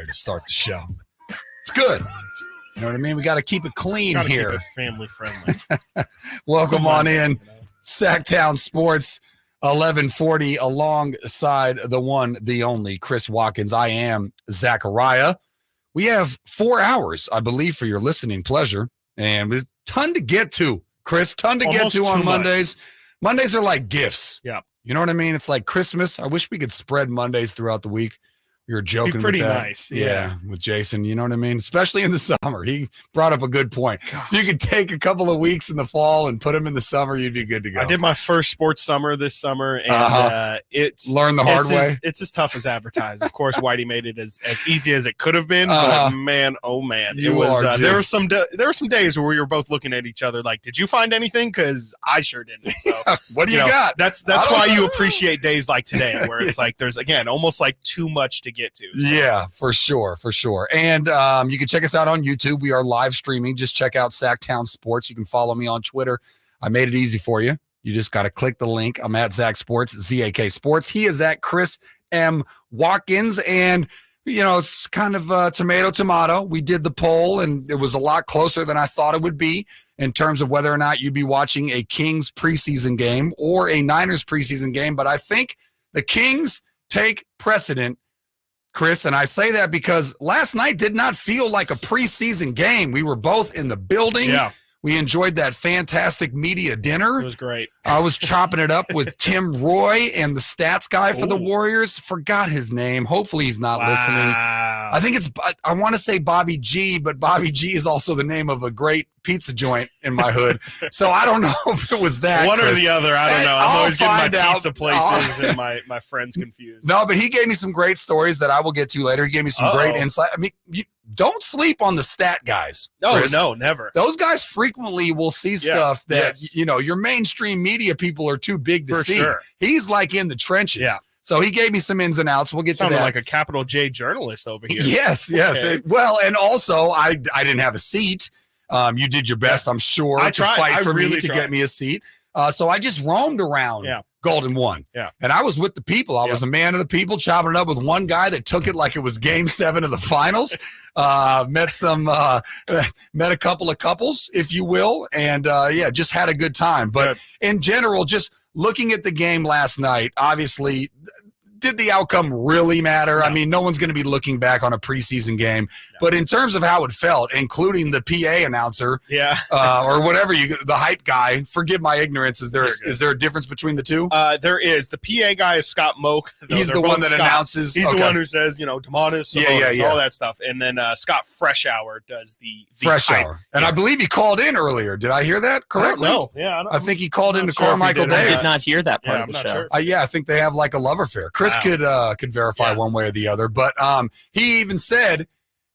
to start the show. It's good. You know what I mean? We got to keep it clean here. Keep it family friendly. Welcome on in. Sactown Sports 1140 alongside the one, the only Chris Watkins. I am Zachariah. We have 4 hours, I believe, for your listening pleasure. And there's a ton to get to, Chris. Ton to get to on Mondays. Mondays are like gifts. Yeah. You know what I mean? It's like Christmas. I wish we could spread Mondays throughout the week. We were joking Be pretty with that. nice. Yeah, with Jason. You know what I mean? Especially in the summer. He brought up a good point. Gosh. You could take a couple of weeks in the fall and put them in the summer. You'd be good to go. I did my first sports summer this summer, and it's learn the hard way. It's as tough as advertised. Of course, Whitey made it as easy as it could have been. But man, oh man, it was. There were some days where we were both looking at each other like, "Did you find anything?" Because I sure didn't. So what do you got? That's why you appreciate days like today, where it's like there's again almost like too much to get to. So. Yeah, for sure. And you can check us out on YouTube. We are live streaming. Just check out Sactown Sports. You can follow me on Twitter. I made it easy for you. You just got to click the link. I'm at Zach Sports, ZAK Sports. He is at Chris M. Watkins. And, you know, it's kind of tomato. We did the poll, and it was a lot closer than I thought it would be in terms of whether or not you'd be watching a Kings preseason game or a Niners preseason game. But I think the Kings take precedent, Chris, and I say that because last night did not feel like a preseason game. We were both in the building. Yeah. We enjoyed that fantastic media dinner. It was great. I was chopping it up with Tim Roy and the stats guy for the Warriors. Forgot his name. Hopefully he's not listening. I think I want to say Bobby G, but Bobby G is also the name of a great pizza joint in my hood. So I don't know if it was that. One or the other. I don't know. I'm always getting my pizza places and my friends confused. No, but he gave me some great stories that I will get to later. He gave me some great insight. I mean, don't sleep on the stat guys. Chris. No, never. Those guys frequently will see stuff that, your mainstream media people are too big to see. Sure. He's like in the trenches. Yeah. So he gave me some ins and outs. We'll get to that. Sounded like a capital J journalist over here. Yes. Okay. And also I didn't have a seat. You did your best, I'm sure, to fight for me to get me a seat. So I just roamed around Golden One. Yeah. And I was with the people. I was a man of the people, chopping it up with one guy that took it like it was game 7 of the finals. Met a couple of couples, if you will. And just had a good time. But in general, just looking at the game last night, obviously, did the outcome really matter? No. I mean, no one's going to be looking back on a preseason game. No. But in terms of how it felt, including the PA announcer or whatever, the hype guy, forgive my ignorance, is there a difference between the two? There is. The PA guy is Scott Moak. He's the one that announces. He's the one who says, Demonis, all that stuff. And then Scott Freshour does the Freshour. And I believe he called in earlier. Did I hear that correctly? No. Yeah, I think he called into Carmichael Day. I did not hear that part of the show. Sure. I think they have like a love affair. Chris could verify one way or the other, but he even said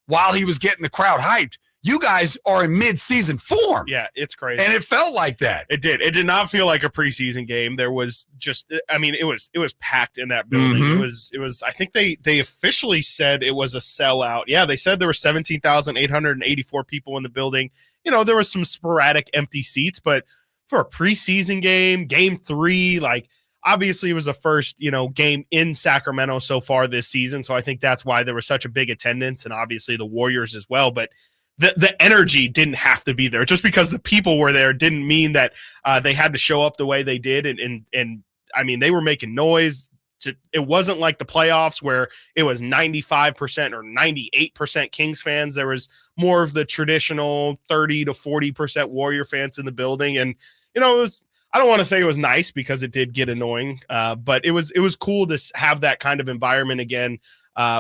while he was getting the crowd hyped, you guys are in mid-season form. Yeah, it's crazy, and it felt like that. It did. It did not feel like a preseason game. There was it was packed in that building. Mm-hmm. It was. I think they officially said it was a sellout. Yeah, they said there were 17,884 people in the building. There was some sporadic empty seats, but for a preseason game, game 3, like. Obviously, it was the first, game in Sacramento so far this season. So I think that's why there was such a big attendance, and obviously the Warriors as well. But the energy didn't have to be there. Just because the people were there didn't mean that they had to show up the way they did. And I mean, they were making noise. It wasn't like the playoffs where it was 95% or 98% Kings fans. There was more of the traditional 30 to 40% Warrior fans in the building. And, it was. I don't want to say it was nice because it did get annoying, but it was cool to have that kind of environment again,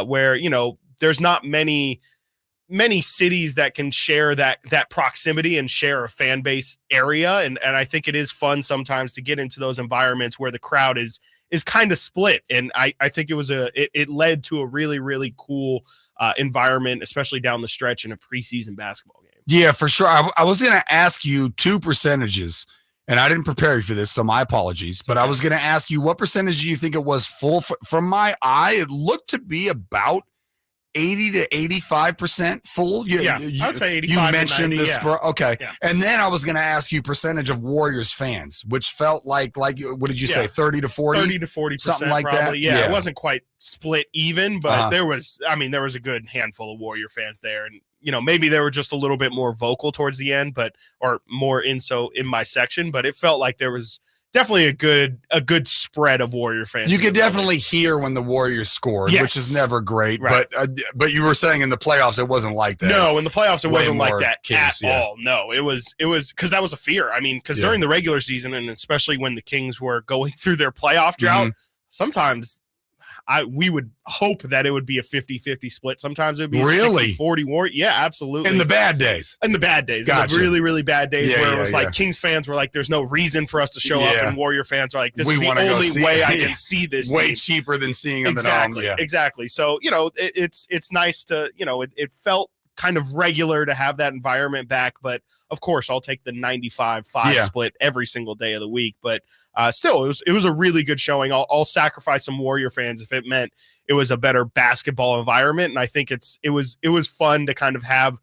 where there's not many cities that can share that proximity and share a fan base area, and I think it is fun sometimes to get into those environments where the crowd is kind of split, and I think it led to a really really cool environment, especially down the stretch in a preseason basketball game. Yeah, for sure. I was going to ask you 2 percentages. And I didn't prepare you for this, so my apologies. But I was going to ask you, what percentage do you think it was full? From my eye, it looked to be about 80 to 85% full. I'd say 85 You mentioned this. Okay. Yeah. And then I was going to ask you percentage of Warriors fans, which felt like what did you say? 30 to 40? 30 to 40%. Something like probably. that. Yeah. It wasn't quite split even, but there was a good handful of Warrior fans there. And, maybe they were just a little bit more vocal towards the end, or more in my section, but it felt like there was definitely a good spread of Warrior fans. You could definitely hear when the Warriors scored, which is never great. Right. But you were saying in the playoffs it wasn't like that. No, in the playoffs it wasn't like that case, at all. No, it was because that was a fear. I mean, because during the regular season, and especially when the Kings were going through their playoff drought, sometimes we would hope that it would be a 50-50 split. Sometimes it would be a 60-40 war. Yeah, absolutely. In the bad days. Gotcha. In the really, really bad days where it was like Kings fans were like, there's no reason for us to show up, and Warrior fans are like, this is the only way I can see this way team. Cheaper than seeing them exactly, at home. Yeah. Exactly. So, it's nice to, it felt kind of regular to have that environment back, but of course I'll take the 95-5 split every single day of the week. But still, it was a really good showing. I'll sacrifice some Warrior fans if it meant it was a better basketball environment, and I think it was fun to kind of have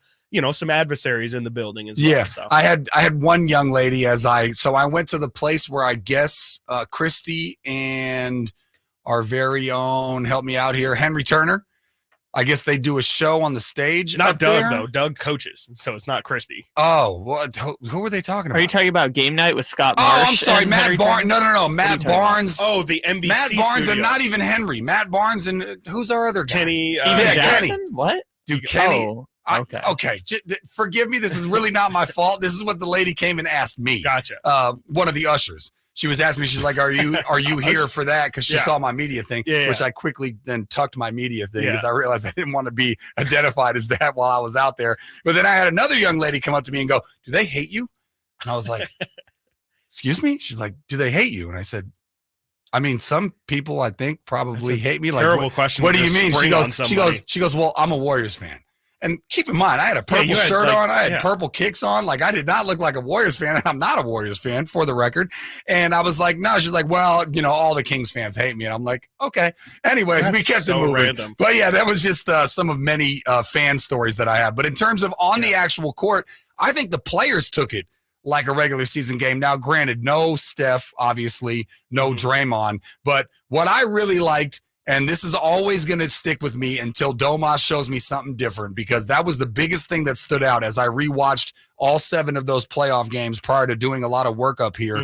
some adversaries in the building as well. Yeah, so. I had one young lady so I went to the place where I guess Christy and our very own, help me out here, Henry Turner. I guess they do a show on the stage. Not Doug, there. though. Doug coaches, so it's not Christy. Oh, what? Who are they talking about? Are you talking about Game Night with Scott Marsh? Oh, I'm sorry, Matt Barnes. No. Matt Barnes. Oh, the NBC Matt Barnes studio. and not even Henry. Matt Barnes and who's our other guy? Kenny. Jackson? Kenny. What? Dude, Kenny. Oh, okay. Okay. Forgive me. This is really not my fault. This is what the lady came and asked me. Gotcha. One of the ushers. She was asking me, she's like, are you here for that? Because she saw my media thing, which I quickly then tucked my media thing because I realized I didn't want to be identified as that while I was out there. But then I had another young lady come up to me and go, do they hate you? And I was like, excuse me? She's like, do they hate you? And I said, I mean, some people I think probably hate me. Terrible like, question. What do you mean? She goes, well, I'm a Warriors fan. And keep in mind, I had a purple shirt on. I had purple kicks on. Like, I did not look like a Warriors fan. And I'm not a Warriors fan, for the record. And I was like, no. She's like, well, all the Kings fans hate me. And I'm like, okay. Anyways, we kept it moving. Random. But, yeah, that was just some of many fan stories that I have. But in terms of on the actual court, I think the players took it like a regular season game. Now, granted, no Steph, obviously, no Draymond. But what I really liked, and this is always going to stick with me until Domas shows me something different, because that was the biggest thing that stood out as I rewatched all 7 of those playoff games prior to doing a lot of work up here.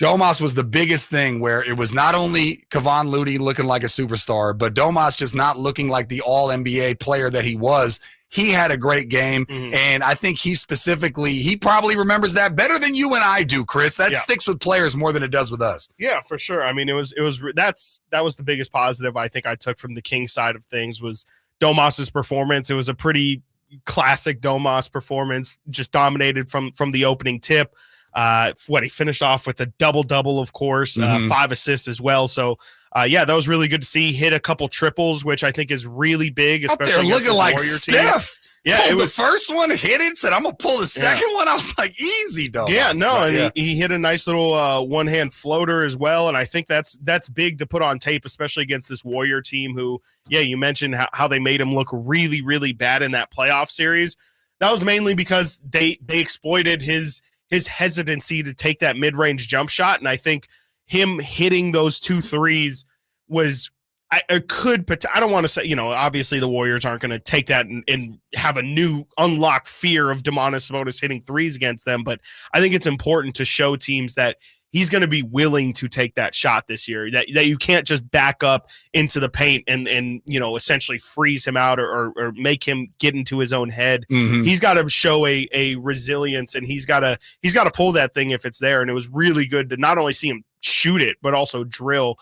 Domas was the biggest thing, where it was not only Kevon Looney looking like a superstar, but Domas just not looking like the all-NBA player that he was. He had a great game, and I think he probably remembers that better than you and I do, Chris. That sticks with players more than it does with us. Yeah, for sure. I mean, that was the biggest positive I think I took from the Kings side of things was Domas's performance. It was a pretty classic Domas performance, just dominated from the opening tip. He finished off with a double-double, of course, 5 assists as well. So, that was really good to see. Hit a couple triples, which I think is really big, especially up there looking like Warrior Steph. Team. Yeah, pulled the first one, hit it, said, I'm going to pull the second one. I was like, easy, though. Yeah, no, and he hit a nice little one-hand floater as well, and I think that's big to put on tape, especially against this Warrior team who, you mentioned how they made him look really, really bad in that playoff series. That was mainly because they exploited his hesitancy to take that mid-range jump shot, and I think him hitting those 2 threes was I don't want to say, obviously the Warriors aren't going to take that and have a new unlocked fear of Domantas Sabonis hitting threes against them, but I think it's important to show teams that he's going to be willing to take that shot this year, that you can't just back up into the paint and essentially freeze him out or make him get into his own head. He's got to show a resilience, and he's got to pull that thing if it's there. And it was really good to not only see him shoot it, but also drill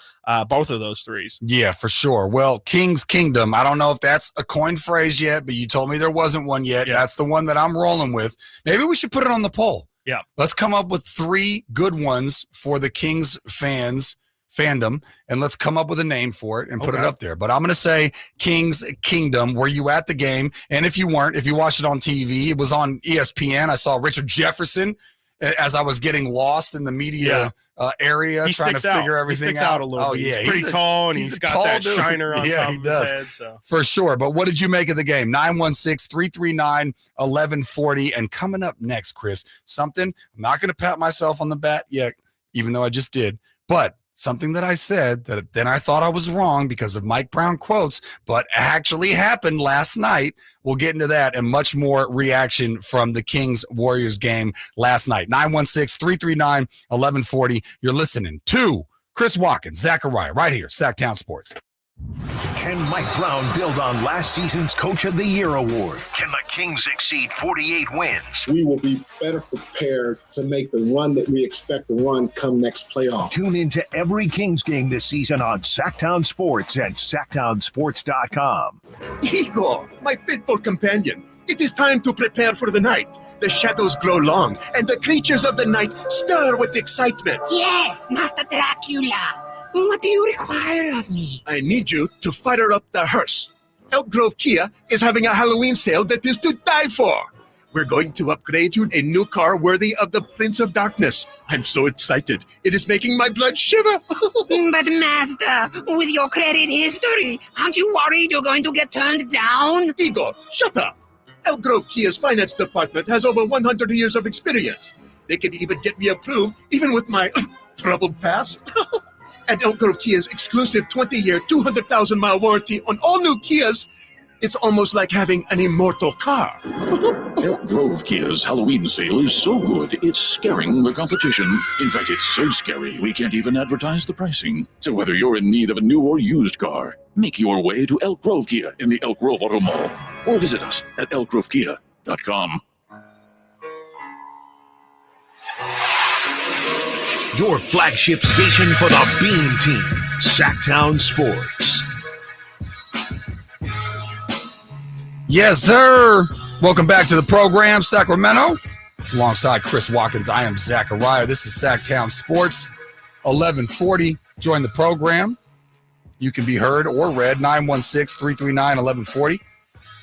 both of those threes. Yeah, for sure. Well, King's Kingdom, I don't know if that's a coined phrase yet, but you told me there wasn't one yet. Yeah. That's the one that I'm rolling with. Maybe we should put it on the poll. Yeah. Let's come up with 3 good ones for the Kings fandom, and let's come up with a name for it and put it up there. But I'm going to say Kings Kingdom. Were you at the game? And if you weren't, if you watched it on TV, it was on ESPN. I saw Richard Jefferson as I was getting lost in the media area He trying to sticks figure out. everything He sticks out a little Oh, bit. yeah. He's pretty tall, and he's got tall that dude. shiner on top he of does. his head. So. For sure. But what did you make of the game? 916-339-1140. And coming up next, Chris, something I'm not going to pat myself on the back yet, even though I just did, but something that I said that then I thought I was wrong because of Mike Brown quotes, but actually happened last night. We'll get into that and much more reaction from the Kings-Warriors game last night. 916-339-1140. You're listening to Chris Watkins, Zachariah, right here, Sactown Sports. Can Mike Brown build on last season's Coach of the Year award? Can the Kings exceed 48 wins? We will be better prepared to make the run that we expect to run come next playoff. Tune into every Kings game this season on Sactown Sports and SactownSports.com. Igor, my faithful companion, it is time to prepare for the night. The shadows grow long, and the creatures of the night stir with excitement. Yes, Master Dracula. What do you require of me? I need you to fire up the hearse. Elk Grove Kia is having a Halloween sale that is to die for. We're going to upgrade you a new car worthy of the Prince of Darkness. I'm so excited. It is making my blood shiver. But Master, with your credit history, aren't you worried you're going to get turned down? Igor, shut up. Elk Grove Kia's finance department has over 100 years of experience. They can even get me approved, even with my troubled past. And Elk Grove Kia's exclusive 20-year, 200,000-mile warranty on all new Kias, it's almost like having an immortal car. Elk Grove Kia's Halloween sale is so good, it's scaring the competition. In fact, it's so scary, we can't even advertise the pricing. So whether you're in need of a new or used car, make your way to Elk Grove Kia in the Elk Grove Auto Mall, or visit us at elkgrovekia.com. Your flagship station for the Beam Team, Sactown Sports. Yes, sir. Welcome back to the program, Sacramento. Alongside Chris Watkins, I am Zachariah. This is Sactown Sports, 1140. Join the program. You can be heard or read, 916-339-1140.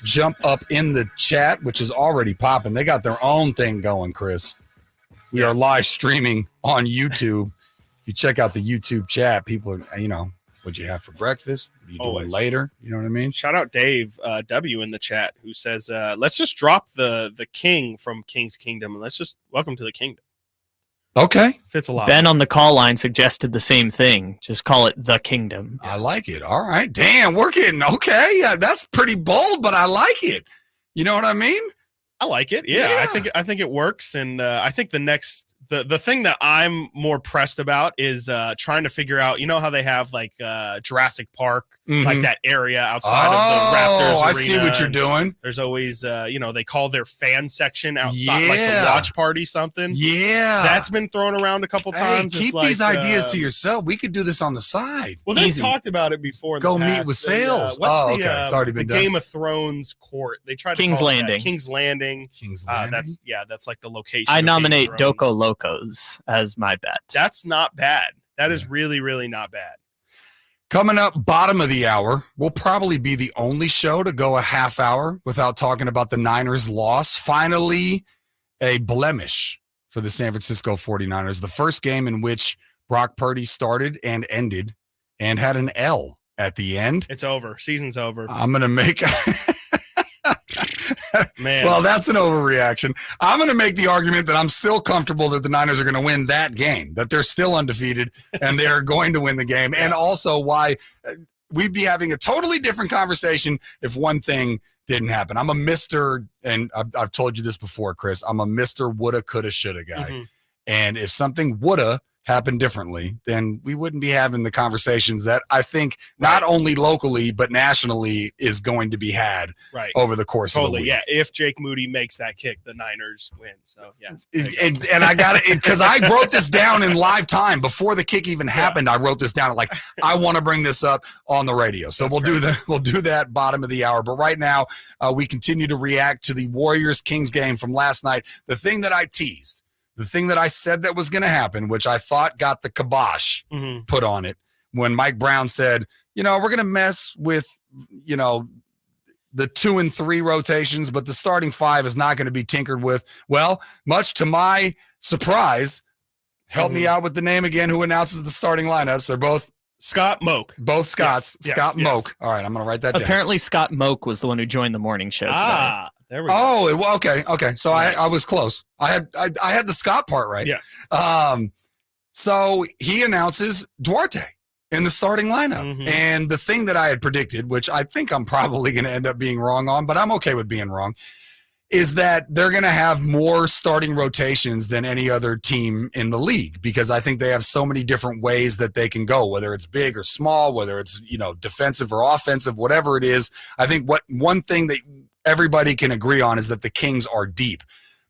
Jump up in the chat, which is already popping. They got their own thing going, Chris. We are live streaming on YouTube. If you check out the YouTube chat, people are, what'd you have for breakfast? What are you doing later? You know what I mean? Shout out Dave W in the chat who says, let's just drop the king from King's Kingdom and let's just welcome to the kingdom. Okay. Fits a lot. Ben on the call line suggested the same thing. Just call it the kingdom. I like it. All right. Damn, we're getting okay. Yeah, that's pretty bold, but I like it. You know what I mean? I like it. Yeah. I think it works. And I think the thing that I'm more pressed about is trying to figure out, you know how they have like Jurassic Park, like that area outside of the Raptors arena. I see what you're doing. There's always, they call their fan section outside, like the watch party something. Yeah. That's been thrown around a couple times. Hey, keep these ideas to yourself. We could do this on the side. Well, they've talked about it before. Go meet with sales. What's okay. It's already been done. Game of Thrones court. They tried to King's call it Landing. that. King's Landing. King's Landing. That's like the location. I of nominate Game of Thrones. Doko Locos as my bet. That's not bad. That is really, really not bad. Coming up, bottom of the hour, we'll probably be the only show to go a half hour without talking about the Niners' loss. Finally, a blemish for the San Francisco 49ers. The first game in which Brock Purdy started and ended and had an L at the end. It's over. Season's over. I'm going to make... Man. Well, that's an overreaction. I'm going to make the argument that I'm still comfortable that the Niners are going to win that game, that they're still undefeated and they're going to win the game. And also why we'd be having a totally different conversation if one thing didn't happen. I'm a Mr. and I've told you this before, Chris, I'm a Mr. Woulda, coulda, shoulda guy. Mm-hmm. And if something woulda happened differently, then we wouldn't be having the conversations that I think not only locally but nationally is going to be had over the course of the week. Yeah, if Jake Moody makes that kick, the Niners win. So yeah, and I got it because I wrote this down in live time before the kick even happened. I wrote this down like I want to bring this up on the radio. So we'll do that bottom of the hour. But right now we continue to react to the Warriors Kings game from last night. The thing that I teased. The thing that I said that was going to happen, which I thought got the kibosh put on it, when Mike Brown said, we're going to mess with, the 2 and 3 rotations, but the starting 5 is not going to be tinkered with. Well, much to my surprise. Help me out with the name again. Who announces the starting lineups? They're both Scott Moak. Both Scotts. Yes, Scott yes. Moak. All right, I'm going to write that down. Apparently, Scott Moak was the one who joined the morning show today. There we go. Oh, okay. So Nice. I was close. I had the Scott part right. Yes. So he announces Duarte in the starting lineup. Mhm. And the thing that I had predicted, which I think I'm probably going to end up being wrong on, but I'm okay with being wrong, is that they're going to have more starting rotations than any other team in the league, because I think they have so many different ways that they can go, whether it's big or small, whether it's, defensive or offensive, whatever it is. I think one thing that everybody can agree on is that the Kings are deep.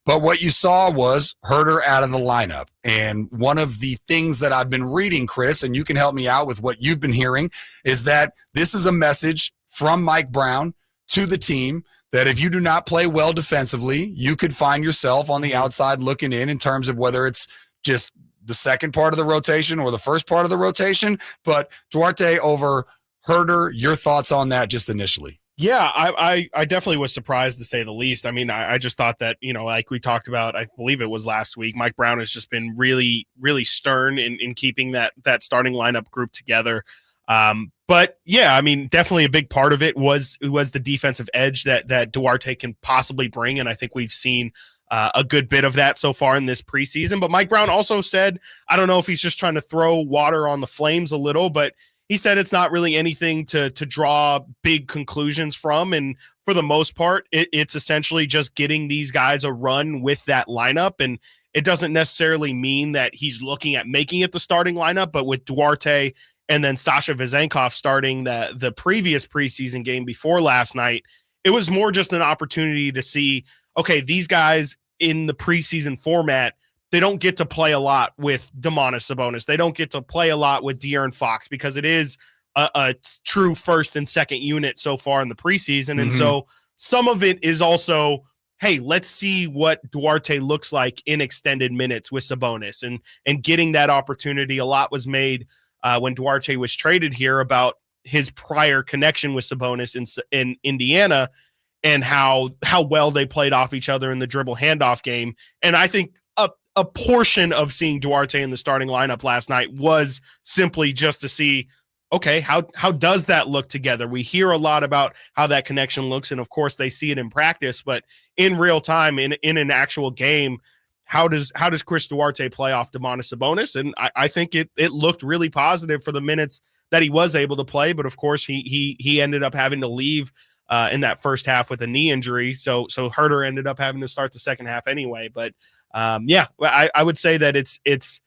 But what you saw was Herter out of the lineup. And one of the things that I've been reading, Chris, and you can help me out with what you've been hearing, is that this is a message from Mike Brown to the team that if you do not play well defensively, you could find yourself on the outside looking in terms of whether it's just the second part of the rotation or the first part of the rotation. But Duarte over Herter, your thoughts on that just initially? Yeah, I definitely was surprised to say the least. I mean, I just thought that, like we talked about, I believe it was last week, Mike Brown has just been really, really stern in keeping that starting lineup group together. But yeah, I mean, definitely a big part of it was the defensive edge that Duarte can possibly bring. And I think we've seen a good bit of that so far in this preseason. But Mike Brown also said, I don't know if he's just trying to throw water on the flames a little, but he said it's not really anything to draw big conclusions from. And for the most part, it's essentially just getting these guys a run with that lineup. And it doesn't necessarily mean that he's looking at making it the starting lineup, but with Duarte and then Sasha Vezenkov starting the previous preseason game before last night, it was more just an opportunity to see, okay, these guys in the preseason format, they don't get to play a lot with Domantas Sabonis. They don't get to play a lot with De'Aaron Fox because it is a true first and second unit so far in the preseason. And so some of it is also, hey, let's see what Duarte looks like in extended minutes with Sabonis and getting that opportunity. A lot was made when Duarte was traded here about his prior connection with Sabonis in Indiana and how well they played off each other in the dribble handoff game. And I think a portion of seeing Duarte in the starting lineup last night was simply just to see, okay, how does that look together? We hear a lot about how that connection looks, and of course they see it in practice, but in real time, in an actual game, how does Chris Duarte play off Domantas Sabonis? And I think it looked really positive for the minutes that he was able to play, but of course he ended up having to leave in that first half with a knee injury, so Herter ended up having to start the second half anyway. But I would say that it's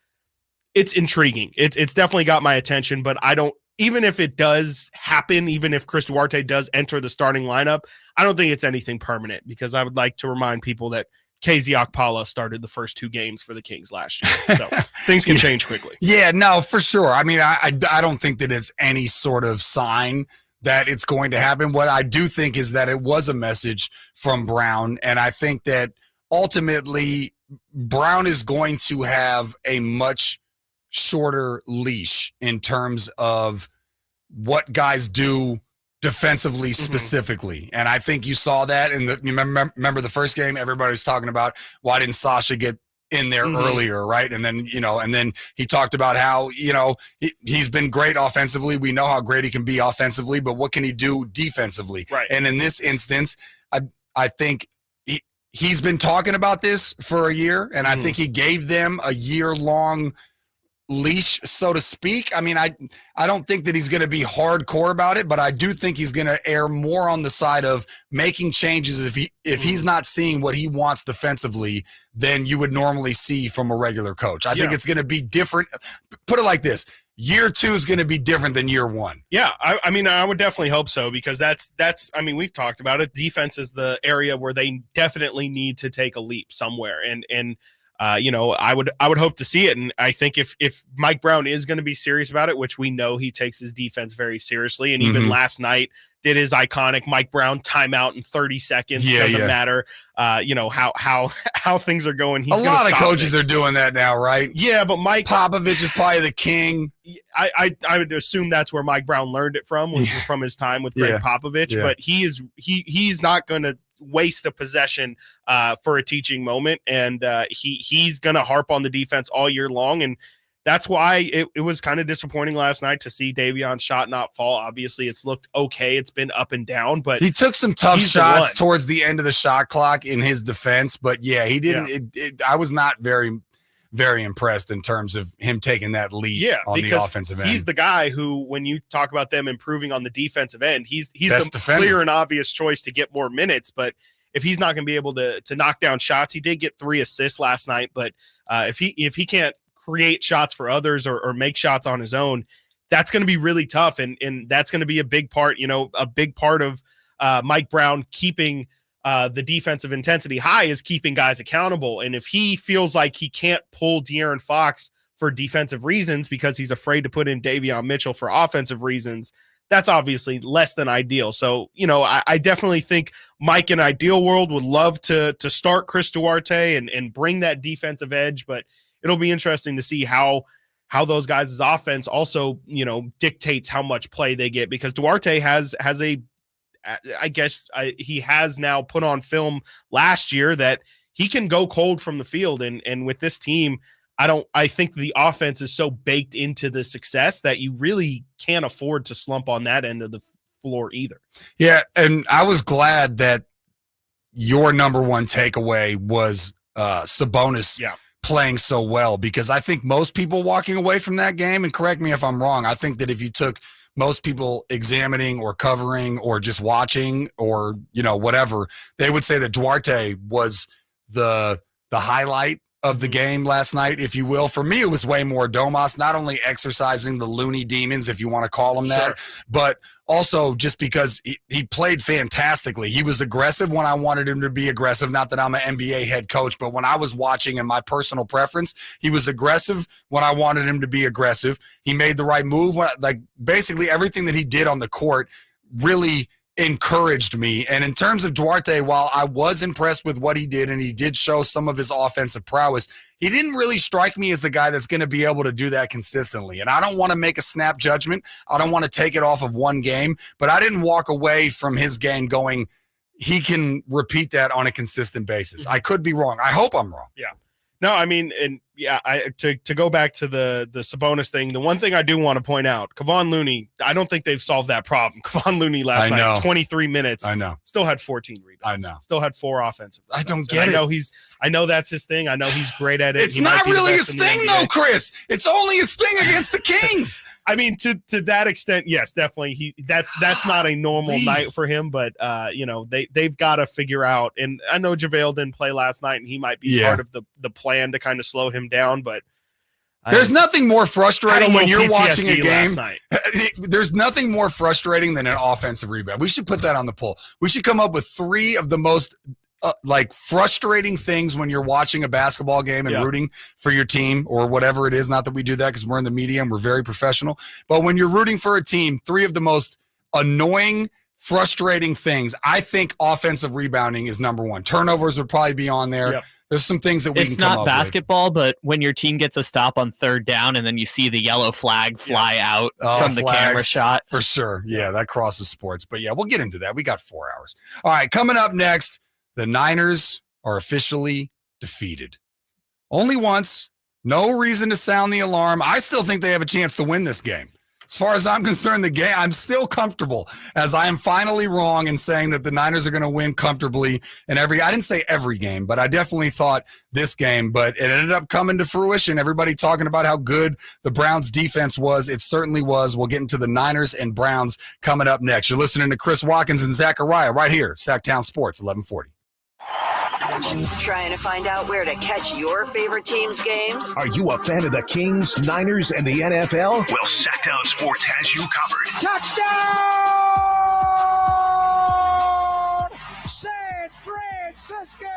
intriguing. It's definitely got my attention, but I don't, even if it does happen, even if Chris Duarte does enter the starting lineup, I don't think it's anything permanent, because I would like to remind people that KZ Okpala started the first two games for the Kings last year. So things can change quickly. Yeah, no, for sure. I mean, I don't think that it's any sort of sign that it's going to happen. What I do think is that it was a message from Brown, and I think that ultimately Brown is going to have a much shorter leash in terms of what guys do defensively specifically. And I think you saw that you remember the first game, everybody was talking about why didn't Sasha get in there earlier, right? And then, and then he talked about how, he's been great offensively. We know how great he can be offensively, but what can he do defensively? Right. And in this instance, I think he's been talking about this for a year, and I think he gave them a year-long leash, so to speak. I mean, I don't think that he's going to be hardcore about it, but I do think he's going to err more on the side of making changes if he's not seeing what he wants defensively than you would normally see from a regular coach. I think it's going to be different. Put it like this. Year 2 is going to be different than year 1. Yeah, I mean, I would definitely hope so, because that's. I mean, we've talked about it. Defense is the area where they definitely need to take a leap somewhere, and I would hope to see it. And I think if Mike Brown is going to be serious about it, which we know he takes his defense very seriously, and even last night did his iconic Mike Brown timeout in 30 seconds. Doesn't matter, how things are going. He's a lot of coaches are doing that now, right? Yeah, but Mike Popovich is probably the king. I would assume that's where Mike Brown learned it from his time with Greg Popovich. Yeah. But he's not going to waste a possession for a teaching moment. And he's going to harp on the defense all year long. And that's why it was kind of disappointing last night to see Davion's shot not fall. Obviously, it's looked okay. It's been up and down, but he took some tough shots towards the end of the shot clock in his defense. But yeah, he didn't. Yeah. I was not very, very impressed in terms of him taking that lead on the offensive end. He's the guy who, when you talk about them improving on the defensive end, he's Best the defender. Clear and obvious choice to get more minutes. But if he's not going to be able to knock down shots, he did get 3 assists last night. But if he can't create shots for others or make shots on his own, that's going to be really tough. And that's going to be a big part, a big part of Mike Brown keeping the defensive intensity high is keeping guys accountable. And if he feels like he can't pull De'Aaron Fox for defensive reasons because he's afraid to put in Davion Mitchell for offensive reasons, that's obviously less than ideal. So, I definitely think Mike in ideal world would love to start Chris Duarte and bring that defensive edge, but it'll be interesting to see how those guys' offense also, dictates how much play they get, because Duarte has he has now put on film last year that he can go cold from the field. And with this team, I think the offense is so baked into the success that you really can't afford to slump on that end of the floor either. Yeah. And I was glad that your number one takeaway was Sabonis playing so well, because I think most people walking away from that game, and correct me if I'm wrong, I think that if you took most people examining or covering or just watching or, whatever, they would say that Duarte was the highlight of the game last night, if you will. For me, it was way more Domas, not only exercising the loony demons, if you want to call them that, but also just because he played fantastically. He was aggressive when I wanted him to be aggressive. Not that I'm an NBA head coach, but when I was watching and my personal preference, he was aggressive when I wanted him to be aggressive. He made the right move. Like basically everything that he did on the court really encouraged me. And in terms of Duarte, while I was impressed with what he did and he did show some of his offensive prowess, he didn't really strike me as the guy that's going to be able to do that consistently. And I don't want to make a snap judgment. I don't want to take it off of one game, but I didn't walk away from his game going, he can repeat that on a consistent basis. I could be wrong. I hope I'm wrong. Yeah. No, I mean, and yeah, to go back to the Sabonis thing, the one thing I do want to point out, Kevon Looney, I don't think they've solved that problem. Kevon Looney last night, 23 minutes. I know. Still had 14 rebounds. I know. Still had 4 offensive rebounds. I don't get it. I know that's his thing. I know he's great at it. It's not really his thing though, Chris. It's only his thing against the Kings. I mean, to that extent, yes, definitely. That's not a normal night for him, but they've got to figure out. And I know JaVale didn't play last night, and he might be part of the plan to kind of slow him down. But there's nothing more frustrating when you're watching a game. There's nothing more frustrating than an offensive rebound. We should put that on the poll. We should come up with 3 of the most frustrating things when you're watching a basketball game and rooting for your team or whatever it is. Not that we do that because we're in the media and we're very professional, but when you're rooting for a team, 3 of the most annoying, frustrating things, I think offensive rebounding is number 1. Turnovers would probably be on there. Yep. There's some things that we can come up with. It's not basketball, but when your team gets a stop on 3rd down and then you see the yellow flag fly out from the camera shot. For sure. Yeah, that crosses sports. But yeah, we'll get into that. We got 4 hours. All right, coming up next, the Niners are officially defeated. Only once. No reason to sound the alarm. I still think they have a chance to win this game. As far as I'm concerned, the game, I'm still comfortable as I am finally wrong in saying that the Niners are going to win comfortably in I didn't say every game, but I definitely thought this game, but it ended up coming to fruition. Everybody talking about how good the Browns defense was. It certainly was. We'll get into the Niners and Browns coming up next. You're listening to Chris Watkins and Zachariah right here, Sactown Sports, 1140. Trying to find out where to catch your favorite team's games? Are you a fan of the Kings, Niners, and the NFL? Well, Sactown Sports has you covered. Touchdown! San Francisco!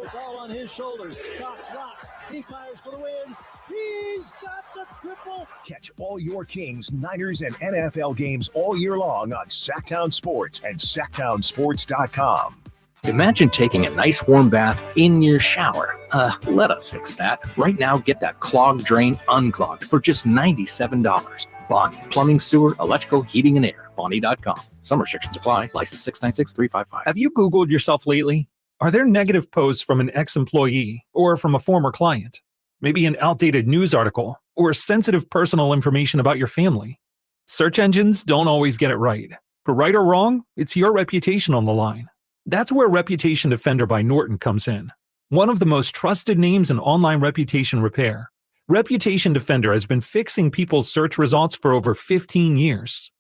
It's all on his shoulders. Cox rocks. He fires for the win. He's got the triple. Catch all your Kings, Niners, and NFL games all year long on Sactown Sports and SactownSports.com. Imagine taking a nice warm bath in your shower. Let us fix that. Right now, get that clogged drain unclogged for just $97. Bonnie Plumbing, Sewer, Electrical, Heating, and Air. Bonnie.com. Some restrictions apply. License 696-355. Have you Googled yourself lately? Are there negative posts from an ex-employee or from a former client? Maybe an outdated news article or sensitive personal information about your family? Search engines don't always get it right. For right or wrong, it's your reputation on the line. That's where Reputation Defender by Norton comes in. One of the most trusted names in online reputation repair. Reputation Defender has been fixing people's search results for over 15 years.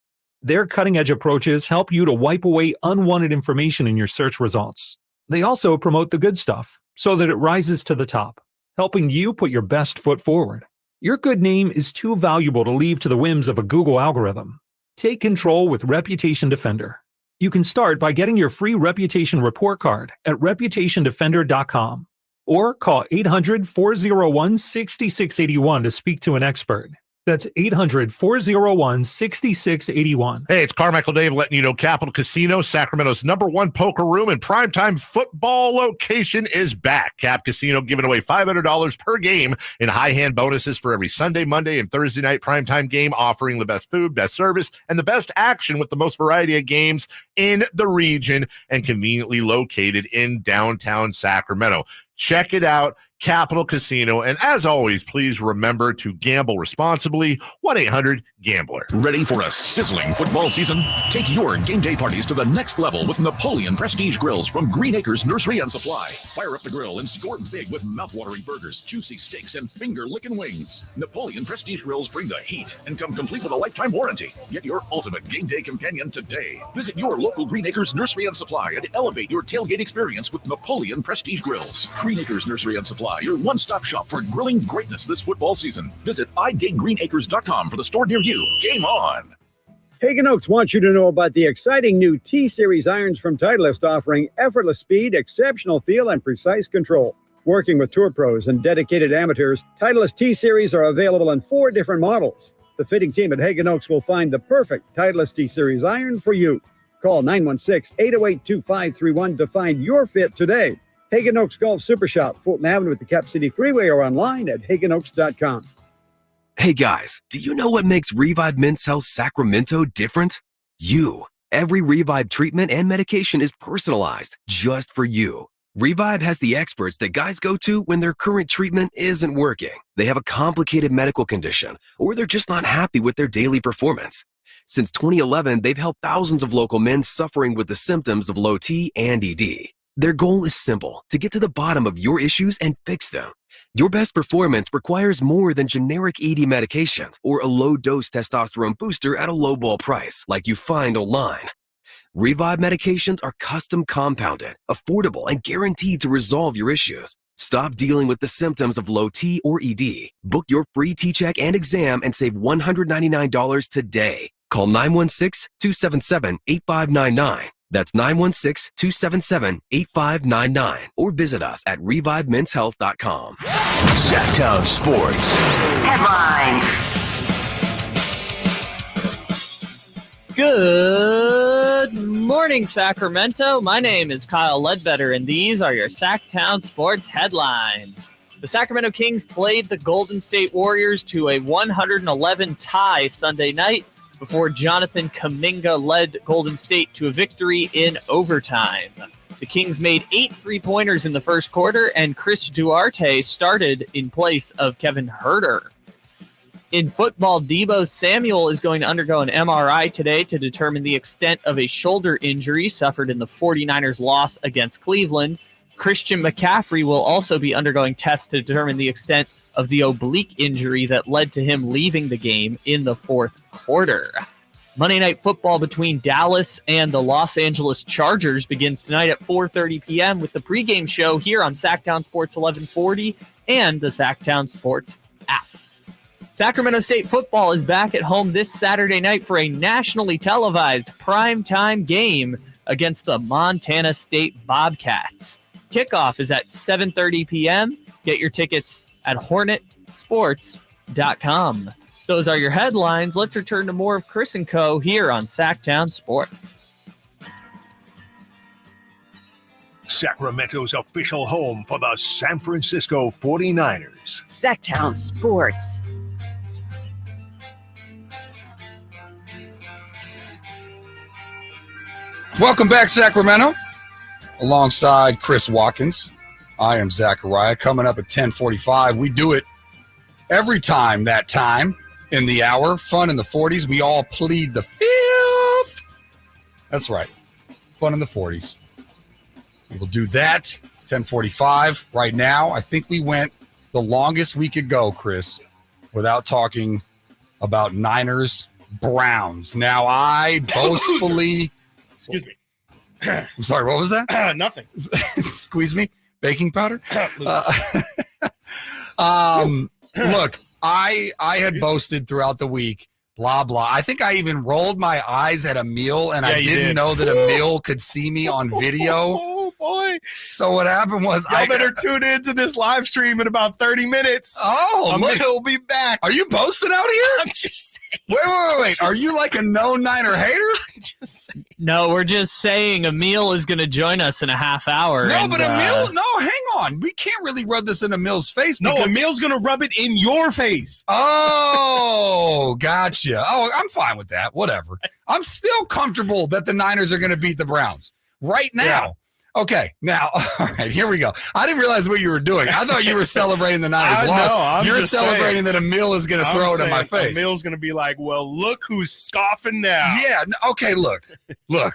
Their cutting-edge approaches help you to wipe away unwanted information in your search results. They also promote the good stuff so that it rises to the top, helping you put your best foot forward. Your good name is too valuable to leave to the whims of a Google algorithm. Take control with Reputation Defender. You can start by getting your free reputation report card at reputationdefender.com or call 800-401-6681 to speak to an expert. That's 800-401-6681. Hey, it's Carmichael Dave letting you know Capital Casino, Sacramento's #1 poker room and primetime football location is back. Cap Casino giving away $500 per game in high hand bonuses for every Sunday, Monday, and Thursday night primetime game, offering the best food, best service, and the best action with the most variety of games in the region and conveniently located in downtown Sacramento. Check it out, Capital Casino. And as always, please remember to gamble responsibly. 1-800-GAMBLER. Ready for a sizzling football season? Take your game day parties to the next level with Napoleon Prestige Grills from Green Acres Nursery and Supply. Fire up the grill and score big with mouthwatering burgers, juicy steaks, and finger-licking wings. Napoleon Prestige Grills bring the heat and come complete with a lifetime warranty. Get your ultimate game day companion today. Visit your local Green Acres Nursery and Supply and elevate your tailgate experience with Napoleon Prestige Grills. Green Acres Nursery and Supply, your one-stop shop for grilling greatness this football season. Visit idategreenacres.com for the store near you. Game on! Hagen Oaks wants you to know about the exciting new T-Series irons from Titleist, offering effortless speed, exceptional feel, and precise control. Working with tour pros and dedicated amateurs, Titleist T-Series are available in 4 different models. The fitting team at Hagen Oaks will find the perfect Titleist T-Series iron for you. Call 916-808-2531 to find your fit today. Hagen Oaks Golf Super Shop, Fulton Avenue at the Cap City Freeway, or online at hagenoaks.com. Hey guys, do you know what makes Revive Men's Health Sacramento different? You. Every Revive treatment and medication is personalized just for you. Revive has the experts that guys go to when their current treatment isn't working. They have a complicated medical condition, or they're just not happy with their daily performance. Since 2011, they've helped thousands of local men suffering with the symptoms of low T and ED. Their goal is simple: to get to the bottom of your issues and fix them. Your best performance requires more than generic ED medications or a low-dose testosterone booster at a low-ball price like you find online. Revive medications are custom compounded, affordable, and guaranteed to resolve your issues. Stop dealing with the symptoms of low T or ED. Book your free T-check and exam and save $199 today. Call 916-277-8599. That's 916-277-8599. Or visit us at ReviveMen'sHealth.com. Sactown Sports. Headlines. Good morning, Sacramento. My name is Kyle Ledbetter, and these are your Sactown Sports headlines. The Sacramento Kings played the Golden State Warriors to a 111 tie Sunday night before Jonathan Kuminga led Golden State to a victory in overtime. The Kings made 8 3-pointers in the first quarter, and Chris Duarte started in place of Kevin Huerter. In football, Deebo Samuel is going to undergo an MRI today to determine the extent of a shoulder injury suffered in the 49ers' loss against Cleveland. Christian McCaffrey will also be undergoing tests to determine the extent of the oblique injury that led to him leaving the game in the fourth quarter. Monday Night Football between Dallas and the Los Angeles Chargers begins tonight at 4:30 p.m. with the pregame show here on Sactown Sports 1140 and the Sactown Sports app. Sacramento State football is back at home this Saturday night for a nationally televised primetime game against the Montana State Bobcats. Kickoff is at 7:30 p.m. Get your tickets at hornetsports.com. Those are your headlines. Let's return to more of Chris and Co. here on Sactown Sports. Sacramento's official home for the San Francisco 49ers. Sactown Sports. Welcome back, Sacramento. Alongside Chris Watkins, I am Zachariah. Coming up at 10:45, we do it every time that time in the hour. Fun in the 40s. We all plead the fifth. That's right. Fun in the 40s. We will do that 10:45 right now. I think we went the longest we could go, Chris, without talking about Niners Browns. Now, I boastfully... Excuse me. I'm sorry, what was that? Nothing. Squeeze me? Baking powder? Look, I had boasted throughout the week, blah, blah. I think I even rolled my eyes at Emil, and I didn't know that Emil could see me on video. Oh, boy. So what happened was Y'all better tune into this live stream in about 30 minutes. Oh, Emil will be back. Are you boasting out here? I'm just saying. Wait. Are you like a no Niner hater? I'm just saying. No, we're just saying Emil is going to join us in a half hour. No, but Emil, hang on. We can't really rub this in Emil's face. No, Emil's going to rub it in your face. Oh, gotcha. Oh, I'm fine with that. Whatever. I'm still comfortable that the Niners are going to beat the Browns right now. Yeah. Okay, now, all right, here we go. I didn't realize what you were doing. I thought you were celebrating the Niners loss. You're celebrating that Emil is going to throw it in my face. Emil's going to be like, well, look who's scoffing now. Yeah, okay, look. All right,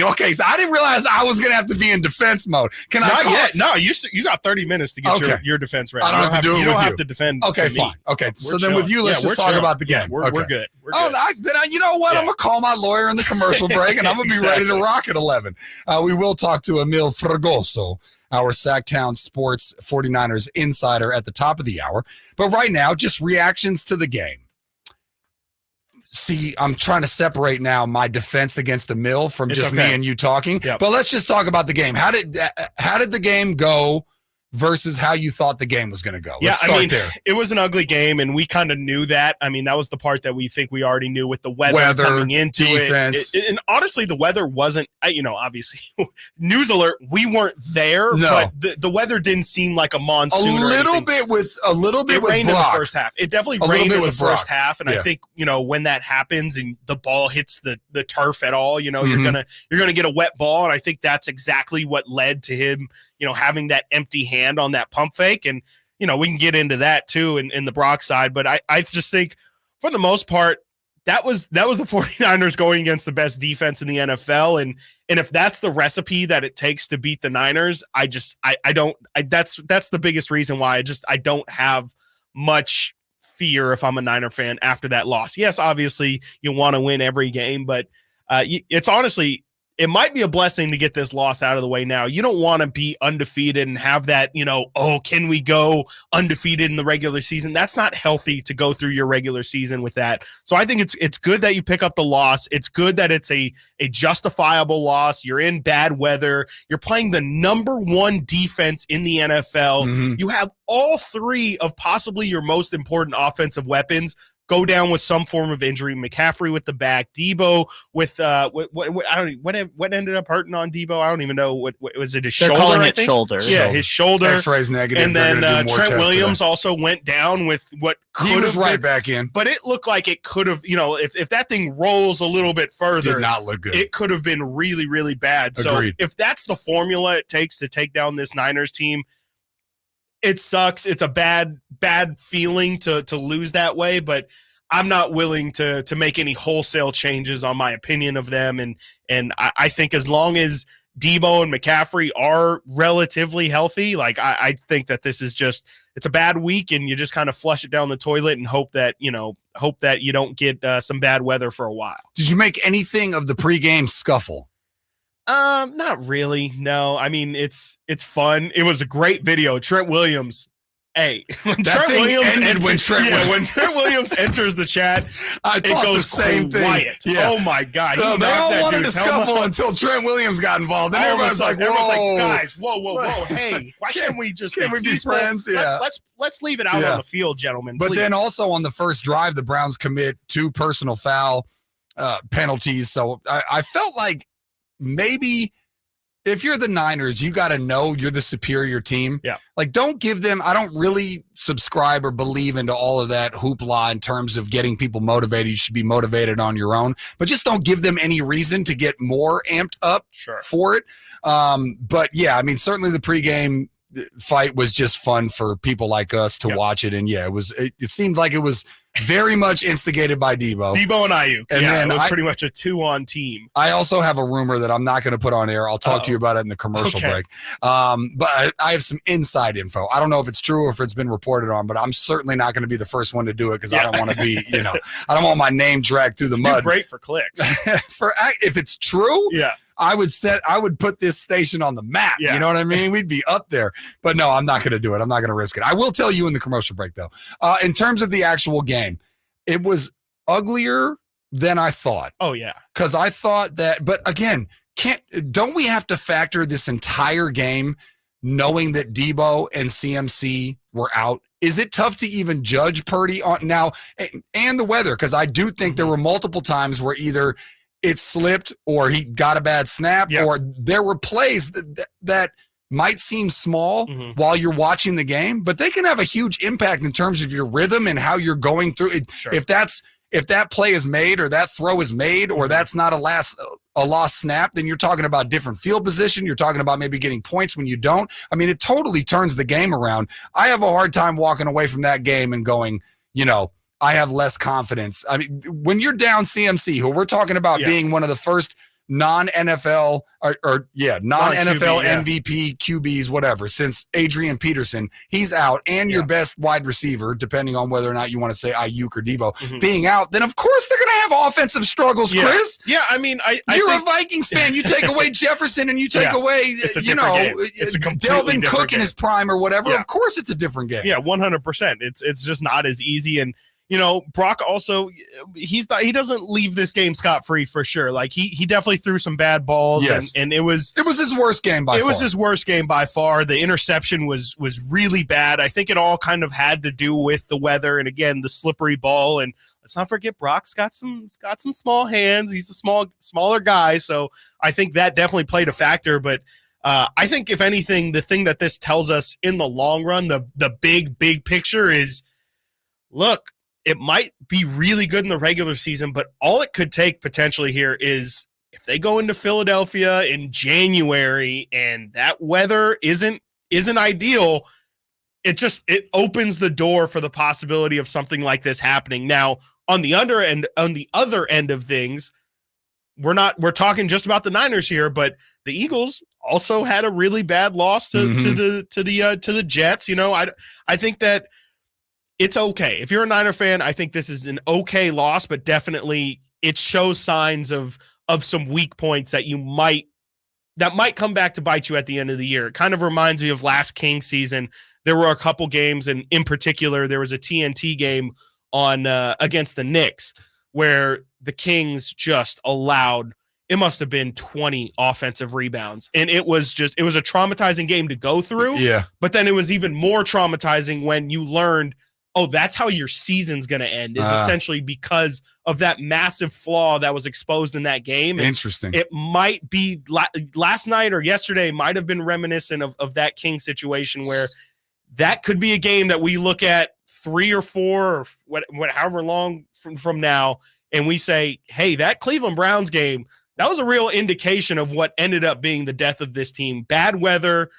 okay, so I didn't realize I was going to have to be in defense mode. Not yet. No, you got 30 minutes to get your defense ready. I don't have to do it with you. You don't have to defend. Okay, to fine. me. Okay, so then with you, let's just talk about the game. We're good. You know what? I'm going to call my lawyer in the commercial break, and I'm going to be ready to rock at 11. We will talk to Emil Fragoso, our Sactown Sports 49ers insider at the top of the hour. But right now, just reactions to the game. See, I'm trying to separate now my defense against Emil from me and you talking. Yep. But let's just talk about the game. How did the game go versus how you thought the game was going to go? Let's start there. It was an ugly game, and we kind of knew that. I mean, that was the part that we think we already knew with the weather coming into defense. it. And honestly, the weather wasn't, obviously, news alert, we weren't there, but the weather didn't seem like a monsoon A little bit with rained in the Brock. first half. It definitely rained in the first half, and I think, when that happens and the ball hits the turf at all, you're gonna get a wet ball, and I think that's exactly what led to him having that empty hand on that pump fake. And, we can get into that too in the Brock side. But I just think for the most part, that was the 49ers going against the best defense in the NFL. And if that's the recipe that it takes to beat the Niners, that's the biggest reason why I don't have much fear if I'm a Niner fan after that loss. Yes, obviously you want to win every game, but it's honestly, it might be a blessing to get this loss out of the way now. You don't want to be undefeated and have that, can we go undefeated in the regular season? That's not healthy to go through your regular season with that. So I think it's good that you pick up the loss. It's good that it's a justifiable loss. You're in bad weather. You're playing the number one defense in the NFL. Mm-hmm. You have all three of possibly your most important offensive weapons go down with some form of injury. McCaffrey with the back, Debo with what ended up hurting on Debo. I don't even know what was it. His They're shoulder. calling I it think? shoulder. Yeah, his shoulder. X-rays negative. And then Trent Williams also went down with what he was right been, back in. but it looked like it could have. If that thing rolls a little bit further, did not look good. It could have been really, really bad. Agreed. So if that's the formula it takes to take down this Niners team, it sucks. It's a bad feeling to lose that way, but I'm not willing to make any wholesale changes on my opinion of them. And I think as long as Debo and McCaffrey are relatively healthy, I think that this is it's a bad week, and you just kind of flush it down the toilet and hope that you don't get some bad weather for a while. Did you make anything of the pregame scuffle? Not really. No. I mean, it's fun. It was a great video. Trent Williams. Hey, when Trent Williams enters the chat, it goes the same quiet. Thing. Yeah. Oh my God. No, they all wanted to scuffle until Trent Williams got involved. And everybody's like, whoa. Guys, whoa. Hey, why can't we just be friends? Yeah. Let's leave it out on the field, gentlemen. But please. then also on the first drive, the Browns commit 2 personal foul penalties. So I felt like maybe if you're the Niners, you got to know you're the superior team. Yeah. Like, don't give them, I don't really subscribe or believe into all of that hoopla in terms of getting people motivated. You should be motivated on your own, but just don't give them any reason to get more amped up for it. But yeah, I mean, certainly the pregame fight was just fun for people like us to watch it. And yeah, it seemed like it was very much instigated by Debo. Debo and Ayuk. And then it was pretty much a 2-on team. I also have a rumor that I'm not going to put on air. I'll talk to you about it in the commercial break. But I have some inside info. I don't know if it's true or if it's been reported on, but I'm certainly not going to be the first one to do it because I don't want to be, I don't want my name dragged through the mud. You're great for clicks. If it's true, yeah. I would put this station on the map. Yeah. You know what I mean? We'd be up there. But no, I'm not going to do it. I'm not going to risk it. I will tell you in the commercial break, though. In terms of the actual game, it was uglier than I thought. Oh, yeah. Because I thought that, but again, don't we have to factor this entire game knowing that Debo and CMC were out? Is it tough to even judge Purdy on now and the weather? Because I do think there were multiple times where either it slipped or he got a bad snap or there were plays that might seem small while you're watching the game, but they can have a huge impact in terms of your rhythm and how you're going through it. Sure. If that play is made or that throw is made or that's not a lost snap, then you're talking about different field position. You're talking about maybe getting points when you don't. I mean, it totally turns the game around. I have a hard time walking away from that game and going, I have less confidence. I mean, when you're down CMC, who we're talking about being one of the first non-NFL non-NFL MVP QBs, whatever, since Adrian Peterson, he's out, and your best wide receiver, depending on whether or not you want to say Ayuk or Debo, being out, then of course they're going to have offensive struggles, Chris. Yeah, I mean, you're a Vikings fan. You take away Jefferson and you take away, Delvin Cook in his prime or whatever. Yeah. Of course it's a different game. Yeah, 100%. It's just not as easy. And Brock also, he doesn't leave this game scot-free for sure. Like he definitely threw some bad balls, and it was his worst game by far. It was his worst game by far. The interception was really bad. I think it all kind of had to do with the weather and again the slippery ball. And let's not forget Brock's got some small hands. He's a smaller guy, so I think that definitely played a factor. But I think if anything, the thing that this tells us in the long run, the big picture is, look. It might be really good in the regular season, but all it could take potentially here is if they go into Philadelphia in January and that weather isn't ideal, it opens the door for the possibility of something like this happening. Now, on the other end of things, we're talking just about the Niners here, but the Eagles also had a really bad loss to the Jets. I think that it's okay. If you're a Niner fan, I think this is an okay loss, but definitely it shows signs of some weak points that might come back to bite you at the end of the year. It kind of reminds me of last King season. There were a couple games, and in particular, there was a TNT game on against the Knicks where the Kings just allowed, it must have been 20 offensive rebounds. And it was a traumatizing game to go through. Yeah. But then it was even more traumatizing when you learned, oh, that's how your season's going to end, is essentially because of that massive flaw that was exposed in that game. And interesting. It might be last night or yesterday might have been reminiscent of that King situation where that could be a game that we look at 3 or 4 or however long from now, and we say, hey, that Cleveland Browns game, that was a real indication of what ended up being the death of this team. Bad weather,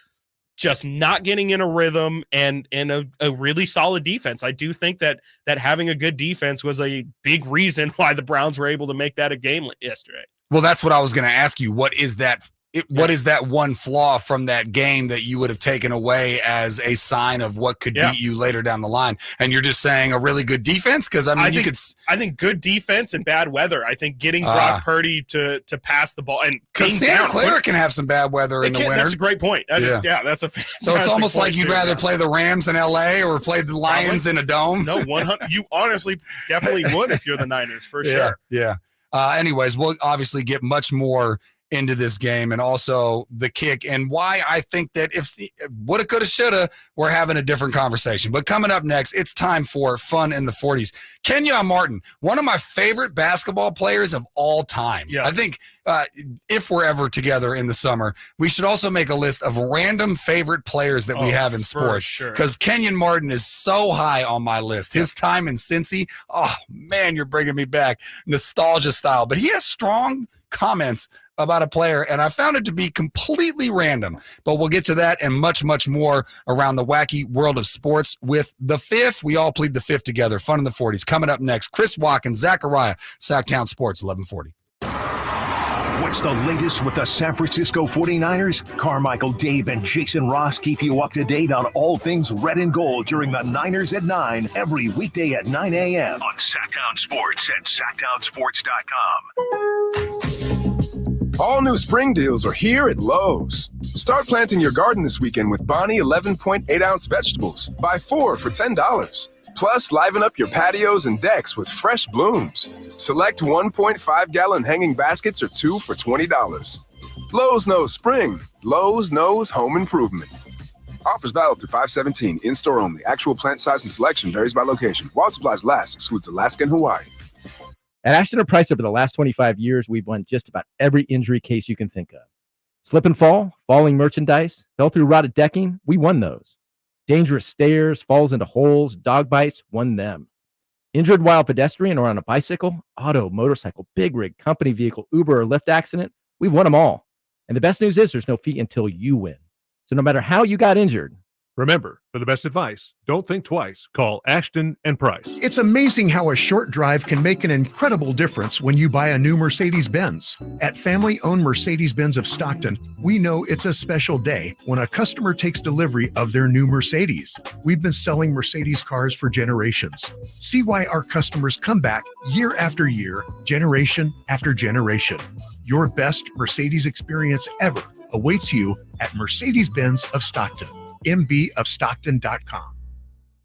just not getting in a rhythm, and a really solid defense. I do think that having a good defense was a big reason why the Browns were able to make that a game yesterday. Well, that's what I was going to ask you. What is that What is that one flaw from that game that you would have taken away as a sign of what could beat you later down the line? And you're just saying a really good defense? Because I think good defense and bad weather. I think getting Brock Purdy to pass the ball, and because Santa Clara can have some bad weather in the winter. That's a great point. That's a fantastic so it's almost point like you'd rather play the Rams in LA or play the Lions in a dome. No, 100. You honestly definitely would if you're the Niners for sure. Yeah. Anyways, we'll obviously get much more into this game, and also the kick, and why I think that if woulda, coulda, shoulda, we're having a different conversation. But coming up next, it's time for Fun in the 40s. Kenyon Martin, one of my favorite basketball players of all time. Yeah. I think if we're ever together in the summer, we should also make a list of random favorite players that we have in sports, because Kenyon Martin is so high on my list. His time in Cincy, oh man, you're bringing me back nostalgia style. But he has strong comments about a player, and I found it to be completely random. But we'll get to that and much, much more around the wacky world of sports with the fifth. We all plead the fifth together. Fun in the 40s. Coming up next, Chris Watkins, Zachariah, Sactown Sports, 1140. What's the latest with the San Francisco 49ers? Carmichael, Dave, and Jason Ross keep you up to date on all things red and gold during the Niners at 9 every weekday at 9 a.m. on Sactown Sports at SactownSports.com. All new spring deals are here at Lowe's. Start planting your garden this weekend with Bonnie 11.8-ounce vegetables. Buy 4 for $10. Plus, liven up your patios and decks with fresh blooms. Select 1.5-gallon hanging baskets or 2 for $20. Lowe's knows spring. Lowe's knows home improvement. Offers valid through 5/17. In-store only. Actual plant size and selection varies by location. While supplies last, excludes Alaska and Hawaii. At Ashton and Price, over the last 25 years, we've won just about every injury case you can think of. Slip and fall, falling merchandise, fell through rotted decking, we won those. Dangerous stairs, falls into holes, dog bites, won them. Injured while pedestrian or on a bicycle, auto, motorcycle, big rig, company vehicle, Uber, or Lyft accident, we've won them all. And the best news is there's no fee until you win. So no matter how you got injured, remember, for the best advice, don't think twice. Call Ashton and Price. It's amazing how a short drive can make an incredible difference when you buy a new Mercedes-Benz. At family-owned Mercedes-Benz of Stockton, we know it's a special day when a customer takes delivery of their new Mercedes. We've been selling Mercedes cars for generations. See why our customers come back year after year, generation after generation. Your best Mercedes experience ever awaits you at Mercedes-Benz of Stockton. mbofstockton.com.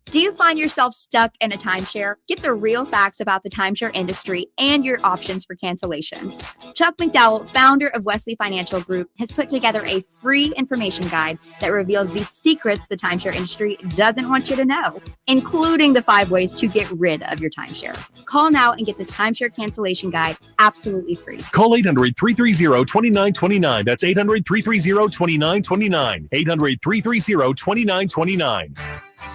Do you find yourself stuck in a timeshare? Get the real facts about the timeshare industry and your options for cancellation. Chuck McDowell, founder of Wesley Financial Group, has put together a free information guide that reveals the secrets the timeshare industry doesn't want you to know, including the 5 ways to get rid of your timeshare. Call now and get this timeshare cancellation guide absolutely free. Call 800-330-2929. That's 800-330-2929. 800-330-2929.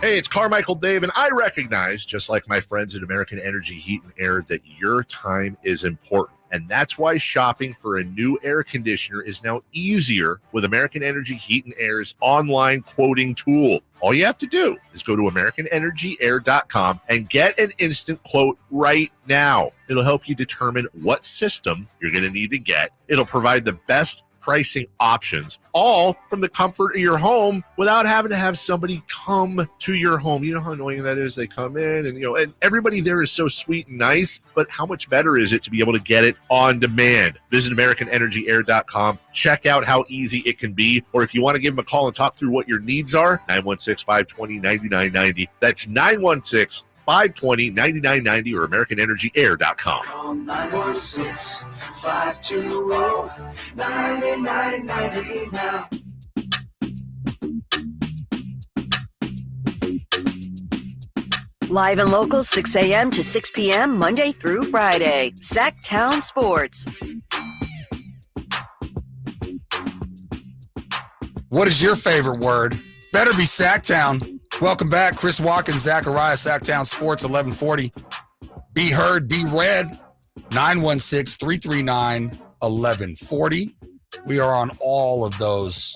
Hey, it's Carmichael Dave, and I recognize, just like my friends at American Energy Heat and Air, that your time is important. And that's why shopping for a new air conditioner is now easier with American Energy Heat and Air's online quoting tool. All you have to do is go to AmericanEnergyAir.com and get an instant quote right now. It'll help you determine what system you're going to need to get. It'll provide the best pricing options, all from the comfort of your home without having to have somebody come to your home. You know how annoying that is? They come in and, and everybody there is so sweet and nice, but how much better is it to be able to get it on demand? Visit AmericanEnergyAir.com. Check out how easy it can be. Or if you want to give them a call and talk through what your needs are, 916-520-9990. That's 916-520-9990 or AmericanEnergyAir.com. Call 916-520-9990 now. Live and local, 6 a.m. to 6 p.m., Monday through Friday. Sactown Sports. What is your favorite word? Better be Sactown. Welcome back. Chris Watkins, Zachariah, Sactown Sports, 1140. Be heard, be read. 916-339-1140. We are on all of those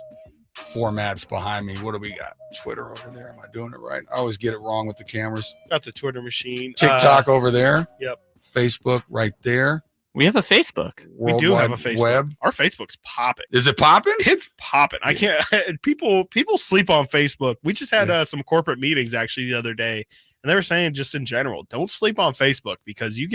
formats behind me. What do we got? Twitter over there. Am I doing it right? I always get it wrong with the cameras. Got the Twitter machine. TikTok over there. Yep. Facebook right there. We have a Facebook. We do have a Facebook. Web. Our Facebook's popping. Is it popping? It's popping. I can't. People sleep on Facebook. We just had some corporate meetings actually the other day, and they were saying just in general, don't sleep on Facebook because you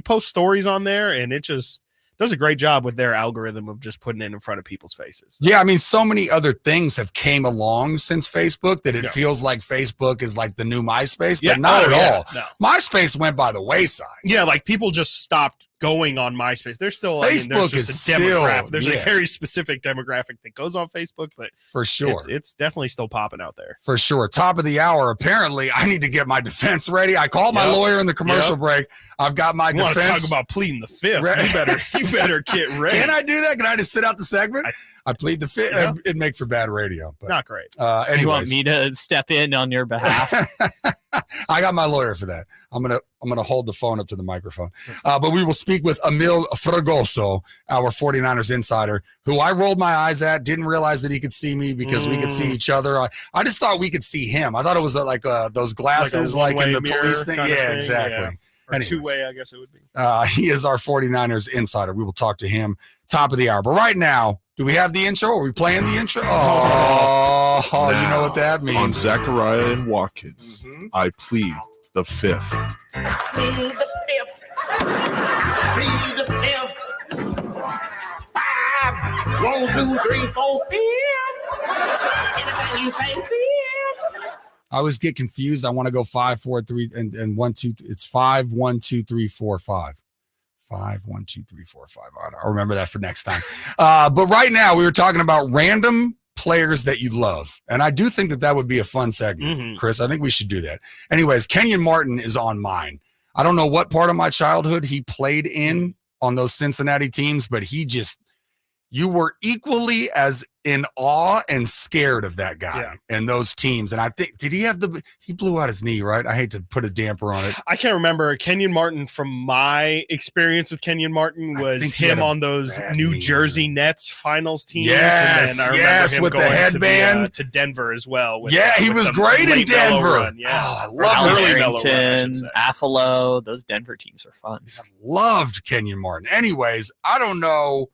post stories on there, and it just does a great job with their algorithm of just putting it in front of people's faces. Yeah, I mean, so many other things have came along since Facebook that it feels like Facebook is like the new MySpace, but not at all. No. MySpace went by the wayside. Yeah, like people just stopped going on MySpace. There's still Facebook there's just is a demographic. still, There's yeah. a very specific demographic that goes on Facebook, but For sure. it's definitely still popping out there. For sure. Top of the hour. Apparently, I need to get my defense ready. I called my lawyer in the commercial break. I've got my You want to defense. talk about pleading the fifth? Right. You better get ready. Can I do that? Can I just sit out the segment? I plead the fifth. Yeah. It'd make for bad radio. But, Not great. You want anyways, me to step in on your behalf? I got my lawyer for that. I'm gonna hold the phone up to the microphone. But we will speak with Emil Fragoso, our 49ers insider, who I rolled my eyes at, didn't realize that he could see me because we could see each other. I just thought we could see him. I thought it was like those glasses like in the police thing. Yeah, exactly. Yeah. Or Anyways. two-way, I guess it would be. He is our 49ers insider. We will talk to him top of the hour. But right now, do we have the intro? Are we playing the intro? Oh, you know what that means. On Zachariah and Watkins, I plead the fifth. Plead the fifth. Plead the fifth. 5, 1, 2, 3, 4, 5. Anything you say, 5. I always get confused. I want to go 5, 4, 3, and 1, 2. It's 5, 1, 2, 3, 4, 5. 5, 1, 2, 3, 4, 5. I'll remember that for next time. But right now, we were talking about random players that you love. And I do think that would be a fun segment, Chris. I think we should do that. Anyways, Kenyon Martin is on mine. I don't know what part of my childhood he played in on those Cincinnati teams, but you were equally as in awe and scared of that guy and those teams. And I think, he blew out his knee, right? I hate to put a damper on it. I can't remember. Kenyon Martin, from my experience with Kenyon Martin, was him on those New Jersey Nets finals teams. Yes, and then I remember him with the going headband. to Denver as well. He was great in Denver. Yeah. Oh, I love Harrington, Affalo. Those Denver teams are fun. Loved Kenyon Martin. Anyways, I don't know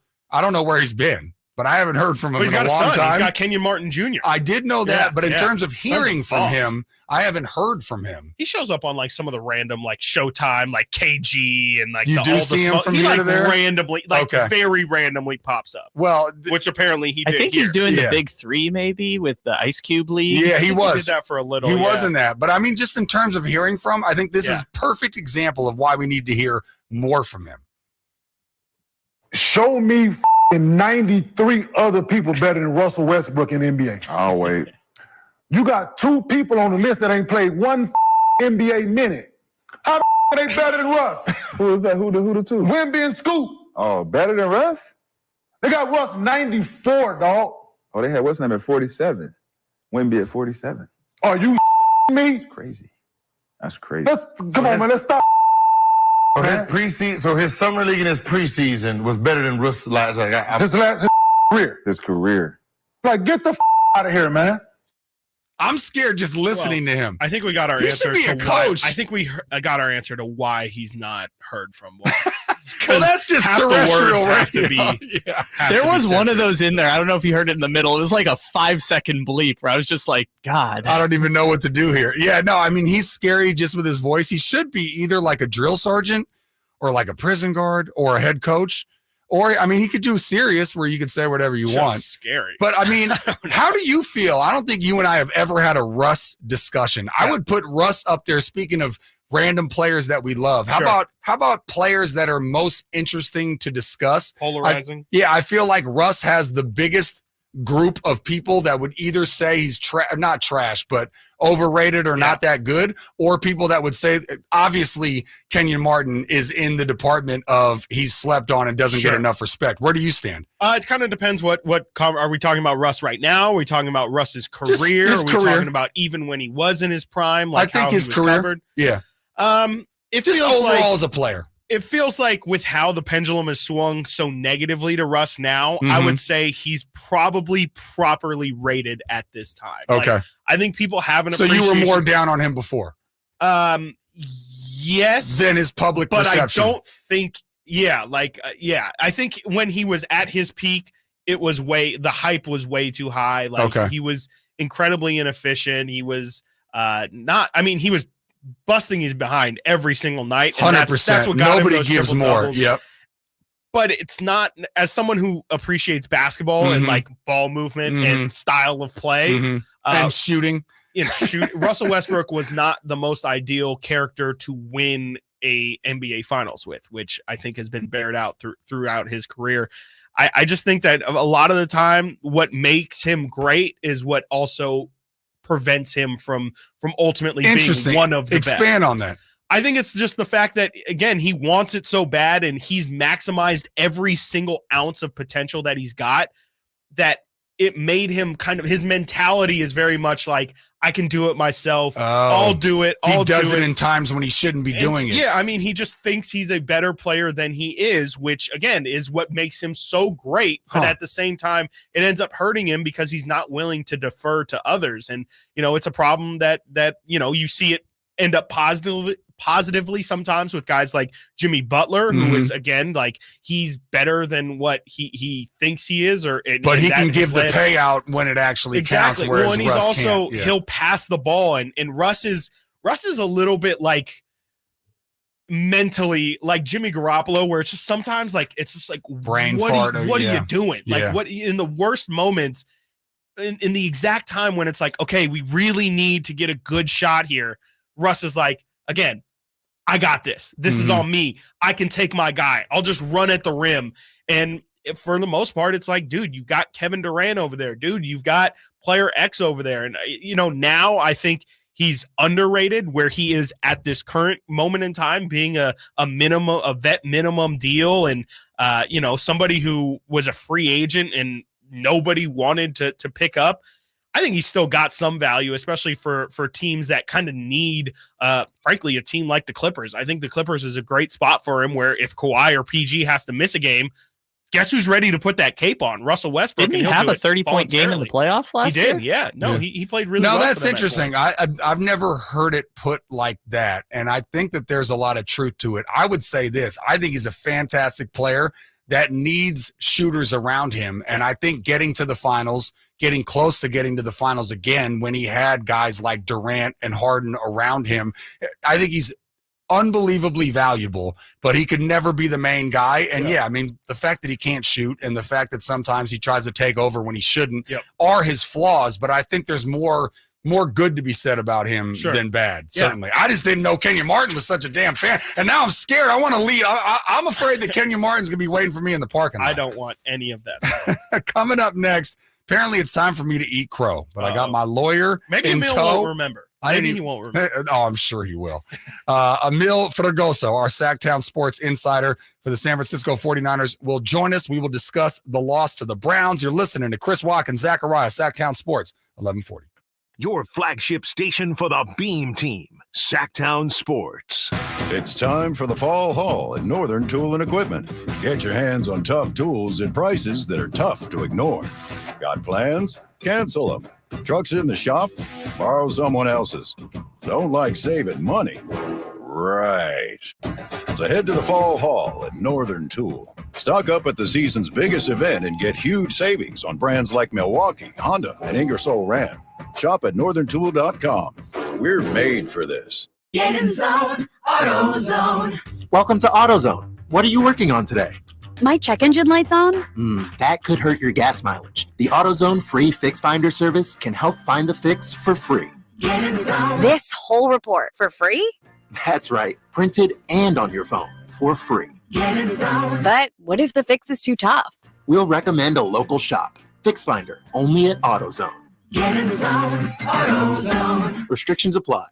where he's been, but I haven't heard from him in a long time. He's got Kenyon Martin Jr. I did know that, but in terms of hearing from him, I haven't heard from him. He shows up on like some of the random like Showtime, like KG, and like you do see him from here to there randomly, very randomly pops up. Well, which apparently he did. I think he's doing the Big Three, maybe with the Ice Cube League. Yeah, he was. He did that for a little. He wasn't that, but I mean, just in terms of hearing from, I think this is perfect example of why we need to hear more from him. Show me 93 other people better than Russell Westbrook in the NBA. I'll wait. You got 2 people on the list that ain't played one NBA minute. How are they better than Russ? Who is that? Who the 2? Wemby and Scoot. Oh, better than Russ? They got Russ 94, dog. Oh, they had what's name at 47. Wemby at 47. Are you me? That's crazy. That's crazy. Come on, man. Let's stop. So his summer league and his preseason was better than Russ last. His career. His career. Like, get the out of here, man. I'm scared just listening to him. I think we got our He answer should be to a coach. why. I think we got our answer to why he's not heard from. Well, that's just half the terrestrial words have to radio. be. There was one of those in there. I don't know if you heard it in the middle. It was like a 5-second bleep where I was just like, God. I don't even know what to do here. Yeah, no, I mean, he's scary just with his voice. He should be either like a drill sergeant or like a prison guard or a head coach. Or, I mean, he could do serious where you could say whatever you Just want. scary. But, I mean, how do you feel? I don't think you and I have ever had a Russ discussion. I would put Russ up there, speaking of random players that we love. How about players that are most interesting to discuss? Polarizing. I feel like Russ has the biggest group of people that would either say he's not trash, but overrated or not that good, or people that would say, obviously, Kenyon Martin is in the department of he's slept on and doesn't get enough respect. Where do you stand? It kind of depends what are we talking about Russ right now? Are we talking about Russ's career? Just his are we career. talking about even when he was in his prime? Like I think how his he was career. Covered? Yeah. It just feels overall like, as a player. It feels like with how the pendulum has swung so negatively to Russ now, I would say he's probably properly rated at this time. Okay. I think people have an So you were more down on him before? Yes. Than his public perception. But I don't think, I think when he was at his peak, the hype was way too high. He was incredibly inefficient. He was he was busting his behind every single night. 100%. That's what got Nobody him those gives triple more. doubles. Yep. But it's not, as someone who appreciates basketball and like ball movement and style of play and shooting. Russell Westbrook was not the most ideal character to win a NBA Finals with, which I think has been bared out throughout his career. I just think that a lot of the time, what makes him great is what also prevents him from ultimately being one of the best. Expand on that. I think it's just the fact that, again, he wants it so bad and he's maximized every single ounce of potential that he's got, that it made him kind of, his mentality is very much like, I can do it myself. I'll do it. He does it in times when he shouldn't be doing it. Yeah, I mean, he just thinks he's a better player than he is, which, again, is what makes him so great. But at the same time, it ends up hurting him because he's not willing to defer to others. And, it's a problem that you see it end up positively sometimes with guys like Jimmy Butler, who is, again, like, he's better than what he thinks he is, but he can give the payout when it actually counts. Whereas and he's Russ also can't. he'll pass the ball, and Russ is a little bit like mentally like Jimmy Garoppolo, where it's just sometimes like it's just like brain what fart. What are you doing? Like, what in the worst moments, in the exact time when it's like, okay, we really need to get a good shot here, Russ is like, again, I got this. This is on me. I can take my guy. I'll just run at the rim. And for the most part, it's like, dude, you've got Kevin Durant over there. Dude, you've got player X over there. And, now I think he's underrated where he is at this current moment in time, being a vet minimum deal. And, somebody who was a free agent and nobody wanted to pick up. I think he's still got some value, especially for teams that kind of need, frankly, a team like the Clippers. I think the Clippers is a great spot for him, where if Kawhi or PG has to miss a game, guess who's ready to put that cape on? Russell Westbrook. Didn't he have a 30-point game in the playoffs last year? He did, yeah. No, he played really well. No, that's interesting. I've never heard it put like that, and I think that there's a lot of truth to it. I would say this. I think he's a fantastic player that needs shooters around him. And I think getting to the finals, getting close to getting to the finals again when he had guys like Durant and Harden around him, I think he's unbelievably valuable, but he could never be the main guy. And I mean, the fact that he can't shoot and the fact that sometimes he tries to take over when he shouldn't are his flaws. But I think there's more good to be said about him than bad, certainly. I just didn't know Kenyon Martin was such a damn fan. And now I'm scared. I want to leave. I'm afraid that Kenyon Martin's going to be waiting for me in the parking lot. I don't want any of that. Coming up next, apparently it's time for me to eat crow, but I got my lawyer Maybe in Emil tow. won't remember. Maybe he won't remember. Oh, I'm sure he will. Emil Fragoso, our Sactown sports insider for the San Francisco 49ers, will join us. We will discuss the loss to the Browns. You're listening to Chris Watkins, Zachariah, Sactown Sports, 1140. Your flagship station for the Beam Team, Sactown Sports. It's time for the fall haul at Northern Tool and Equipment. Get your hands on tough tools at prices that are tough to ignore. Got plans? Cancel them. Trucks in the shop? Borrow someone else's. Don't like saving money? Right. So head to the fall haul at Northern Tool. Stock up at the season's biggest event and get huge savings on brands like Milwaukee, Honda, and Ingersoll Rand. Shop at northerntool.com. We're made for this. Get in zone, AutoZone. Welcome to AutoZone. What are you working on today? My check engine light's on? That could hurt your gas mileage. The AutoZone free fix finder service can help find the fix for free. Get in zone. This whole report for free? That's right. Printed and on your phone for free. Get in zone. But what if the fix is too tough? We'll recommend a local shop. Fix finder, only at AutoZone. Get in zone, AutoZone. Restrictions apply.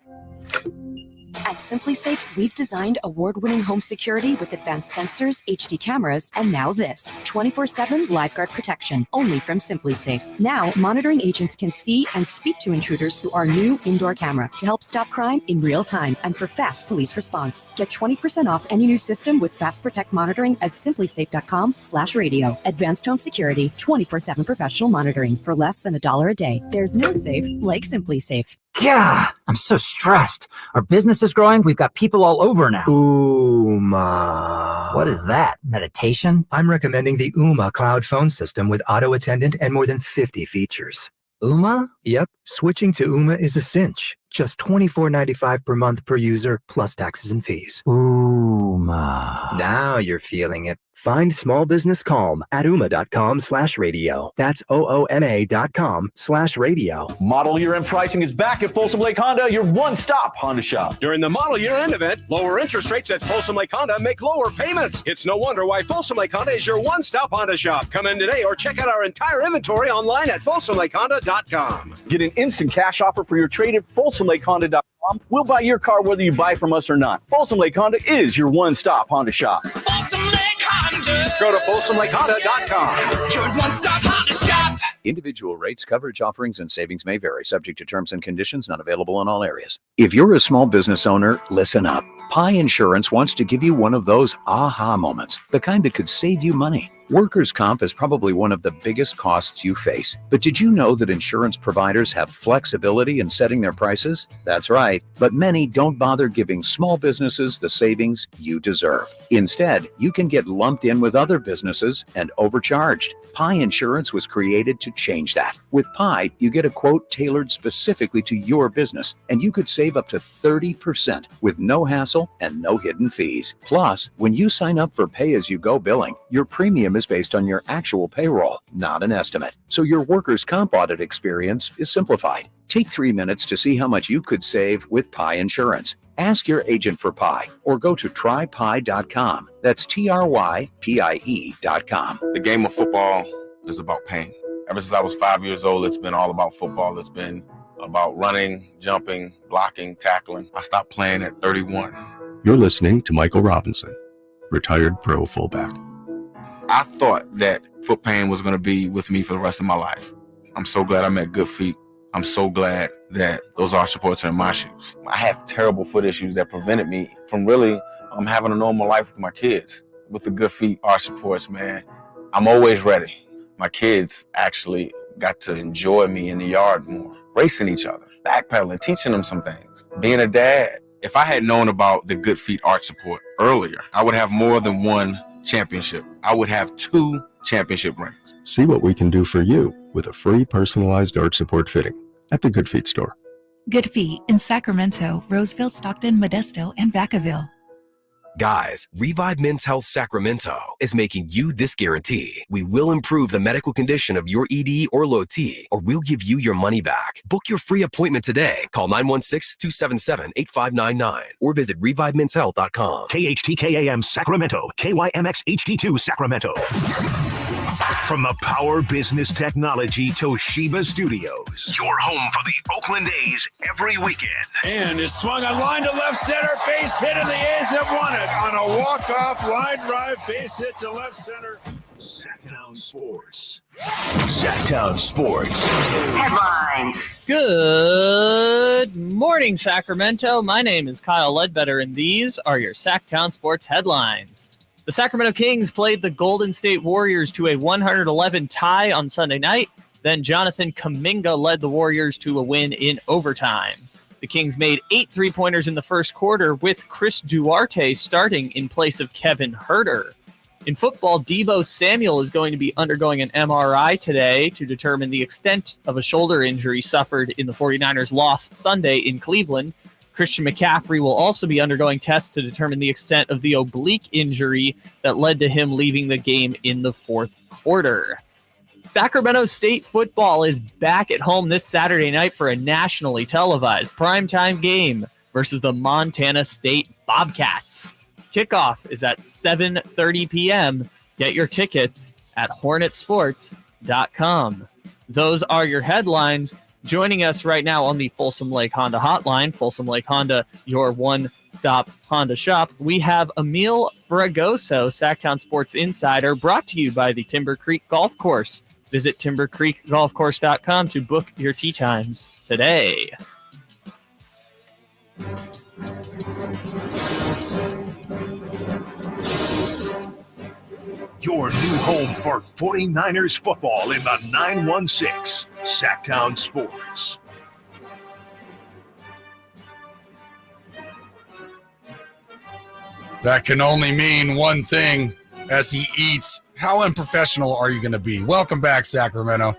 At SimpliSafe, we've designed award-winning home security with advanced sensors, HD cameras, and now this 24/7 LiveGuard protection, only from SimpliSafe. Now, monitoring agents can see and speak to intruders through our new indoor camera to help stop crime in real time and for fast police response. Get 20% off any new system with Fast Protect monitoring at simplisafe.com/radio. Advanced home security, 24/7 professional monitoring for less than $1 a day. There's no safe like SimpliSafe. Yeah, I'm so stressed. Our business is growing. We've got people all over now. Ooma. What is that? Meditation? I'm recommending the Ooma cloud phone system with auto attendant and more than 50 features. Ooma? Yep. Switching to Ooma is a cinch. Just $24.95 per month per user, plus taxes and fees. Ooma. Now you're feeling it. Find small business calm at ooma.com/radio. That's OOMA.com/radio. Model Year End pricing is back at Folsom Lake Honda, your one-stop Honda shop. During the Model Year End event, lower interest rates at Folsom Lake Honda make lower payments. It's no wonder why Folsom Lake Honda is your one-stop Honda shop. Come in today or check out our entire inventory online at folsomlakehonda.com. Get an instant cash offer for your trade at folsomlakehonda.com. We'll buy your car whether you buy from us or not. Folsom Lake Honda is your one-stop Honda shop. Folsom Lake Honda. Go to folsomlakehonda.com. Your one-stop Honda shop. Individual rates, coverage offerings, and savings may vary, subject to terms and conditions, not available in all areas. If you're a small business owner, listen up. Pi Insurance wants to give you one of those aha moments, the kind that could save you money. Workers' comp is probably one of the biggest costs you face. But did you know that insurance providers have flexibility in setting their prices? That's right. But many don't bother giving small businesses the savings you deserve. Instead, you can get lumped in with other businesses and overcharged. Pi Insurance was created to change that. With Pi, you get a quote tailored specifically to your business, and you could save up to 30% with no hassle and no hidden fees. Plus, when you sign up for pay-as-you-go billing, your premium is based on your actual payroll, not an estimate. So your workers' comp audit experience is simplified. Take 3 minutes to see how much you could save with Pi Insurance. Ask your agent for Pi or go to trypi.com. That's TRYPIE.com. The game of football is about pain. Ever since I was 5 years old, it's been all about football. It's been about running, jumping, blocking, tackling. I stopped playing at 31. You're listening to Michael Robinson, retired pro fullback. I thought that foot pain was going to be with me for the rest of my life. I'm so glad I met Good Feet. I'm so glad that those arch supports are in my shoes. I have terrible foot issues that prevented me from really having a normal life with my kids. With the Good Feet arch supports, man, I'm always ready. My kids actually got to enjoy me in the yard more, racing each other, backpedaling, teaching them some things, being a dad. If I had known about the Good Feet arch support earlier, I would have more than one championship. I would have 2 championship rings. See what we can do for you with a free personalized arch support fitting at the Good Feet store. Good Feet in Sacramento, Roseville, Stockton, Modesto, and Vacaville. Guys, Revive Men's Health Sacramento is making you this guarantee. We will improve the medical condition of your ED or low T, or we'll give you your money back. Book your free appointment today. Call 916-277-8599 or visit revivemenshealth.com. KHTKAM Sacramento, KYMX HD2 Sacramento. From the Power Business Technology Toshiba Studios, your home for the Oakland A's every weekend. And it's swung a line to left center, base hit, and the A's have won it on a walk-off line drive, base hit to left center. Sactown Sports. Sactown Sports. Headlines. Good morning, Sacramento. My name is Kyle Ledbetter, and these are your Sactown Sports headlines. The Sacramento Kings played the Golden State Warriors to a 111 tie on Sunday night. Then Jonathan Kuminga led the Warriors to a win in overtime. The Kings made 8 3-pointers in the first quarter, with Chris Duarte starting in place of Kevin Huerter. In football, Deebo Samuel is going to be undergoing an MRI today to determine the extent of a shoulder injury suffered in the 49ers' loss Sunday in Cleveland. Christian McCaffrey will also be undergoing tests to determine the extent of the oblique injury that led to him leaving the game in the fourth quarter. Sacramento State football is back at home this Saturday night for a nationally televised primetime game versus the Montana State Bobcats. Kickoff is at 7:30 p.m. Get your tickets at hornetsports.com. Those are your headlines. Joining us right now on the Folsom Lake Honda hotline, Folsom Lake Honda, your one-stop Honda shop, we have Emil Fragoso, Sactown Sports Insider, brought to you by the Timber Creek Golf Course. Visit timbercreekgolfcourse.com to book your tee times today. Your new home for 49ers football in the 916, Sactown Sports. That can only mean one thing as he eats. How unprofessional are you going to be? Welcome back, Sacramento.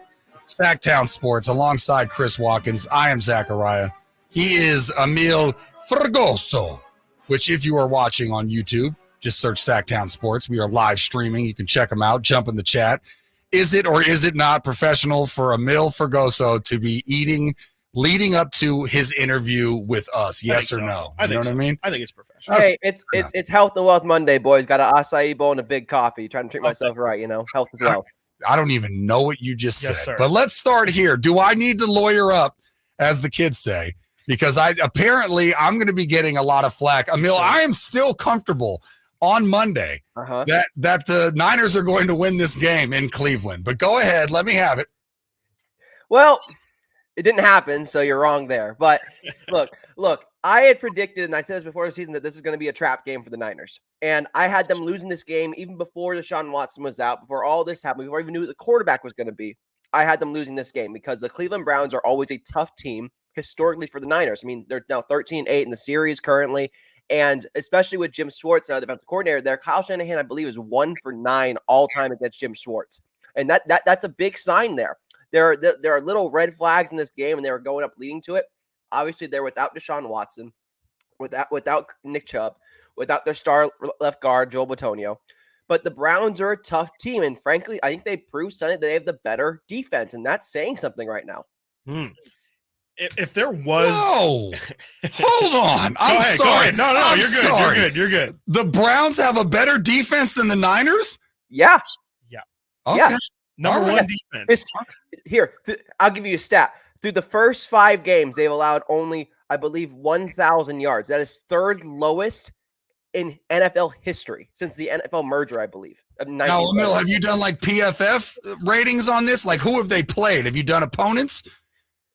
Sactown Sports alongside Chris Watkins. I am Zachariah. He is Emil Fragoso, which if you are watching on YouTube, Just search Sactown Sports. We are live streaming. You can check them out. Jump in the chat. Is it or is it not professional for Emil Fergoso to be eating leading up to his interview with us? Yes or no? You know what I mean? I think it's professional. Hey, it's Health and Wealth Monday, boys. Got an acai bowl and a big coffee. Trying to treat myself right, health and wealth. I don't even know what you just Yes, said. sir. But let's start here. Do I need to lawyer up, as the kids say? Because I'm going to be getting a lot of flack. Emil, I am still comfortable on Monday that the Niners are going to win this game in Cleveland. But go ahead, let me have it. Well, it didn't happen, so you're wrong there. But look, I had predicted, and I said this before the season, that this is going to be a trap game for the Niners. And I had them losing this game even before Deshaun Watson was out, before all this happened, before I even knew who the quarterback was going to be. I had them losing this game because the Cleveland Browns are always a tough team historically for the Niners. I mean, they're now 13-8 in the series currently. And especially with Jim Schwartz, now defensive coordinator there, Kyle Shanahan, I believe, is 1 for 9 all time against Jim Schwartz. And that's a big sign there. There are little red flags in this game, and they were going up leading to it. Obviously, they're without Deshaun Watson, without Nick Chubb, without their star left guard, Joel Bitonio. But the Browns are a tough team, and frankly, I think they proved Sunday that they have the better defense, and that's saying something right now. If there was, hold on. I'm sorry. No, I'm you're good. sorry. You're good. The Browns have a better defense than the Niners? Yeah. Okay. Yeah. Number one defense. I'll give you a stat. Through the first 5 games, they've allowed only, I believe, 1,000 yards. That is third lowest in NFL history since the NFL merger, I believe. Now, Emil, have you done like PFF ratings on this? Like, who have they played? Have you done opponents?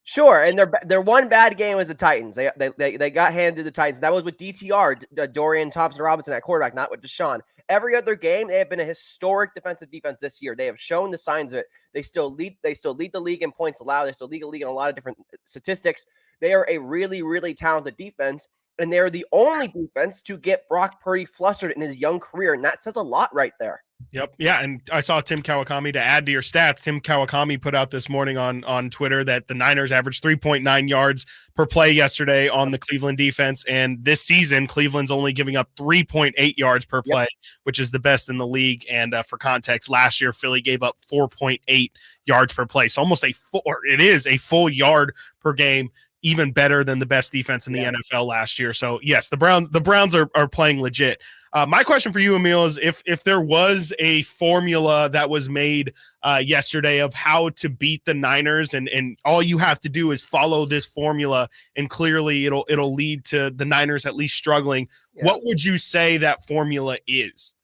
Sure, and their one bad game was the Titans. They got handed the Titans. That was with DTR, Dorian Thompson-Robinson at quarterback, not with Deshaun. Every other game, they have been a historic defensive defense this year. They have shown the signs of it. They still lead the league in points allowed. They still lead the league in a lot of different statistics. They are a really, really talented defense, and they're the only defense to get Brock Purdy flustered in his young career, and that says a lot right there. Yep. Yeah. And I saw Tim Kawakami, to add to your stats, Tim Kawakami put out this morning on Twitter that the Niners averaged 3.9 yards per play yesterday on the Cleveland defense. And this season, Cleveland's only giving up 3.8 yards per play, which is the best in the league. And for context, last year, Philly gave up 4.8 yards per play. So almost it is a full yard per game, even better than the best defense in the NFL last year. So yes, the Browns are playing legit. My question for you, Emil, is if there was a formula that was made yesterday of how to beat the Niners, and all you have to do is follow this formula, and clearly it'll lead to the Niners at least struggling. What would you say that formula is?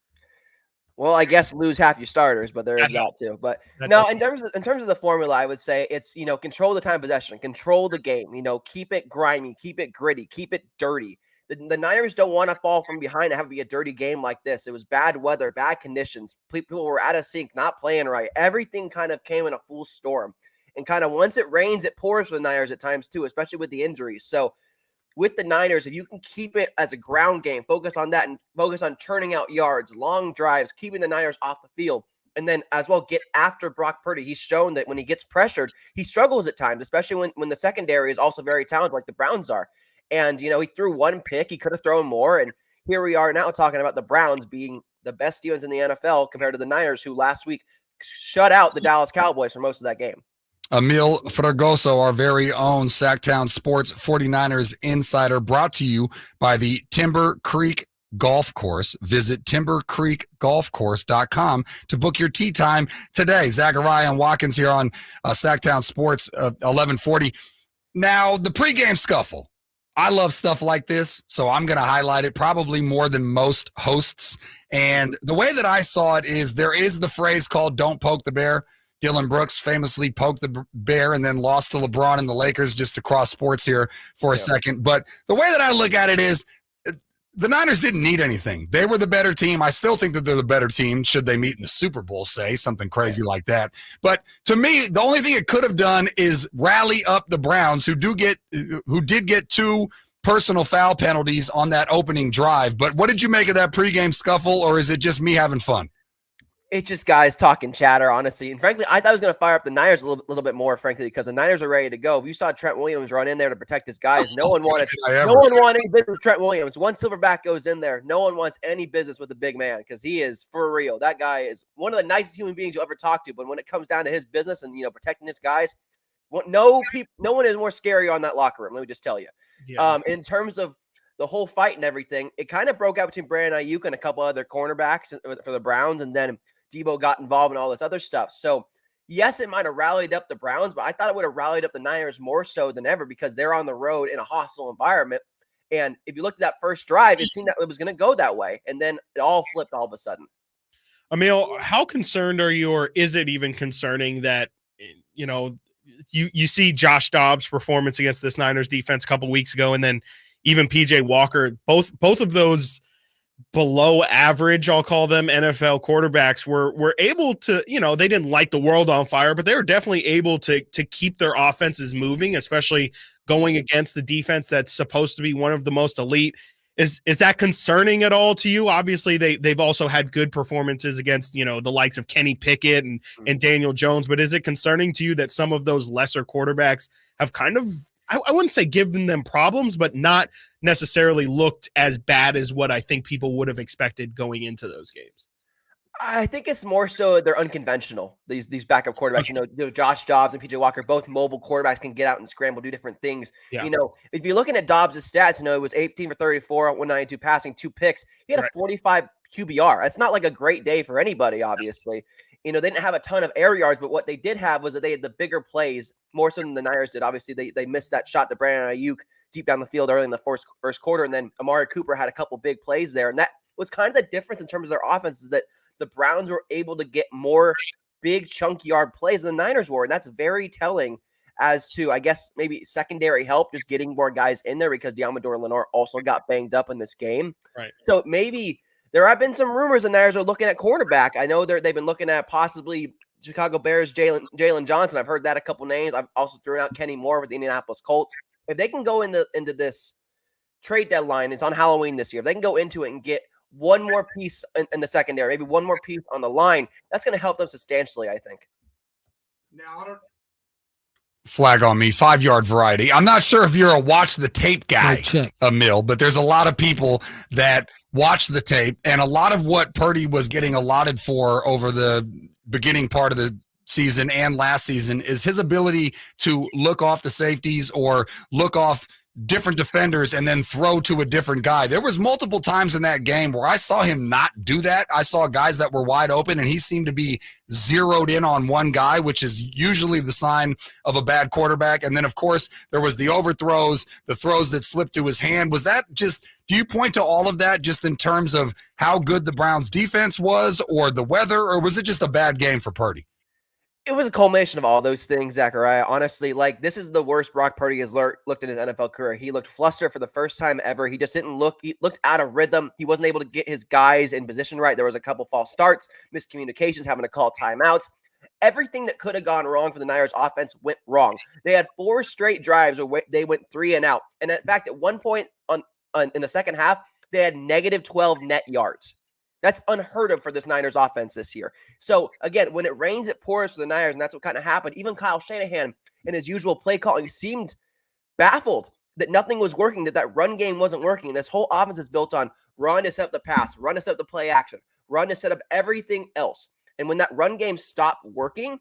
Well, I guess lose half your starters, but there is that too. But no, in terms of the formula, I would say it's, control the time possession, control the game, keep it grimy, keep it gritty, keep it dirty. The Niners don't want to fall from behind and have it be a dirty game like this. It was bad weather, bad conditions. People were out of sync, not playing right. Everything kind of came in a full storm. And kind of once it rains, it pours for the Niners at times too, especially with the injuries. So with the Niners, if you can keep it as a ground game, focus on that and focus on turning out yards, long drives, keeping the Niners off the field, and then as well get after Brock Purdy. He's shown that when he gets pressured, he struggles at times, especially when the secondary is also very talented like the Browns are. And, he threw one pick. He could have thrown more. And here we are now talking about the Browns being the best defense in the NFL compared to the Niners, who last week shut out the Dallas Cowboys for most of that game. Emil Fergoso, our very own Sactown Sports 49ers insider, brought to you by the Timber Creek Golf Course. Visit timbercreekgolfcourse.com to book your tee time today. Zachariah and Watkins here on Sactown Sports 1140. Now, the pregame scuffle. I love stuff like this, so I'm going to highlight it probably more than most hosts. And the way that I saw it is there is the phrase called "don't poke the bear." Dylan Brooks famously poked the bear and then lost to LeBron and the Lakers, just to cross sports here for a second. But the way that I look at it is the Niners didn't need anything. They were the better team. I still think that they're the better team should they meet in the Super Bowl, say, something crazy like that. But to me, the only thing it could have done is rally up the Browns, who did get 2 personal foul penalties on that opening drive. But what did you make of that pregame scuffle, or is it just me having fun? It's just guys talking chatter, honestly. And frankly, I thought I was going to fire up the Niners a little bit more, frankly, because the Niners are ready to go. If you saw Trent Williams run in there to protect his guys, no one wanted any business with Trent Williams. One silverback goes in there, no one wants any business with the big man because he is for real. That guy is one of the nicest human beings you ever talk to. But when it comes down to his business and protecting his guys, no one is more scary on that locker room. Let me just tell you. Yeah. In terms of the whole fight and everything, it kind of broke out between Brandon Ayuk and a couple other cornerbacks for the Browns, and then Debo got involved in all this other stuff. So, yes, it might have rallied up the Browns, but I thought it would have rallied up the Niners more so than ever because they're on the road in a hostile environment. And if you looked at that first drive, it seemed that it was going to go that way. And then it all flipped all of a sudden. Emil, how concerned are you, or is it even concerning that, you see Josh Dobbs' performance against this Niners defense a couple weeks ago, and then even PJ Walker, both of those below average, I'll call them, NFL quarterbacks were able to, they didn't light the world on fire, but they were definitely able to keep their offenses moving, especially going against the defense that's supposed to be one of the most elite. Is that concerning at all to you? Obviously, they've also had good performances against, the likes of Kenny Pickett and Daniel Jones, but is it concerning to you that some of those lesser quarterbacks have kind of, I wouldn't say given them problems, but not necessarily looked as bad as what I think people would have expected going into those games? I think it's more so they're unconventional. These backup quarterbacks, Josh Dobbs and PJ Walker, both mobile quarterbacks, can get out and scramble, do different things. Yeah. If you're looking at Dobbs' stats, it was 18 for 34, 192 passing, 2 picks. He had a 45 QBR. That's not like a great day for anybody, obviously. They didn't have a ton of air yards, but what they did have was that they had the bigger plays, more so than the Niners did. Obviously, they missed that shot to Brandon Ayuk deep down the field early in the first quarter, and then Amari Cooper had a couple big plays there. And that was kind of the difference in terms of their offense, is that the Browns were able to get more big chunk yard plays than the Niners were. And that's very telling as to, I guess, maybe secondary help, just getting more guys in there because Diamador Lenore also got banged up in this game. Right. So maybe there have been some rumors the Niners are looking at quarterback. I know they've been looking at possibly Chicago Bears, Jalen Johnson. I've heard that a couple names. I've also thrown out Kenny Moore with the Indianapolis Colts. If they can go into this trade deadline, it's on Halloween this year. If they can go into it and get one more piece in the secondary, maybe one more piece on the line, that's going to help them substantially, I think. Now, I don't flag on me, 5-yard variety. I'm not sure if you're a watch the tape guy, Emil, but there's a lot of people that watch the tape, and a lot of what Purdy was getting allotted for over the beginning part of the season and last season is his ability to look off the safeties or look off different defenders and then throw to a different guy. There was multiple times in that game where I saw him not do that. I saw guys that were wide open and he seemed to be zeroed in on one guy, which is usually the sign of a bad quarterback. And then, of course, there was the overthrows, the throws that slipped to his hand. Was that just, do you point to all of that just in terms of how good the Browns defense was or the weather, or was it just a bad game for Purdy? It was a culmination of all those things, Zachariah. Honestly, this is the worst Brock Purdy has looked in his NFL career. He looked flustered for the first time ever. He just didn't look, he looked out of rhythm. He wasn't able to get his guys in position right. There was a couple false starts, miscommunications, having to call timeouts. Everything that could have gone wrong for the Niners offense went wrong. They had 4 straight drives where they went 3 and out. And in fact, at one point in the second half, they had negative 12 net yards. That's unheard of for this Niners offense this year. So, again, when it rains, it pours for the Niners, and that's what kind of happened. Even Kyle Shanahan, in his usual play calling, seemed baffled that nothing was working, that run game wasn't working. And this whole offense is built on run to set up the pass, run to set up the play action, run to set up everything else. And when that run game stopped working,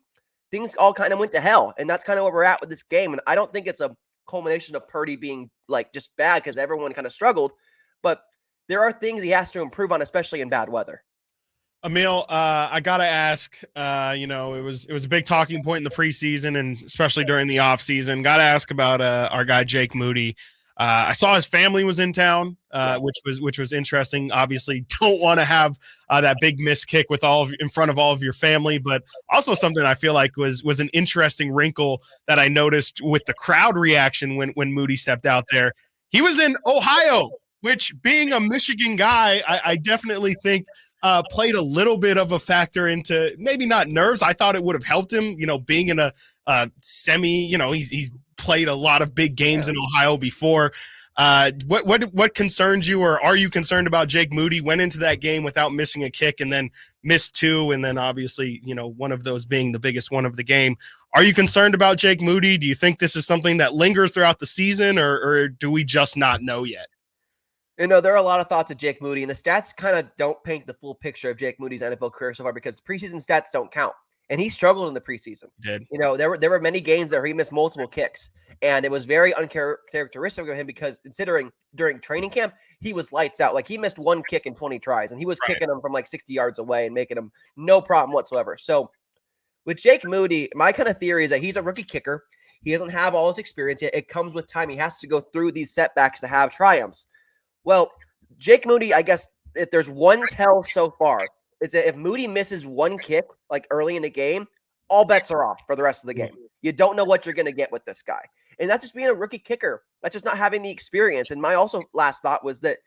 things all kind of went to hell. And that's kind of where we're at with this game. And I don't think it's a culmination of Purdy being, just bad because everyone kind of struggled. But there are things he has to improve on, especially in bad weather. Emil, I gotta ask. It was a big talking point in the preseason and especially during the offseason. Gotta ask about our guy Jake Moody. I saw his family was in town, which was interesting. Obviously, don't want to have that big miss kick in front of all of your family, but also something I feel like was an interesting wrinkle that I noticed with the crowd reaction when Moody stepped out there. He was in Ohio, which, being a Michigan guy, I definitely think played a little bit of a factor into maybe not nerves. I thought it would have helped him, being in a semi, he's played a lot of big games in Ohio before. What concerns you, or are you concerned about Jake Moody? Went into that game without missing a kick and then missed 2, and then obviously, one of those being the biggest one of the game. Are you concerned about Jake Moody? Do you think this is something that lingers throughout the season, or do we just not know yet? There are a lot of thoughts of Jake Moody, and the stats kind of don't paint the full picture of Jake Moody's NFL career so far because preseason stats don't count. And he struggled in the preseason. He did. There were many games where he missed multiple kicks, and it was very uncharacteristic of him because considering during training camp, he was lights out. Like he missed 1 kick in 20 tries, and he was kicking them from like 60 yards away and making them no problem whatsoever. So with Jake Moody, my kind of theory is that he's a rookie kicker. He doesn't have all his experience yet. It comes with time. He has to go through these setbacks to have triumphs. Well, Jake Moody, I guess if there's one tell so far, it's that if Moody misses 1 kick like early in the game, all bets are off for the rest of the game. You don't know what you're going to get with this guy. And that's just being a rookie kicker. That's just not having the experience. And my also last thought was that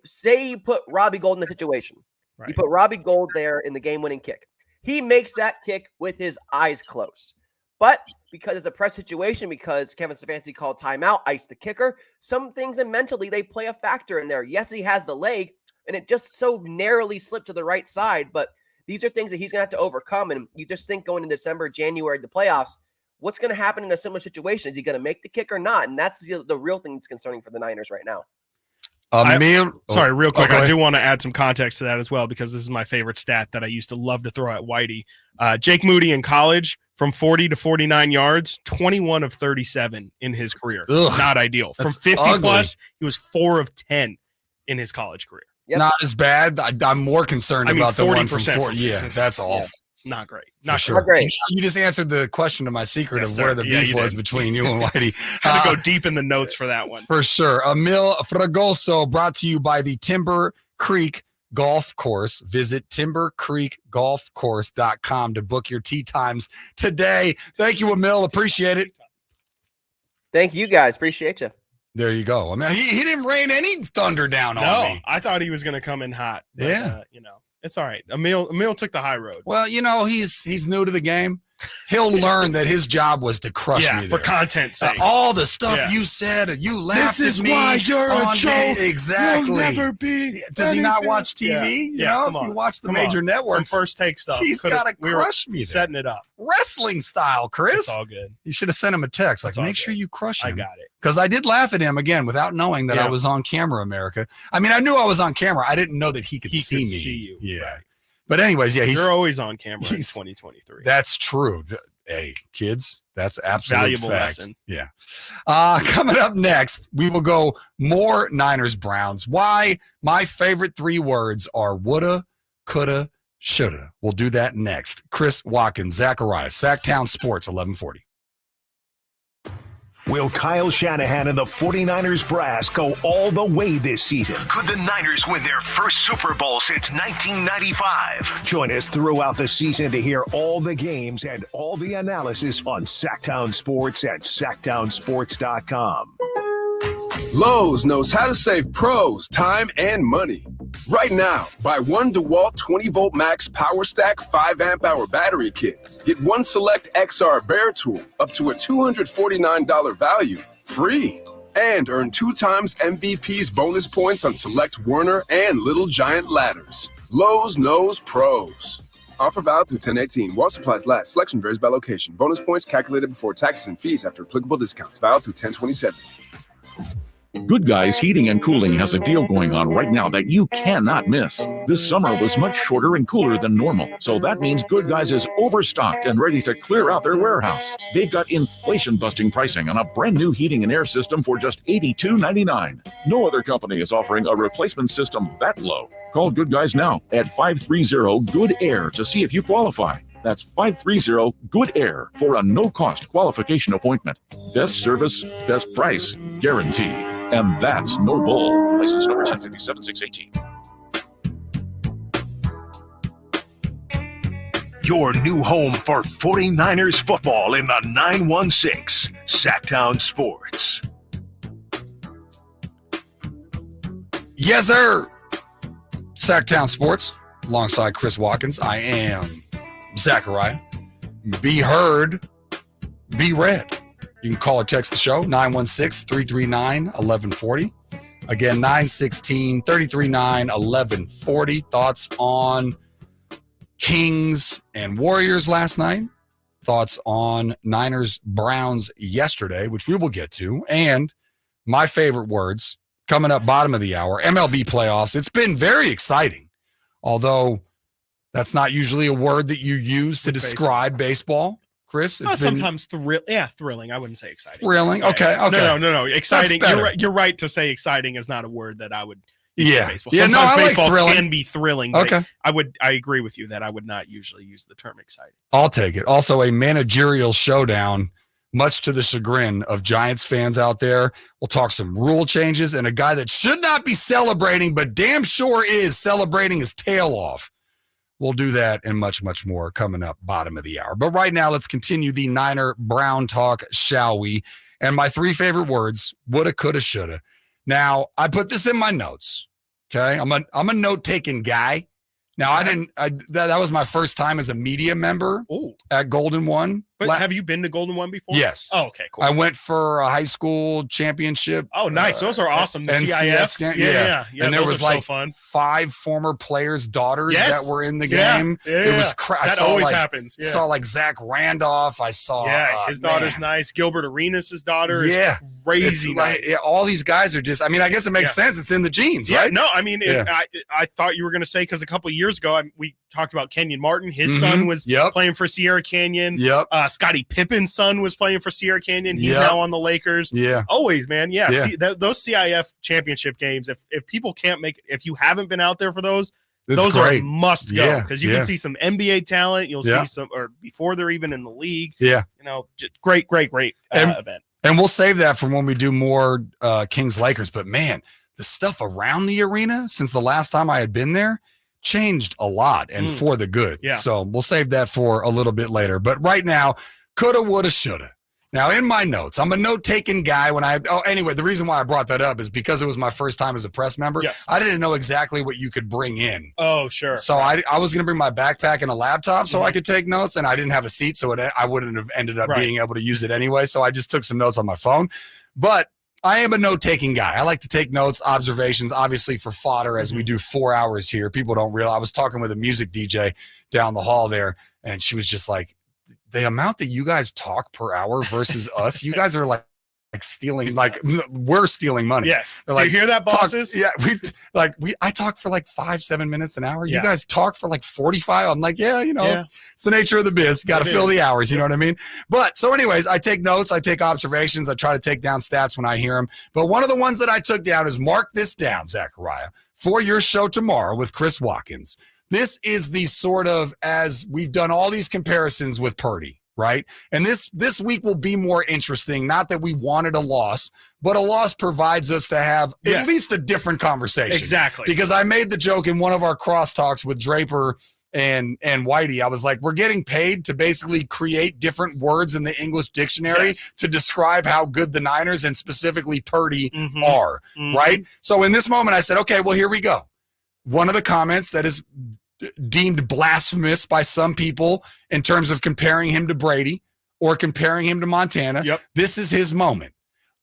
say you put Robbie Gould in the situation. Right. You put Robbie Gould there in the game-winning kick. He makes that kick with his eyes closed. But because it's a press situation, because Kevin Stefanski called timeout, iced the kicker, some things and mentally they play a factor in there. Yes, he has the leg, and it just so narrowly slipped to the right side. But these are things that he's going to have to overcome. And you just think going into December, January, the playoffs, what's going to happen in a similar situation? Is he going to make the kick or not? And that's the real thing that's concerning for the Niners right now. Sorry, real quick. I do want to add some context to that as well, because this is my favorite stat that I used to love to throw at Whitey. Jake Moody in college, from 40 to 49 yards, 21 of 37 in his career. Ugh, not ideal. From 50 ugly. plus, he was 4 of 10 in his college career. Yep. Not as bad. I'm more concerned about the one from 40%. 40. Yeah, that's awful. Yeah, it's not great. Not sure. sure. Great. You just answered the question to my secret of where the beef was between you and Whitey. Had to go deep in the notes for that one. For sure. Emil Fragoso, brought to you by the Timber Creek Golf Course. Visit timbercreekgolfcourse.com to book your tee times today. Thank you, Emil. Appreciate it. Thank you, guys. Appreciate you. There you go. I mean, he didn't rain any thunder down on me. No, I thought he was going to come in hot. But, yeah. It's all right. Emil took the high road. Well, he's new to the game. He'll learn that his job was to crush me there. For content's sake. All the stuff you said, and you laughed at me. This is why you're a joke. Exactly. You'll never be. Does he not watch TV? Come if on. you watch the major networks. Some first take stuff. He's got to crush me there. Setting it up. Wrestling style, Chris. It's all good. You should have sent him a text. Like, make sure you crush him. I got it. Because I did laugh at him again without knowing that I was on camera, America. I mean, I knew I was on camera. I didn't know that he could see me. See you. Yeah. Right. But anyways, you're always on camera in 2023. That's true. Hey, kids, that's absolute valuable fact. Lesson. Yeah. Coming up next, we will go more Niners Browns. Why my favorite 3 words are woulda, coulda, shoulda. We'll do that next. Chris Watkins, Zachariah, Sactown Sports, 1140. Will Kyle Shanahan and the 49ers brass go all the way this season? Could the Niners win their first Super Bowl since 1995? Join us throughout the season to hear all the games and all the analysis on Sactown Sports at SactownSports.com. Lowe's knows how to save pros time and money. Right now, buy one DeWalt 20-volt max power stack 5-amp-hour battery kit. Get one select XR Bear tool up to a $249 value free. And earn 2 times MVP's bonus points on select Werner and Little Giant ladders. Lowe's knows pros. Offer valid through 10/18. While supplies last. Selection varies by location. Bonus points calculated before taxes and fees after applicable discounts. Valid through 10/27. Good Guys Heating and Cooling has a deal going on right now that you cannot miss. This summer was much shorter and cooler than normal, so that means Good Guys is overstocked and ready to clear out their warehouse. They've got inflation-busting pricing on a brand new heating and air system for just $82.99. No other company is offering a replacement system that low. Call Good Guys now at 530-GOOD-AIR to see if you qualify. That's 530-GOOD-AIR for a no-cost qualification appointment. Best service, best price, guarantee. And that's no bull. License number 1057-618. Your new home for 49ers football in the 916, Sactown Sports. Yes, sir. Sactown Sports, alongside Chris Watkins. I am Zachariah. Be heard, be read. You can call or text the show, 916-339-1140. Again, 916-339-1140. Thoughts on Kings and Warriors last night. Thoughts on Niners-Browns yesterday, which we will get to. And my favorite words coming up bottom of the hour, MLB playoffs. It's been very exciting, although that's not usually a word that you use to describe baseball. Chris, it's sometimes thrilling. I wouldn't say exciting. Thrilling? Okay. No. Exciting. You're right to say exciting is not a word that I would use in baseball. Yeah, Sometimes I baseball like thrilling. can be thrilling. Okay. I agree with you that I would not usually use the term exciting. I'll take it. Also, a managerial showdown, much to the chagrin of Giants fans out there. We'll talk some rule changes and a guy that should not be celebrating, but damn sure is celebrating his tail off. We'll do that and much, much more coming up bottom of the hour. But right now, let's continue the Niner Brown talk, shall we? And my three favorite words, woulda, coulda, shoulda. Now, I put this in my notes, okay? I'm a note-taking guy. Now, that was my first time as a media member at Golden One. But have you been to Golden One before? Yes. Oh, okay, cool. I went for a high school championship. Oh, nice. Those are awesome. The NCS, CIFs. Yeah. And there was so like fun. 5 former players' daughters that were in the game. Yeah. It was That always happens. Yeah. Saw like Zach Randolph. I saw his daughter's nice. Gilbert Arenas' daughter is crazy nice. All these guys are just, I mean, I guess it makes sense. It's in the genes, right? No, I mean, I thought you were going to say, because a couple of years ago, we talked about Kenyon Martin. His son was playing for Sierra Canyon. Scottie Pippen's son was playing for Sierra Canyon. He's now on the Lakers. Yeah. Always, man. Yeah. See, those CIF championship games, if people can't make it, if you haven't been out there for those are a must go, because you can see some NBA talent. You'll see some, or before they're even in the league. Yeah. Just great event. And we'll save that for when we do more Kings Lakers. But man, the stuff around the arena since the last time I had been there changed a lot, and for the good. Yeah. So we'll save that for a little bit later. But right now, coulda, woulda, shoulda. Now, in my notes, I'm a note-taking guy. Anyway, the reason why I brought that up is because it was my first time as a press member. Yes. I didn't know exactly what you could bring in. Oh, sure. So I was going to bring my backpack and a laptop so I could take notes, and I didn't have a seat, so I wouldn't have ended up being able to use it anyway. So I just took some notes on my phone. But I am a note-taking guy. I like to take notes, observations, obviously for fodder, as we do 4 hours here. People don't realize. I was talking with a music DJ down the hall there, and she was just like, the amount that you guys talk per hour versus us, you guys are like stealing, we're stealing money. Yes. They're Do you hear that, bosses? I talk for like 5-7 minutes an hour. You guys talk for like 45. I'm like, it's the nature of the biz. You got to fill the hours. You know what I mean? But so anyways, I take notes. I take observations. I try to take down stats when I hear them. But one of the ones that I took down is, mark this down, Zachariah, for your show tomorrow with Chris Watkins. This is the sort of, as we've done all these comparisons with Purdy, right? And this week will be more interesting. Not that we wanted a loss, but a loss provides us to have at least a different conversation. Exactly. Because I made the joke in one of our crosstalks with Draper and Whitey. I was like, we're getting paid to basically create different words in the English dictionary to describe how good the Niners and specifically Purdy are, right? So in this moment, I said, okay, well, here we go. One of the comments that is deemed blasphemous by some people in terms of comparing him to Brady or comparing him to Montana. This is his moment.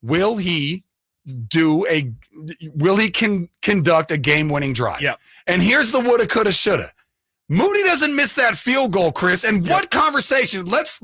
Will he conduct a game-winning drive? And here's the woulda, coulda, shoulda. Moody doesn't miss that field goal, Chris. And what conversation? Let's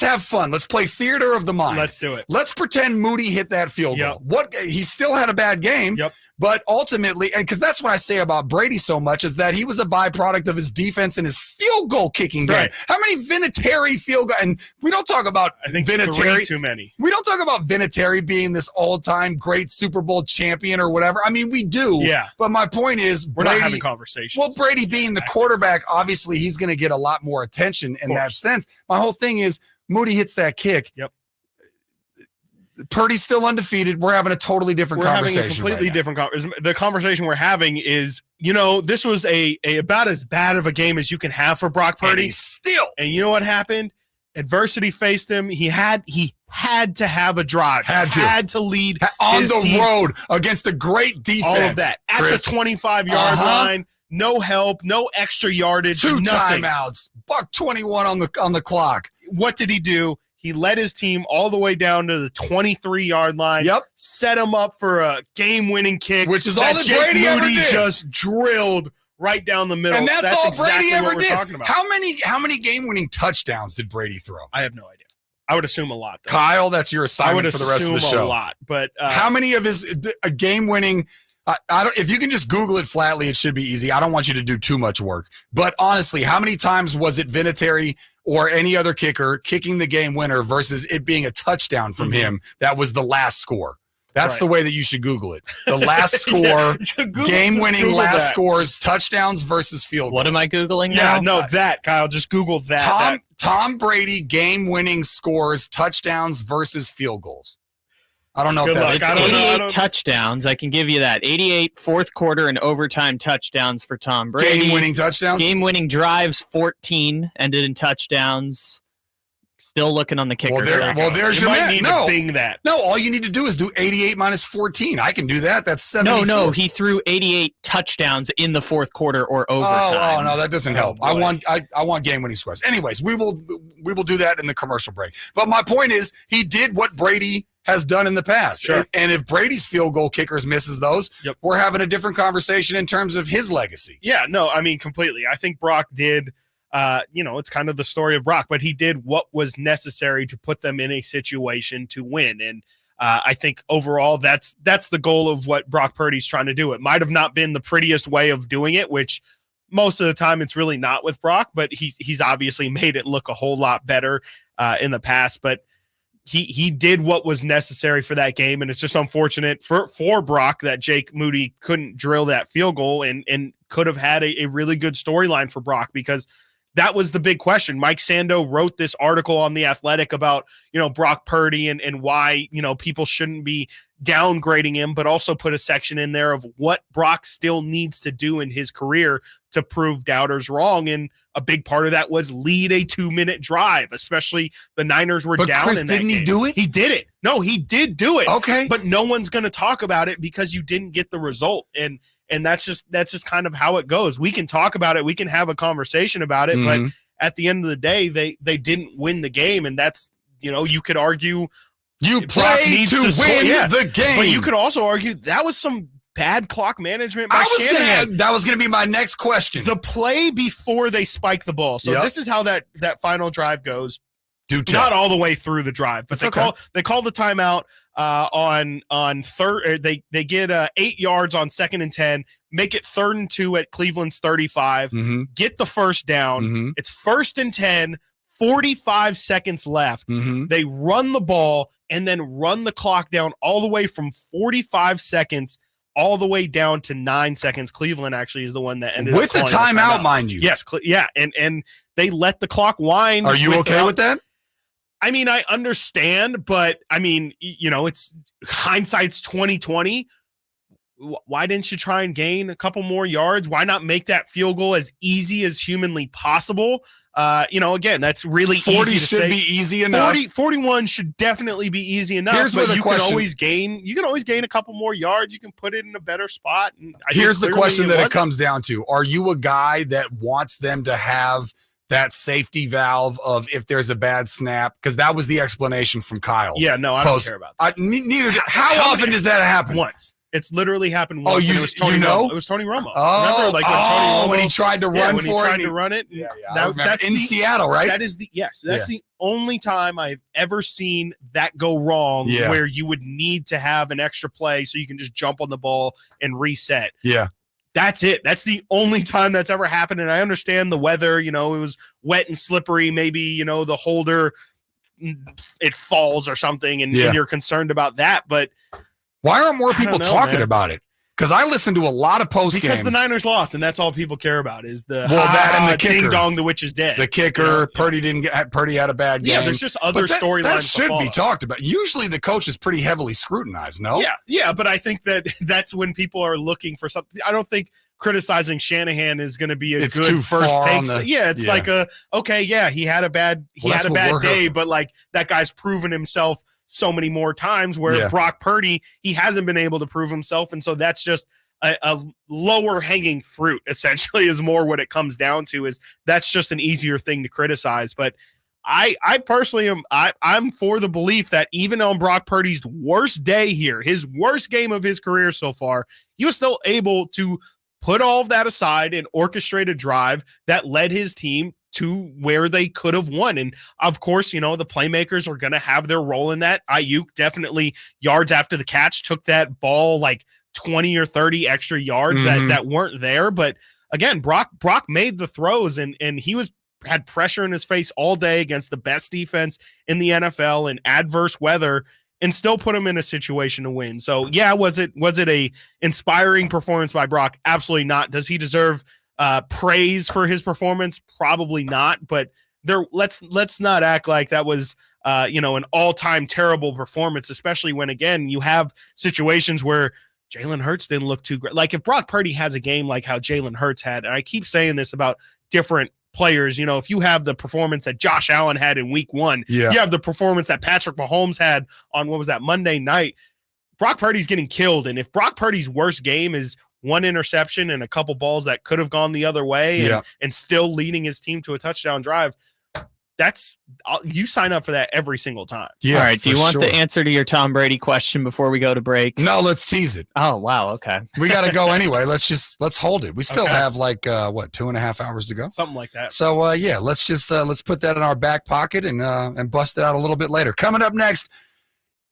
have fun. Let's play theater of the mind. Let's do it. Let's pretend Moody hit that field goal. He still had a bad game. But ultimately, and because that's what I say about Brady so much, is that he was a byproduct of his defense and his field goal kicking game. How many Vinatieri field goal? And we don't talk about Vinatieri. Too many. We don't talk about Vinatieri being this all-time great Super Bowl champion or whatever. I mean, we do. Yeah. But my point is, we're not having conversations. Well, Brady being the quarterback, obviously he's going to get a lot more attention in that sense. My whole thing is, Moody hits that kick. Purdy's still undefeated. We're having a totally different conversation. Having a completely different conversation. The conversation we're having is, this was a about as bad of a game as you can have for Brock Purdy. And you know what happened? Adversity faced him. He had to have a drive. Had to lead on his the team. Road against a great defense. All of that at Chris. the 25-yard line. No help. No extra yardage. 2 nothing. timeouts. $1:21 on the clock. What did he do? He led his team all the way down to the 23-yard line. Yep. Set him up for a game-winning kick, which is all that Jake Brady ever Moody did. just drilled right down the middle. And that's all exactly Brady ever what we're did. talking about. How many game-winning touchdowns did Brady throw? I have no idea. I would assume a lot, though. Kyle, that's your assignment for the rest of the show. A lot, but how many of his game-winning? I don't. If you can just Google it flatly, it should be easy. I don't want you to do too much work. But honestly, how many times was it Vinatieri or any other kicker kicking the game winner versus it being a touchdown from him? That was the last score. That's the way that you should Google it. The last score, game-winning last scores, touchdowns versus field goals. What am I Googling now? Yeah, no, that, Kyle. Just Google that. Tom Brady game-winning scores, touchdowns versus field goals. I don't know if that's... It's 88 touchdowns. I can give you that. 88 fourth quarter and overtime touchdowns for Tom Brady. Game-winning touchdowns? Game-winning drives, 14, ended in touchdowns. Still looking on the kicker. There's your man. No, all you need to do is do 88 minus 14. I can do that. That's 74. No, he threw 88 touchdowns in the fourth quarter or overtime. Oh no, that doesn't help. I want game-winning scores. Anyways, we will do that in the commercial break. But my point is, he did what Brady has done in the past. Sure. And if Brady's field goal kickers misses those, we're having a different conversation in terms of his legacy. Yeah, no, I mean, completely. I think Brock did, it's kind of the story of Brock, but he did what was necessary to put them in a situation to win. And I think overall that's the goal of what Brock Purdy's trying to do. It might have not been the prettiest way of doing it, which most of the time it's really not with Brock, but he's obviously made it look a whole lot better in the past. But he did what was necessary for that game, and it's just unfortunate for Brock that Jake Moody couldn't drill that field goal and could have had a really good storyline for Brock, because that was the big question. Mike Sando wrote this article on The Athletic about, Brock Purdy and why, people shouldn't be downgrading him, but also put a section in there of what Brock still needs to do in his career to prove doubters wrong. And a big part of that was lead a 2-minute drive, especially the Niners were down Chris, in that didn't he game. do it? He did it. No, he did do it. Okay. But no one's going to talk about it because you didn't get the result. And that's just kind of how it goes. We can talk about it. We can have a conversation about it. But at the end of the day, they didn't win the game. And that's, you could argue you play to win the game. But you could also argue that was some bad clock management by Shanahan. That was going to be my next question. The play before they spike the ball. So this is how that final drive goes. Not all the way through the drive, but they call the timeout on third. They get 8 yards on 2nd and 10, make it 3rd and 2 at Cleveland's 35, get the first down. It's 1st and 10, 45 seconds left. They run the ball and then run the clock down all the way from 45 seconds all the way down to 9 seconds. Cleveland actually is the one that ended with the timeout, mind you. Yes, and they let the clock wind. Are you okay with that? I mean, I understand, but I mean, it's hindsight's 2020. Why didn't you try and gain a couple more yards? Why not make that field goal as easy as humanly possible? Again, that's really 40 easy to should say. be easy enough. 41 should definitely be easy enough. Here's where the you question, can always gain a couple more yards. You can put it in a better spot. And here's the question that it comes down to. Are you a guy that wants them to have that safety valve of if there's a bad snap? Because that was the explanation from Kyle. Yeah, no, I don't care about that. Neither. How often does that happen? Once. It's literally happened once. Oh, it was Tony Romo. It was Tony Romo. Oh, remember, Tony Romo, when he tried to run when he tried to run it. That's in Seattle, right? That is that's the only time I've ever seen that go wrong, where you would need to have an extra play so you can just jump on the ball and reset. Yeah. That's it. That's the only time that's ever happened. And I understand the weather, it was wet and slippery. Maybe, the holder, it falls or something, and you're concerned about that. But why aren't more people talking about it? Because I listen to a lot of post-game. Because the Niners lost, and that's all people care about is the that and the kicker. Ding dong, the witch is dead. The kicker, Purdy had a bad game. Yeah, there's just other storylines. That should be talked about. Usually the coach is pretty heavily scrutinized, no? Yeah, but I think that's when people are looking for something. I don't think criticizing Shanahan is going to be a good first take. He had a bad day, but like that guy's proven himself so many more times, where Brock Purdy, he hasn't been able to prove himself. And so that's just a lower hanging fruit, essentially, is more what it comes down to. Is that's just an easier thing to criticize. But I personally am I'm for the belief that even on Brock Purdy's worst day here, his worst game of his career so far, he was still able to put all of that aside and orchestrate a drive that led his team to where they could have won. And of course, the playmakers are going to have their role in that. Ayuk definitely yards after the catch took that ball like 20 or 30 extra yards that weren't there. But again, Brock made the throws and he had pressure in his face all day against the best defense in the NFL in adverse weather and still put him in a situation to win. So yeah, was it a inspiring performance by Brock? Absolutely not. Does he deserve praise for his performance? Probably not, but let's not act like that was an all-time terrible performance, especially when again you have situations where Jalen Hurts didn't look too great. Like if Brock Purdy has a game like how Jalen Hurts had, and I keep saying this about different players, if you have the performance that Josh Allen had in week 1, you have the performance that Patrick Mahomes had on Monday night, Brock Purdy's getting killed. And if Brock Purdy's worst game is one interception and a couple balls that could have gone the other way and still leading his team to a touchdown drive, you sign up for that every single time. Yeah. All right. Do you want the answer to your Tom Brady question before we go to break? No, let's tease it. Oh, wow. Okay. We got to go anyway. Let's hold it. We still have like 2.5 hours to go. Something like that. So let's put that in our back pocket and bust it out a little bit later. Coming up next,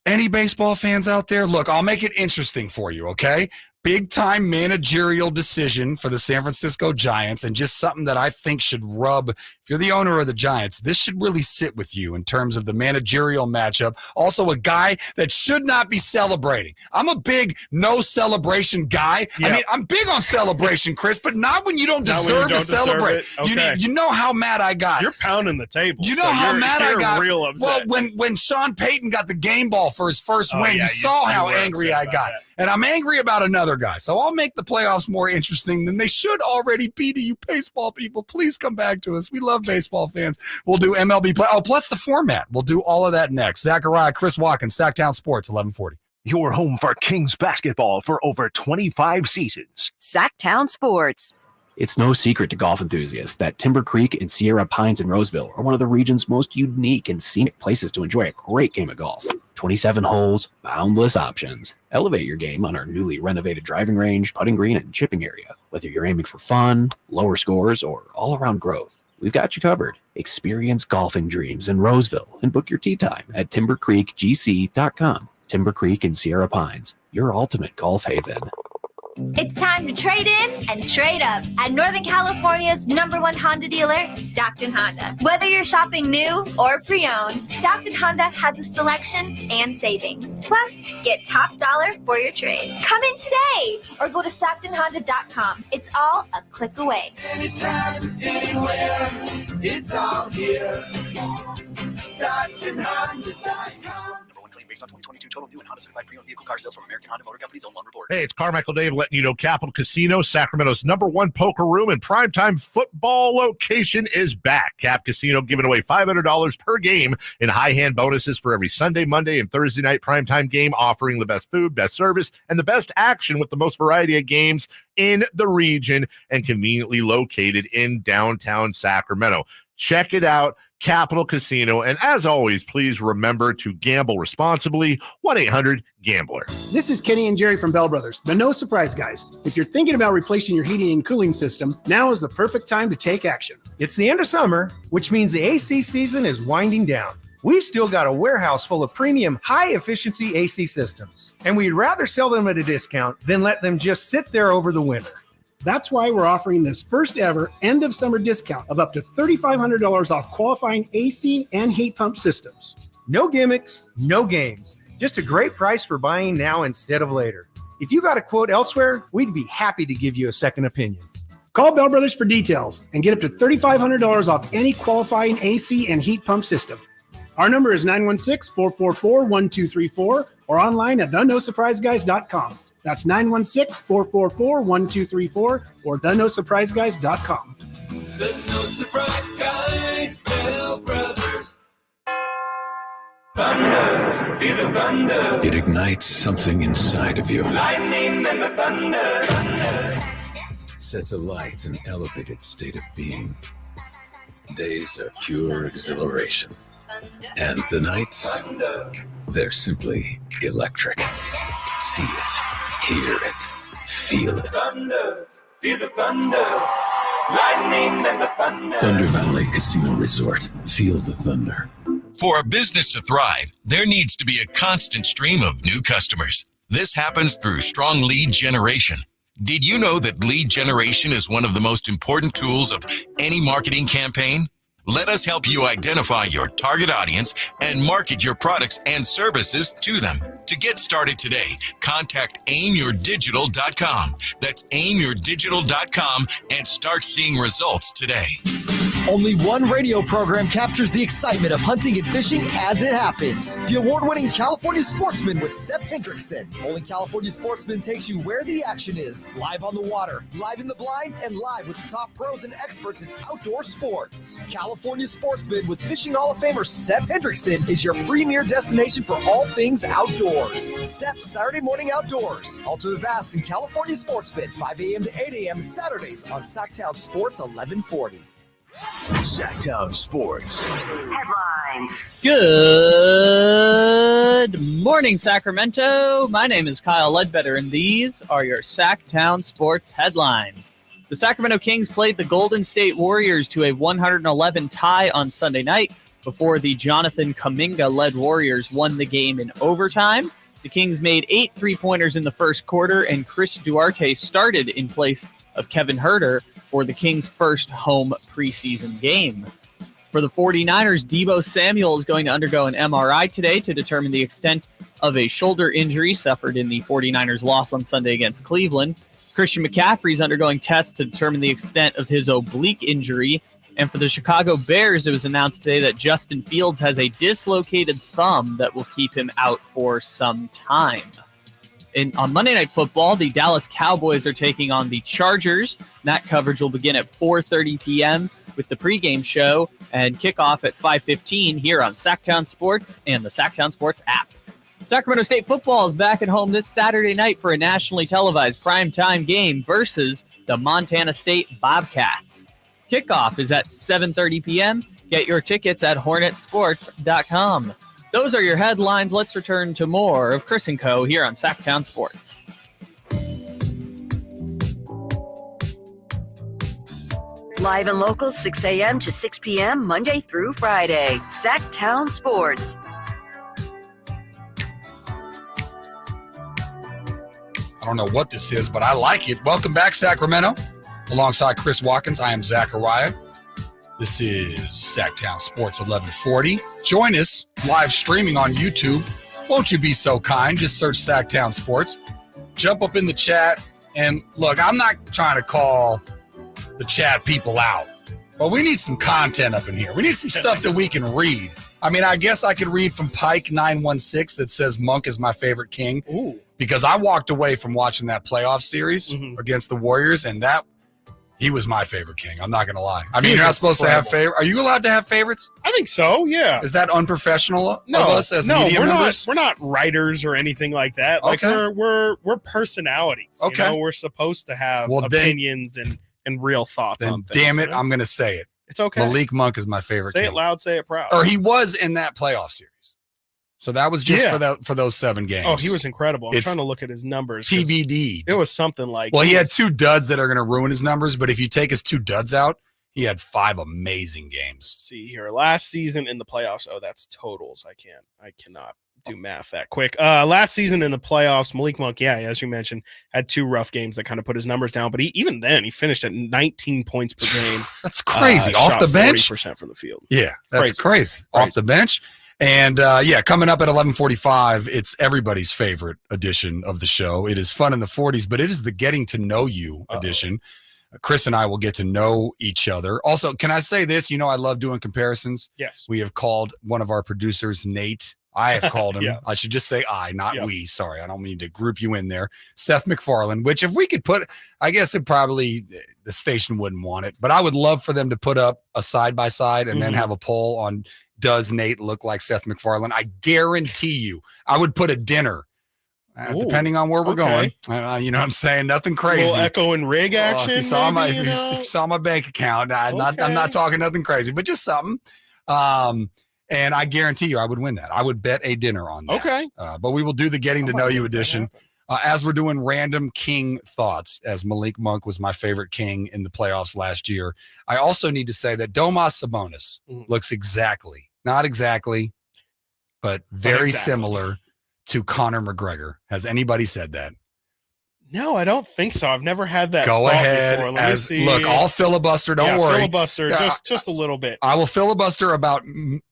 any baseball fans out there? Look, I'll make it interesting for you. Okay. Big time managerial decision for the San Francisco Giants, and just something that I think should rub, if you're the owner of the Giants, this should really sit with you in terms of the managerial matchup. Also a guy that should not be celebrating. I'm a big no celebration guy. I mean, I'm big on celebration, Chris, but not when you don't deserve to celebrate. Okay. You know how mad I got. You're pounding the table. You know how mad I got. Real upset. Well, when Sean Payton got the game ball for his first win, you saw how angry I got. And I'm angry about another guy. So I'll make the playoffs more interesting than they should already be to you baseball people. Please come back to us. We love baseball fans. We'll do MLB play. Oh, plus the format. We'll do all of that next. Zachariah, Chris Watkins, Sactown Sports, 1140. Your home for Kings basketball for over 25 seasons. Sactown Sports. It's no secret to golf enthusiasts that Timber Creek and Sierra Pines in Roseville are one of the region's most unique and scenic places to enjoy a great game of golf. 27 holes, boundless options. Elevate your game on our newly renovated driving range, putting green, and chipping area. Whether you're aiming for fun, lower scores, or all-around growth, we've got you covered. Experience golfing dreams in Roseville and book your tee time at timbercreekgc.com. Timber Creek and Sierra Pines, your ultimate golf haven. It's time to trade in and trade up at Northern California's #1 Honda dealer, Stockton Honda. Whether you're shopping new or pre-owned, Stockton Honda has the selection and savings. Plus, get top dollar for your trade. Come in today or go to StocktonHonda.com. It's all a click away. Anytime, anywhere, it's all here. StocktonHonda.com. Based on 2022 total new and Honda certified pre-owned vehicle car sales from American Honda Motor Company's own loan report. Hey, it's Carmichael Dave letting you know Capital Casino, Sacramento's #1 poker room and primetime football location is back. Cap Casino giving away $500 per game in high hand bonuses for every Sunday, Monday, and Thursday night primetime game, offering the best food, best service, and the best action with the most variety of games in the region and conveniently located in downtown Sacramento. Check it out, Capital Casino. And as always, please remember to gamble responsibly. 1-800-GAMBLER. This is Kenny and Jerry from Bell Brothers, the No Surprise Guys. If you're thinking about replacing your heating and cooling system, now is the perfect time to take action. It's the end of summer, which means the AC season is winding down. We've still got a warehouse full of premium, high-efficiency AC systems, and we'd rather sell them at a discount than let them just sit there over the winter. That's why we're offering this first ever end of summer discount of up to $3,500 off qualifying AC and heat pump systems. No gimmicks, no games. Just a great price for buying now instead of later. If you got a quote elsewhere, we'd be happy to give you a second opinion. Call Bell Brothers for details and get up to $3,500 off any qualifying AC and heat pump system. Our number is 916-444-1234 or online at thenosurpriseguys.com. That's 916-444-1234 or thenosurpriseguys.com. The No Surprise Guys, Bell Brothers. Thunder, feel the thunder. It ignites something inside of you. Lightning and the thunder. Sets alight an elevated state of being. Days are pure exhilaration. And the nights, they're simply electric. See it, hear it, feel it. Thunder, feel the thunder, lightning and the thunder. Thunder Valley Casino Resort. Feel the thunder. For a business to thrive, there needs to be a constant stream of new customers. This happens through strong lead generation. Did you know that lead generation is one of the most important tools of any marketing campaign? Let us help you identify your target audience and market your products and services to them. To get started today, contact aimyourdigital.com. That's aimyourdigital.com and start seeing results today. Only one radio program captures the excitement of hunting and fishing as it happens. The award-winning California Sportsman with Seth Hendrickson. Only California Sportsman takes you where the action is, live on the water, live in the blind, and live with the top pros and experts in outdoor sports. California Sportsman with Fishing Hall of Famer Seth Hendrickson is your premier destination for all things outdoors. Sepp's Saturday Morning Outdoors. Ultimate Bass and California Sportsman, 5 a.m. to 8 a.m. Saturdays on Sactown Sports 1140. Sactown Sports. Headlines. Good morning, Sacramento. My name is Kyle Ledbetter, and these are your Sactown Sports headlines. The Sacramento Kings played the Golden State Warriors to a 111 tie on Sunday night before the Jonathan Kuminga-led Warriors won the game in overtime. The Kings made 8 three-pointers in the first quarter, and Chris Duarte started in place of Kevin Huerter for the Kings' first home preseason game. For the 49ers, Deebo Samuel is going to undergo an MRI today to determine the extent of a shoulder injury suffered in the 49ers' loss on Sunday against Cleveland. Christian McCaffrey is undergoing tests to determine the extent of his oblique injury. And for the Chicago Bears, it was announced today that Justin Fields has a dislocated thumb that will keep him out for some time. On Monday Night Football, the Dallas Cowboys are taking on the Chargers. That coverage will begin at 4:30 p.m. with the pregame show and kickoff at 5:15 here on Sactown Sports and the Sactown Sports app. Sacramento State football is back at home this Saturday night for a nationally televised primetime game versus the Montana State Bobcats. Kickoff is at 7:30 p.m. Get your tickets at hornetsports.com. Those are your headlines. Let's return to more of Chris & Co. here on Sactown Sports. Live and local, 6 a.m. to 6 p.m., Monday through Friday. Sactown Sports. I don't know what this is, but I like it. Welcome back, Sacramento. Alongside Chris Watkins, I am Zachariah. This is Sactown Sports 1140. Join us live streaming on YouTube. Won't you be so kind? Just search Sactown Sports. Jump up in the chat. And look, I'm not trying to call the chat people out, but we need some content up in here. We need some stuff that we can read. I mean, I guess I could read from Pike 916 that says Monk is my favorite king. Ooh. Because I walked away from watching that playoff series against the Warriors, and he was my favorite king. I'm not going to lie. I mean, you're not supposed to have favorites. Are you allowed to have favorites? I think so, yeah. Is that unprofessional of us as media members? We're not writers or anything like that. Like we're personalities. Okay. You know, we're supposed to have opinions and real thoughts on things. Damn it, I'm going to say it. It's okay. Malik Monk is my favorite king. Say it loud, say it proud. Or he was in that playoff series. So that was just for those 7 games. Oh, he was incredible. I'm trying to look at his numbers. TBD. It was something like... Well, he had 2 duds that are going to ruin his numbers, but if you take his 2 duds out, he had 5 amazing games. Let's see here. Last season in the playoffs. Oh, that's totals. I cannot do math that quick. Last season in the playoffs, Malik Monk, as you mentioned, had 2 rough games that kind of put his numbers down, but even then, he finished at 19 points per game. That's crazy. Off the bench? 40% from the field. Yeah, that's crazy. Off the bench. And coming up at 11:45, it's everybody's favorite edition of the show. It is Fun in the 40s, but it is the Getting to Know You edition. Chris and I will get to know each other. Also, can I say this? You know, I love doing comparisons. Yes. We have called one of our producers, Nate. I have called him. Yeah. I should just say not we. Sorry, I don't mean to group you in there. Seth MacFarlane, which if we could put, I guess it probably, the station wouldn't want it, but I would love for them to put up a side-by-side and then have a poll on, does Nate look like Seth MacFarlane? I guarantee you, I would put a dinner depending on where we're going. You know what I'm saying? Nothing crazy. A little echo and rig action. If you saw my bank account, I'm not talking nothing crazy, but just something. And I guarantee you I would win that. I would bet a dinner on that. Okay. But we will do the getting to know you edition. As we're doing random king thoughts, as Malik Monk was my favorite king in the playoffs last year, I also need to say that Domas Sabonis looks not exactly, but very similar to Conor McGregor. Has anybody said that? No, I don't think so. I've never had that. Go ahead. Before. Let me see. Look, I'll filibuster. Don't worry. Filibuster, just a little bit. I will filibuster about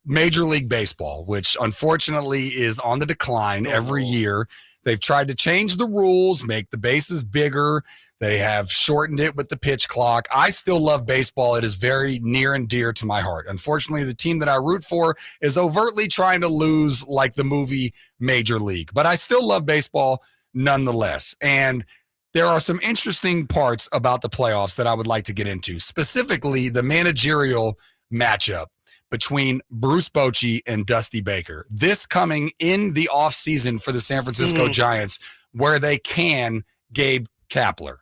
Major League Baseball, which unfortunately is on the decline every year. They've tried to change the rules, make the bases bigger. They have shortened it with the pitch clock. I still love baseball. It is very near and dear to my heart. Unfortunately, the team that I root for is overtly trying to lose, like the movie Major League. But I still love baseball nonetheless. And there are some interesting parts about the playoffs that I would like to get into, specifically the managerial matchup between Bruce Bochy and Dusty Baker. This coming in the offseason for the San Francisco Giants, where they can Gabe Kapler.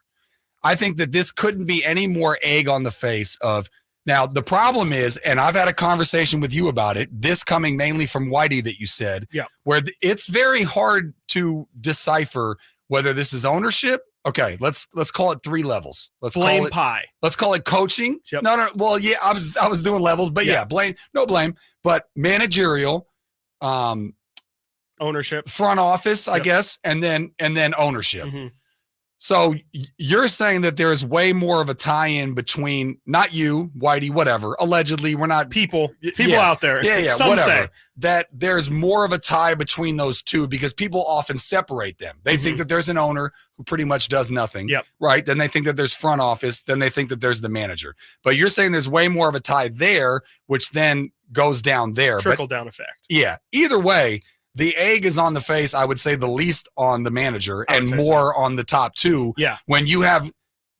I think that this couldn't be any more egg on the face of. Now, the problem is, and I've had a conversation with you about it, this coming mainly from Whitey that you said, where it's very hard to decipher whether this is ownership. Okay, let's call it 3 levels. Let's blame call it pie. Let's call it coaching. Yep. No. Well, yeah, I was doing levels, but blame, but managerial, ownership, front office, I guess, and then ownership. So you're saying that there's way more of a tie-in between, not you, Whitey, whatever. Allegedly, we're not people out there. Some whatever. say That there's more of a tie between those two because people often separate them. They think that there's an owner who pretty much does nothing, right? Then they think that there's front office. Then they think that there's the manager. But you're saying there's way more of a tie there, which then goes down there. Trickle down effect. Yeah. Either way, the egg is on the face, I would say the least on the manager and more on the top 2. Yeah. When you have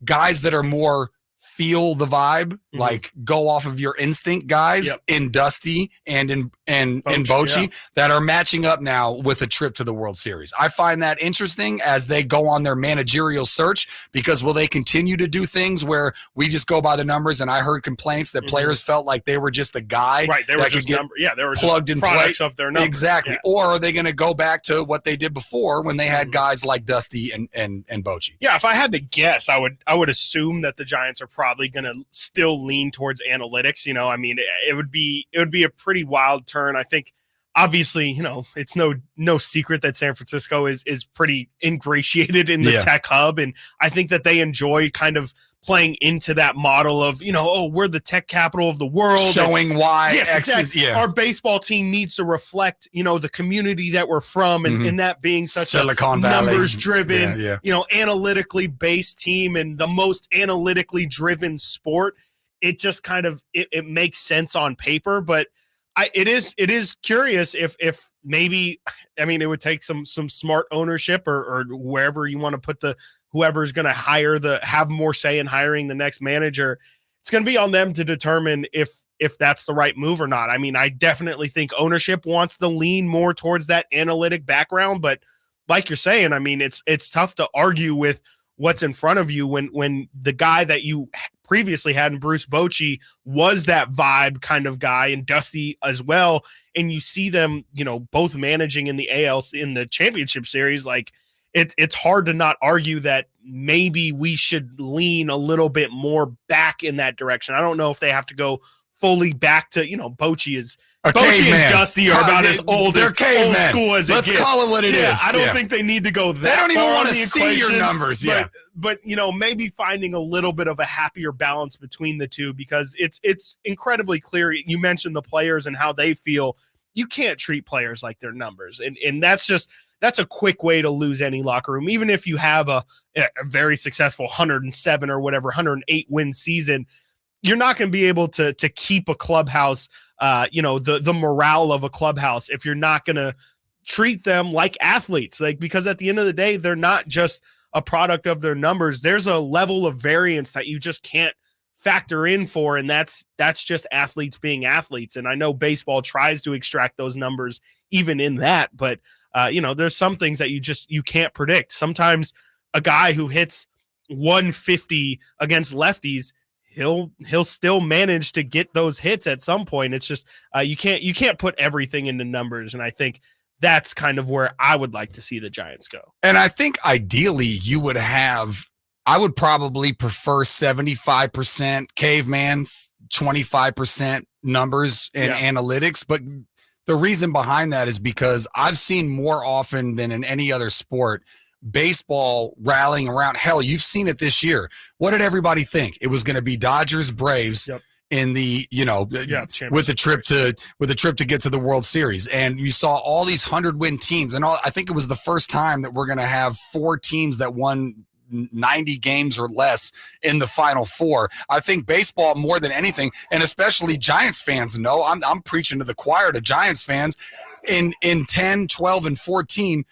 guys that are more feel the vibe, like go off of your instinct guys in Dusty and in Bochy that are matching up now with a trip to the World Series. I find that interesting as they go on their managerial search because will they continue to do things where we just go by the numbers? And I heard complaints that players felt like they were just a guy they were that just could get they were plugged just in products play. of their numbers. Exactly. Or are they going to go back to what they did before when they had guys like Dusty and Bochy? Yeah, if I had to guess, I would assume that the Giants are probably going to still lean towards analytics. You know, I mean, it would be a pretty wild turn. I think, obviously, you know, it's no secret that San Francisco is pretty ingratiated in the tech hub, and I think that they enjoy kind of playing into that model of, you know, we're the tech capital of the world, showing why exactly. Our baseball team needs to reflect, you know, the community that we're from, and that being such Silicon a Valley. numbers driven, you know, analytically based team and the most analytically driven sport. It just kind of it makes sense on paper, but it is curious if maybe, I mean, it would take some smart ownership or wherever you want to put whoever's going to have more say in hiring the next manager. It's going to be on them to determine if that's the right move or not. I mean, I definitely think ownership wants to lean more towards that analytic background, but like you're saying, I mean, it's tough to argue with what's in front of you when the guy that you previously had in Bruce Bochy was that vibe kind of guy, and Dusty as well. And you see them, you know, both managing in the in the championship series. Like it's hard to not argue that maybe we should lean a little bit more back in that direction. I don't know if they have to go fully back to, you know, Bochy and Dusty are about as old school as it gets. Let's call it what it is. I don't think they need to go that They don't even far want in to the see your equation, numbers. But you know, maybe finding a little bit of a happier balance between the two, because it's incredibly clear. You mentioned the players and how they feel. You can't treat players like their numbers, and that's a quick way to lose any locker room. Even if you have a very successful 107 or whatever 108 win season, you're not going to be able to keep a clubhouse, you know, the morale of a clubhouse if you're not going to treat them like athletes, like, because at the end of the day, they're not just a product of their numbers. There's a level of variance that you just can't factor in for, and that's just athletes being athletes. And I know baseball tries to extract those numbers even in that, but there's some things that you can't predict. Sometimes a guy who hits 150 against lefties, he'll still manage to get those hits at some point. It's just you can't put everything into numbers, and I think that's kind of where I would like to see the Giants go. And I think ideally I would probably prefer 75% caveman, 25% numbers and analytics. But the reason behind that is because I've seen more often than in any other sport, baseball rallying around. Hell, you've seen it this year. What did everybody think? It was going to be Dodgers, Braves in the, with the trip to get to the World Series. And you saw all these 100-win teams. And I think it was the first time that we're going to have 4 teams that won 90 games or less in the Final Four. I think baseball more than anything, and especially Giants fans know, I'm preaching to the choir to Giants fans, in 10, 12, and 14,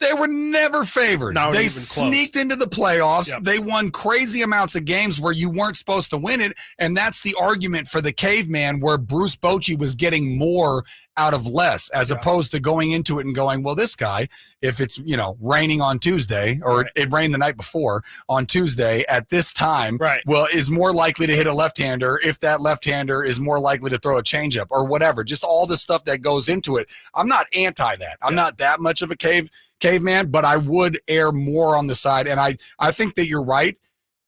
they were never favored. They sneaked into the playoffs. Yep. They won crazy amounts of games where you weren't supposed to win it. And that's the argument for the caveman, where Bruce Bochy was getting more out of less, as opposed to going into it and going, well, this guy, if it's, raining on Tuesday, or it rained the night before on Tuesday at this time, well, is more likely to hit a left-hander if that left-hander is more likely to throw a changeup or whatever. Just all the stuff that goes into it. I'm not anti that. I'm not that much of a caveman, but I would err more on the side. And I think that you're right.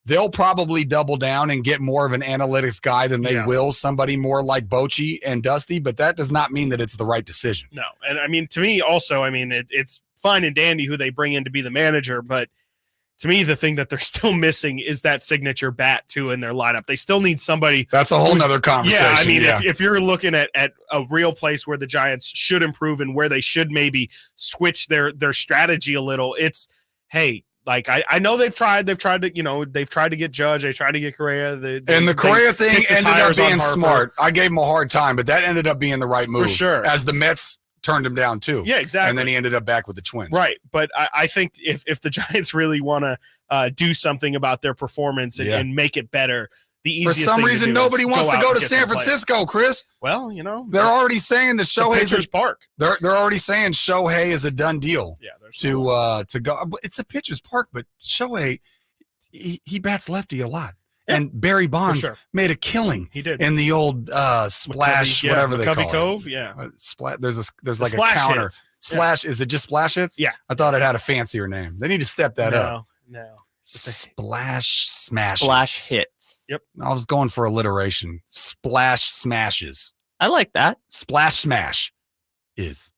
They'll probably double down and get more of an analytics guy than they will somebody more like Bochy and Dusty, but that does not mean that it's the right decision. No. And I mean, to me also, it's fine and dandy who they bring in to be the manager, but to me, the thing that they're still missing is that signature bat too in their lineup. They still need somebody. That's a whole nother conversation. If you're looking at a real place where the Giants should improve and where they should maybe switch their strategy a little, it's, hey, like I know they've tried to get Judge, they tried to get Correa. The Correa thing ended up being smart. I gave him a hard time, but that ended up being the right move. For sure. As the Mets turned him down too. Yeah, exactly. And then he ended up back with the Twins. Right. But I think if the Giants really want to do something about their performance and make it better, the easiest thing to do. For some reason, nobody wants to go to San Francisco, Chris. Well, they're already saying that Shohei's Park. They're already saying Shohei is a done deal. Yeah, to go. It's a pitcher's park, but Shohei, he bats lefty a lot. And Barry Bonds made a killing. He did in the old splash, whatever they call Cove, it. Yeah. There's like a counter. Hits. Splash. Is it just splash hits? Yeah. I thought it had a fancier name. They need to step that up. No. Splash smashes. Splash hits. Yep. I was going for alliteration. Splash smashes. I like that. Splash smash is.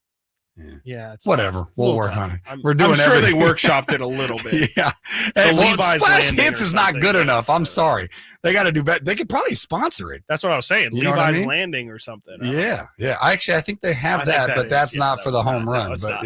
Yeah, it's whatever. We'll work on it. I'm sure they workshopped it a little bit. Yeah. Splash hits is not good enough. I'm sorry. They got to do better. They could probably sponsor it. That's what I was saying. You know Levi's what I mean? Landing or something. Yeah. I think they have that, but that's not for the home run. But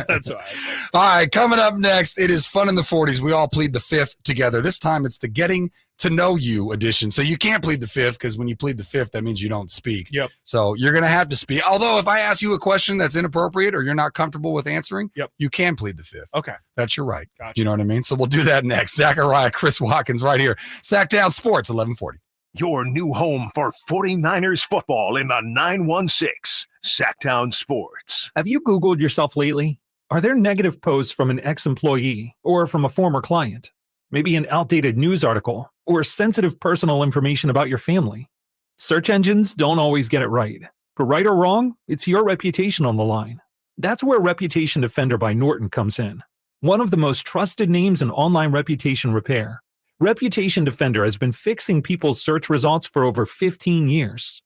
that's why. All right, coming up next, it is Fun in the 40s. We all plead the fifth together. This time it's the Getting to Know You edition. So you can't plead the fifth, because when you plead the fifth, that means you don't speak. Yep. So you're going to have to speak. Although if I ask you a question that's inappropriate or you're not comfortable with answering, you can plead the fifth. Okay. That's your right. Gotcha. You know what I mean? So we'll do that next. Zachariah, Chris Watkins right here. Sactown Sports, 1140. Your new home for 49ers football in the 916 Sactown Sports. Have you Googled yourself lately? Are there negative posts from an ex-employee or from a former client? Maybe an outdated news article or sensitive personal information about your family? Search engines don't always get it right. For right or wrong, it's your reputation on the line. That's where Reputation Defender by Norton comes in. One of the most trusted names in online reputation repair. Reputation Defender has been fixing people's search results for over 15 years.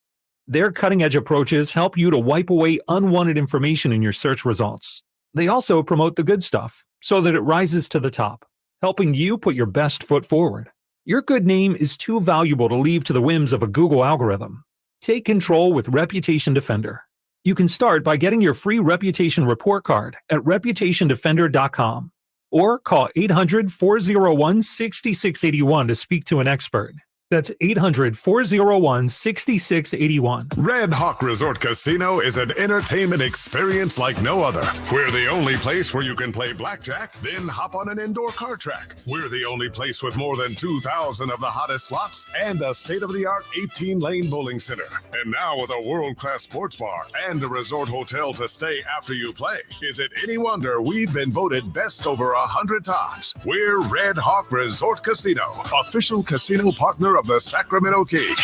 Their cutting-edge approaches help you to wipe away unwanted information in your search results. They also promote the good stuff so that it rises to the top, helping you put your best foot forward. Your good name is too valuable to leave to the whims of a Google algorithm. Take control with Reputation Defender. You can start by getting your free reputation report card at reputationdefender.com or call 800-401-6681 to speak to an expert. That's 800-401-6681. Red Hawk Resort Casino is an entertainment experience like no other. We're the only place where you can play blackjack, then hop on an indoor car track. We're the only place with more than 2,000 of the hottest slots and a state-of-the-art 18-lane bowling center. And now with a world-class sports bar and a resort hotel to stay after you play. Is it any wonder we've been voted best over 100 times? We're Red Hawk Resort Casino, official casino partner of the Sacramento Kings.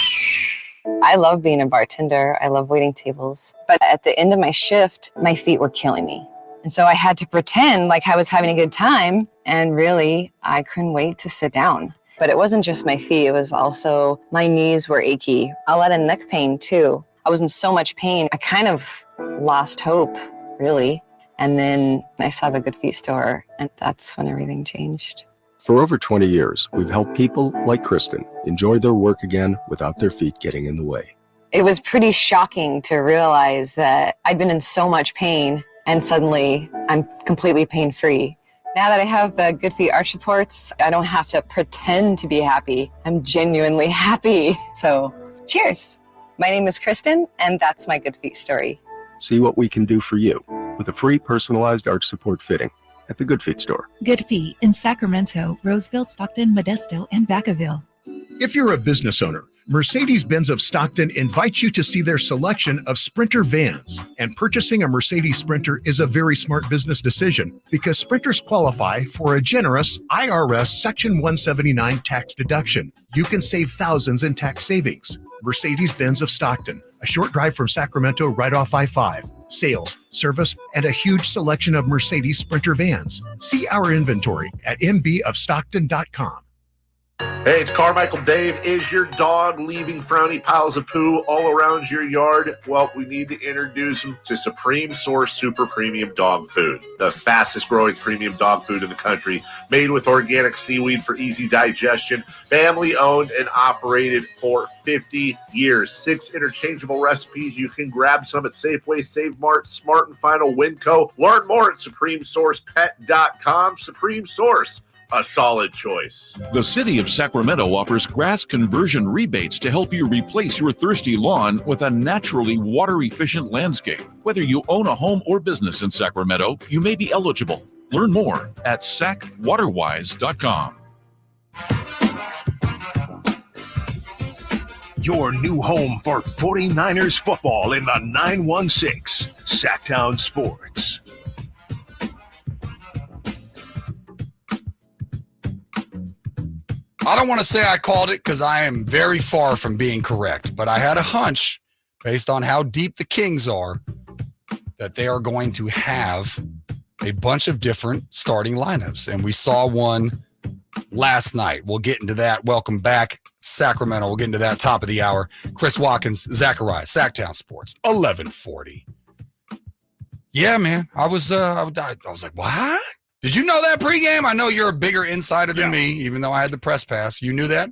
I love being a bartender. I love waiting tables. But at the end of my shift, my feet were killing me. And so I had to pretend like I was having a good time. And really, I couldn't wait to sit down. But it wasn't just my feet. It was also my knees were achy. A lot of neck pain, too. I was in so much pain. I kind of lost hope, really. And then I saw the Good Feet store, and that's when everything changed. For over 20 years, we've helped people like Kristen enjoy their work again without their feet getting in the way. It was pretty shocking to realize that I'd been in so much pain and suddenly I'm completely pain-free. Now that I have the Good Feet arch supports, I don't have to pretend to be happy. I'm genuinely happy. So cheers. My name is Kristen, and that's my Good Feet story. See what we can do for you with a free personalized arch support fitting at the Good Feet store. Good Feet in Sacramento, Roseville, Stockton, Modesto, and Vacaville. If you're a business owner, Mercedes-Benz of Stockton invites you to see their selection of Sprinter vans. And purchasing a Mercedes Sprinter is a very smart business decision because Sprinters qualify for a generous IRS Section 179 tax deduction. You can save thousands in tax savings. Mercedes-Benz of Stockton, a short drive from Sacramento right off I-5. Sales, service, and a huge selection of Mercedes Sprinter vans. See our inventory at mbofstockton.com. Hey, it's Carmichael Dave. Is your dog leaving frowny piles of poo all around your yard? Well, we need to introduce them to Supreme Source Super Premium Dog Food, the fastest growing premium dog food in the country, made with organic seaweed for easy digestion, family owned and operated for 50 years. 6 interchangeable recipes. You can grab some at Safeway, Save Mart, Smart and Final, Winco. Learn more at SupremeSourcePet.com. Supreme Source, a solid choice. The city of Sacramento offers grass conversion rebates to help you replace your thirsty lawn with a naturally water-efficient landscape. Whether you own a home or business in Sacramento, you may be eligible. Learn more at sacwaterwise.com. Your new home for 49ers football in the 916 Sactown Sports. I don't want to say I called it because I am very far from being correct, but I had a hunch based on how deep the Kings are that they are going to have a bunch of different starting lineups. And we saw one last night. We'll get into that. Welcome back, Sacramento. We'll get into that top of the hour. Chris Watkins, Zachariah, Sactown Sports, 1140. Yeah, man. I was like, what? Did you know that pregame? I know you're a bigger insider than me, even though I had the press pass. You knew that?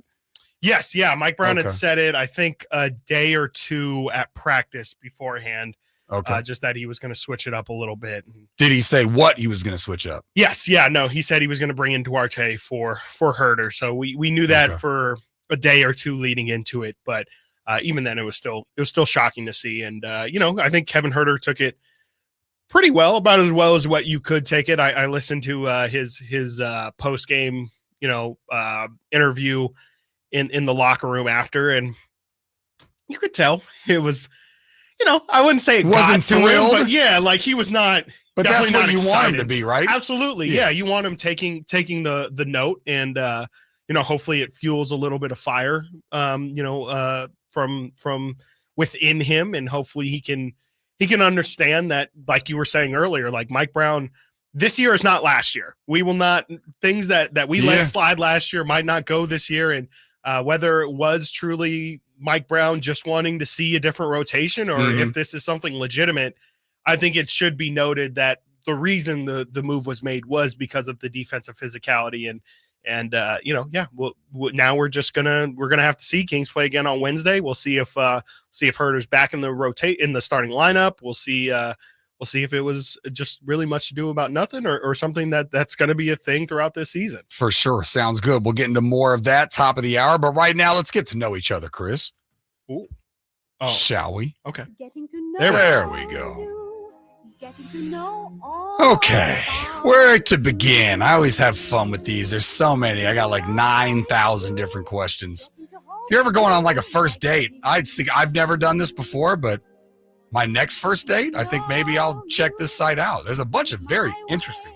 Yes, yeah. Mike Brown had said it, I think, a day or two at practice beforehand. Okay. Just that he was going to switch it up a little bit. Did he say what he was going to switch up? Yes, yeah. No, he said he was going to bring in Duarte for Herder. So we knew that for a day or two leading into it. But even then, it was still shocking to see. And, I think Kevin Herder took it pretty well, about as well as what you could take it. I listened to his post game, interview in the locker room after, and you could tell it was, I wouldn't say it wasn't thrilled, but yeah, like he was not. But that's what you want him to be, right? Absolutely, yeah. You want him taking the note, and hopefully it fuels a little bit of fire, from within him, and hopefully he can understand that, like you were saying earlier, like Mike Brown, this year is not last year. We will not, things that we let slide last year might not go this year. And whether it was truly Mike Brown just wanting to see a different rotation, or if this is something legitimate, I think it should be noted that the reason the move was made was because of the defensive physicality. And now we're gonna have to see Kings play again on Wednesday. We'll see if Herder's back in the starting lineup. We'll see we'll see if it was just really much to do about nothing or something that's going to be a thing throughout this season. For sure. Sounds good. We'll get into more of that top of the hour. But right now, let's get to know each other, Chris. Ooh. Oh. Shall we? Okay. There we go. Okay. Where to begin? I always have fun with these. There's so many. I got like 9,000 different questions. If you're ever going on like a first date, I've never done this before, but my next first date, I think maybe I'll check this site out. There's a bunch of very interesting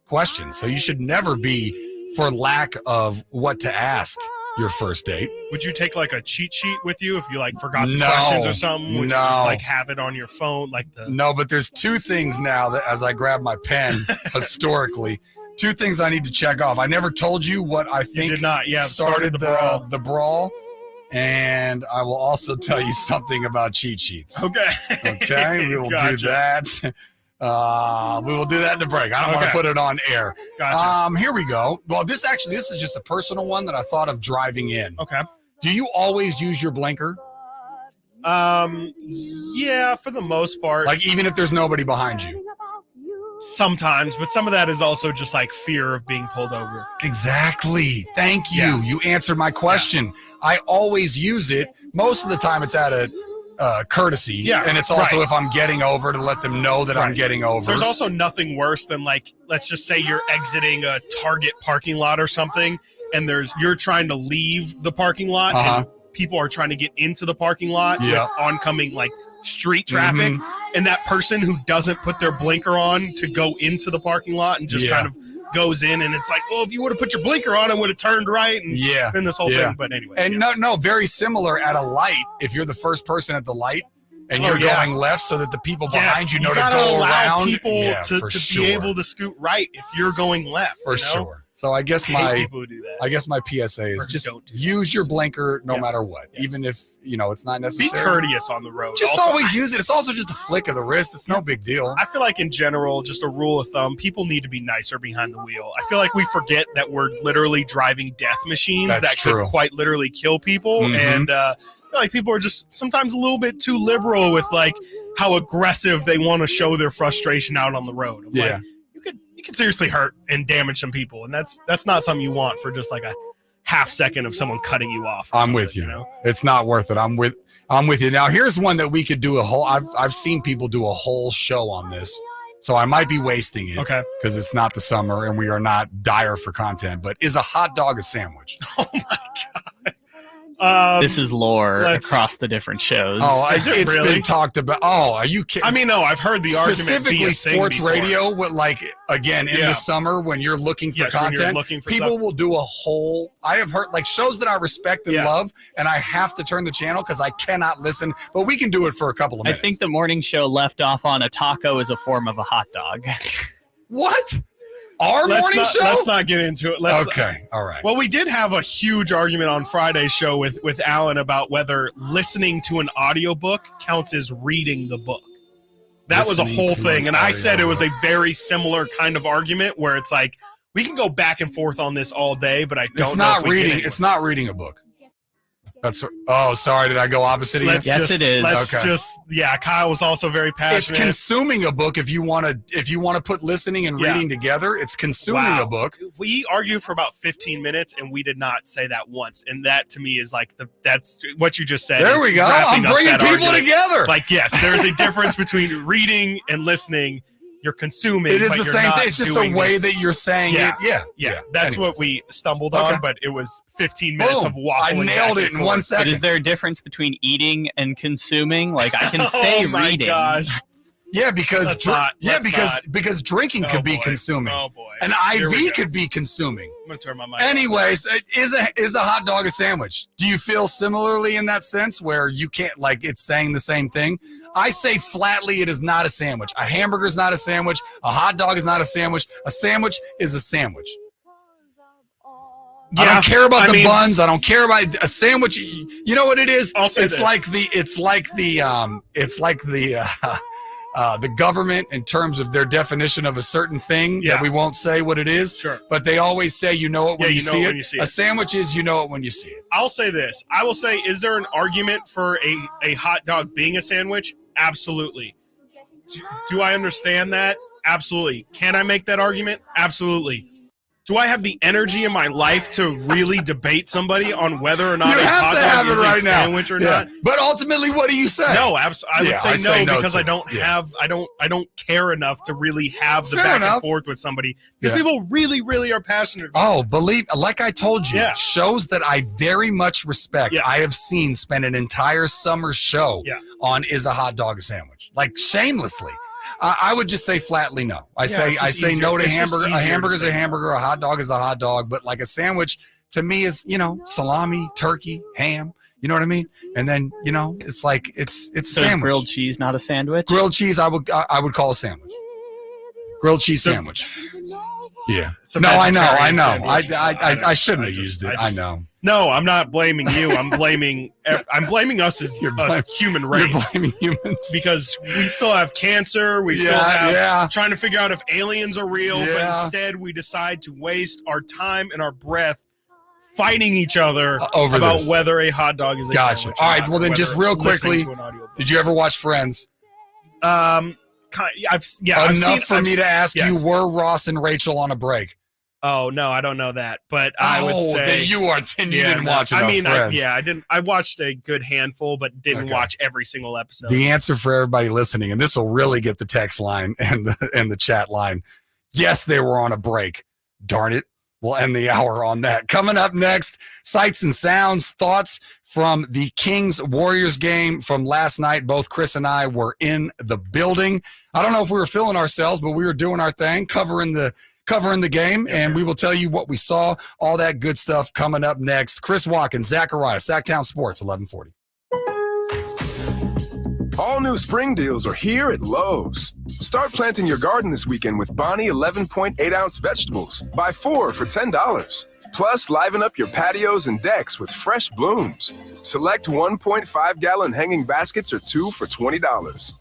questions. So you should never be for lack of what to ask your first date. Would you take like a cheat sheet with you if you like forgot the questions or something? Would you just like have it on your phone? No, but there's two things now that as I grab my pen, historically, two things I need to check off. I never told you what I think started the brawl. And I will also tell you something about cheat sheets. Okay, we will do that. We will do that in the break. I don't want to put it on air. Gotcha. Here we go. Well, this is just a personal one that I thought of driving in. Okay. Do you always use your blinker? Yeah, for the most part. Like even if there's nobody behind you? Sometimes, but some of that is also just like fear of being pulled over. Exactly. Thank you. Yeah. You answered my question. Yeah. I always use it. Most of the time it's at a courtesy. Yeah. And it's also if I'm getting over to let them know that I'm getting over. There's also nothing worse than like, let's just say you're exiting a Target parking lot or something, and you're trying to leave the parking lot and people are trying to get into the parking lot with oncoming like street traffic, and that person who doesn't put their blinker on to go into the parking lot and just kind of goes in, and it's like, well, if you would have put your blinker on, I would have turned right and then this whole thing. But anyway. And no, very similar at a light. If you're the first person at the light and you're going left so that the people behind you know to go around. People to be able to scoot right if you're going left. For sure. So I guess my PSA is just use your blinker no matter what, even if it's not necessary. Be courteous on the road. Just always use it. It's also just a flick of the wrist. It's no big deal. I feel like in general, just a rule of thumb, people need to be nicer behind the wheel. I feel like we forget that we're literally driving death machines could quite literally kill people, and I feel like people are just sometimes a little bit too liberal with like how aggressive they want to show their frustration out on the road. Like, you could seriously hurt and damage some people, and that's not something you want for just like a half second of someone cutting you off. I'm with you. It's not worth it. I'm with you. Now here's one that we could do I've seen people do a whole show on this, so I might be wasting it. Okay. Because it's not the summer and we are not dire for content. But is a hot dog a sandwich? Oh my god. This is lore across the different shows. Oh, it's been talked about. Oh, are you kidding? I mean, no, I've heard the argument. Specifically sports radio, with in the summer when you're looking for content, people will do a whole. I have heard shows that I respect and love, and I have to turn the channel because I cannot listen. But we can do it for a couple of minutes. I think the morning show left off on a taco is a form of a hot dog. What? Morning show? Let's not get into it. Okay. All right. Well, we did have a huge argument on Friday's show with Alan about whether listening to an audiobook counts as reading the book. That was a whole thing. And I said it was a very similar kind of argument where it's like, we can go back and forth on this all day, but I don't know. It's not reading a book. Sorry. Did I go opposite? Yes, it is. Kyle was also very passionate. It's consuming a book. If you want to put listening and reading together, it's consuming a book. We argued for about 15 minutes, and we did not say that once. And that to me is that's what you just said. There we go. I'm bringing people together. Yes, there is a difference between reading and listening. You're consuming. It is the same thing. It's just the way that you're saying it. Yeah. That's what we stumbled on, but it was 15 minutes of waffling. I nailed it in 1 second. But is there a difference between eating and consuming? I can say reading. Gosh. Yeah, because because drinking could be consuming. Oh boy. An IV could be consuming. I'm gonna turn my mic. Anyways, is a hot dog a sandwich? Do you feel similarly in that sense where you can't it's saying the same thing? I say flatly it is not a sandwich. A hamburger is not a sandwich. A hot dog is not a sandwich. A sandwich is a sandwich. I don't care about the buns. I don't care about a sandwich. You know what it is? It's like the government in terms of their definition of a certain thing that we won't say what it is. Sure. But they always say you know it when you see it. A sandwich is you know it when you see it. I'll say this. I will say, is there an argument for a hot dog being a sandwich? Absolutely. Do I understand that? Absolutely. Can I make that argument? Absolutely. Do I have the energy in my life to really debate somebody on whether or not You a have hot to dog have is it a right now. sandwich or Yeah. not? But ultimately, what do you say? No, I would say no because too. I don't have I don't care enough to really have the Fair back enough. and forth with somebody because Yeah. people really, really are passionate. Oh, like I told you, Yeah. shows that I very much respect. Yeah. I have seen spend an entire summer show on is a hot dog a sandwich? Like shamelessly. I would just say flatly no. I say no to hamburger. A hamburger is a hamburger. A hot dog is a hot dog. But like a sandwich to me is, salami, turkey, ham. You know what I mean? And then, it's like it's a So is sandwich. grilled cheese, not a sandwich? Grilled cheese, I would call a sandwich. Grilled cheese sandwich. Yeah. It's a No, I know. vegetarian sandwich. I shouldn't have used it. I know. No, I'm not blaming you. I'm blaming us as a human race. You're blaming humans because we still have cancer. We still have trying to figure out if aliens are real. But instead, we decide to waste our time and our breath fighting each other over about this. whether a hot dog is a Gotcha. sandwich. All right. Well, then just real quickly, did you ever watch Friends? I've Enough for me to ask you, were Ross and Rachel on a break? Oh no, I don't know that, but I would say then you didn't watch enough Friends. I didn't. I watched a good handful, but didn't watch every single episode. The answer for everybody listening, and this will really get the text line and the chat line. Yes, they were on a break. Darn it. We'll end the hour on that. Coming up next, sights and sounds, thoughts from the Kings-Warriors game from last night. Both Chris and I were in the building. I don't know if we were feeling ourselves, but we were doing our thing, covering the game, and we will tell you what we saw, all that good stuff coming up next. Chris Watkins, Zachariah, Sactown Sports, 1140. All new spring deals are here at Lowe's. Start planting your garden this weekend with Bonnie 11.8-ounce vegetables. Buy 4 for $10. Plus, liven up your patios and decks with fresh blooms. Select 1.5-gallon hanging baskets or 2 for $20.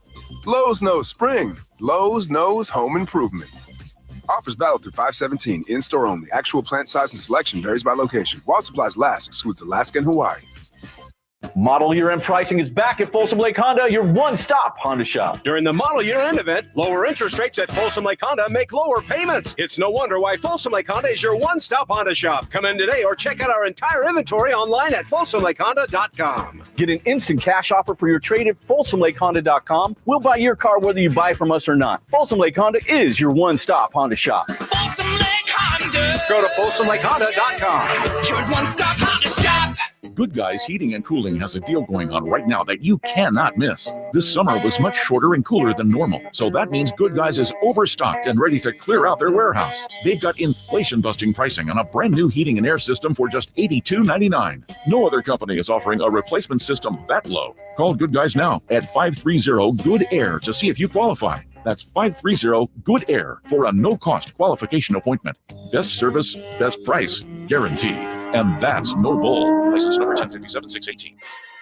Lowe's knows spring. Lowe's knows home improvement. Offers valid through 5/17. In-store only. Actual plant size and selection varies by location. While supplies last, excludes Alaska and Hawaii. Model year-end pricing is back at Folsom Lake Honda, your one-stop Honda shop. During the model year-end event, lower interest rates at Folsom Lake Honda make lower payments. It's no wonder why Folsom Lake Honda is your one-stop Honda shop. Come in today or check out our entire inventory online at folsomlakehonda.com. Get an instant cash offer for your trade at folsomlakehonda.com. We'll buy your car whether you buy from us or not. Folsom Lake Honda is your one-stop Honda shop. Folsom Lake Honda. Go to folsomlakehonda.com. Your one-stop Honda shop. Good Guys Heating and Cooling has a deal going on right now that you cannot miss. This summer was much shorter and cooler than normal, so that means Good Guys is overstocked and ready to clear out their warehouse. They've got inflation-busting pricing on a brand new heating and air system for just $82.99. No other company is offering a replacement system that low. Call Good Guys now at 530-GOOD-AIR to see if you qualify. That's 530-GOOD-AIR for a no-cost qualification appointment. Best service, best price, guaranteed. And that's no bull. License number 1057618.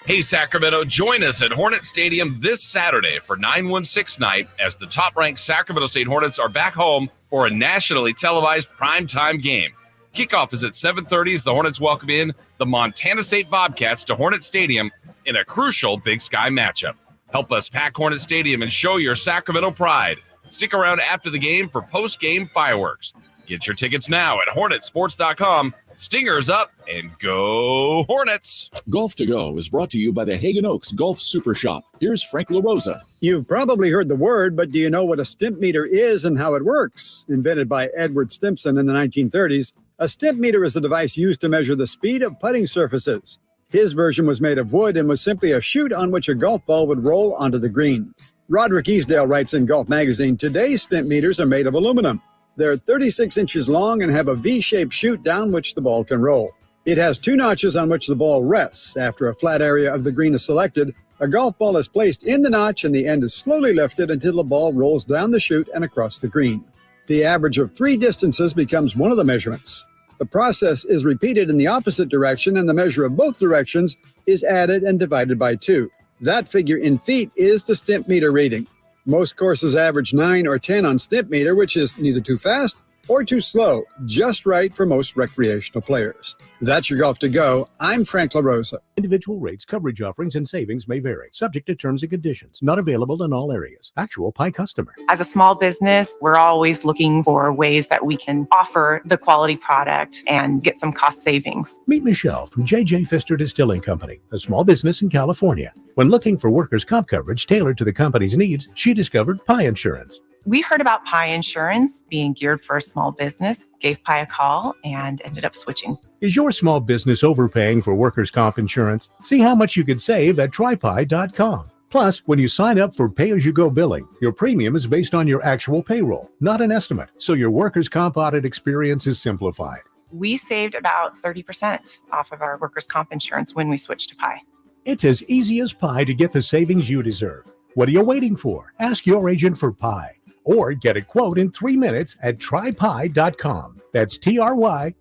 Hey, Sacramento, join us at Hornet Stadium this Saturday for 916 night as the top-ranked Sacramento State Hornets are back home for a nationally televised primetime game. Kickoff is at 7:30 as the Hornets welcome in the Montana State Bobcats to Hornet Stadium in a crucial Big Sky matchup. Help us pack Hornet Stadium and show your Sacramento pride. Stick around after the game for post-game fireworks. Get your tickets now at hornetsports.com. Stingers up and go Hornets. Golf to Go is brought to you by the Hagen Oaks Golf Super Shop. Here's Frank LaRosa. You've probably heard the word, but do you know what a stimp meter is and how it works? Invented by Edward Stimpson in the 1930s, a stimp meter is a device used to measure the speed of putting surfaces. His version was made of wood and was simply a chute on which a golf ball would roll onto the green. Roderick Easdale writes in Golf Magazine, today's stimp meters are made of aluminum. They're 36 inches long and have a V-shaped chute down which the ball can roll. It has 2 notches on which the ball rests. After a flat area of the green is selected, a golf ball is placed in the notch and the end is slowly lifted until the ball rolls down the chute and across the green. The average of 3 distances becomes one of the measurements. The process is repeated in the opposite direction and the measure of both directions is added and divided by 2. That figure in feet is the stimp meter reading. Most courses average 9 or 10 on stimp meter, which is neither too fast or too slow, just right for most recreational players. That's your Golf to Go. I'm Frank LaRosa. Individual rates, coverage offerings, and savings may vary, subject to terms and conditions. Not available in all areas. Actual Pi customer. As a small business, we're always looking for ways that we can offer the quality product and get some cost savings. Meet Michelle from J.J. Pfister Distilling Company, a small business in California. When looking for workers' comp coverage tailored to the company's needs, she discovered Pi Insurance. We heard about Pi Insurance being geared for a small business, gave Pi a call, and ended up switching. Is your small business overpaying for workers' comp insurance? See how much you could save at trypi.com. Plus, when you sign up for pay-as-you-go billing, your premium is based on your actual payroll, not an estimate, so your workers' comp audit experience is simplified. We saved about 30% off of our workers' comp insurance when we switched to Pi. It's as easy as pie to get the savings you deserve. What are you waiting for? Ask your agent for Pi. Or get a quote in 3 minutes at trypi.com. That's TRYPIE.com.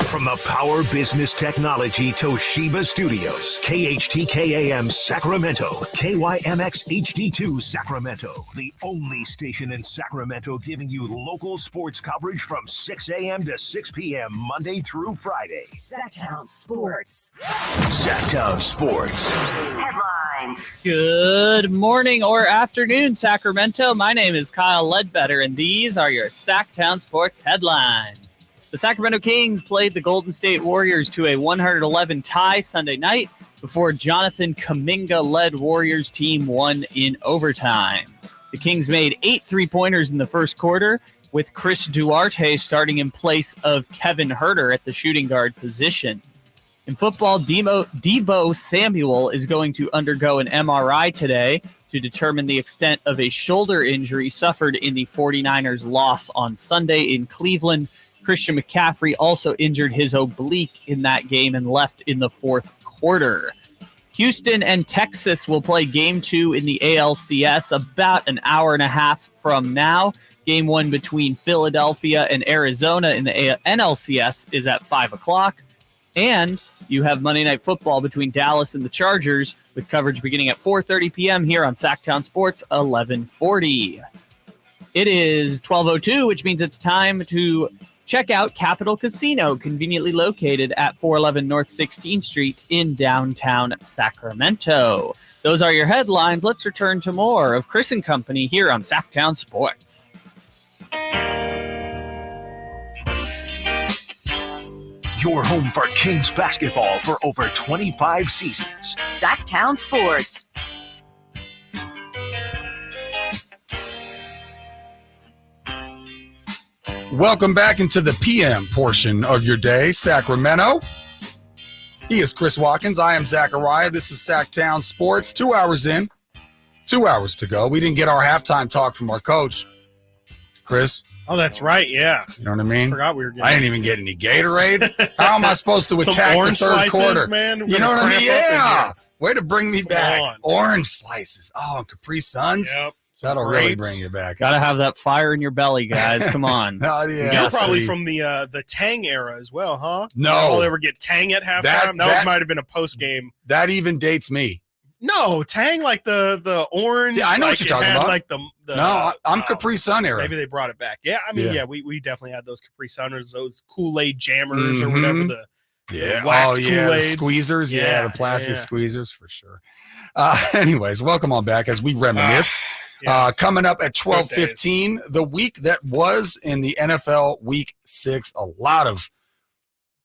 From the Power Business Technology Toshiba Studios, KHTK-AM Sacramento, KYMX HD2 Sacramento, the only station in Sacramento giving you local sports coverage from 6 a.m. to 6 p.m. Monday through Friday. Sactown Sports. Sactown Sports. Headlines. Good morning or afternoon, Sacramento. My name is Kyle Ledbetter, and these are your Sactown Sports headlines. The Sacramento Kings played the Golden State Warriors to a 111 tie Sunday night before Jonathan Kuminga-led Warriors team won in overtime. The Kings made 8 three-pointers in the first quarter, with Chris Duarte starting in place of Kevin Huerter at the shooting guard position. In football, Debo Samuel is going to undergo an MRI today to determine the extent of a shoulder injury suffered in the 49ers' loss on Sunday in Cleveland. Christian McCaffrey also injured his oblique in that game and left in the fourth quarter. Houston and Texas will play Game 2 in the ALCS about an hour and a half from now. Game 1 between Philadelphia and Arizona in the NLCS is at 5 o'clock. And you have Monday Night Football between Dallas and the Chargers with coverage beginning at 4:30 p.m. here on Sactown Sports 1140. It is 12:02, which means it's time to check out Capital Casino, conveniently located at 411 North 16th Street in downtown Sacramento. Those are your headlines. Let's return to more of Chris and Company here on Sactown Sports. Your home for Kings basketball for over 25 seasons. Sactown Sports. Welcome back into the PM portion of your day, Sacramento. He is Chris Watkins. I am Zachariah. This is Sactown Sports. 2 hours in, 2 hours to go. We didn't get our halftime talk from our coach, Chris. Oh, that's right. Yeah. You know what I mean? Forgot we were getting. I didn't even get any Gatorade. How am I supposed to attack the third slices, quarter? Man. You know what I mean? Yeah. Way to bring me Come back. on. Orange slices. Oh, and Capri Suns. Yep. That'll really bring you back. Gotta have that fire in your belly, guys. Come on. Oh, yeah. You're probably from the Tang era as well, huh? No. I'll ever get Tang at halftime. That might have been a post game. That even dates me. No, Tang like the orange. Yeah, I know what you're talking about. Like no, I'm Capri Sun era. Maybe they brought it back. Yeah, I mean, we definitely had those Capri Sunners, those Kool-Aid jammers or whatever the wax the Kool-Aids. squeezers. Yeah, the plastic squeezers for sure. Anyways, welcome on back as we reminisce. Coming up at 12:15, the week that was in the NFL Week 6, a lot of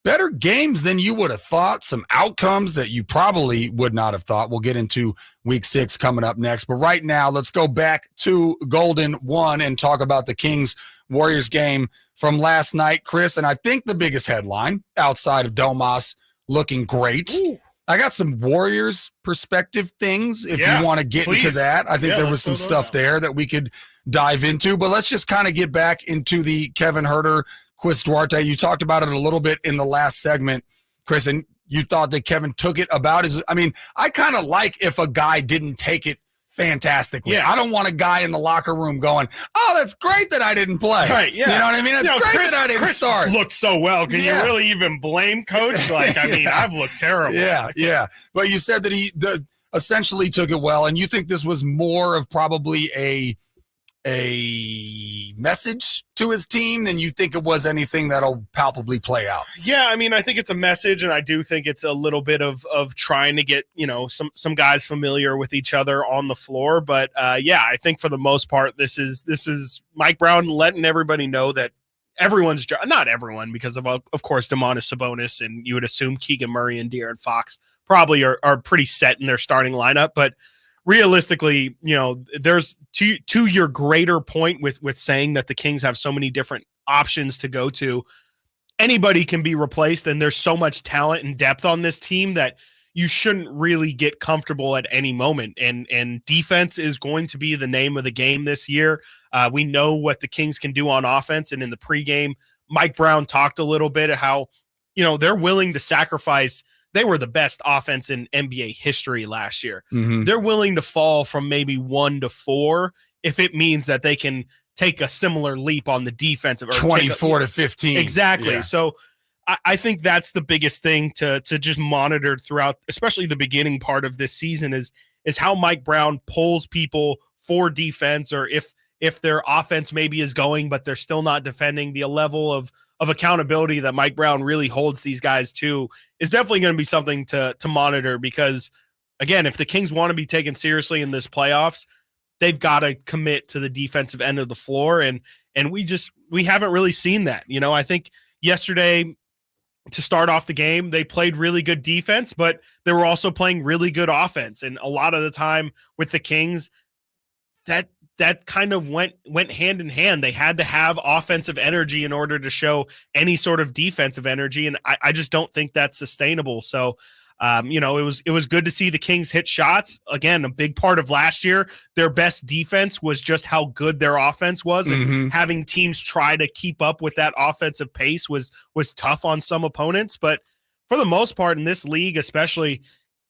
better games than you would have thought, some outcomes that you probably would not have thought. We'll get into Week 6 coming up next. But right now, let's go back to Golden 1 and talk about the Kings-Warriors game from last night, Chris. And I think the biggest headline outside of Domas looking great. Ooh. I got some Warriors perspective things if you want to get into that. I think there was some stuff there that we could dive into. But let's just kind of get back into the Kevin Huerter, Chris Duarte. You talked about it a little bit in the last segment, Chris, and you thought that Kevin took it about his – I mean, I kind of like if a guy didn't take it fantastically. Yeah. I don't want a guy in the locker room going, oh, that's great that I didn't play. Right, yeah. You know what I mean? It's great Chris, that I didn't start. Looked so well. Can you really even blame Coach? Like, I mean, I've looked terrible. Yeah. But you said that he essentially took it well, and you think this was more of probably a a message to his team than you think it was anything that'll palpably play out. Yeah, I mean, I think it's a message, and I do think it's a little bit of trying to get, some guys familiar with each other on the floor. But yeah, I think for the most part, this is Mike Brown letting everybody know that everyone's not everyone, because of course Domantas Sabonis, and you would assume Keegan Murray and De'Aaron Fox probably are pretty set in their starting lineup, but realistically, there's to your greater point with saying that the Kings have so many different options to go to. Anybody can be replaced, and there's so much talent and depth on this team that you shouldn't really get comfortable at any moment. And defense is going to be the name of the game this year. We know what the Kings can do on offense, and in the pregame, Mike Brown talked a little bit of how, they're willing to sacrifice. They were the best offense in NBA history last year. Mm-hmm. They're willing to fall from maybe 1 to 4 if it means that they can take a similar leap on the defensive. 24 to 15. Exactly. Yeah. So I think that's the biggest thing to just monitor throughout, especially the beginning part of this season, is how Mike Brown pulls people for defense, or if their offense maybe is going, but they're still not defending. The level of accountability that Mike Brown really holds these guys to is definitely going to be something to monitor, because again, if the Kings want to be taken seriously in this playoffs, they've got to commit to the defensive end of the floor. And we haven't really seen that. I think yesterday, to start off the game, they played really good defense, but they were also playing really good offense. And a lot of the time with the Kings, that kind of went hand in hand. They had to have offensive energy in order to show any sort of defensive energy, and I just don't think that's sustainable. So, it was good to see the Kings hit shots. Again, a big part of last year, their best defense was just how good their offense was, and having teams try to keep up with that offensive pace was tough on some opponents. But for the most part, in this league, especially,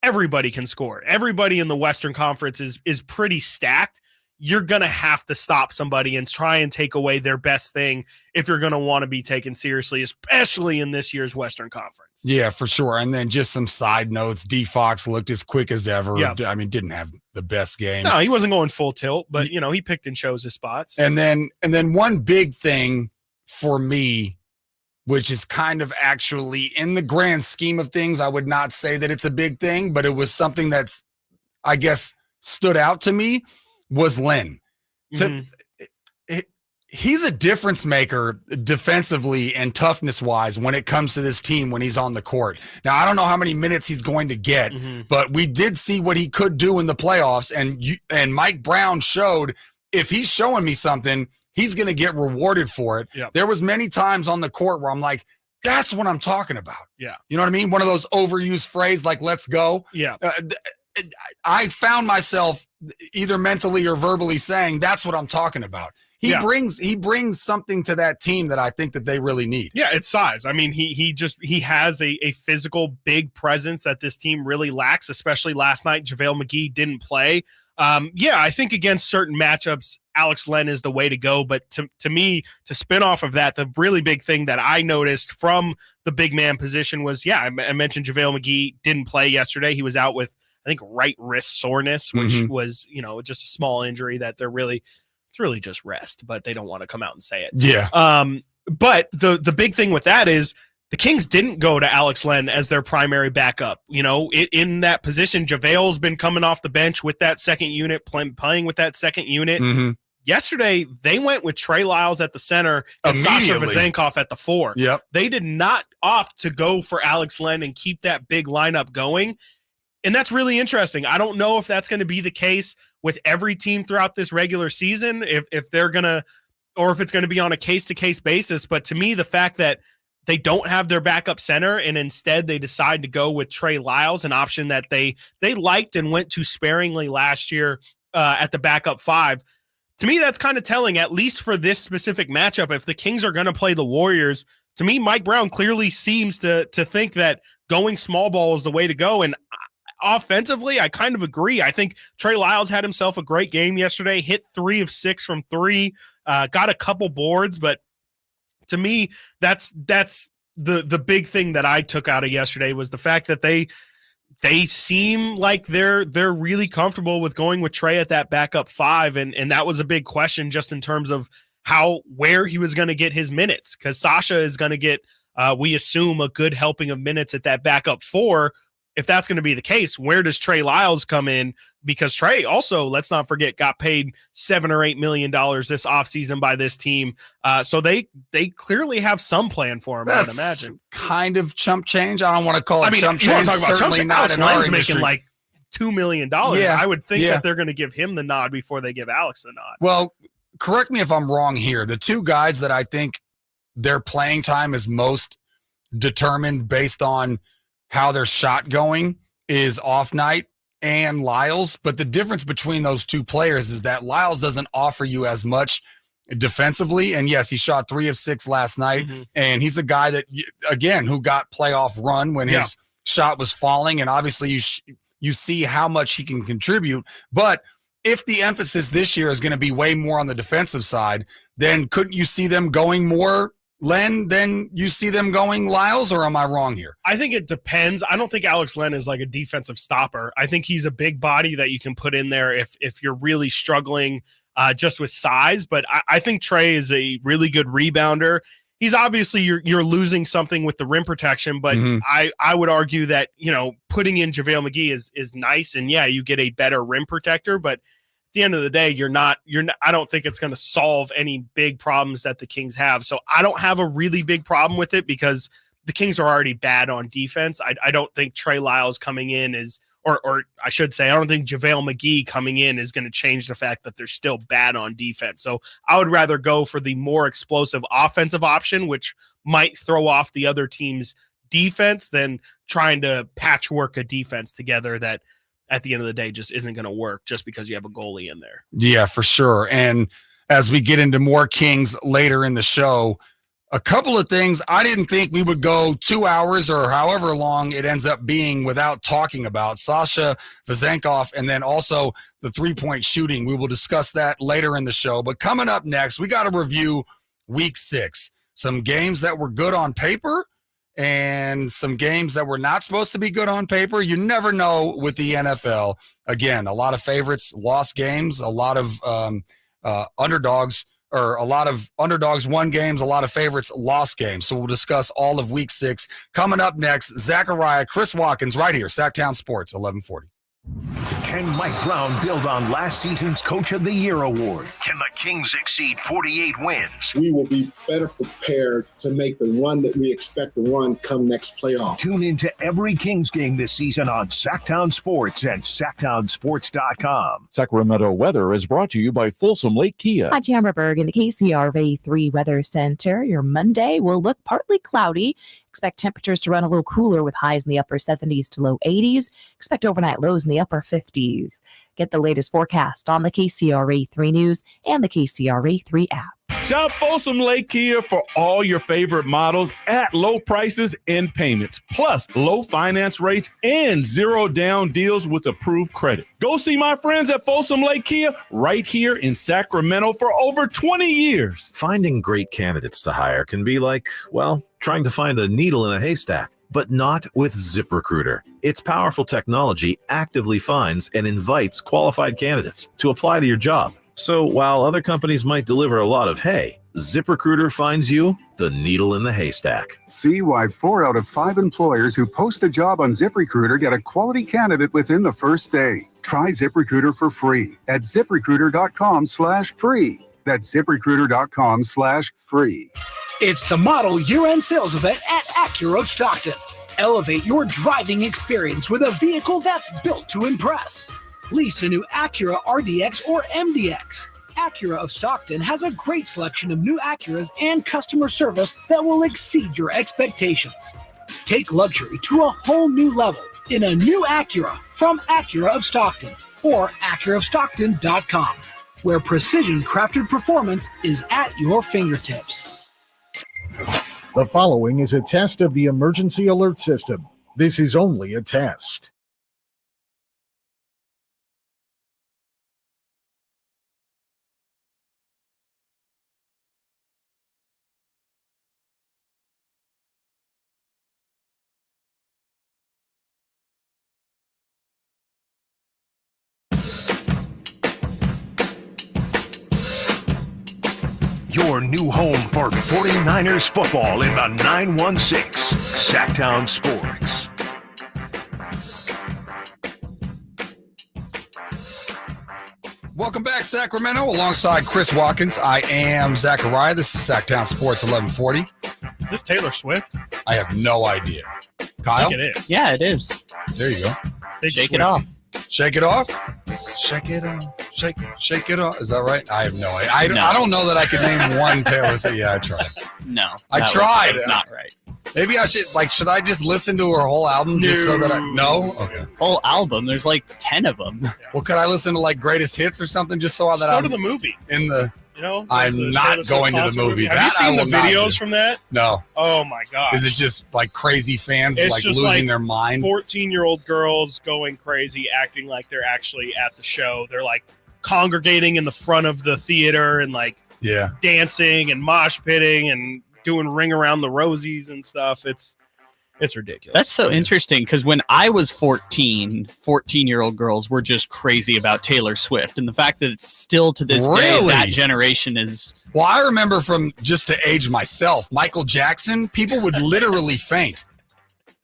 everybody can score. Everybody in the Western Conference is pretty stacked. You're going to have to stop somebody and try and take away their best thing if you're going to want to be taken seriously, especially in this year's Western Conference. Yeah, for sure. And then just some side notes. D Fox looked as quick as ever. Yeah. I mean, didn't have the best game. No, he wasn't going full tilt, but he picked and chose his spots. And then one big thing for me, which is kind of actually in the grand scheme of things, I would not say that it's a big thing, but it was something that's, I guess, stood out to me, was Len. He's a difference maker defensively and toughness wise when it comes to this team when he's on the court. Now, I don't know how many minutes he's going to get, but we did see what he could do in the playoffs, and Mike Brown showed if he's showing me something, he's going to get rewarded for it. Yep. There was many times on the court where I'm like, that's what I'm talking about. Yeah. You know what I mean? One of those overused phrases like, let's go. Yeah. I found myself either mentally or verbally saying, that's what I'm talking about. He brings something to that team that I think that they really need. Yeah, it's size. I mean, he has a physical big presence that this team really lacks, especially last night. JaVale McGee didn't play. I think against certain matchups, Alex Len is the way to go. But to me, to spin off of that, the really big thing that I noticed from the big man position was, I mentioned JaVale McGee didn't play yesterday. He was out with, I think, right wrist soreness, which was, just a small injury that it's really just rest, but they don't want to come out and say it. Yeah. But the big thing with that is the Kings didn't go to Alex Len as their primary backup. In that position, JaVale's been coming off the bench with that second unit, playing with that second unit. Yesterday, they went with Trey Lyles at the center and Sasha Vezenkov at the 4. Yep. They did not opt to go for Alex Len and keep that big lineup going. And that's really interesting. I don't know if that's going to be the case with every team throughout this regular season, if they're going to, or if it's going to be on a case-to-case basis. But to me, the fact that they don't have their backup center and instead they decide to go with Trey Lyles, an option that they liked and went to sparingly last year at the backup 5. To me, that's kind of telling, at least for this specific matchup. If the Kings are going to play the Warriors, to me, Mike Brown clearly seems to think that going small ball is the way to go. And offensively, I kind of agree. I think Trey Lyles had himself a great game yesterday, hit 3 of 6 from 3, got a couple boards, but to me, that's the big thing that I took out of yesterday was the fact that they they seem like they're really comfortable with going with Trey at that backup 5, and that was a big question just in terms of where he was going to get his minutes, because Sasha is going to get, we assume, a good helping of minutes at that backup 4. If that's going to be the case, where does Trey Lyles come in? Because Trey also, let's not forget, got paid $7 or $8 million this offseason by this team. So they clearly have some plan for him, I would imagine. Kind of chump change. I don't want to call it chump you want change. to talk about Certainly chump not change. in Alex our Len's industry. making like $2 million. Yeah, I would think that they're going to give him the nod before they give Alex the nod. Well, correct me if I'm wrong here. The two guys that I think their playing time is most determined based on how their shot going is Off Night and Lyles. But the difference between those two players is that Lyles doesn't offer you as much defensively. And yes, he shot 3 of 6 last night. And he's a guy that, again, who got playoff run when his shot was falling. And obviously you see how much he can contribute. But if the emphasis this year is going to be way more on the defensive side, then couldn't you see them going more Len than you see them going Lyles, or am I wrong here? I think it depends. I don't think Alex Len is like a defensive stopper. I think he's a big body that you can put in there if you're really struggling just with size. But I think Trey is a really good rebounder. He's obviously you're losing something with the rim protection, but I would argue that, putting in JaVale McGee is nice, and you get a better rim protector, but at the end of the day, you're not I don't think it's going to solve any big problems that the Kings have. So I don't have a really big problem with it because the Kings are already bad on defense. I don't think Trey Lyles coming in is, or I should say, I don't think JaVale McGee coming in is going to change the fact that they're still bad on defense. So I would rather go for the more explosive offensive option, which might throw off the other team's defense, than trying to patchwork a defense together that at the end of the day just isn't going to work just because you have a goalie in there. Yeah, for sure. And as we get into more Kings later in the show, a couple of things I didn't think we would go 2 hours or however long it ends up being without talking about. Sasha Vezenkov, and then also the three-point shooting. We will discuss that later in the show. But coming up next, we got to review Week 6. Some games that were good on paper and some games that were not supposed to be good on paper. You never know with the NFL. Again, a lot of favorites lost games, a lot of underdogs won games, a lot of favorites lost games. So we'll discuss all of Week 6 coming up next. Zachariah, Chris Watkins, right here, Sactown Sports, 1140. Can Mike Brown build on last season's Coach of the Year award? Can the Kings exceed 48 wins? We will be better prepared to make the run that we expect to run come next playoff. Tune into every Kings game this season on Sactown Sports and SactownSports.com. Sacramento weather is brought to you by Folsom Lake Kia. Hi, Tamara Berg in the KCRV 3 Weather Center. Your Monday will look partly cloudy. Expect temperatures to run a little cooler with highs in the upper 70s to low 80s. Expect overnight lows in the upper 50s. Get the latest forecast on the KCRA 3 News and the KCRA 3 app. Shop Folsom Lake Kia for all your favorite models at low prices and payments, plus low finance rates and zero down deals with approved credit. Go see my friends at Folsom Lake Kia right here in Sacramento for over 20 years. Finding great candidates to hire can be like, well, trying to find a needle in a haystack, but not with ZipRecruiter. Its powerful technology actively finds and invites qualified candidates to apply to your job. So while other companies might deliver a lot of hay, ZipRecruiter finds you the needle in the haystack. See why 4 out of 5 employers who post a job on ZipRecruiter get a quality candidate within the first day. Try ZipRecruiter for free at ZipRecruiter.com/free. That's ZipRecruiter.com/free. It's the model year-end sales event at Acura of Stockton. Elevate your driving experience with a vehicle that's built to impress. Lease a new Acura RDX or MDX. Acura of Stockton has a great selection of new Acuras and customer service that will exceed your expectations. Take luxury to a whole new level in a new Acura from Acura of Stockton or AcuraofStockton.com, where precision-crafted performance is at your fingertips. The following is a test of the emergency alert system. This is only a test. Your new home for 49ers football in the 916 Sactown Sports. Welcome back, Sacramento. Alongside Chris Watkins, I am Zachariah. This is Sactown Sports 1140. Is this Taylor Swift? I have no idea. Kyle? I think it is. Yeah, it is. There you go. Shake it off. Shake it off? Shake it off. Shake it off. Is that right? I have no idea. I don't know that I could name one Taylor Swift. Yeah, I tried. No. I tried. That was not right. Maybe I should I just listen to her whole album just so that No? Okay. Whole album? There's like 10 of them. Well, could I listen to like greatest hits or something just so that Go I'm to the movie. in the... You know, I'm not going to the movie. Have you seen the videos from that? No. Oh my gosh. Is it just like crazy fans It's like just losing their mind? 14-year-old girls going crazy, acting like they're actually at the show. They're like congregating in the front of the theater and like dancing and mosh pitting and doing ring around the rosies and stuff. It's ridiculous. That's so interesting because when I was 14-year-old girls were just crazy about Taylor Swift. And the fact that it's still to this day, that generation is... Well, I remember from just to age myself, Michael Jackson, people would literally faint.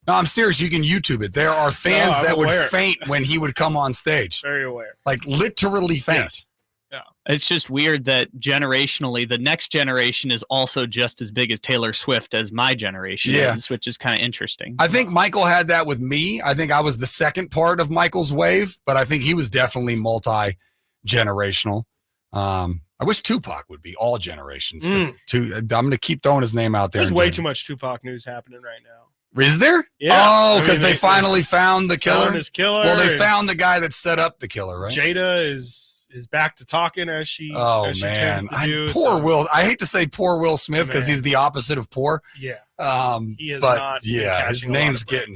No, I'm serious. You can YouTube it. There are fans that would faint when he would come on stage. Very aware. Like literally faint. Yes. Yeah. It's just weird that generationally, the next generation is also just as big as Taylor Swift as my generation is, which is kind of interesting. I think Michael had that with me. I think I was the second part of Michael's wave, but I think he was definitely multi-generational. I wish Tupac would be all generations. But I'm going to keep throwing his name out there. There's way too much Tupac news happening right now. Is there? Yeah. Oh, because they finally found the killer? Found his killer. Well, they found the guy that set up the killer, right? Jada is back to talking as she man, tends to do. Poor Will. I hate to say poor Will Smith because he's the opposite of poor. Yeah. He is not. Yeah, his name's getting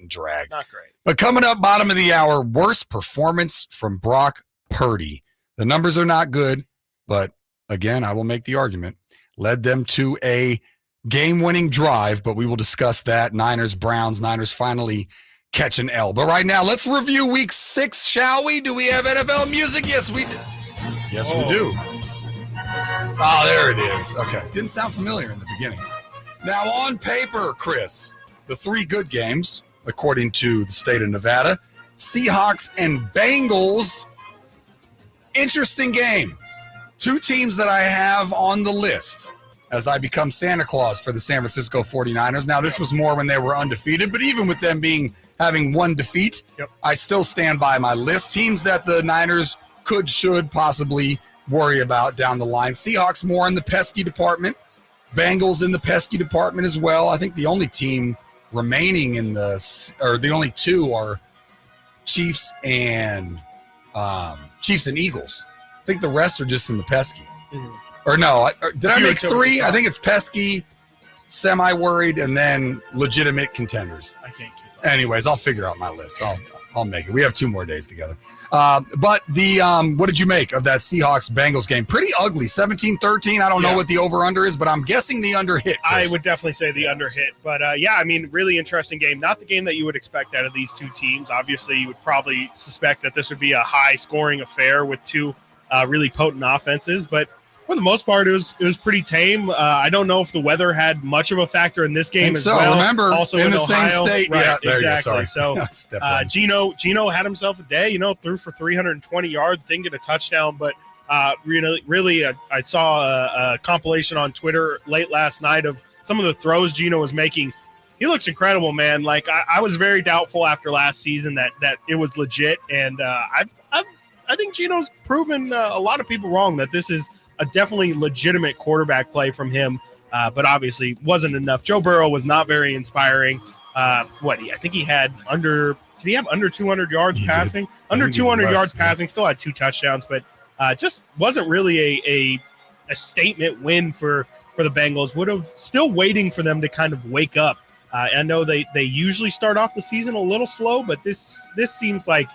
dragged. Not great. But coming up, bottom of the hour, worst performance from Brock Purdy. The numbers are not good, but again, I will make the argument. Led them to a game-winning drive, but we will discuss that. Niners, Browns. Niners finally catch an L. But right now, let's review week 6, shall we? Do we have NFL music? Yes, we do. Yes, we do. Oh, there it is. Okay. Didn't sound familiar in the beginning. Now, on paper, Chris, the 3 good games, according to the state of Nevada, Seahawks and Bengals. Interesting game. 2 teams that I have on the list as I become Santa Claus for the San Francisco 49ers. Now, this was more when they were undefeated, but even with them having 1 defeat, I still stand by my list. Teams that the Niners should possibly worry about down the line. Seahawks more in the pesky department. Bengals in the pesky department as well. I think the only team remaining the only 2 are Chiefs and Eagles. I think the rest are just in the pesky. Or no, did I make 3? I think it's pesky, semi-worried, and then legitimate contenders. I can't keep up. Anyways, I'll figure out my list. I'll make it. We have 2 more days together. But what did you make of that Seahawks-Bengals game? Pretty ugly, 17-13. I don't know what the over-under is, but I'm guessing the under hit, Chris. I would definitely say the under hit. But, really interesting game. Not the game that you would expect out of these 2 teams. Obviously, you would probably suspect that this would be a high-scoring affair with 2 really potent offenses. But for the most part, it was pretty tame. I don't know if the weather had much of a factor in this game as well. Remember, also in the Ohio. same state. Right, Yeah, there exactly. you go. So Gino had himself a day. Threw for 320 yards, didn't get a touchdown, but really, I saw a compilation on Twitter late last night of some of the throws Gino was making. He looks incredible, man. Like I was very doubtful after last season that it was legit, and I think Gino's proven a lot of people wrong that this is a definitely legitimate quarterback play from him, but obviously wasn't enough. Joe Burrow was not very inspiring. I think he had under 200 yards passing? Under 200 yards passing, still had 2 touchdowns, but just wasn't really a statement win for the Bengals. Would have still waiting for them to kind of wake up. I know they usually start off the season a little slow, but this seems like,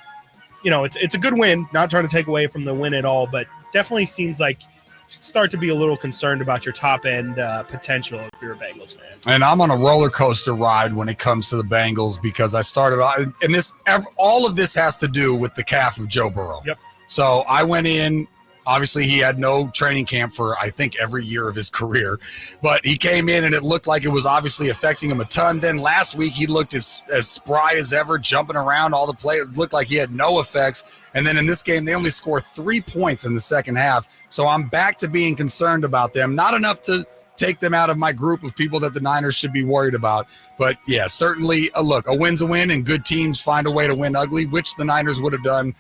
it's a good win. Not trying to take away from the win at all, but definitely seems like start to be a little concerned about your top end potential if you're a Bengals fan. And I'm on a roller coaster ride when it comes to the Bengals because I started off, and all of this has to do with the calf of Joe Burrow. Yep. So I went in Obviously, he had no training camp for, I think, every year of his career. But he came in, and it looked like it was obviously affecting him a ton. Then last week, he looked as spry as ever, jumping around all the play. It looked like he had no effects. And then in this game, they only scored 3 points in the second half. So I'm back to being concerned about them. Not enough to take them out of my group of people that the Niners should be worried about. But, yeah, certainly, look, a win's a win, and good teams find a way to win ugly, which the Niners would have done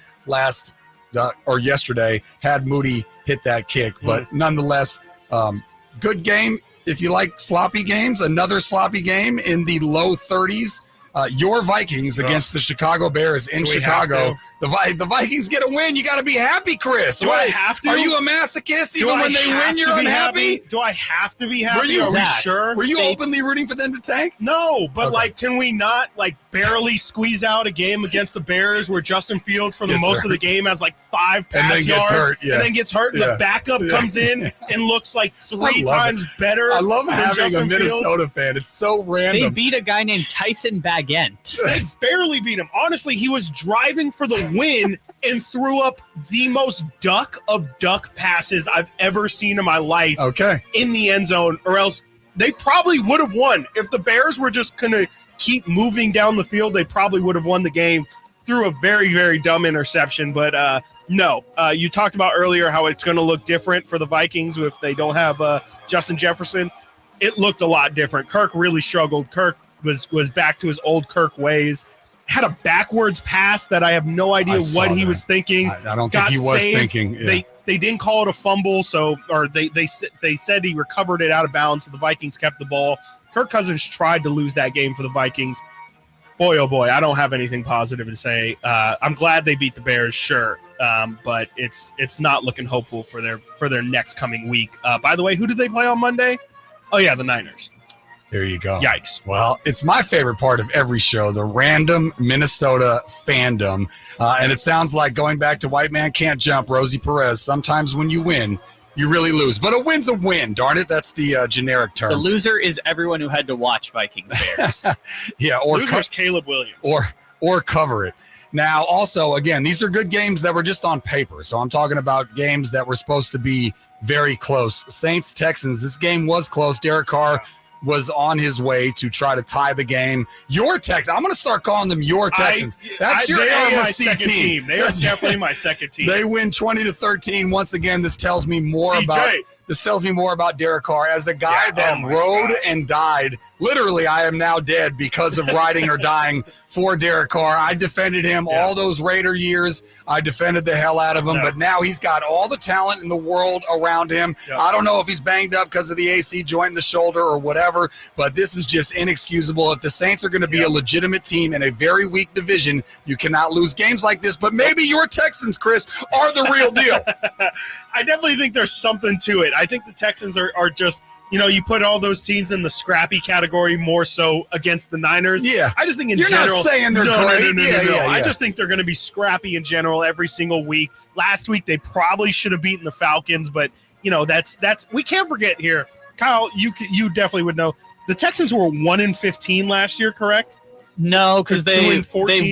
yesterday had Moody hit that kick. But nonetheless, good game. If you like sloppy games, another sloppy game in the low 30s. Your Vikings against the Chicago Bears in Chicago. The Vikings get a win. You got to be happy, Chris. Do I have to? Are you a masochist? Even when they win, you're unhappy? Do I have to be happy? Are we sure? Were you openly rooting for them to tank? No, but can we not barely squeeze out a game against the Bears where Justin Fields for the most of the game has 5 pass yards hurt, and then gets hurt and the backup comes in and looks like 3 times better? I love having Justin a Minnesota Fields. fan. It's so random. They beat a guy named Tyson Bagent. They barely beat him. Honestly, he was driving for the win and threw up the most duck of duck passes I've ever seen in my life in the end zone, or else they probably would have won. If the Bears were just going to keep moving down the field, they probably would have won the game through a very, very dumb interception. But no, you talked about earlier how it's going to look different for the Vikings if they don't have Justin Jefferson. It looked a lot different. Kirk really struggled. Kirk was back to his old Kirk ways. Had a backwards pass that I have no idea what he was thinking. I don't think he was thinking. Yeah. They didn't call it a fumble, or they said he recovered it out of bounds, so the Vikings kept the ball. Kirk Cousins tried to lose that game for the Vikings. Boy, oh boy, I don't have anything positive to say. I'm glad they beat the Bears, sure, but it's not looking hopeful for their next coming week. By the way, who did they play on Monday? Oh yeah, the Niners. There you go. Yikes. Well, it's my favorite part of every show, the random Minnesota fandom. And it sounds like going back to White Man Can't Jump, Rosie Perez, sometimes when you win, you really lose. But a win's a win, darn it. That's the generic term. The loser is everyone who had to watch Vikings Bears. Yeah, or loser's Caleb Williams. Or cover it. Now, also, again, these are good games that were just on paper. So I'm talking about games that were supposed to be very close. Saints-Texans, this game was close. Derek Carr was on his way to try to tie the game. Your Texans, I'm going to start calling them your Texans. That's your AFC team. They are definitely my second team. They win 20-13. Once again, this tells me more about Derek Carr as a guy that rode and died. Literally, I am now dead because of riding or dying for Derek Carr. I defended him all those Raider years. I defended the hell out of him, but now he's got all the talent in the world around him. I don't know if he's banged up because of the AC joint in the shoulder or whatever, but this is just inexcusable. If the Saints are going to be a legitimate team in a very weak division, you cannot lose games like this. But maybe your Texans, Chris, are the real deal. I definitely think there's something to it. I think the Texans are just, you put all those teams in the scrappy category more so against the Niners. Yeah. I just think in You're general. Not saying they're great. No. I just think they're going to be scrappy in general every single week. Last week, they probably should have beaten the Falcons, but, that's we can't forget here. Kyle, you definitely would know. The Texans were 1-15 last year, correct? No, because they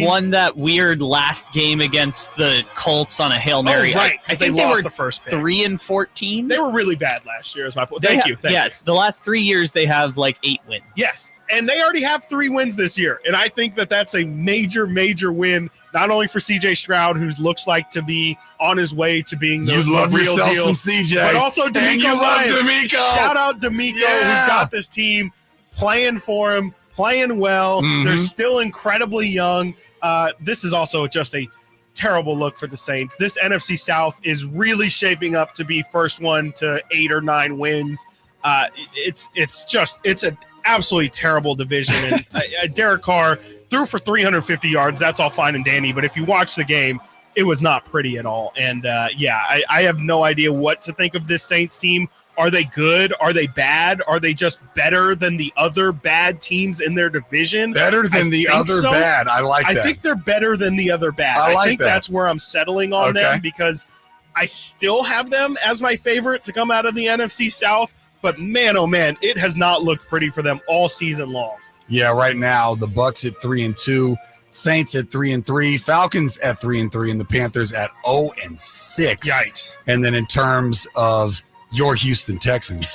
won that weird last game against the Colts on a Hail Mary. Oh, right, I think they lost were the first pick. 3-14. They were really bad last year, is my point. Thank you. Yes, the last 3 years they have 8 wins. Yes, and they already have 3 wins this year, and I think that's a major, major win, not only for C.J. Stroud, who looks like to be on his way to being the real deal, some CJ, but also DeMeco Ryans. Shout out DeMeco, who's got this team playing for him, playing well. They're still incredibly young. This is also just a terrible look for the Saints. This NFC South is really shaping up to be first one to 8 or 9 wins. It's an absolutely terrible division. And Derek Carr threw for 350 yards. That's all fine and dandy. But if you watch the game, it was not pretty at all. And I have no idea what to think of this Saints team. Are they good? Are they bad? Are they just better than the other bad teams in their division? Better than the other bad. I like that. I think they're better than the other bad. I think that's where I'm settling on them, because I still have them as my favorite to come out of the NFC South. But man, oh man, it has not looked pretty for them all season long. Yeah, right now the Bucs at 3-2. Saints at 3-3, Falcons at 3-3, and the Panthers at 0-6. Yikes. And then in terms of your Houston Texans,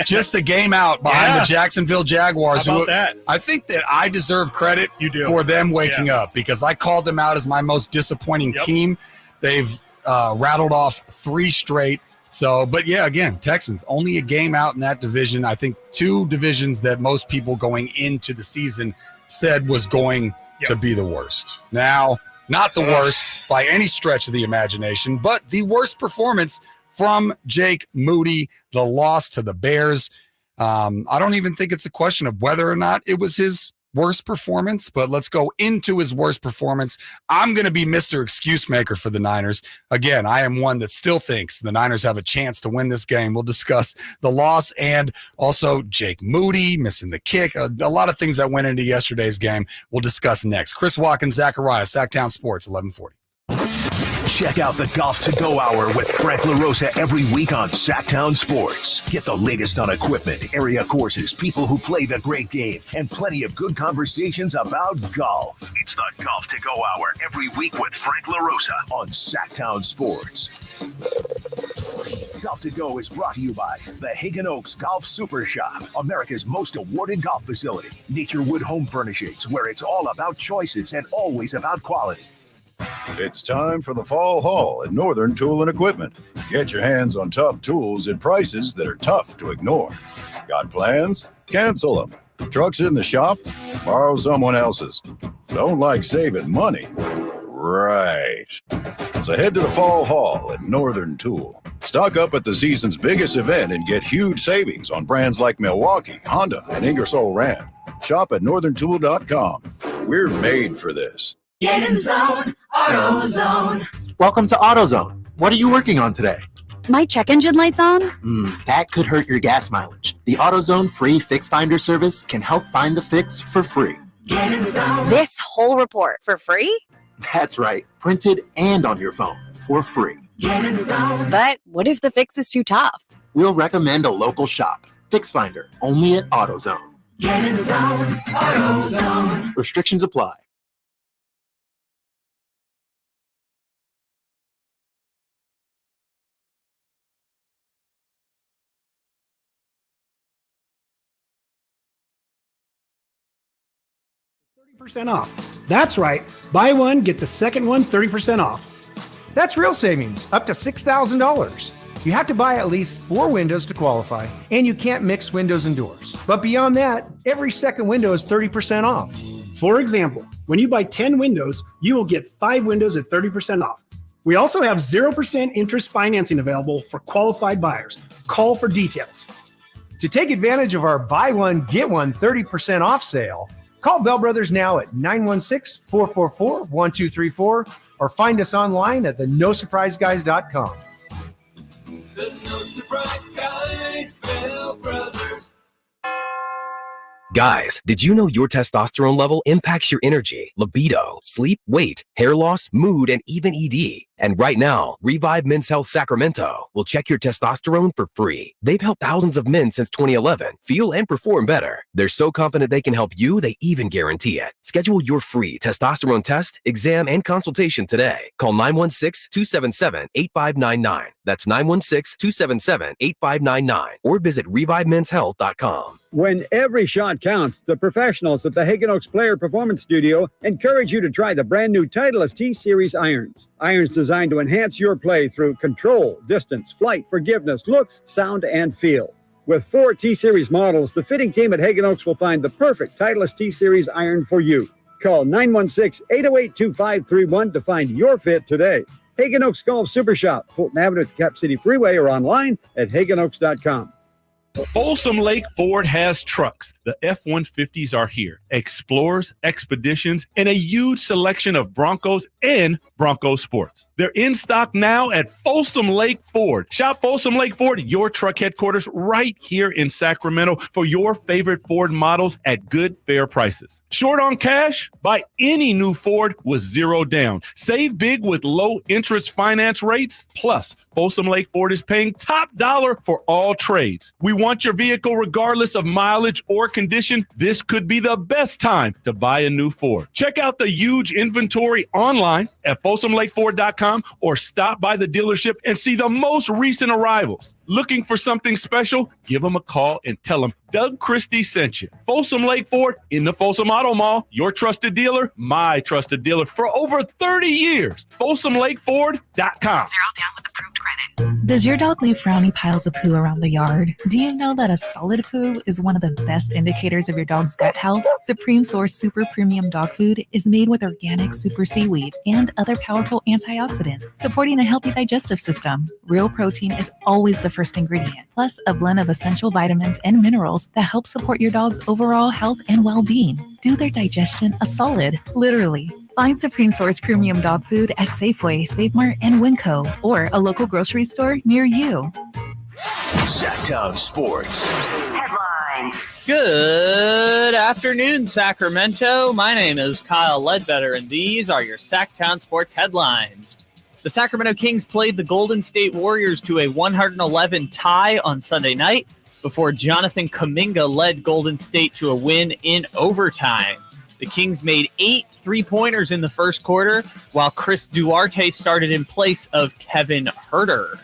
just the game out behind the Jacksonville Jaguars. How about that? I think that I deserve credit for them waking up, because I called them out as my most disappointing team. They've rattled off 3 straight. So, but yeah, again, Texans only a game out in that division. I think 2 divisions that most people going into the season said was going to be the worst. Now, not the worst by any stretch of the imagination, but the worst performance from Jake Moody, the loss to the Bears. I don't even think it's a question of whether or not it was his worst performance, but let's go into his worst performance. I'm going to be Mr. Excuse Maker for the Niners. Again, I am one that still thinks the Niners have a chance to win this game. We'll discuss the loss and also Jake Moody missing the kick. A lot of things that went into yesterday's game we'll discuss next. Chris Watkins, Zachariah, Sactown Sports, 1140. Check out the Golf to Go Hour with Frank LaRosa every week on Sactown Sports. Get the latest on equipment, area courses, people who play the great game, and plenty of good conversations about golf. It's the Golf to Go Hour every week with Frank LaRosa on Sactown Sports. Golf to Go is brought to you by the Hagen Oaks Golf Super Shop, America's most awarded golf facility. Nature Wood Home Furnishings, where it's all about choices and always about quality. It's time for the fall haul at Northern Tool and Equipment. Get your hands on tough tools at prices that are tough to ignore. Got plans? Cancel them. Trucks in the shop? Borrow someone else's. Don't like saving money? Right. So head to the fall haul at Northern Tool. Stock up at the season's biggest event and get huge savings on brands like Milwaukee, Honda, and Ingersoll Rand. Shop at northerntool.com. We're made for this. Get in zone, AutoZone. Welcome to AutoZone. What are you working on today? My check engine light's on? That could hurt your gas mileage. The AutoZone free Fix Finder service can help find the fix for free. Get in zone. This whole report for free? That's right, printed and on your phone for free. Get in zone. But what if the fix is too tough? We'll recommend a local shop. Fix Finder, only at AutoZone. Get in zone, AutoZone. Restrictions apply. % off. That's right. Buy one, get the second one 30% off. That's real savings, up to $6,000. You have to buy at least 4 windows to qualify, and you can't mix windows and doors. But beyond that, every second window is 30% off. For example, when you buy 10 windows, you will get 5 windows at 30% off. We also have 0% interest financing available for qualified buyers. Call for details. To take advantage of our buy one, get one 30% off sale, call Bell Brothers now at 916-444-1234 or find us online at thenosurpriseguys.com. The No Surprise Guys, Bell Brothers. Guys, did you know your testosterone level impacts your energy, libido, sleep, weight, hair loss, mood, and even ED? And right now, Revive Men's Health Sacramento will check your testosterone for free. They've helped thousands of men since 2011 feel and perform better. They're so confident they can help you, they even guarantee it. Schedule your free testosterone test, exam, and consultation today. Call 916-277-8599. That's 916-277-8599. Or visit ReviveMen'sHealth.com. When every shot counts, the professionals at the Hagen Oaks Player Performance Studio encourage you to try the brand new Titleist T-Series irons. Irons designed to enhance your play through control, distance, flight, forgiveness, looks, sound, and feel. With 4 T-Series models, the fitting team at Hagen Oaks will find the perfect Titleist T-Series iron for you. Call 916-808-2531 to find your fit today. Hagen Oaks Golf Super Shop, Fulton Avenue at the Cap City Freeway, or online at HagenOaks.com. Folsom Lake Ford has trucks. The F-150s are here. Explorers, Expeditions, and a huge selection of Broncos and Bronco Sports. They're in stock now at Folsom Lake Ford. Shop Folsom Lake Ford, your truck headquarters right here in Sacramento for your favorite Ford models at good, fair prices. Short on cash? Buy any new Ford with 0 down. Save big with low interest finance rates. Plus, Folsom Lake Ford is paying top dollar for all trades. We want your vehicle regardless of mileage or condition. This could be the best time to buy a new Ford. Check out the huge inventory online at FolsomLakeFord.com or stop by the dealership and see the most recent arrivals. Looking for something special? Give them a call and tell them Doug Christie sent you. Folsom Lake Ford in the Folsom Auto Mall, your trusted dealer, my trusted dealer for over 30 years. FolsomLakeFord.com. 0 down with approved credit. Does your dog leave frowny piles of poo around the yard? Do you know that a solid poo is one of the best indicators of your dog's gut health? Supreme Source Super Premium Dog Food is made with organic super seaweed and other powerful antioxidants, supporting a healthy digestive system. Real protein is always the first ingredient, plus a blend of essential vitamins and minerals that help support your dog's overall health and well-being. Do their digestion a solid, literally. Find Supreme Source Premium Dog Food at Safeway, Save Mart, and Winco, or a local grocery store near you. Sactown Sports. Headlines. Good afternoon, Sacramento. My name is Kyle Ledbetter, and these are your Sactown Sports headlines. The Sacramento Kings played the Golden State Warriors to a 111 tie on Sunday night before Jonathan Kuminga led Golden State to a win in overtime. The Kings made 8 3-pointers in the first quarter, while Chris Duarte started in place of Kevin Huerter.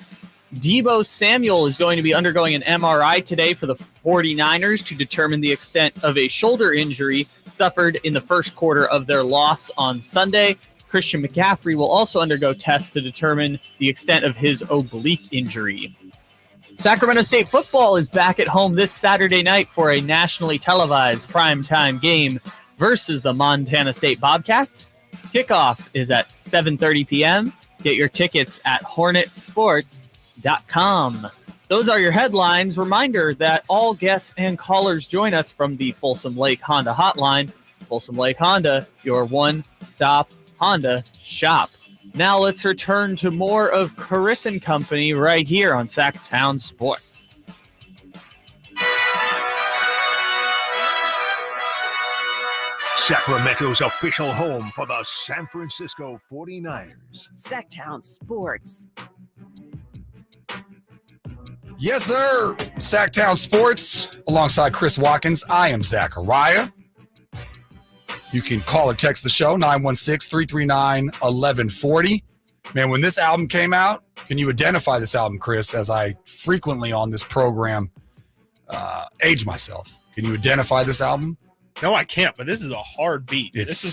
Deebo Samuel is going to be undergoing an MRI today for the 49ers to determine the extent of a shoulder injury suffered in the first quarter of their loss on Sunday. Christian McCaffrey will also undergo tests to determine the extent of his oblique injury. Sacramento State football is back at home this Saturday night for a nationally televised primetime game versus the Montana State Bobcats. Kickoff is at 7:30 p.m. Get your tickets at hornetsports.com. Those are your headlines. Reminder that all guests and callers join us from the Folsom Lake Honda hotline. Folsom Lake Honda, your one-stop Honda shop. Now let's return to more of Chris and Company right here on Sactown Sports. Sacramento's official home for the San Francisco 49ers. Sactown Sports. Yes, sir. Sactown Sports alongside Chris Watkins. I am Zachariah. You can call or text the show, 916-339-1140. Man, when this album came out, can you identify this album, Chris, as I frequently on this program age myself? Can you identify this album? No, I can't, but this is a hard beat. This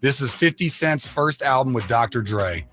is 50 Cent's first album with Dr. Dre.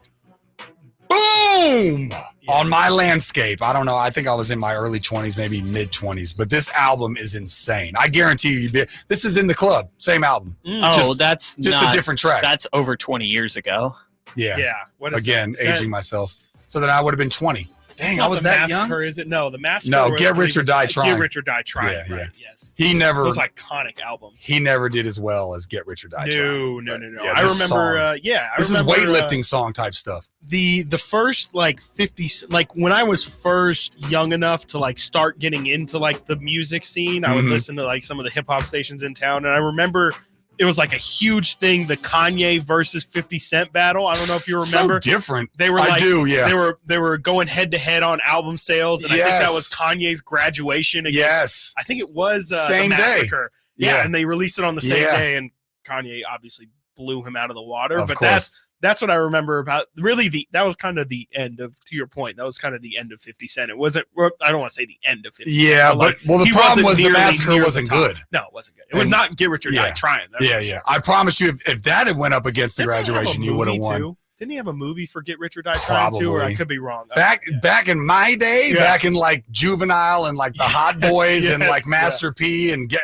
Boom! Yeah. On my landscape. I don't know. I think I was in my early 20s, maybe mid-20s, but this album is insane. I guarantee you, this is in the club. Same album. That's just not a different track. That's over 20 years ago. Yeah. Yeah. What is Again, that? aging myself. So then I would have been 20. Dang, I was that young? Is it? No, the Massacre. No, Get Rich or Die Trying. Get Rich or Die Trying. Yeah, right, yes. He never. Those iconic albums. He never did as well as Get Rich or Die Trying. No. Yeah, I remember. This is weightlifting song type stuff. The first 50, when I was first young enough to start getting into the music scene, I would listen to some of the hip hop stations in town, and I remember. It was a huge thing, the Kanye versus 50 Cent battle. I don't know if you remember. So different. They were I do, yeah. They were going head to head on album sales, and I think that was Kanye's graduation against. I think it was same the Massacre. Day. Yeah, and they released it on the same day, and Kanye obviously blew him out of the water. Of but course. that's what I remember about. Really, that was kind of the end of. To your point, that was kind of the end of 50 Cent. It wasn't. I don't want to say the end of 50 Cent. Yeah, but the problem was the Massacre wasn't good. No, it wasn't good. It was not Get Rich or Die Trying. Yeah. I promise you, if that had went up against the graduation, you would have won. Didn't he have a movie for Get Rich or Die Trying too? Or I could be wrong. Back in my day, back in Juvenile and the Hot Boys and Master P and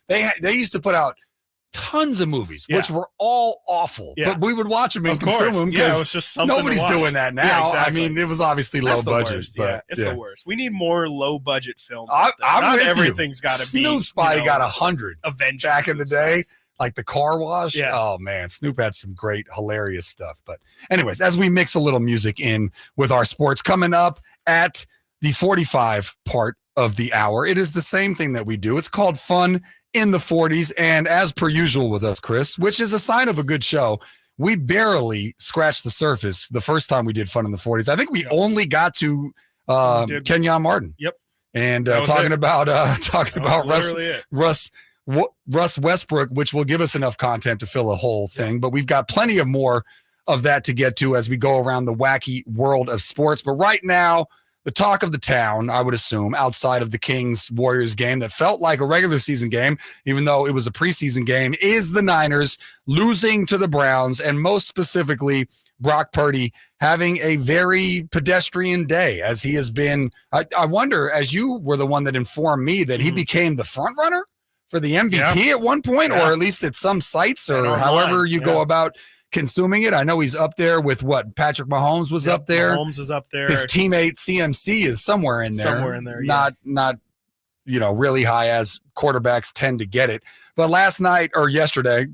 they used to put out tons of movies, which were all awful, but we would watch them and consume them because it was just something nobody's doing that now. Yeah, exactly. I mean, it was obviously low budget, but it's the worst. We need more low budget films. I'm Not with everything's got to be. Snoop's body got 100 Avengers back in the day. like the car wash. Yeah. Oh man, Snoop had some great, hilarious stuff. But anyways, as we mix a little music in with our sports coming up at the 45 part of the hour, it is the same thing that we do. It's called Fun in the 40s. And as per usual with us, Chris, which is a sign of a good show, we barely scratched the surface the first time we did Fun in the 40s. I think we only got to Kenyon Martin. Yep. And talking about Russ Westbrook, which will give us enough content to fill a whole thing. But we've got plenty of more of that to get to as we go around the wacky world of sports. But right now, the talk of the town, I would assume, outside of the Kings-Warriors game that felt like a regular season game, even though it was a preseason game, is the Niners losing to the Browns, and most specifically, Brock Purdy having a very pedestrian day, as he has been. I wonder, as you were the one that informed me that he became the front runner for the MVP at one point, or at least at some sites, or however you go about consuming it. I know he's up there with what Patrick Mahomes was up there. Mahomes is up there. His teammate CMC is somewhere in there. Not really high, as quarterbacks tend to get it. But last night or yesterday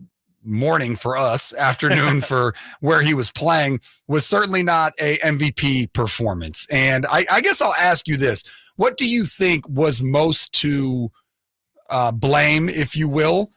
morning for us, afternoon for where he was playing, was certainly not a MVP performance. And I guess I'll ask you this. What do you think was most to blame, if you will,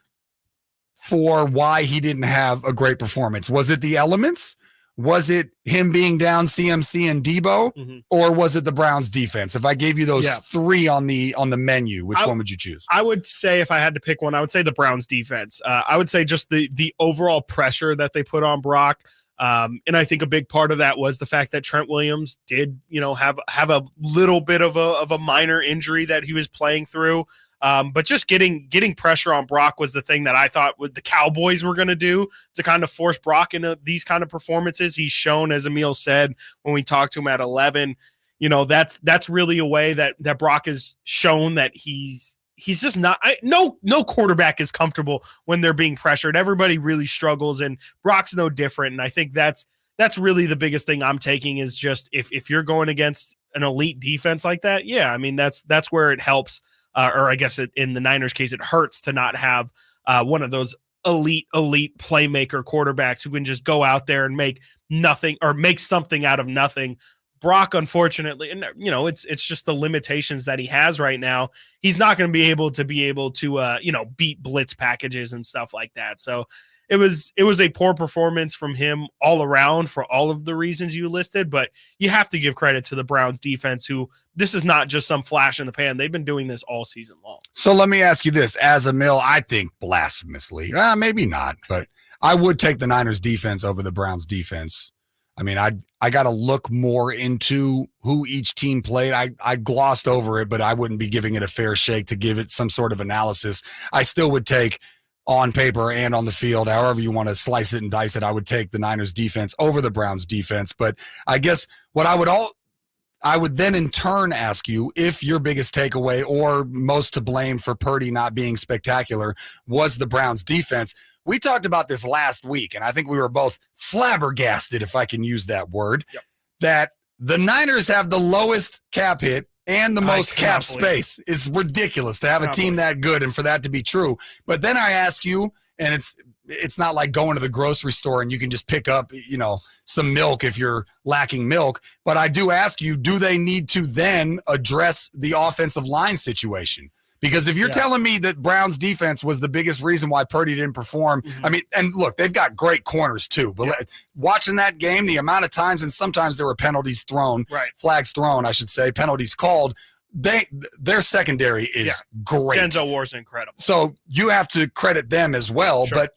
for why he didn't have a great performance? Was it the elements? Was it him being down CMC and Debo? Or was it the Browns defense? If I gave you those three on the menu, which one would you choose? I would say, if I had to pick one, I would say the Browns defense. I would say just the overall pressure that they put on Brock. And I think a big part of that was the fact that Trent Williams did, have a little bit of a minor injury that he was playing through. But just getting pressure on Brock was the thing that I thought the Cowboys were going to do to kind of force Brock into these kind of performances. He's shown, as Emil said when we talked to him at 11, that's really a way that Brock has shown that he's just not. No quarterback is comfortable when they're being pressured. Everybody really struggles, and Brock's no different. And I think that's really the biggest thing I'm taking is just if you're going against an elite defense like that, that's where it helps. Or I guess in the Niners case, it hurts to not have one of those elite playmaker quarterbacks who can just go out there and make nothing or make something out of nothing. Brock, unfortunately, and it's just the limitations that he has right now. He's not going to be able to beat blitz packages and stuff like that. So it was a poor performance from him all around for all of the reasons you listed, but you have to give credit to the Browns defense, who this is not just some flash in the pan. They've been doing this all season long. So let me ask you this. As a Mill, I think blasphemously, maybe not, but I would take the Niners defense over the Browns defense. I mean, I got to look more into who each team played. I glossed over it, but I wouldn't be giving it a fair shake to give it some sort of analysis. I still would take, on paper and on the field, however you want to slice it and dice it, I would take the Niners defense over the Browns defense. But I guess what I would then in turn ask you, if your biggest takeaway or most to blame for Purdy not being spectacular was the Browns defense. We talked about this last week, and I think we were both flabbergasted, if I can use that word, that the Niners have the lowest cap hit and the most cap space. It's ridiculous to have a team that good and for that to be true. But then I ask you, and it's not like going to the grocery store and you can just pick up, some milk if you're lacking milk. But I do ask you, do they need to then address the offensive line situation? Because if you're telling me that Browns defense was the biggest reason why Purdy didn't perform, I mean, and look, they've got great corners too. But watching that game, the amount of times, and sometimes there were penalties thrown, flags thrown, I should say, penalties called, their secondary is great. Denzel Ward's incredible. So you have to credit them as well. Sure. But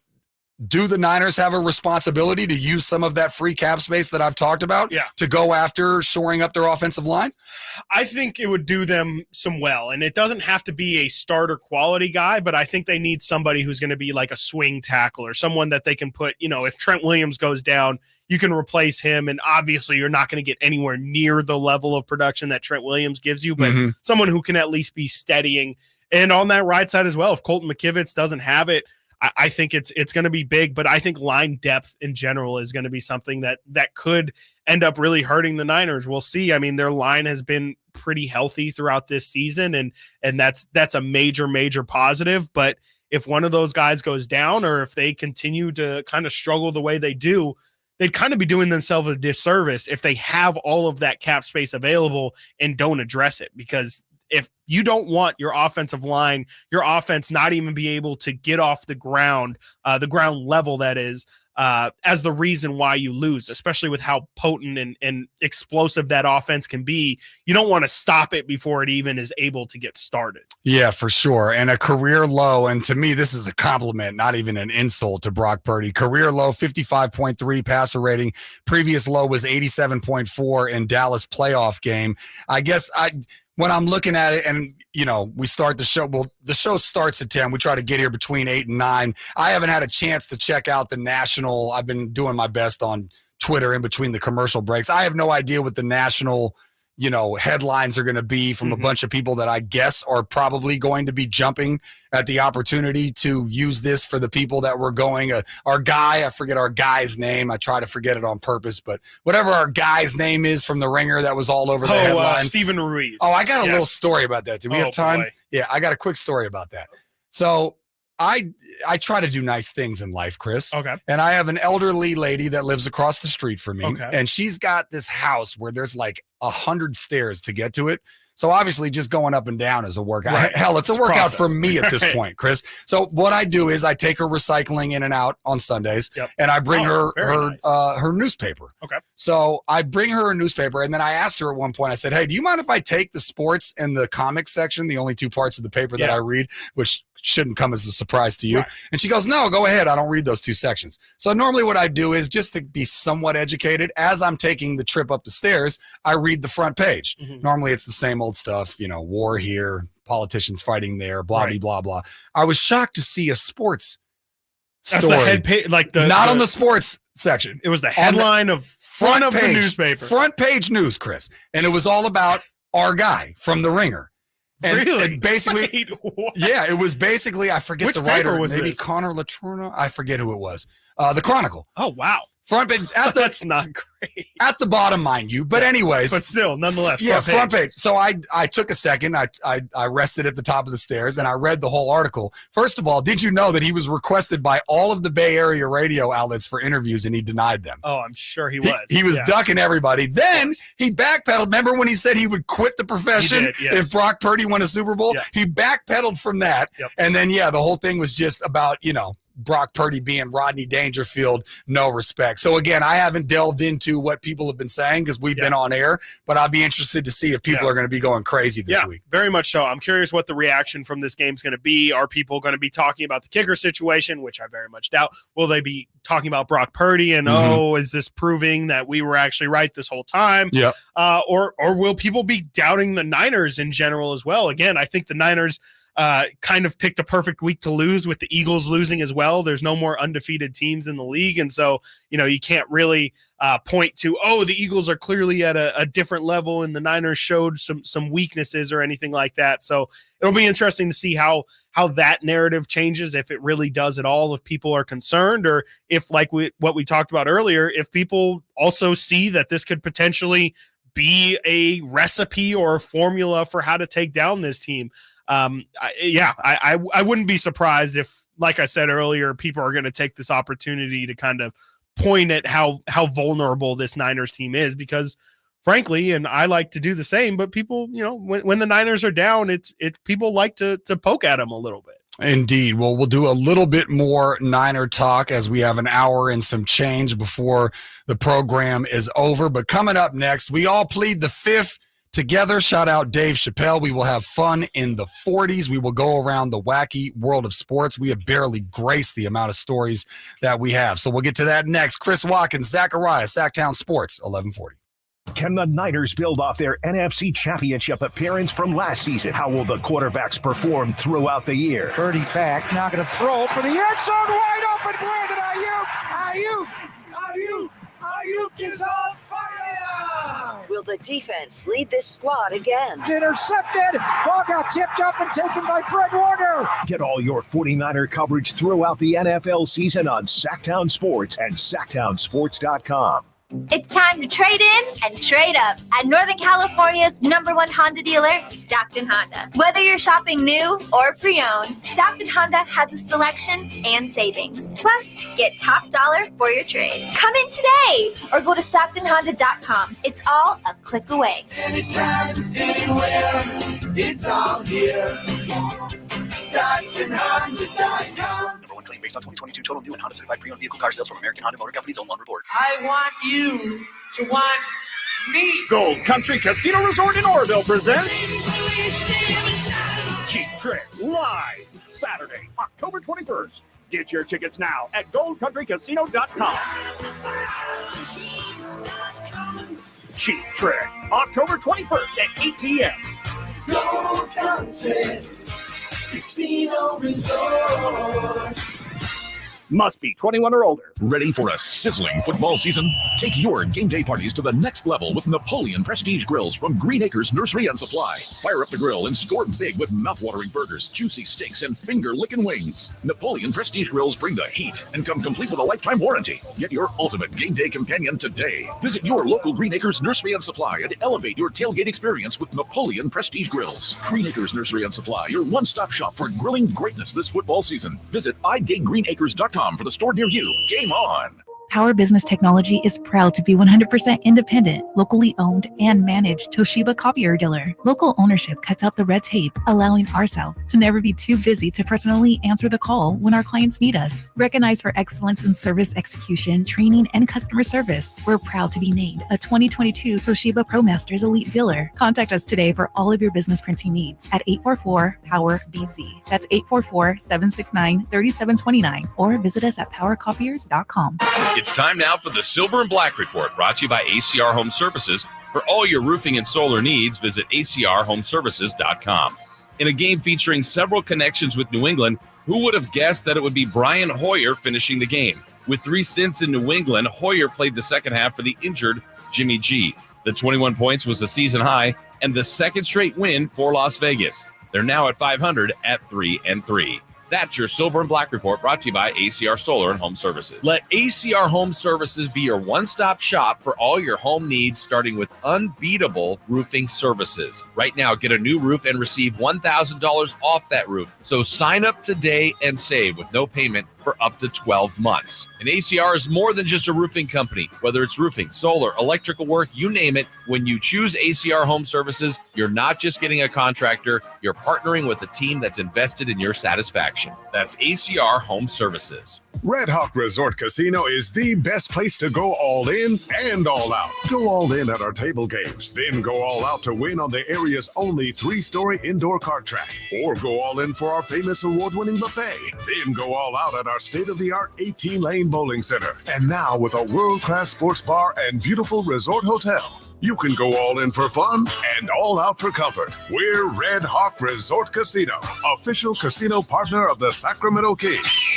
do the Niners have a responsibility to use some of that free cap space that I've talked about to go after shoring up their offensive line? I think it would do them some well, and it doesn't have to be a starter quality guy, but I think they need somebody who's going to be like a swing tackler, someone that they can put, if Trent Williams goes down, you can replace him, and obviously you're not going to get anywhere near the level of production that Trent Williams gives you, but someone who can at least be steadying. And on that right side as well, if Colton McKivitz doesn't have it, I think it's going to be big, but I think line depth in general is going to be something that could end up really hurting the Niners. We'll see. I mean, their line has been pretty healthy throughout this season, and that's a major positive. But if one of those guys goes down or if they continue to kind of struggle the way they do, they'd kind of be doing themselves a disservice if they have all of that cap space available and don't address it. Because if you don't want your offensive line, your offense not even be able to get off the ground level, that is, as the reason why you lose, especially with how potent and explosive that offense can be, you don't want to stop it before it even is able to get started. Yeah, for sure. And a career low, and to me, this is a compliment, not even an insult to Brock Purdy. Career low, 55.3 passer rating. Previous low was 87.4 in Dallas playoff game. I guess when I'm looking at it, and we start the show. Well, the show starts at 10. We try to get here between 8 and 9. I haven't had a chance to check out the national. I've been doing my best on Twitter in between the commercial breaks. I have no idea what the national, headlines are going to be from a bunch of people that I guess are probably going to be jumping at the opportunity to use this for the people that were going. Our guy, I forget our guy's name. I try to forget it on purpose, but whatever our guy's name is from the Ringer that was all over the headlines. Stephen Ruiz. Oh, I got a little story about that. Do we have time? Boy. Yeah, I got a quick story about that. So I try to do nice things in life, Chris. Okay. And I have an elderly lady that lives across the street from me. Okay. And she's got this house where there's like 100 stairs to get to it. So obviously just going up and down is a workout. Right. Hell, it's a workout process. for me at this Right. point, Chris. So what I do is I take her recycling in and out on Sundays, and I bring her her newspaper. Okay. So I bring her a newspaper, and then I asked her at one point, I said, hey, do you mind if I take the sports and the comics section, the only two parts of the paper that I read, which shouldn't come as a surprise to you? Right. And she goes, no, go ahead. I don't read those two sections. So normally what I do is, just to be somewhat educated, as I'm taking the trip up the stairs, I read the front page. Normally it's the same old stuff, war here, politicians fighting there, blah, blah, blah. I was shocked to see a sports That's story. the head page, not on the sports section. It was the headline of front of the newspaper. Front page news, Chris. And it was all about our guy from the Ringer. And, Really? and basically, Wait, what? yeah, it was basically, I forget Which the writer, paper was maybe this? Connor Latruna. I forget who it was. The Chronicle. Oh, wow. Front page. That's not great. At the bottom, mind you. But anyways. But still, nonetheless, Yeah, front page. So I took a second. I rested at the top of the stairs and I read the whole article. First of all, did you know that he was requested by all of the Bay Area radio outlets for interviews and he denied them? Oh, I'm sure he was. He was ducking everybody. Then he backpedaled. Remember when he said he would quit the profession He did, yes. if Brock Purdy won a Super Bowl? Yeah. He backpedaled from that. Yep. And then, the whole thing was just about, Brock Purdy being Rodney Dangerfield, no respect. So again, I haven't delved into what people have been saying because we've been on air, but I'll be interested to see if people are going to be going crazy this week. Very much so. I'm curious what the reaction from this game is going to be. Are people going to be talking about the kicker situation, which I very much doubt? Will they be talking about Brock Purdy and, is this proving that we were actually right this whole time? Yeah. Or will people be doubting the Niners in general as well? Again, I think the Niners kind of picked a perfect week to lose with the Eagles losing as well. There's no more undefeated teams in the league. And so, you can't really point to, the Eagles are clearly at a different level and the Niners showed some weaknesses or anything like that. So it'll be interesting to see how that narrative changes, if it really does at all, if people are concerned, or if, like what we talked about earlier, if people also see that this could potentially be a recipe or a formula for how to take down this team. I wouldn't be surprised if, like I said earlier, people are going to take this opportunity to kind of point at how vulnerable this Niners team is, because frankly, and I like to do the same, but people, when the Niners are down, it's people like to poke at them a little bit. Indeed. Well, we'll do a little bit more Niner talk as we have an hour and some change before the program is over. But coming up next, we all plead the fifth together. Shout out Dave Chappelle. We will have fun in the 40s. We will go around the wacky world of sports. We have barely graced the amount of stories that we have. So we'll get to that next. Chris Watkins, Zachariah, Sactown Sports, 1140. Can the Niners build off their NFC Championship appearance from last season? How will the quarterbacks perform throughout the year? Purdy back, now going to throw for the end zone, wide open, Brandon Ayuk is on fire! Will the defense lead this squad again? Intercepted, ball got tipped up and taken by Fred Warner. Get all your 49er coverage throughout the NFL season on Sactown Sports and SactownSports.com. It's time to trade in and trade up at Northern California's #1 Honda dealer, Stockton Honda. Whether you're shopping new or pre-owned, Stockton Honda has the selection and savings. Plus, get top dollar for your trade. Come in today or go to StocktonHonda.com. It's all a click away. Anytime, anywhere, it's all here. StocktonHonda.com. #1 claim based on 2022 total new and Honda certified pre-owned vehicle car sales from American Honda Motor Company's own loan report. I want you to want me. Gold Country Casino Resort in Oroville presents Cheap Trick live Saturday, October 21st. Get your tickets now at goldcountrycasino.com. Cheap Trick, October 21st at 8 p.m. Gold Country Casino Resort. Must be 21 or older. Ready for a sizzling football season? Take your game day parties to the next level with Napoleon Prestige Grills from Green Acres Nursery and Supply. Fire up the grill and score big with mouth-watering burgers, juicy steaks, and finger-licking wings. Napoleon Prestige Grills bring the heat and come complete with a lifetime warranty. Get your ultimate game day companion today. Visit your local Green Acres Nursery and Supply and elevate your tailgate experience with Napoleon Prestige Grills. Green Acres Nursery and Supply, your one-stop shop for grilling greatness this football season. Visit iDigGreenAcres.com for the store near you. Game on! Power Business Technology is proud to be 100% independent, locally owned, and managed Toshiba copier dealer. Local ownership cuts out the red tape, allowing ourselves to never be too busy to personally answer the call when our clients need us. Recognized for excellence in service execution, training, and customer service, we're proud to be named a 2022 Toshiba ProMasters Elite Dealer. Contact us today for all of your business printing needs at 844-POWER-BC. That's 844-769-3729, or visit us at powercopiers.com. It's time now for the Silver and Black Report, brought to you by ACR Home Services. For all your roofing and solar needs, visit acrhomeservices.com. In a game featuring several connections with New England, who would have guessed that it would be Brian Hoyer finishing the game? With 3 stints in New England, Hoyer played the second half for the injured Jimmy G. The 21 points was a season high and the second straight win for Las Vegas. They're now at 500 at 3-3. That's your Silver and Black Report, brought to you by ACR Solar and Home Services. Let ACR Home Services be your one-stop shop for all your home needs, starting with unbeatable roofing services. Right now, get a new roof and receive $1,000 off that roof. So sign up today and save with no payment for up to 12 months. And ACR is more than just a roofing company. Whether it's roofing, solar, electrical work, you name it, when you choose ACR Home Services, you're not just getting a contractor, you're partnering with a team that's invested in your satisfaction. That's ACR Home Services. Red Hawk Resort Casino is the best place to go all in and all out. Go all in at our table games, then go all out to win on the area's only 3-story indoor kart track. Or go all in for our famous award-winning buffet. Then go all out at our state-of-the-art 18-lane bowling center. And now with a world-class sports bar and beautiful resort hotel, you can go all in for fun and all out for comfort. We're Red Hawk Resort Casino, official casino partner of the Sacramento Kings.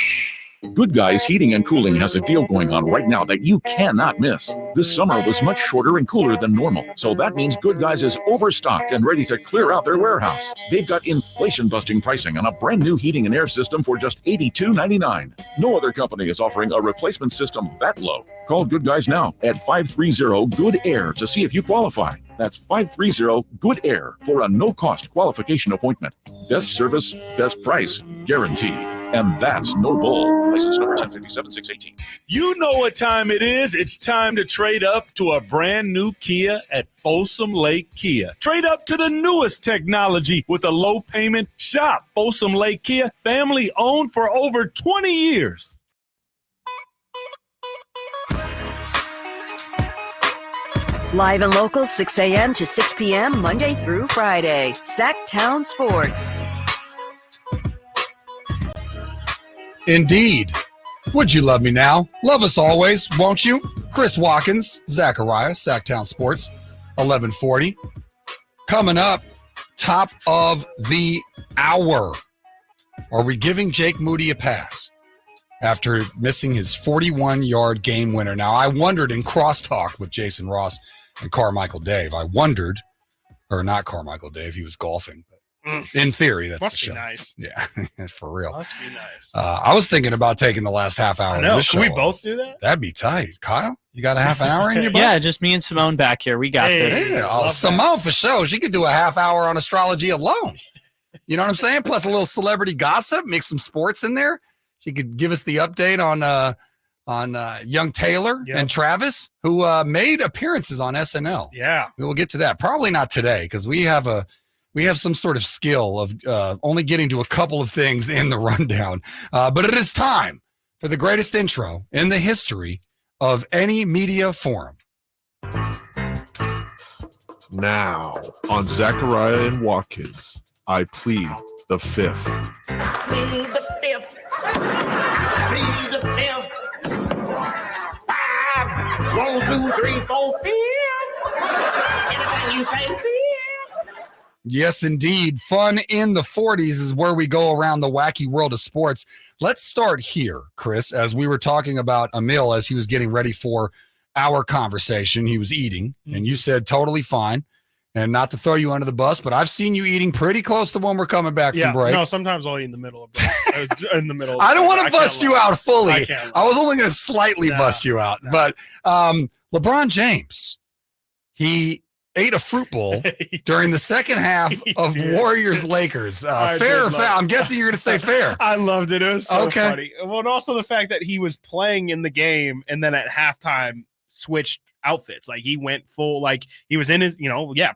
Good Guys Heating and Cooling has a deal going on right now that you cannot miss. This summer was much shorter and cooler than normal, so that means Good Guys is overstocked and ready to clear out their warehouse. They've got inflation-busting pricing on a brand new heating and air system for just $82.99. No other company is offering a replacement system that low. Call Good Guys now at 530-GOOD-AIR to see if you qualify. That's 530-GOOD-AIR for a no-cost qualification appointment. Best service, best price, guaranteed. And that's no bull. License number 1057-618. You know what time it is. It's time to trade up to a brand new Kia at Folsom Lake Kia. Trade up to the newest technology with a low payment. Shop Folsom Lake Kia, family owned for over 20 years. Live and local, 6 a.m. to 6 p.m., Monday through Friday. Sactown Sports. Indeed. Would you love me now? Love us always, won't you? Chris Watkins, Zachariah, Sactown Sports, 1140. Coming up, top of the hour. Are we giving Jake Moody a pass after missing his 41-yard game winner? Now, I wondered in crosstalk with Jason Ross and Carmichael Dave. I wondered, or not Carmichael Dave, he was golfing. In theory, that's must the show. Be nice. Yeah, for real. Must be nice. I was thinking about taking the last half hour. I know. Of this Can we show both off. do that? That'd be tight. Kyle, You got a half an hour in your butt? Yeah, just me and Simone back here. We got this. Yeah. Oh, Simone for sure. She could do a half hour on astrology alone. You know what I'm saying? Plus a little celebrity gossip, mix some sports in there. She could give us the update on young Taylor and Travis, who made appearances on SNL. Yeah. We will get to that. Probably not today because we have some sort of skill of only getting to a couple of things in the rundown. But it is time for the greatest intro in the history of any media forum. Now, on Zachariah and Watkins, I plead the fifth. Plead the fifth. Plead the fifth. 5, 1, 2, 3, 4, 5. Anything you say, 5. Yes, indeed. Fun in the 40s is where we go around the wacky world of sports. Let's start here, Chris, as we were talking about Emil as he was getting ready for our conversation. He was eating, and you said totally fine. And not to throw you under the bus, but I've seen you eating pretty close to when we're coming back from break. No, sometimes I'll eat in the middle of break. I don't want to bust you out fully. I was only going to slightly bust you out. No. But LeBron James, he ate a fruit bowl during the second half of Warriors-Lakers. Fair or foul? I'm guessing you're going to say fair. I loved it. It was so funny. Well, and also the fact that he was playing in the game and then at halftime switched outfits. Like he went full, like he was in his,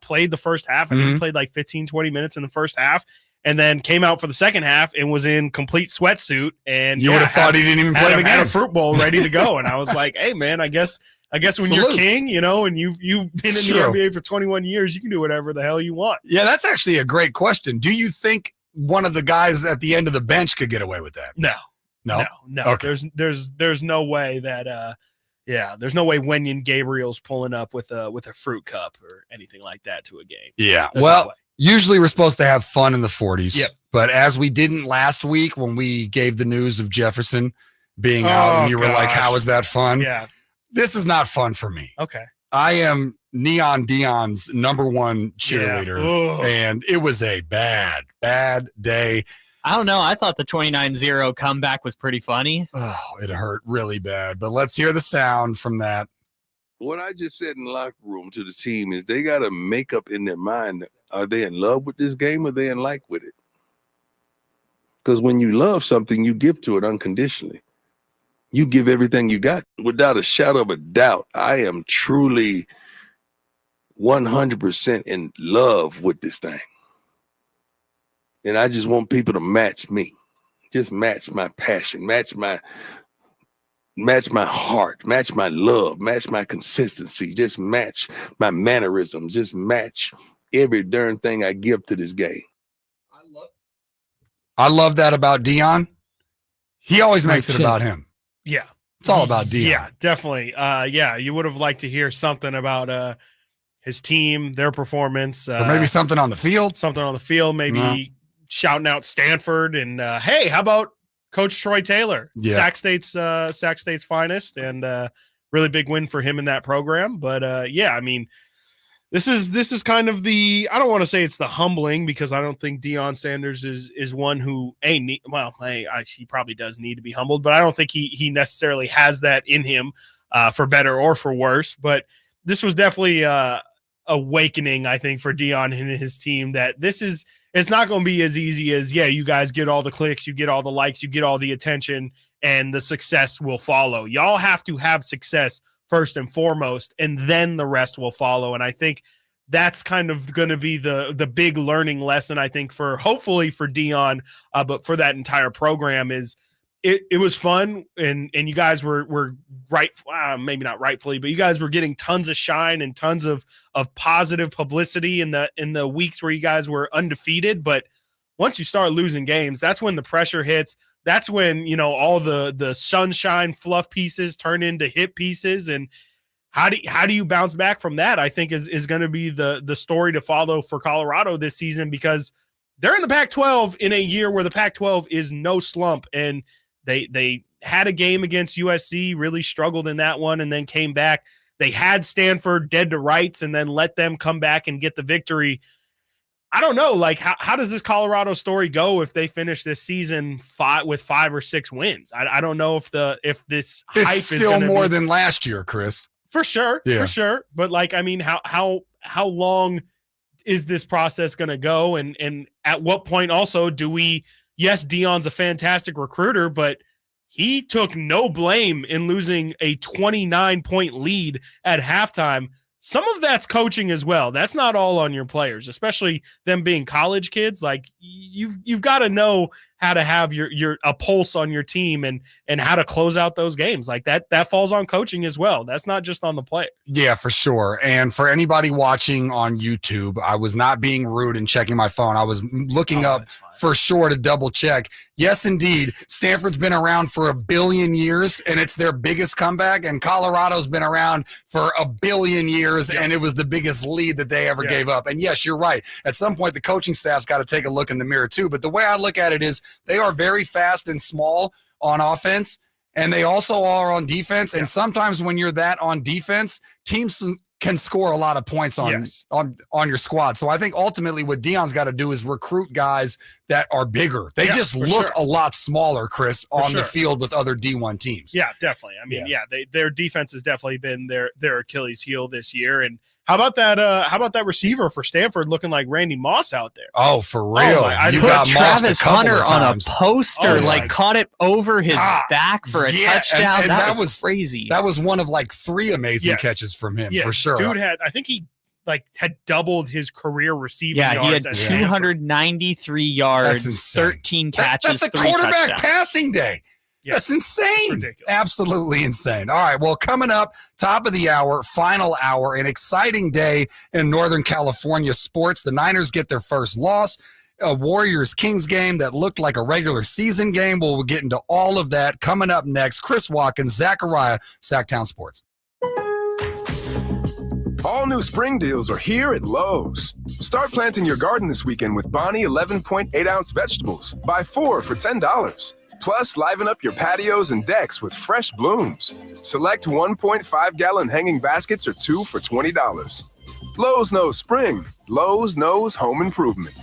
played the first half. I think he played like 15, 20 minutes in the first half and then came out for the second half and was in complete sweatsuit. And you would have thought he didn't even play the game. Had a fruit bowl ready to go. And I was like, hey man, I guess when you're king, and you've been in the NBA for 21 years, you can do whatever the hell you want. Yeah, that's actually a great question. Do you think one of the guys at the end of the bench could get away with that? No. Okay. There's no way that there's no way Wenyan Gabriel's pulling up with a fruit cup or anything like that to a game. Yeah. There's well, usually we're supposed to have fun in the 40s. Yep. But as we didn't last week when we gave the news of Jefferson being out and you were like, how is that fun? Yeah. This is not fun for me. Okay. I am Neon Dion's #1 cheerleader, and it was a bad day. I don't know. I thought the 29-0 comeback was pretty funny. Oh, it hurt really bad. But let's hear the sound from that. What I just said in the locker room to the team is they got to make up in their mind, are they in love with this game or are they in like with it? Because when you love something, you give to it unconditionally. You give everything you got. Without a shadow of a doubt, I am truly 100% in love with this thing. And I just want people to match me. Just match my passion, match my heart, match my love, match my consistency, just match my mannerisms, just match every darn thing I give to this game. I love that about Dion. He always makes it about him. Yeah. It's all about Dion. Yeah, definitely. You would have liked to hear something about his team, their performance. Or maybe something on the field. Something on the field, maybe shouting out Stanford and hey, how about Coach Troy Taylor, Sac State's finest, and really big win for him in that program. But I mean, this is kind of the, I don't want to say it's the humbling because I don't think Deion Sanders is one who he probably does need to be humbled, but I don't think he necessarily has that in him for better or for worse. But this was definitely awakening, I think, for Deion and his team that it's not going to be as easy as, you guys get all the clicks, you get all the likes, you get all the attention, and the success will follow. Y'all have to have success first and foremost, and then the rest will follow. And I think that's kind of going to be the big learning lesson, I think, hopefully for Deion, but for that entire program is it was fun, and you guys were right, maybe not rightfully, but you guys were getting tons of shine and tons of positive publicity in the weeks where you guys were undefeated. But once you start losing games, that's when the pressure hits. That's when, all the sunshine fluff pieces turn into hit pieces. And how do you bounce back from that, I think is going to be the story to follow for Colorado this season, because they're in the Pac-12 in a year where the Pac-12 is no slump. And they had a game against USC, really struggled in that one, and then came back. They had Stanford dead to rights and then let them come back and get the victory. I don't know, like how does this Colorado story go if they finish this season with 5 or 6 wins? I don't know if this hype is still more than last year, Chris. For sure. But like, I mean, how long is this process going to go? And at what point also do we, yes, Deion's a fantastic recruiter, but he took no blame in losing a 29-point lead at halftime. Some of that's coaching as well. That's not all on your players, especially them being college kids. Like you've got to know how to have your a pulse on your team and how to close out those games. Like that falls on coaching as well. That's not just on the player. Yeah, for sure. And for anybody watching on YouTube, I was not being rude and checking my phone. I was looking up for sure to double check. Yes, indeed. Stanford's been around for 1 billion years, and it's their biggest comeback. And Colorado's been around for 1 billion years, and it was the biggest lead that they ever gave up. And yes, you're right. At some point, the coaching staff's got to take a look in the mirror too. But the way I look at it is they are very fast and small on offense, and they also are on defense. And sometimes when you're that on defense, teams can score a lot of points on your squad. So I think ultimately what Deion's got to do is recruit guys that are bigger. They just look a lot smaller, Chris, on the field with other D1 teams. Yeah, definitely. I mean, their defense has definitely been their Achilles heel this year. And how about that receiver for Stanford looking like Randy Moss out there? Oh, for real. You got Travis Hunter on a poster, caught it over his back for a touchdown. And that was crazy. That was one of like 3 amazing catches from him, for sure. Dude I think he had doubled his career receiving yards. He had 293 yards, 13 catches, that's a 3 quarterback touchdowns. passing day. Yeah. That's insane. Absolutely insane. All right. Well, coming up, top of the hour, final hour, an exciting day in Northern California sports. The Niners get their first loss. A Warriors-Kings game that looked like a regular season game. We'll get into all of that coming up next. Chris Watkins, Zachariah, Sactown Sports. All new spring deals are here at Lowe's. Start planting your garden this weekend with Bonnie 11.8-ounce vegetables. Buy 4 for $10. Plus, liven up your patios and decks with fresh blooms. Select 1.5-gallon hanging baskets or 2 for $20. Lowe's knows spring. Lowe's knows home improvement.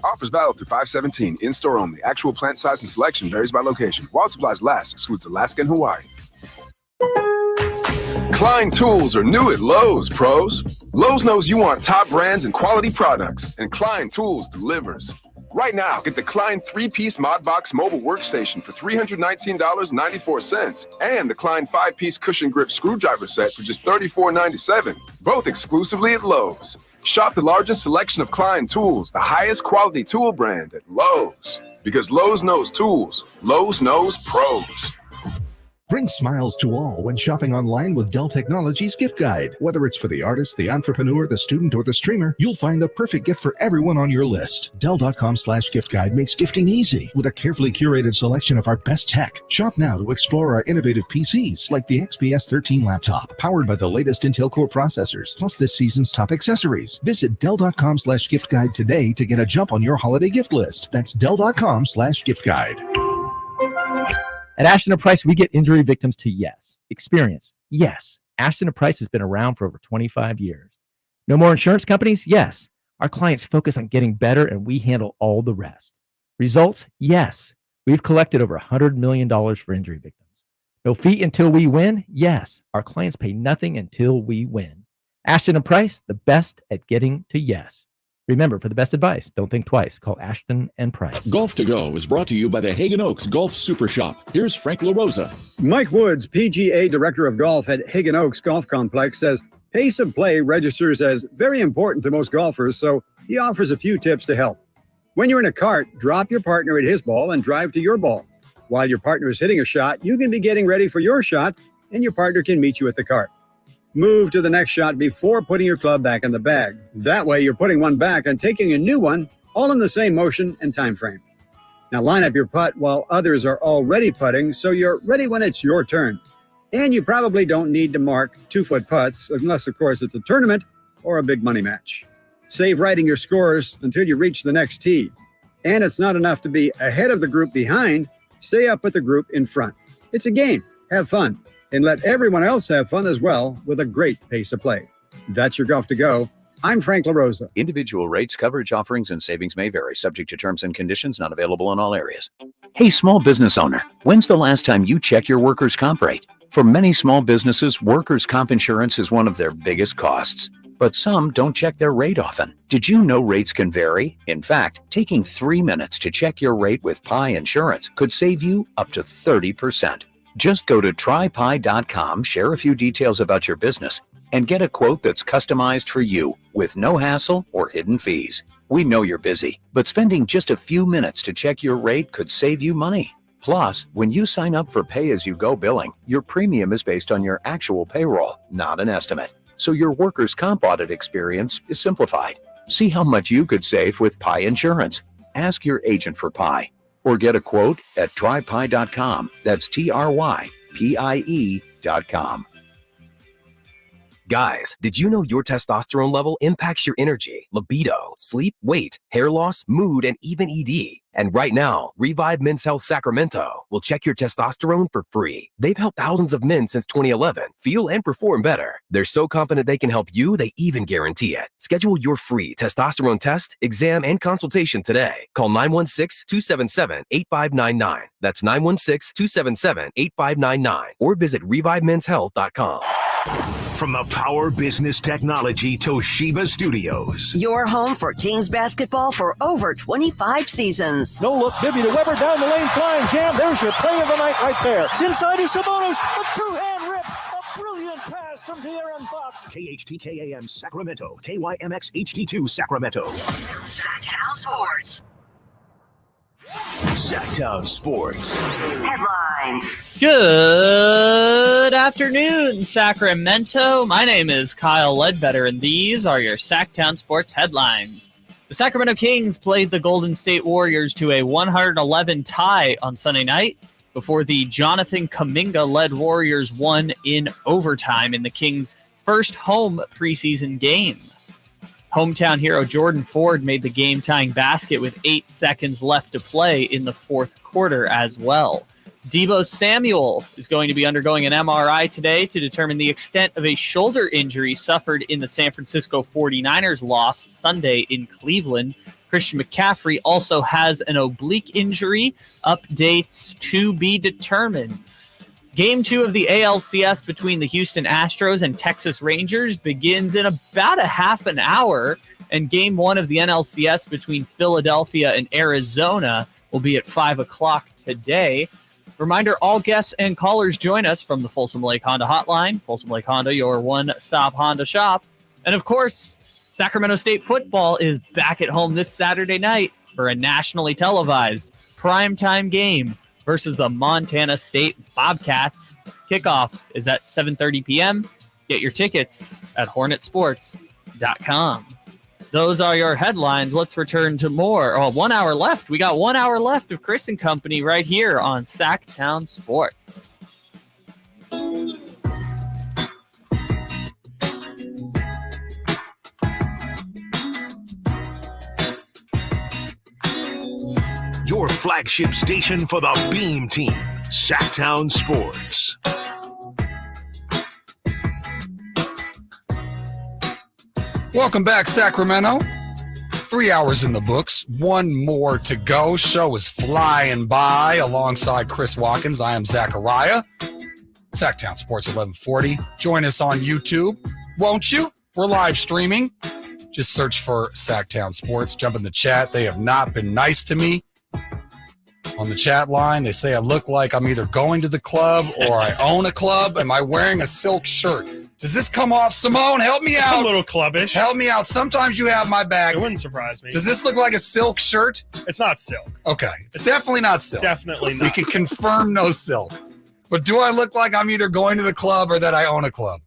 Offers valid through 5/17. In-store only. Actual plant size and selection varies by location. While supplies last, excludes Alaska and Hawaii. Klein tools are new at Lowe's, pros. Lowe's knows you want top brands and quality products, and Klein Tools delivers. Right now, get the Klein 3-piece Mod Box mobile workstation for $319.94 and the Klein 5-piece cushion grip screwdriver set for just $34.97, both exclusively at Lowe's. Shop the largest selection of Klein tools, the highest quality tool brand at Lowe's. Because Lowe's knows tools, Lowe's knows pros. Bring smiles to all when shopping online with Dell Technologies Gift Guide. Whether it's for the artist, the entrepreneur, the student, or the streamer, you'll find the perfect gift for everyone on your list. Dell.com/gift guide makes gifting easy with a carefully curated selection of our best tech. Shop now to explore our innovative PCs like the XPS 13 laptop, powered by the latest Intel Core processors, plus this season's top accessories. Visit Dell.com/gift guide today to get a jump on your holiday gift list. That's Dell.com/gift guide. At Ashton & Price, we get injury victims to yes. Experience, yes. Ashton & Price has been around for over 25 years. No more insurance companies? Yes. Our clients focus on getting better, and we handle all the rest. Results? Yes. We've collected over $100 million for injury victims. No fee until we win? Yes. Our clients pay nothing until we win. Ashton & Price, the best at getting to yes. Remember, for the best advice, don't think twice. Call Ashton & Price. Golf to Go is brought to you by the Hagen Oaks Golf Super Shop. Here's Frank LaRosa. Mike Woods, PGA Director of Golf at Hagen Oaks Golf Complex, says pace of play registers as very important to most golfers, so he offers a few tips to help. When you're in a cart, drop your partner at his ball and drive to your ball. While your partner is hitting a shot, you can be getting ready for your shot, and your partner can meet you at the cart. Move to the next shot before putting your club back in the bag. That way, you're putting one back and taking a new one, all in the same motion and time frame. Now line up your putt while others are already putting, so you're ready when it's your turn. And you probably don't need to mark 2-foot putts, unless, of course, it's a tournament or a big money match. Save writing your scores until you reach the next tee. And it's not enough to be ahead of the group behind. Stay up with the group in front. It's a game. Have fun. And let everyone else have fun as well with a great pace of play. That's your Golf to Go. I'm Frank LaRosa. Individual rates, coverage offerings, and savings may vary, subject to terms and conditions, not available in all areas. Hey, small business owner, when's the last time you checked your workers' comp rate? For many small businesses, workers' comp insurance is one of their biggest costs. But some don't check their rate often. Did you know rates can vary? In fact, taking 3 minutes to check your rate with Pi Insurance could save you up to 30%. Just go to trypi.com, share a few details about your business, and get a quote that's customized for you with no hassle or hidden fees. We know you're busy, but spending just a few minutes to check your rate could save you money. Plus, when you sign up for pay-as-you-go billing, your premium is based on your actual payroll, not an estimate. So your workers' comp audit experience is simplified. See how much you could save with Pi Insurance. Ask your agent for Pi or get a quote at trypi.com. That's TRYPIE.com. Guys, did you know your testosterone level impacts your energy, libido, sleep, weight, hair loss, mood, and even ED? And right now, Revive Men's Health Sacramento will check your testosterone for free. They've helped thousands of men since 2011 feel and perform better. They're so confident they can help you, they even guarantee it. Schedule your free testosterone test, exam, and consultation today. Call 916-277-8599. That's 916-277-8599. Or visit ReviveMen'sHealth.com. From the Power Business Technology Toshiba Studios. Your home for Kings basketball for over 25 seasons. No look, Bibby to Weber down the lane, flying jam. There's your play of the night right there. It's inside is Sabonis. A two-hand rip. A brilliant pass from De'Aaron Fox. KHTKAM Sacramento. KYMX HD2 Sacramento. Sactown Sports. Sactown Sports. Headlines. Good afternoon, Sacramento. My name is Kyle Ledbetter, and these are your Sactown Sports headlines. The Sacramento Kings played the Golden State Warriors to a 111 tie on Sunday night before the Jonathan Kuminga-led Warriors won in overtime in the Kings' first home preseason game. Hometown hero Jordan Ford made the game-tying basket with 8 seconds left to play in the fourth quarter as well. Deebo Samuel is going to be undergoing an MRI today to determine the extent of a shoulder injury suffered in the San Francisco 49ers loss Sunday in Cleveland. Christian McCaffrey also has an oblique injury. Updates to be determined. Game 2 of the ALCS between the Houston Astros and Texas Rangers begins in about a half an hour, and Game 1 of the NLCS between Philadelphia and Arizona will be at 5 o'clock today. Reminder, all guests and callers join us from the Folsom Lake Honda Hotline. Folsom Lake Honda, your one-stop Honda shop. And, of course, Sacramento State football is back at home this Saturday night for a nationally televised primetime game versus the Montana State Bobcats. Kickoff is at 7:30 p.m. Get your tickets at hornetsports.com. Those are your headlines. Let's return to more. 1 hour left. We got 1 hour left of Chris and company right here on Sactown Sports. Your flagship station for the Beam Team, Sactown Sports. Welcome back, Sacramento. 3 hours in the books, one more to go. Show is flying by alongside Chris Watkins. I am Zachariah. Sactown Sports 1140. Join us on YouTube, won't you? We're live streaming. Just search for Sactown Sports. Jump in the chat. They have not been nice to me on the chat line. They say I look like I'm either going to the club or I own a club. Am I wearing a silk shirt? Does this come off? Simone, help me out. It's a little clubbish. Help me out. Sometimes you have my back. It wouldn't surprise me. Does this look like a silk shirt? It's not silk. Okay. It's definitely not silk. Definitely not. We can confirm no silk. But do I look like I'm either going to the club or that I own a club?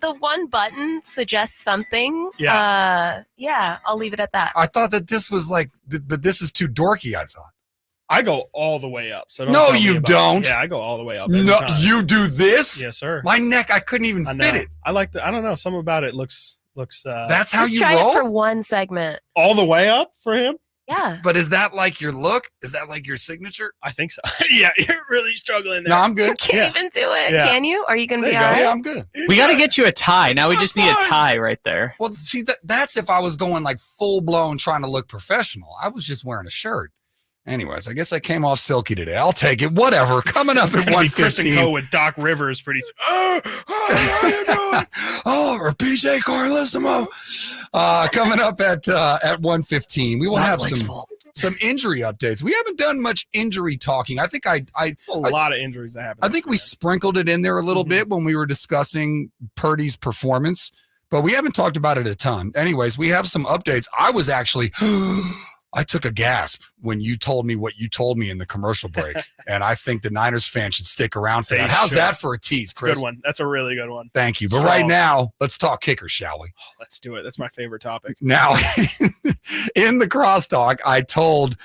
The one button suggests something. Yeah. Yeah, I'll leave it at that. I thought that this was like, but this is too dorky, I thought. I go all the way up. So No, you don't. Yeah, I go all the way up. No, every time. you do this? Yes, sir. My neck, I couldn't even fit it. I like the. I don't know. Something about it looks. That's how Just you try roll? it for one segment. All the way up for him. Yeah. But is that like your look? Is that like your signature? I think so. Yeah, you're really struggling there. No, I'm good. You can't even do it. Yeah. Can you? Are you going to There be you all go. right? Yeah, I'm good. We got to get you a tie. Now we just need a tie right there. Well, see, that's if I was going like full blown trying to look professional. I was just wearing a shirt. Anyways, I guess I came off silky today. I'll take it. Whatever. Coming up at Chris and 1:15. Co with Doc Rivers pretty soon. How you doing? Or PJ Carlissimo. Coming up at 1:15. We will have some injury updates. We haven't done much injury talking. I think a lot of injuries that happened. I think we sprinkled it in there a little bit when we were discussing Purdy's performance, but we haven't talked about it a ton. Anyways, we have some updates. I was actually I took a gasp when you told me what you told me in the commercial break, and I think the Niners fans should stick around for that. How's that for a tease, Chris? Good one. That's a really good one. Thank you. But right now, let's talk kickers, shall we? Let's do it. That's my favorite topic. Now, in the crosstalk, I told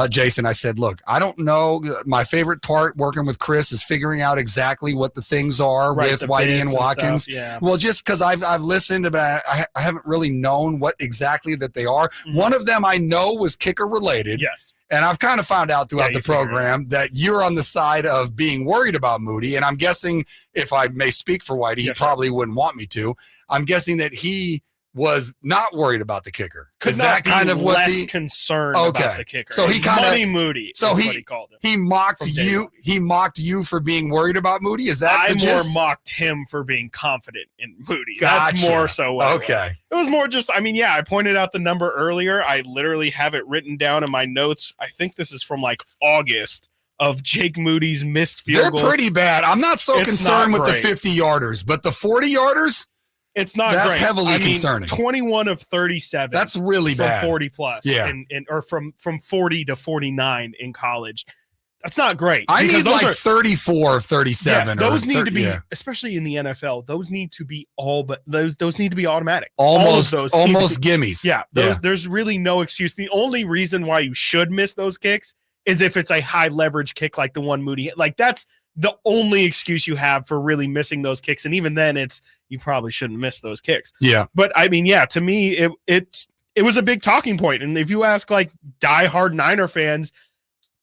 Jason, I said, look, I don't know. My favorite part working with Chris is figuring out exactly what the things are with Whitey and Watkins. Well, just because I've listened, but I haven't really known what exactly that they are. One of them I know was kicker related. Yes. And I've kind of found out throughout the program that you're on the side of being worried about Moody. And I'm guessing, if I may speak for Whitey, he probably wouldn't want me to. I'm guessing that he was not worried about the kicker. Could Is not that be kind of what less concerned about the kicker. So he kind Money of Moody. So is he what he called him. He mocked you. He mocked you for being worried about Moody. Is that I the gist? more mocked him for being confident in Moody. Gotcha. That's more so. What Okay. It was more just. I mean, yeah. I pointed out the number earlier. I literally have it written down in my notes. I think this is from like August of Jake Moody's missed field goals. They're pretty bad. I'm not so It's concerned not with great. the 50-yarders, but the 40-yarders. It's not That's great. heavily concerning. 21 of 37. That's really from bad. 40 plus. Yeah. Or from 40 to 49 in college. That's not great. I because need those like are, 34 of 37. yes, those need to be, yeah. especially in the NFL. Those need to be those need to be automatic. Almost All of those almost gimmies. Yeah, there's really no excuse. The only reason why you should miss those kicks is if it's a high leverage kick like the one Moody hit. Like that's the only excuse you have for really missing those kicks. And even then it's, you probably shouldn't miss those kicks. Yeah. But I mean, yeah, to me, it was a big talking point. And if you ask like diehard Niner fans,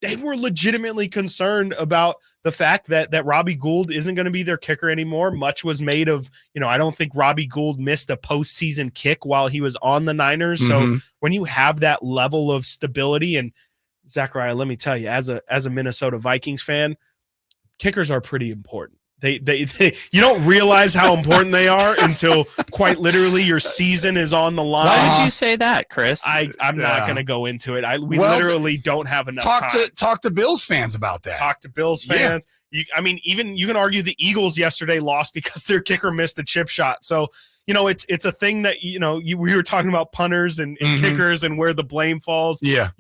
they were legitimately concerned about the fact that Robbie Gould isn't going to be their kicker anymore. Much was made of, I don't think Robbie Gould missed a postseason kick while he was on the Niners. So when you have that level of stability, and Zachariah, let me tell you, as a Minnesota Vikings fan, kickers are pretty important. They you don't realize how important they are until quite literally your season is on the line. Why did you say that, Chris? I'm not going to go into it. We literally don't have enough time. Talk to Bills fans about that. Talk to Bills fans. Yeah. Even you can argue the Eagles yesterday lost because their kicker missed a chip shot. So, it's a thing that, we were talking about punters and kickers and where the blame falls. Yeah.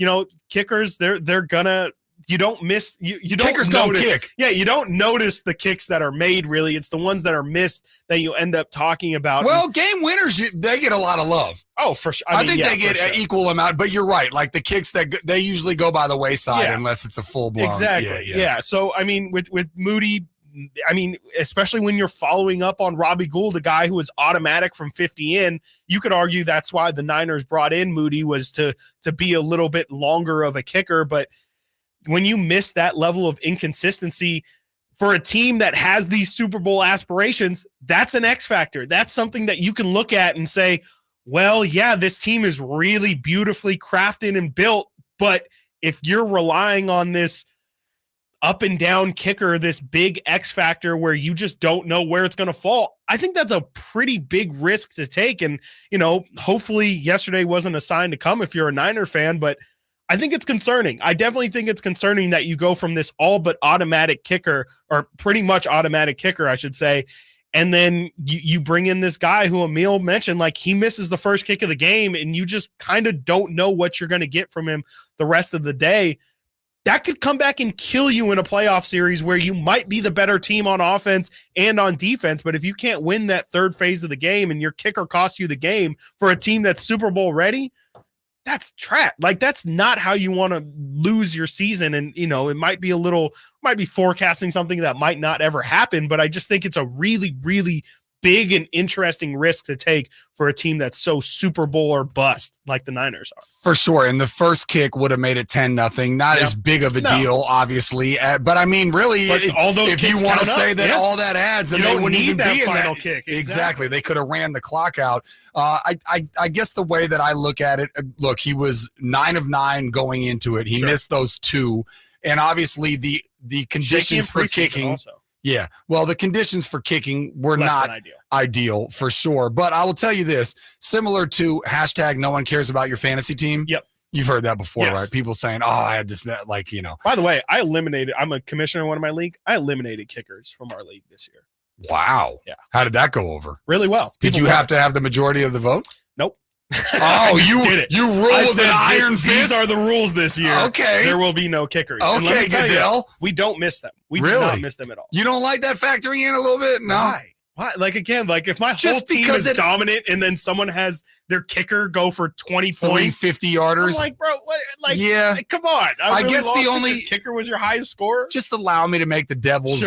Kickers, they're gonna, you don't miss, you don't Kickers notice. don't kick. Yeah, you don't notice the kicks that are made, really. It's the ones that are missed that you end up talking about. Well, game winners, they get a lot of love. Oh, for sure. I think they get an equal amount, but you're right. Like the kicks that they usually go by the wayside unless it's a full blown. Exactly. Yeah. So, with Moody, especially when you're following up on Robbie Gould, a guy who was automatic from 50 in, you could argue that's why the Niners brought in Moody, was to be a little bit longer of a kicker. But when you miss that level of inconsistency for a team that has these Super Bowl aspirations, that's an X factor. That's something that you can look at and say, well, yeah, this team is really beautifully crafted and built. But if you're relying on this up and down kicker, this big X factor where you just don't know where it's going to fall, I think that's a pretty big risk to take. And, hopefully yesterday wasn't a sign to come if you're a Niner fan, but I think it's concerning. I definitely think it's concerning that you go from this all but automatic kicker, or pretty much automatic kicker, I should say, and then you bring in this guy who Emil mentioned, like he misses the first kick of the game, and you just kind of don't know what you're going to get from him the rest of the day. That could come back and kill you in a playoff series where you might be the better team on offense and on defense. But if you can't win that third phase of the game and your kicker costs you the game for a team that's Super Bowl ready, that's trap. Like that's not how you want to lose your season. And, it might be forecasting something that might not ever happen, but I just think it's a really, really big and interesting risk to take for a team that's so Super Bowl or bust like the Niners are. For sure. And the first kick would have made it 10-0. Not as big of a deal, obviously. But I mean, really, all those if you want to say that all that adds, then you they don't wouldn't need even that be in final that kick. Exactly. They could have ran the clock out. I guess the way that I look at it, look, he was 9 of 9 going into it. He missed those 2. And obviously the conditions for kicking. Also. Yeah. Well, the conditions for kicking were not ideal for sure. But I will tell you this, similar to hashtag no one cares about your fantasy team. Yep. You've heard that before, Yes. right? People saying, oh, I had this, like, By the way, I'm a commissioner in one of my league. I eliminated kickers from our league this year. Wow. Yeah. How did that go over? Really well. Did you have to have the majority of the vote? Nope. Oh, you rule with an iron fist? These are the rules this year. Okay. There will be no kickers. And let Okay, me tell Goodell. we don't miss them. We do Really? not miss them at all. You don't like that factoring in a little bit? No. Why? Like, again, like if my whole Just team because is dominant and then someone has their kicker go for 20 points. 50-yarders. I'm like, bro, what, like, Yeah. like, come on. I really guess the lost 'cause only- your kicker was your highest scorer. Just allow me to make the devil's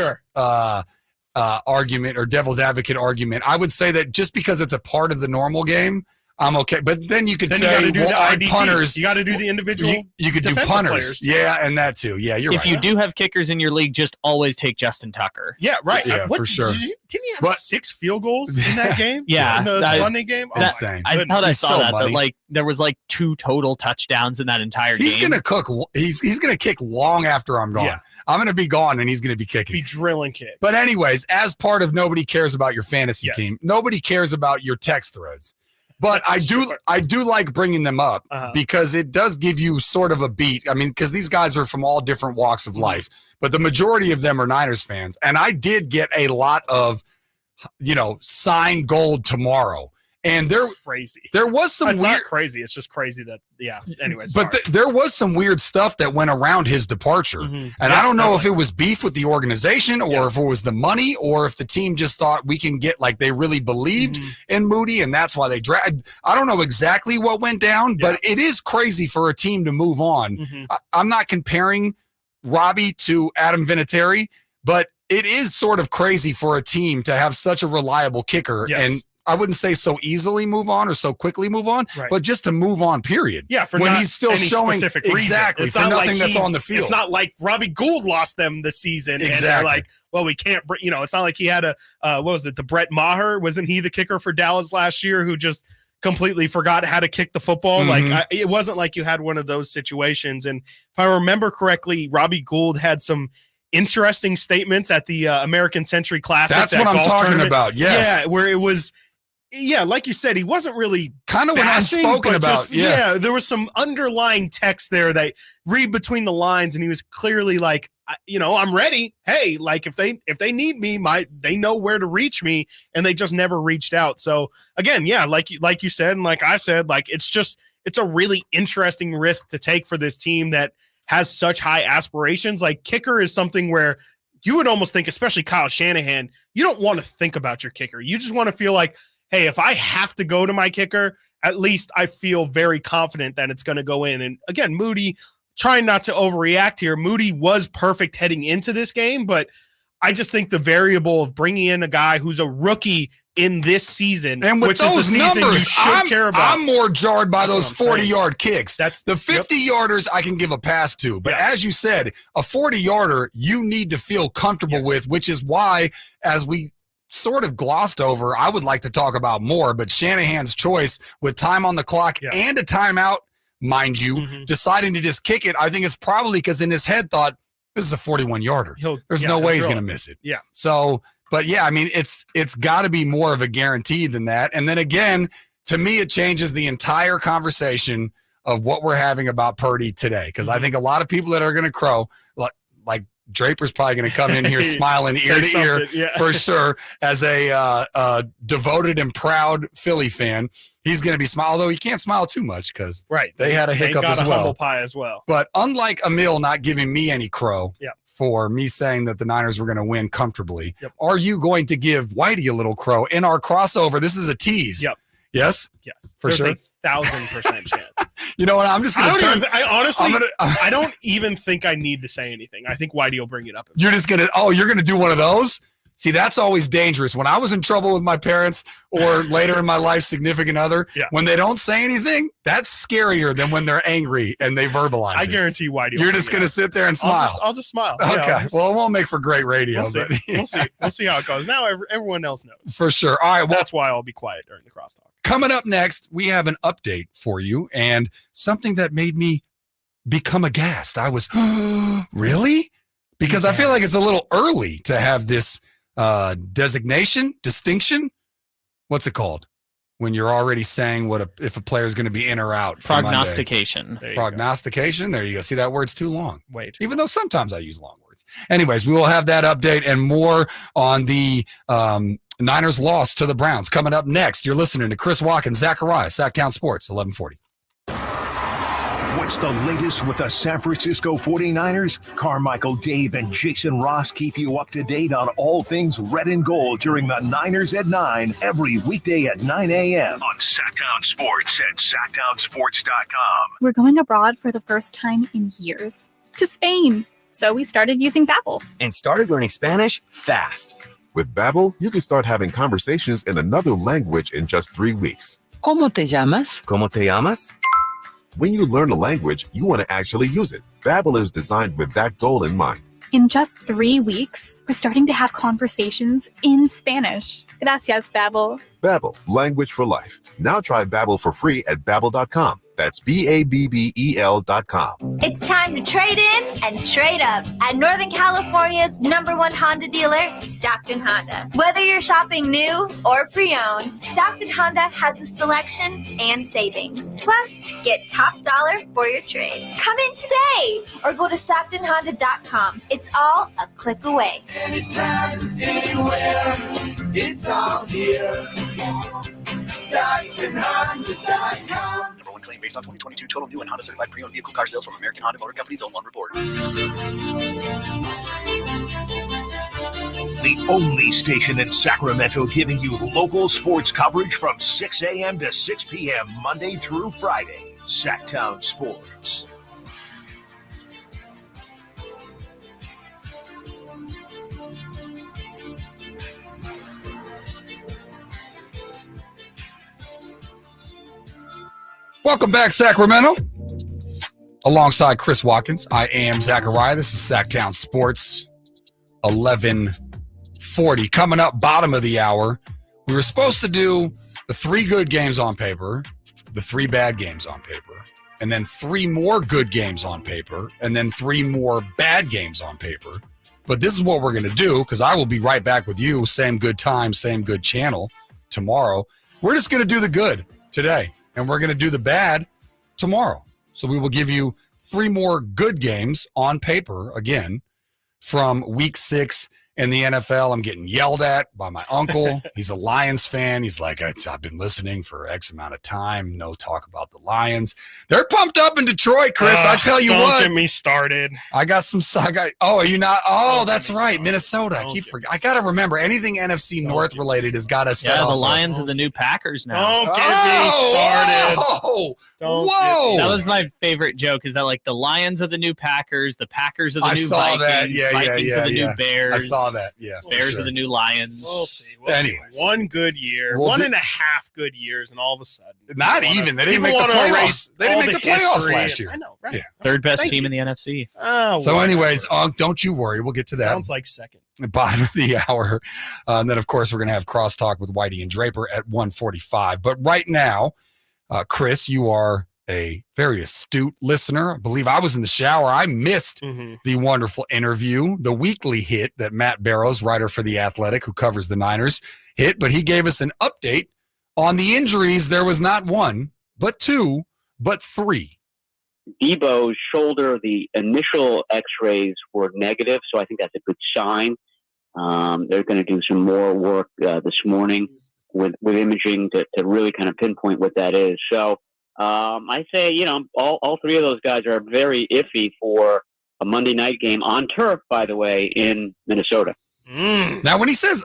argument or devil's advocate argument. I would say that just because it's a part of the normal game, I'm okay. But then you could Then you say, gotta do well, the aren't IDP. punters. You got to do the individual. You could do defensive punters. players, too. Yeah, and that too. Yeah, you're If right. you do have kickers in your league, just always take Justin Tucker. Yeah, right. Yeah, for sure. Didn't he have 6 field goals in that game? Yeah, in the that- Monday game. Oh, Insane. my I goodness. thought I He's saw so that, money. but like there was like 2 total touchdowns in that entire He's game. gonna cook. He's gonna kick long after I'm gone. Yeah. I'm gonna be gone, and he's gonna be kicking. Be drilling kicks. But anyways, as part of nobody cares about your fantasy Yes. team, nobody cares about your text threads. But I do like bringing them up because it does give you sort of a beat. I mean, because these guys are from all different walks of life, but the majority of them are Niners fans. And I did get a lot of, sign gold tomorrow. And there was some It's weird. not crazy. It's just crazy that anyways. But there was some weird stuff that went around his departure. And I don't know if it was beef with the organization or if it was the money or if the team just thought we can get, like, they really believed in Moody and that's why they dragged. I don't know exactly what went down, but it is crazy for a team to move on. I'm not comparing Robbie to Adam Vinatieri, but it is sort of crazy for a team to have such a reliable kicker. Yes. And I wouldn't say so easily move on or so quickly move on, Right. but just to move on, period. Yeah, for when not he's still any showing specific reason. exactly It's for not nothing like that's on the field. It's not like Robbie Gould lost them this season, and they're Exactly. like, well, we can't. It's not like he had what was it? The Brett Maher, wasn't he the kicker for Dallas last year who just completely forgot how to kick the football? Like it wasn't like you had one of those situations. And if I remember correctly, Robbie Gould had some interesting statements at the American Century Classic. That's that what I'm golf talking tournament. about. Yes. Yeah, where it was. Yeah, like you said, he wasn't really kind of what I'm bashing, spoken but about. just- Yeah. there was some underlying text there that read between the lines, and he was clearly like, I'm ready. Hey, like if they need me, they know where to reach me, and they just never reached out. So again, yeah, like you said, and like I said, like it's a really interesting risk to take for this team that has such high aspirations. Like kicker is something where you would almost think, especially Kyle Shanahan, you don't want to think about your kicker. You just want to feel like, hey, if I have to go to my kicker, at least I feel very confident that it's going to go in. And again, Moody, trying not to overreact here. Moody was perfect heading into this game, but I just think the variable of bringing in a guy who's a rookie in this season, And with which those is the season numbers, you should care about. I'm more jarred by That's those what I'm saying. 40-yard kicks. That's the 50-yarders I can give a pass to. But as you said, a 40-yarder you need to feel comfortable with, which is why, as we sort of glossed over, I would like to talk about more, but Shanahan's choice with time on the clock and a timeout, mind you, deciding to just kick it, I think it's probably because in his head thought, this is a 41-yarder. There's no way he's going to miss it. Yeah. So, but yeah, I mean, it's got to be more of a guarantee than that. And then again, to me, it changes the entire conversation of what we're having about Purdy today. Because I think a lot of people that are going to crow, like Draper's probably going to come in here smiling ear to ear for sure. As a devoted and proud Philly fan, he's going to be smiling, although he can't smile too much because they had a hiccup as well. Humble pie as well. But unlike Emil not giving me any crow Yep. for me saying that the Niners were going to win comfortably, are you going to give Whitey a little crow in our crossover? This is a tease. Yep. Yes? Yes. For There's sure. 1,000% chance. You know what? I'm just going to turn. I honestly, I don't even think I need to say anything. I think Whitey will bring it up. You're just going to, you're going to do one of those? See, that's always dangerous. When I was in trouble with my parents or later in my life, significant other, when they don't say anything, that's scarier than when they're angry and they verbalize I it. guarantee Whitey. You're just going to sit there and smile. I'll just smile. Okay. Yeah, Well, it won't make for great radio. We'll see. But, We'll see. We'll see how it goes. Now everyone else knows. For sure. All right. Well, that's why I'll be quiet during the crosstalk. Coming up next, we have an update for you and something that made me become aghast. I was, really? Because I feel like it's a little early to have this distinction. What's it called? When you're already saying if a player is going to be in or out. Prognostication. Prognostication. There you go. See, that word's too long. Wait. Even though sometimes I use long words. Anyways, we will have that update and more on the Niners loss to the Browns coming up next. You're listening to Chris Watkins, Zachariah, Sactown Sports, 1140. What's the latest with the San Francisco 49ers? Carmichael, Dave, and Jason Ross keep you up to date on all things red and gold during the Niners at 9 every weekday at 9 a.m. on Sactown Sports at SactownSports.com. We're going abroad for the first time in years to Spain. So we started using Babbel. And started learning Spanish fast. With Babbel, you can start having conversations in another language in just 3 weeks. ¿Cómo te llamas? ¿Cómo te llamas? When you learn a language, you want to actually use it. Babbel is designed with that goal in mind. In just 3 weeks, we're starting to have conversations in Spanish. Gracias, Babbel. Babbel, language for life. Now try Babbel for free at Babbel.com. That's Babbel.com. It's time to trade in and trade up at Northern California's #1 Honda dealer, Stockton Honda. Whether you're shopping new or pre-owned, Stockton Honda has the selection and savings. Plus, get top dollar for your trade. Come in today or go to StocktonHonda.com. It's all a click away. Anytime, anywhere, it's all here. StocktonHonda.com. #1 claim based on 2022 total new and Honda certified pre-owned vehicle car sales from American Honda Motor Company's own one report. The only station in Sacramento giving you local sports coverage from 6 a.m. to 6 p.m. Monday through Friday. Sactown Sports. Welcome back, Sacramento. Alongside Chris Watkins, I am Zachariah. This is Sactown Sports, 1140. Coming up, bottom of the hour, we were supposed to do the 3 good games on paper, the 3 bad games on paper, and then 3 more good games on paper, and then 3 more bad games on paper. But this is what we're going to do, because I will be right back with you, same good time, same good channel tomorrow. We're just going to do the good today. And we're going to do the bad tomorrow. So we will give you 3 more good games on paper, again, from week 6 in the NFL. I'm getting yelled at by my uncle. He's a Lions fan. He's like, I've been listening for X amount of time. No talk about the Lions. They're pumped up in Detroit, Chris. I tell you what. Don't get me started. Are you not? Oh, that's right. Minnesota. I got to remember, anything NFC North related has got to set off. The Lions are the new Packers now. Don't get me started. Whoa. That was my favorite joke, is that like the Lions are the new Packers, the Packers are the new Vikings, that. Vikings are the new Bears. I saw that, yeah. Bears are the new Lions. We'll see. Anyways. 1 good year, 1.5 good years, and all of a sudden. Not even. They didn't make the playoffs. They didn't make the playoffs last year. I know, right? Yeah. Third best team in the NFC. Oh, so anyways, don't you worry. We'll get to that. Sounds like second. Bottom of the hour. And then, of course, we're going to have crosstalk with Whitey and Draper at 1:45. But right now, Chris, you are a very astute listener. I believe I was in the shower. I missed the wonderful interview, the weekly hit that Matt Barrows, writer for The Athletic, who covers the Niners, hit. But he gave us an update on the injuries. There was not 1, but 2, but 3. Debo's shoulder, the initial x-rays were negative, so I think that's a good sign. They're going to do some more work this morning with imaging to really kind of pinpoint what that is. So I say, all 3 of those guys are very iffy for a Monday night game on turf, by the way, in Minnesota. Now, when he says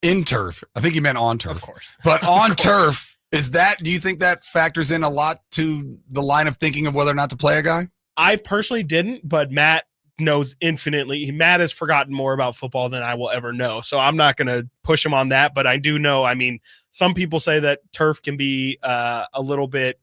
in turf, I think he meant on turf. Of course. But on turf, do you think that factors in a lot to the line of thinking of whether or not to play a guy? I personally didn't, but Matt knows infinitely. Matt has forgotten more about football than I will ever know. So I'm not going to push him on that, but I do know, I mean, some people say that turf can be a little bit,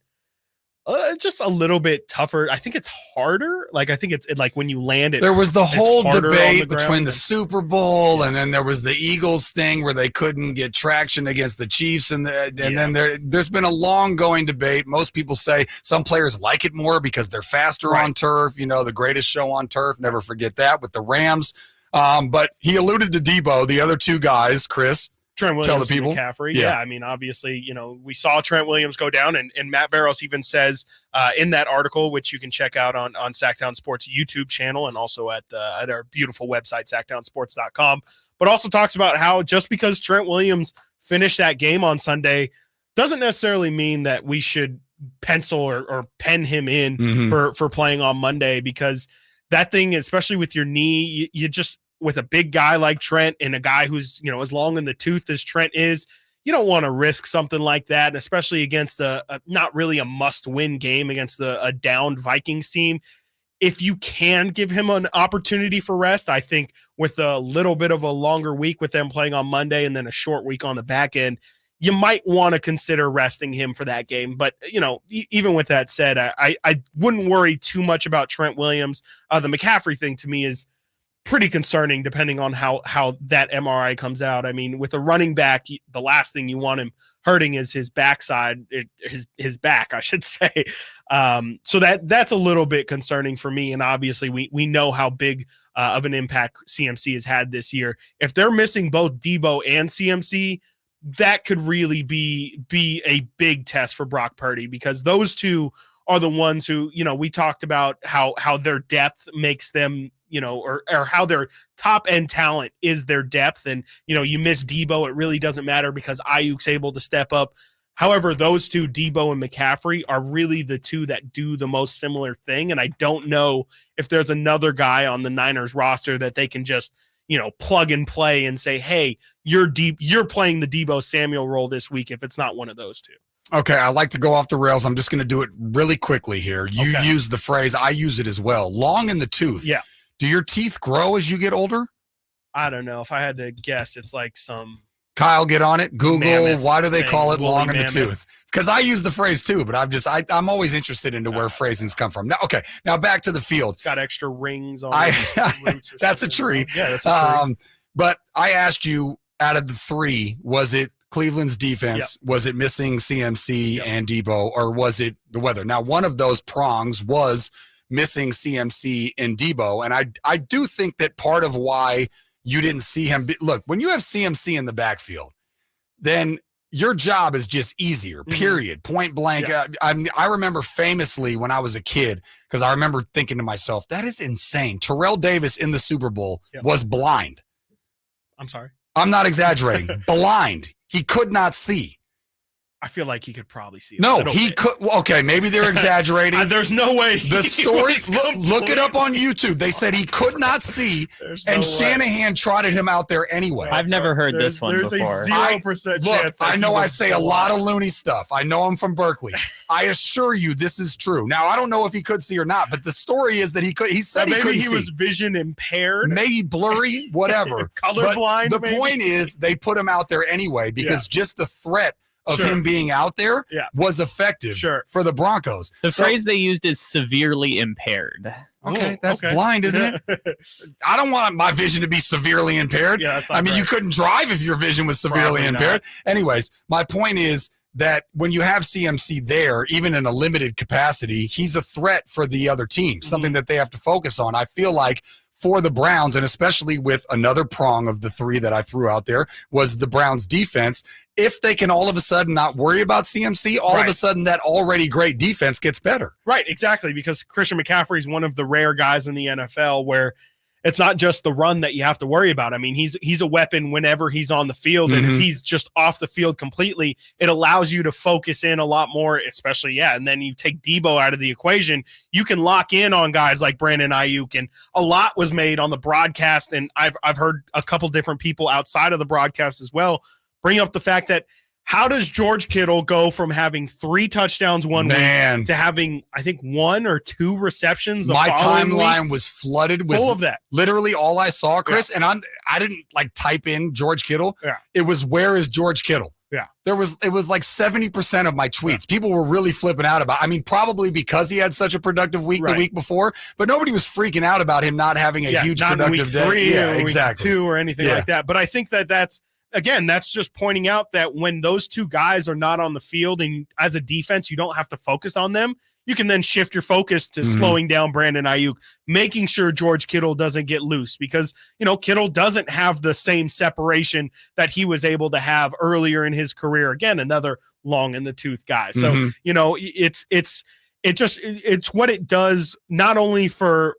just a little bit tougher. I think it's harder. Like, I think it's like when you land it. There was the whole debate the between the Super Bowl and then there was the Eagles thing where they couldn't get traction against the Chiefs. And then there's been a long going debate. Most people say some players like it more because they're faster on turf. You know, the greatest show on turf. Never forget that with the Rams. But he alluded to Debo, the other two guys, Chris. Trent Williams, tell the people. And McCaffrey. Yeah, I mean, obviously, you know, we saw Trent Williams go down, and Matt Barrows even says in that article, which you can check out on Sactown Sports YouTube channel and also at our beautiful website, SactownSports.com, but also talks about how just because Trent Williams finished that game on Sunday doesn't necessarily mean that we should pencil or pen him in for playing on Monday, because that thing, especially with your knee, you just – with a big guy like Trent and a guy who's, you know, as long in the tooth as Trent is, you don't want to risk something like that, and especially against a not really a must-win game against a downed Vikings team. If you can give him an opportunity for rest, I think with a little bit of a longer week with them playing on Monday and then a short week on the back end, you might want to consider resting him for that game. But, you know, even with that said, I wouldn't worry too much about Trent Williams. The McCaffrey thing to me is pretty concerning depending on how that MRI comes out. I mean, with a running back, the last thing you want him hurting is his backside, his back, I should say. So that's a little bit concerning for me. And obviously we know how big of an impact CMC has had this year. If they're missing both Debo and CMC, that could really be a big test for Brock Purdy, because those two are the ones who, you know, we talked about how their depth makes them, you know, or how their top end talent is their depth. And, you know, you miss Debo, it really doesn't matter because Ayuk's able to step up. However, those two, Debo and McCaffrey, are really the two that do the most similar thing. And I don't know if there's another guy on the Niners roster that they can just, you know, plug and play and say, hey, you're playing the Debo Samuel role this week, if it's not one of those two. Okay, I like to go off the rails. I'm just going to do it really quickly here. You use the phrase, I use it as well. Long in the tooth. Yeah. Do your teeth grow as you get older? I don't know. If I had to guess, it's like some... Kyle, get on it. Google, mammoth why do they call it long in the mammoth. tooth? Because I use the phrase too, but I'm always interested into where phrasings come from. Now back to the field. It's got extra rings on it. That's a tree. Yeah, that's a tree. But I asked you, out of the three, was it Cleveland's defense? Yep. Was it missing CMC and Debo, or was it the weather? Now, one of those prongs was missing CMC and Debo, and I do think that part of why you didn't see him look, when you have CMC in the backfield, then your job is just easier, period, point blank. Yeah. I remember famously when I was a kid, because I remember thinking to myself, that is insane. Terrell Davis in the Super Bowl was blind. I'm sorry. I'm not exaggerating. Blind. He could not see. I feel like he could probably see. No, he could. Okay, maybe they're exaggerating. There's no way. The story, look it up on YouTube. They said he could not see, and Shanahan trotted him out there anyway. I've never heard this one before. There's a 0% chance. I know I say a lot of loony stuff. I know I'm from Berkeley. I assure you this is true. Now, I don't know if he could see or not, but the story is that he could. He said he couldn't see. Maybe he was vision impaired. Maybe blurry, whatever. Colorblind. The point is they put him out there anyway because just the threat of him being out there was effective for the Broncos. The phrase they used is severely impaired. Okay, that's blind, isn't it? I don't want my vision to be severely impaired. Yeah, I mean, you couldn't drive if your vision was severely impaired. Anyways, my point is that when you have CMC there, even in a limited capacity, he's a threat for the other team, something that they have to focus on. I feel like for the Browns, and especially with another prong of the three that I threw out there, was the Browns defense. If they can all of a sudden not worry about CMC, all of a sudden that already great defense gets better. Right, exactly, because Christian McCaffrey is one of the rare guys in the NFL where it's not just the run that you have to worry about. I mean, he's a weapon whenever he's on the field, and if he's just off the field completely, it allows you to focus in a lot more, especially, and then you take Debo out of the equation, you can lock in on guys like Brandon Ayuk, and a lot was made on the broadcast, and I've heard a couple different people outside of the broadcast as well bring up the fact that How does George Kittle go from having 3 touchdowns one week to having, I think, 1 or 2 receptions? My timeline was flooded with full of that. Literally all I saw, Chris, and I didn't type in George Kittle. Yeah. It was, where is George Kittle? Yeah. It was like 70% of my tweets. People were really flipping out about, probably because he had such a productive week the week before, but nobody was freaking out about him not having a huge not productive in week 3 day. or Exactly. Week 2 or anything like that. But I think that's just pointing out that when those 2 guys are not on the field and as a defense, you don't have to focus on them. You can then shift your focus to slowing down Brandon Ayuk, making sure George Kittle doesn't get loose because, Kittle doesn't have the same separation that he was able to have earlier in his career. Again, another long in the tooth guy. So, it's what it does not only for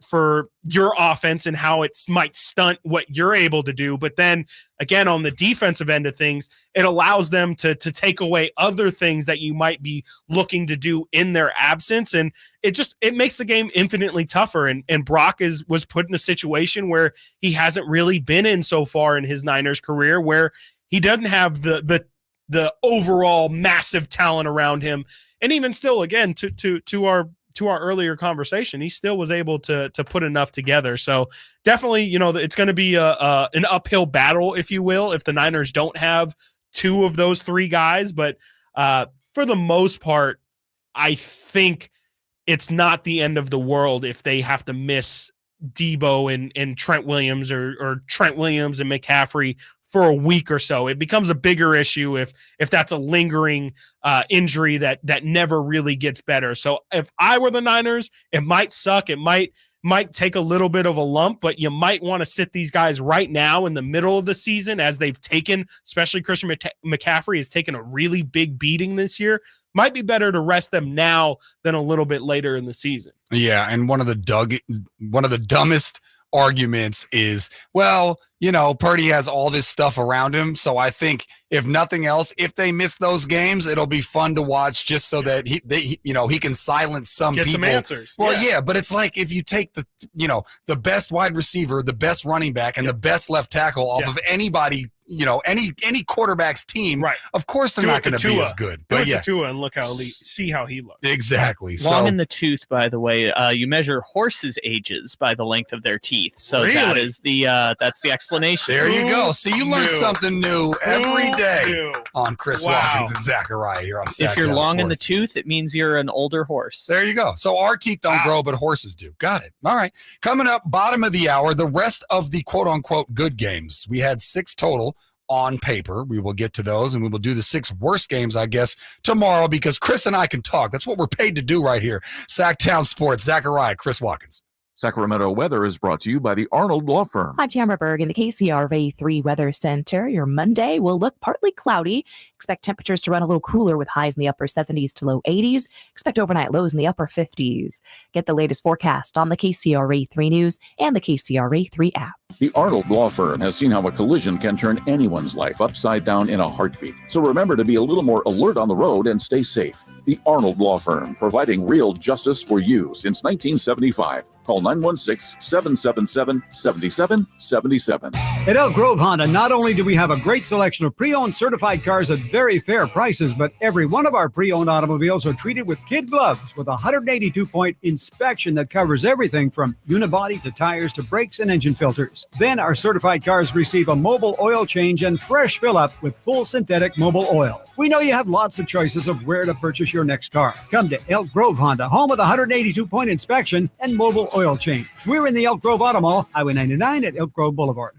your offense and how it might stunt what you're able to do, but then again, on the defensive end of things, it allows them to take away other things that you might be looking to do in their absence. And it makes the game infinitely tougher. And Brock was put in a situation where he hasn't really been in so far in his Niners career, where he doesn't have the overall massive talent around him. And even still, again, to our earlier conversation, he still was able to put enough together. So definitely, it's going to be an uphill battle, if you will, if the Niners don't have 2 of those 3 guys. But for the most part, I think it's not the end of the world if they have to miss Debo and Trent Williams or Trent Williams and McCaffrey for a week or so. It becomes a bigger issue if that's a lingering injury that never really gets better. So if I were the Niners, it might suck. It might take a little bit of a lump, but you might want to sit these guys right now in the middle of the season, as they've taken, especially Christian McCaffrey has taken a really big beating this year. Might be better to rest them now than a little bit later in the season. Yeah, and one of the dumbest arguments is, well, Purdy has all this stuff around him, so I think if nothing else, if they miss those games, it'll be fun to watch just so that he can silence some Get people. some answers. Well, yeah, but it's like if you take the best wide receiver, the best running back, and the best left tackle off of anybody, any quarterback's team, right? Of course they're not going to be as good. But to Tua and see how he looks. Exactly. Long in the tooth, by the way, you measure horses' ages by the length of their teeth. So that is that's the explanation. There you go. See, you learn something new every day on Chris Watkins and Zachariah here on Sactown. If you're long Sports. in the tooth, it means you're an older horse. There you go. So our teeth don't grow, but horses do. Got it. All right. Coming up, bottom of the hour, the rest of the quote-unquote good games. We had 6 total on paper. We will get to those, and we will do the 6 worst games, I guess, tomorrow, because Chris and I can talk. That's what we're paid to do right here. Sactown Sports, Zachariah, Chris Watkins. Sacramento weather is brought to you by the Arnold Law Firm. I'm Tamara Berg in the KCRA 3 Weather Center. Your Monday will look partly cloudy. Expect temperatures to run a little cooler with highs in the upper 70s to low 80s. Expect overnight lows in the upper 50s. Get the latest forecast on the KCRA 3 News and the KCRA 3 app. The Arnold Law Firm has seen how a collision can turn anyone's life upside down in a heartbeat. So remember to be a little more alert on the road and stay safe. The Arnold Law Firm, providing real justice for you since 1975. Call 916-777-7777. At Elk Grove Honda, not only do we have a great selection of pre-owned certified cars at very fair prices, but every one of our pre-owned automobiles are treated with kid gloves with a 182-point inspection that covers everything from unibody to tires to brakes and engine filters. Then our certified cars receive a mobile oil change and fresh fill-up with full synthetic mobile oil. We know you have lots of choices of where to purchase your next car. Come to Elk Grove Honda, home of the 182-point inspection and mobile oil change. We're in the Elk Grove Auto Mall, Highway 99 at Elk Grove Boulevard.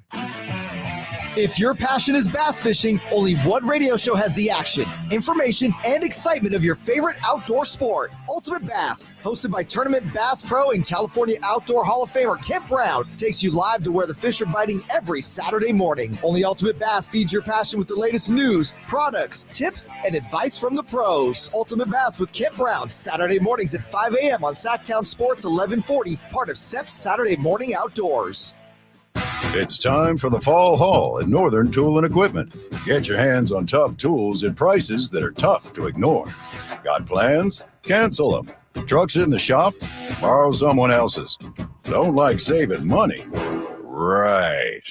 If your passion is bass fishing, only one radio show has the action, information, and excitement of your favorite outdoor sport. Ultimate Bass, hosted by Tournament Bass Pro and California Outdoor Hall of Famer Kent Brown, takes you live to where the fish are biting every Saturday morning. Only Ultimate Bass feeds your passion with the latest news, products, tips, and advice from the pros. Ultimate Bass with Kent Brown, Saturday mornings at 5 a.m. on Sactown Sports 1140, part of SEP's Saturday Morning Outdoors. It's time for the fall haul at Northern Tool and Equipment. Get your hands on tough tools at prices that are tough to ignore. Got plans? Cancel them. Trucks in the shop? Borrow someone else's. Don't like saving money? Right.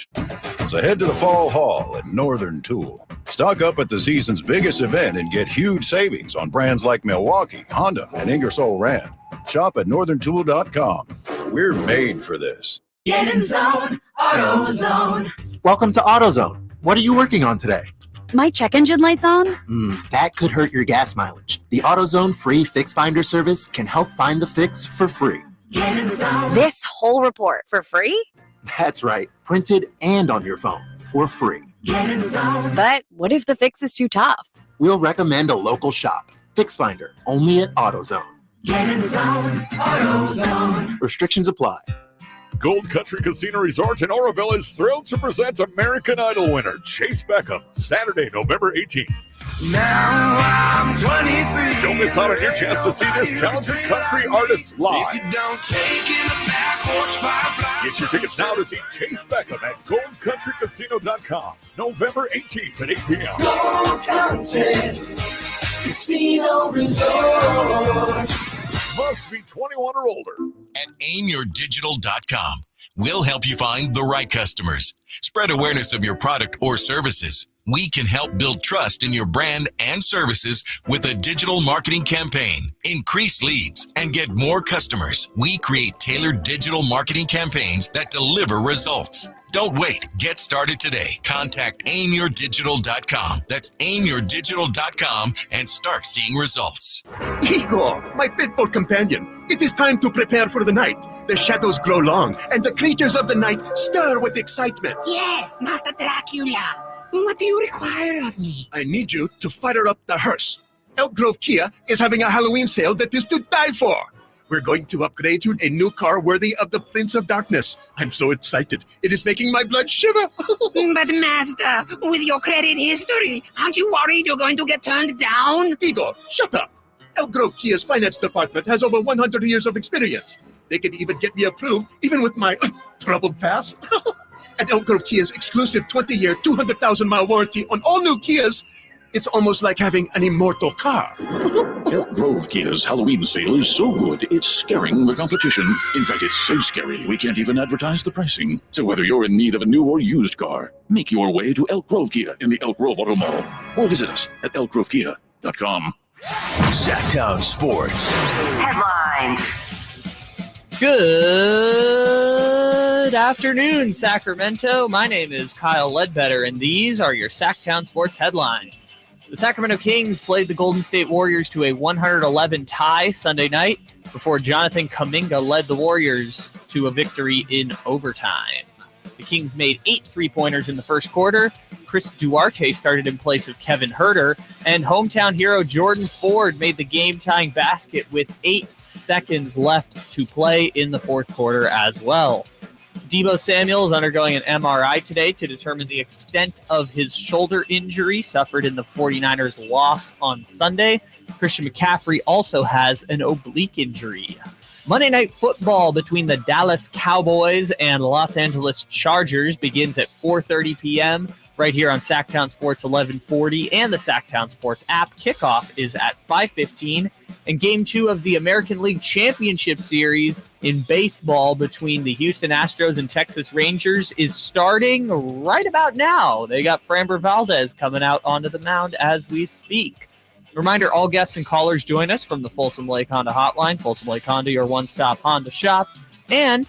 So head to the fall haul at Northern Tool. Stock up at the season's biggest event and get huge savings on brands like Milwaukee, Honda, and Ingersoll Rand. Shop at northerntool.com. We're made for this. Get in zone, AutoZone. Welcome to AutoZone. What are you working on today? My check engine light's on? That could hurt your gas mileage. The AutoZone free Fix Finder service can help find the fix for free. Get in zone. This whole report for free? That's right, printed and on your phone for free. Get in zone. But what if the fix is too tough? We'll recommend a local shop. Fix Finder, only at AutoZone. Get in zone, AutoZone. Restrictions apply. Gold Country Casino Resort in Oroville is thrilled to present American Idol winner Chase Beckham, Saturday, November 18th. Now I'm 23. Don't miss out on your chance to see this talented country artist live. If you don't take it, a backwards firefly. Get your tickets now to see Chase Beckham at goldcountrycasino.com, November 18th at 8 p.m. Gold Country Casino Resort. Must be 21 or older. At aimyourdigital.com, we'll help you find the right customers. Spread awareness of your product or services. We can help build trust in your brand and services with a digital marketing campaign. Increase leads and get more customers. We create tailored digital marketing campaigns that deliver results. Don't wait. Get started today. Contact aimyourdigital.com. That's aimyourdigital.com and start seeing results. Igor, my faithful companion, it is time to prepare for the night. The shadows grow long, and the creatures of the night stir with excitement. Yes, Master Dracula. What do you require of me? I need you to fire up the hearse. Elk Grove Kia is having a Halloween sale that is to die for. We're going to upgrade to a new car worthy of the Prince of Darkness. I'm so excited. It is making my blood shiver. But Master, with your credit history, aren't you worried you're going to get turned down? Igor, shut up. Elk Grove Kia's finance department has over 100 years of experience. They can even get me approved, even with my troubled past. And Elk Grove Kia's exclusive 20-year, 200,000-mile warranty on all new Kias, it's almost like having an immortal car. Elk Grove Kia's Halloween sale is so good, it's scaring the competition. In fact, it's so scary, we can't even advertise the pricing. So whether you're in need of a new or used car, make your way to Elk Grove Kia in the Elk Grove Auto Mall, or visit us at elkgrovekia.com. Sactown Sports. Headlines. Good afternoon, Sacramento. My name is Kyle Ledbetter, and these are your Sactown Sports headlines. The Sacramento Kings played the Golden State Warriors to a 111 tie Sunday night before Jonathan Kuminga led the Warriors to a victory in overtime. The Kings made 8 3-pointers in the first quarter. Chris Duarte started in place of Kevin Huerter, and hometown hero Jordan Ford made the game-tying basket with 8 seconds left to play in the fourth quarter as well. Deebo Samuel is undergoing an MRI today to determine the extent of his shoulder injury suffered in the 49ers' loss on Sunday. Christian McCaffrey also has an oblique injury. Monday Night Football between the Dallas Cowboys and Los Angeles Chargers begins at 4:30 p.m. right here on Sactown Sports 1140 and the Sactown Sports app. Kickoff is at 5:15, and Game 2 of the American League Championship Series in baseball between the Houston Astros and Texas Rangers is starting right about now. They got Framber Valdez coming out onto the mound as we speak. Reminder, all guests and callers join us from the Folsom Lake Honda Hotline. Folsom Lake Honda, your one-stop Honda shop. And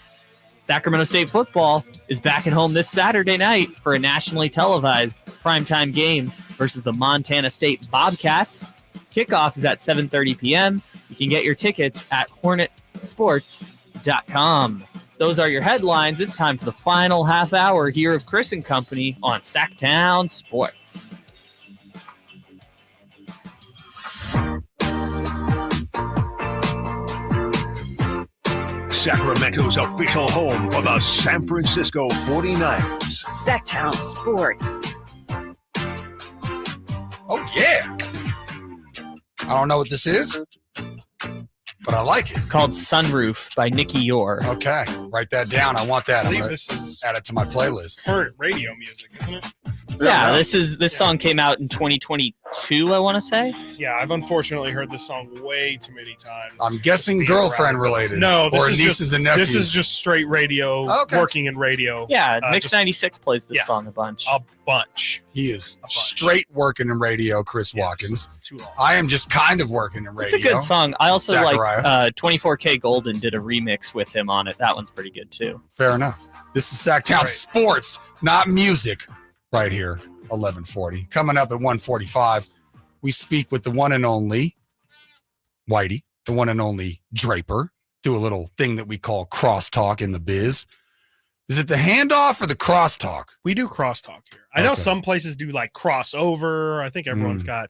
Sacramento State football is back at home this Saturday night for a nationally televised primetime game versus the Montana State Bobcats. Kickoff is at 7:30 p.m. You can get your tickets at hornetsports.com. Those are your headlines. It's time for the final half hour here of Chris and Company on Sactown Sports. Sacramento's official home for the San Francisco 49ers. Sactown Sports. Oh, yeah. I don't know what this is, but I like it. It's called Sunroof by Nicky Yore. Okay. Write that down. I want that. I I'm believe going this to is add it to my playlist. current radio music, isn't it? Yeah, this song came out in 2022, I want to say. Yeah, I've unfortunately heard this song way too many times. I'm guessing girlfriend related. No, or nieces and nephews. This is just straight radio, working in radio. Yeah, Mix 96 plays this song a bunch. A bunch. He is straight working in radio, Chris Watkins. Too long. I am just kind of working in radio. It's a good song. I also Zachariah. like 24K Golden did a remix with him on it. That one's pretty good too. Fair enough. This is Sactown Sports, not music, right here, 1140. Coming up at 1:45, we speak with the one and only Whitey, the one and only Draper. Do a little thing that we call crosstalk in the biz. Is it the handoff or the crosstalk? We do crosstalk here. I know some places do like crossover. I think everyone's got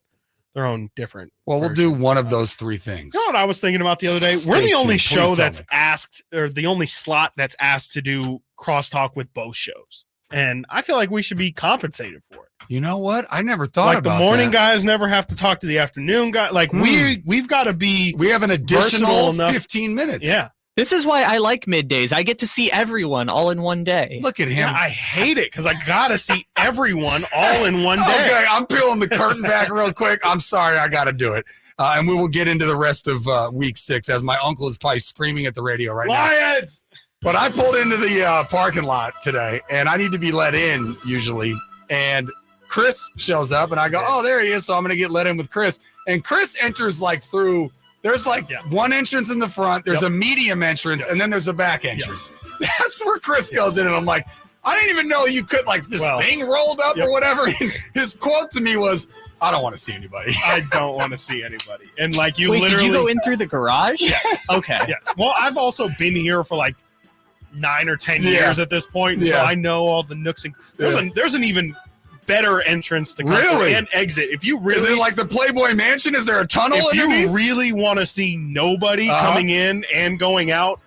their own different. Well, we'll do one of those three things. You know what I was thinking about the other day? We're Stay the only tuned. show Please that's tell me. asked, or the only slot that's asked to do crosstalk with both shows. And I feel like we should be compensated for it. You know what? I never thought Like about the morning that. guys never have to talk to the afternoon guy. Like we've got to be. We have an additional versatile enough. 15 minutes. Yeah. This is why I like middays. I get to see everyone all in one day. Look at him. Yeah, I hate it because I got to see everyone all in one day. Okay, I'm peeling the curtain back real quick. I'm sorry, I got to do it. And we will get into the rest of week 6 as my uncle is probably screaming at the radio right now. Lions! But I pulled into the parking lot today, and I need to be let in usually. And Chris shows up, and I go, oh, there he is. So I'm going to get let in with Chris. And Chris enters like through, there's like one entrance in the front, there's a medium entrance, and then there's a back entrance. That's where Chris goes in, and I'm like, I didn't even know you could, like, this thing rolled up or whatever. His quote to me was, I don't want to see anybody. I don't want to see anybody. And like you Wait, literally. did you go in through the garage? Yes. Okay. Yes. Well, I've also been here for like 9 or 10 years at this point, so I know all the nooks and there's an even better entrance to come through and exit. If you really is it like the Playboy Mansion? Is there a tunnel if underneath? you really want to see nobody coming in and going out,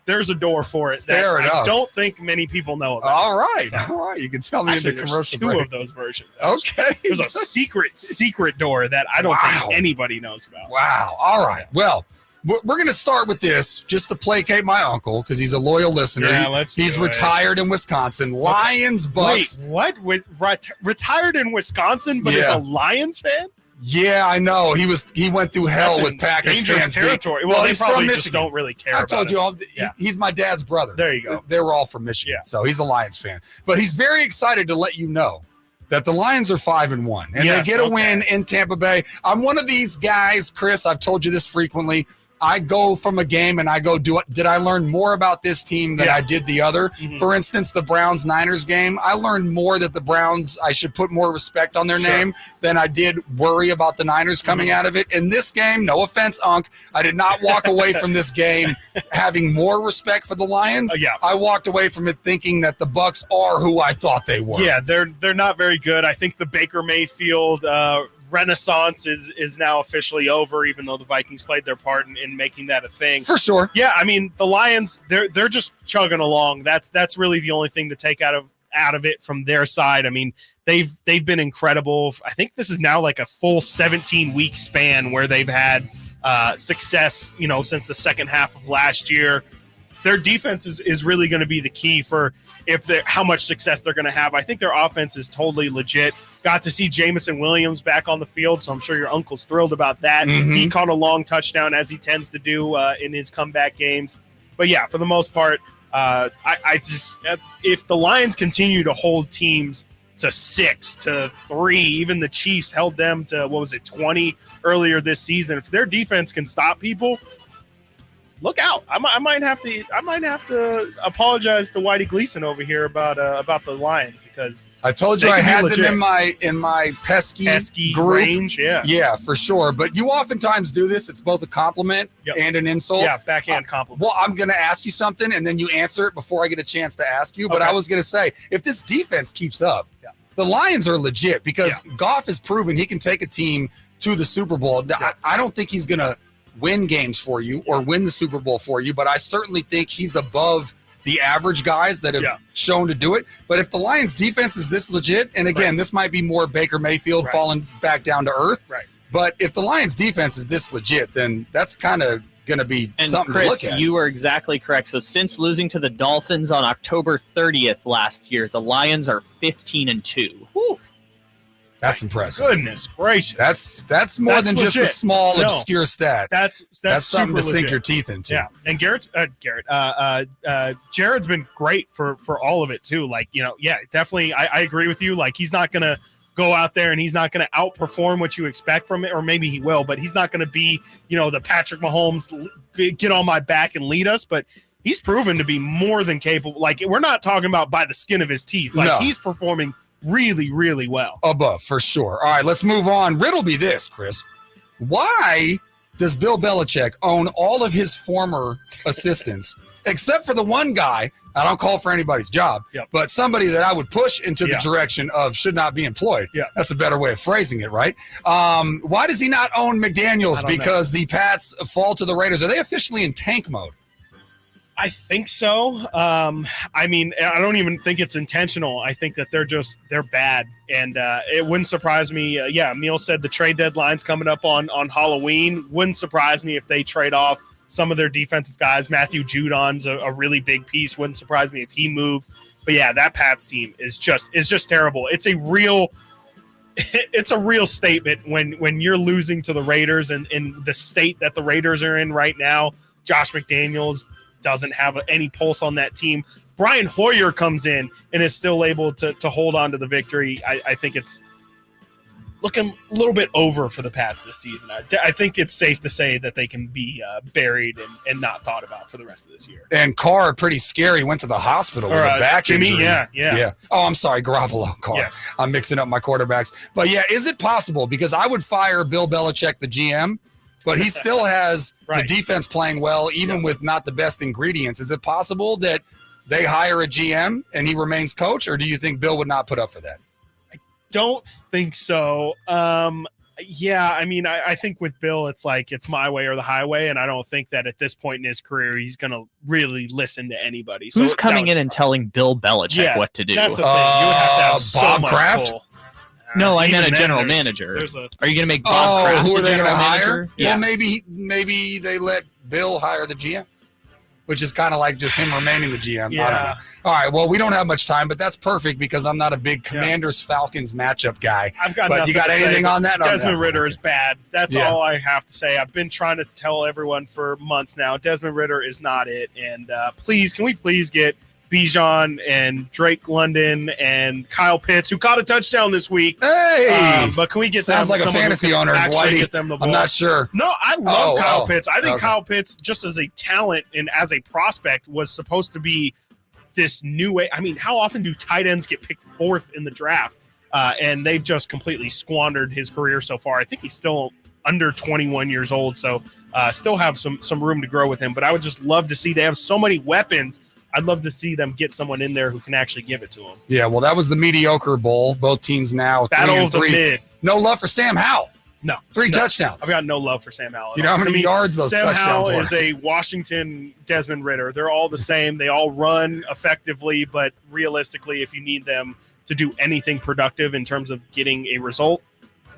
there's a door for it. Fair that enough. I don't think many people know about. All right. You can tell me Actually, in the there's commercial 2 break. of those versions. Okay. There's a secret door that I don't think anybody knows about. Wow. All right. Well, we're going to start with this just to placate my uncle because he's a loyal listener. Yeah, He's retired in Wisconsin. Lions, Bucks. Wait, what? Retired in Wisconsin, but is a Lions fan? Yeah, I know. He went through hell That's with in Packers dangerous fans. territory. Well, they he's probably from just Michigan. don't really care I about told you it. all. He's my dad's brother. There you go. They were all from Michigan, so he's a Lions fan. But he's very excited to let you know that the Lions are 5-1, and they get a win in Tampa Bay. I'm one of these guys, Chris. I've told you this frequently. I go from a game and I go, did I learn more about this team than I did the other? Mm-hmm. For instance, the Browns-Niners game, I learned more that the Browns, I should put more respect on their name than I did worry about the Niners coming out of it. In this game, no offense, Unc, I did not walk away from this game having more respect for the Lions. I walked away from it thinking that the Bucks are who I thought they were. Yeah, they're not very good. I think the Baker Mayfield renaissance is now officially over, even though the Vikings played their part in making that a thing. For sure. Yeah, I mean, the Lions, they're just chugging along. That's really the only thing to take out of it from their side. I mean, they've been incredible. I think this is now like a full 17-week span where they've had success, since the second half of last year. Their defense is really going to be the key for how much success they're going to have. I think their offense is totally legit. Got to see Jamison Williams back on the field, so I'm sure your uncle's thrilled about that. Mm-hmm. He caught a long touchdown, as he tends to do in his comeback games. But yeah, for the most part, I just if the Lions continue to hold teams to 6 to 3, even the Chiefs held them to 20 earlier this season. If their defense can stop people, look out! I might have to apologize to Whitey Gleason over here about the Lions because I told you I had them in my pesky group. Range. Yeah, for sure. But you oftentimes do this. It's both a compliment and an insult. Yeah, backhand compliment. Well, I'm going to ask you something, and then you answer it before I get a chance to ask you. But I was going to say, if this defense keeps up, the Lions are legit because Goff has proven he can take a team to the Super Bowl. I don't think he's going to win games for you or win the Super Bowl for you, but I certainly think he's above the average guys that have shown to do it. But if the Lions defense is this legit, and again, this might be more Baker Mayfield falling back down to earth, but if the Lions defense is this legit, then that's kind of going to be something Chris, to look at. You are exactly correct. So since losing to the Dolphins on October 30th last year, the Lions are 15-2. That's impressive. Goodness gracious. That's more than just a legit. small, No. obscure stat. That's something super to sink legit. your teeth into. Yeah, and Jared's been great for all of it too. Like, definitely. I agree with you. Like, he's not gonna go out there and he's not gonna outperform what you expect from it, or maybe he will, but he's not gonna be, the Patrick Mahomes, get on my back and lead us. But he's proven to be more than capable. Like, we're not talking about by the skin of his teeth. Like, he's performing really, really well. Above, for sure. All right, let's move on. Riddle me this, Chris. Why does Bill Belichick own all of his former assistants, except for the one guy, I don't call for anybody's job, but somebody that I would push into the direction of should not be employed? Yeah. That's a better way of phrasing it, right? Why does he not own McDaniels? Because the Pats fall to the Raiders. Are they officially in tank mode? I think so. I mean, I don't even think it's intentional. I think that they're bad. And it wouldn't surprise me. Emil said the trade deadline's coming up on Halloween. Wouldn't surprise me if they trade off some of their defensive guys. Matthew Judon's a really big piece. Wouldn't surprise me if he moves. But yeah, that Pats team is just terrible. It's a real statement when you're losing to the Raiders and in the state that the Raiders are in right now. Josh McDaniels doesn't have any pulse on that team. Brian Hoyer comes in and is still able to hold on to the victory. I think it's looking a little bit over for the Pats this season. I think it's safe to say that they can be buried and not thought about for the rest of this year. And Carr, pretty scary, went to the hospital with a back Jimmy, injury. Yeah. Oh, I'm sorry, Garoppolo, Carr. Yes. I'm mixing up my quarterbacks. But yeah, is it possible? Because I would fire Bill Belichick, the GM, but he still has the defense playing well, even with not the best ingredients. Is it possible that they hire a GM and he remains coach, or do you think Bill would not put up for that? Don't think so. I mean, I think with Bill, it's like it's my way or the highway, and I don't think that at this point in his career he's going to really listen to anybody. So who's coming in and telling Bill Belichick what to do? That's the thing. You would have to have so Bob much Kraft? pull. No, I meant a Even general then, manager. there's Are you going to make Bob Kraft who are the they going to general hire? manager? Yeah. Well, maybe they let Bill hire the GM, which is kind of like just him remaining the GM. I don't know. All right, well, we don't have much time, but that's perfect because I'm not a big Commanders-Falcons matchup guy. I've got but nothing you got to say, anything but on that? No, Desmond no. Ritter is bad. That's Yeah. all I have to say. I've been trying to tell everyone for months now. Desmond Ritter is not it. And can we please get Bijan and Drake London and Kyle Pitts, who caught a touchdown this week. Hey! But can we get Sounds like a someone who fantasy can owner, actually Whitey. get them the ball? I'm not sure. No, I love Kyle Pitts. I think okay. Kyle Pitts, just as a talent and as a prospect, was supposed to be this new way. I mean, how often do tight ends get picked fourth in the draft? And they've just completely squandered his career so far. I think he's still under 21 years old, so still have some room to grow with him. But I would just love to see, they have so many weapons. I'd love to see them get someone in there who can actually give it to them. Yeah, well, that was the mediocre bowl. Both teams now Battle 3-3. of the mid. No love for Sam Howell. No. 3 touchdowns. I've got no love for Sam Howell. You know how many yards those Sam touchdowns Howell were? is a Washington Desmond Ritter. They're all the same. They all run effectively, but realistically, if you need them to do anything productive in terms of getting a result,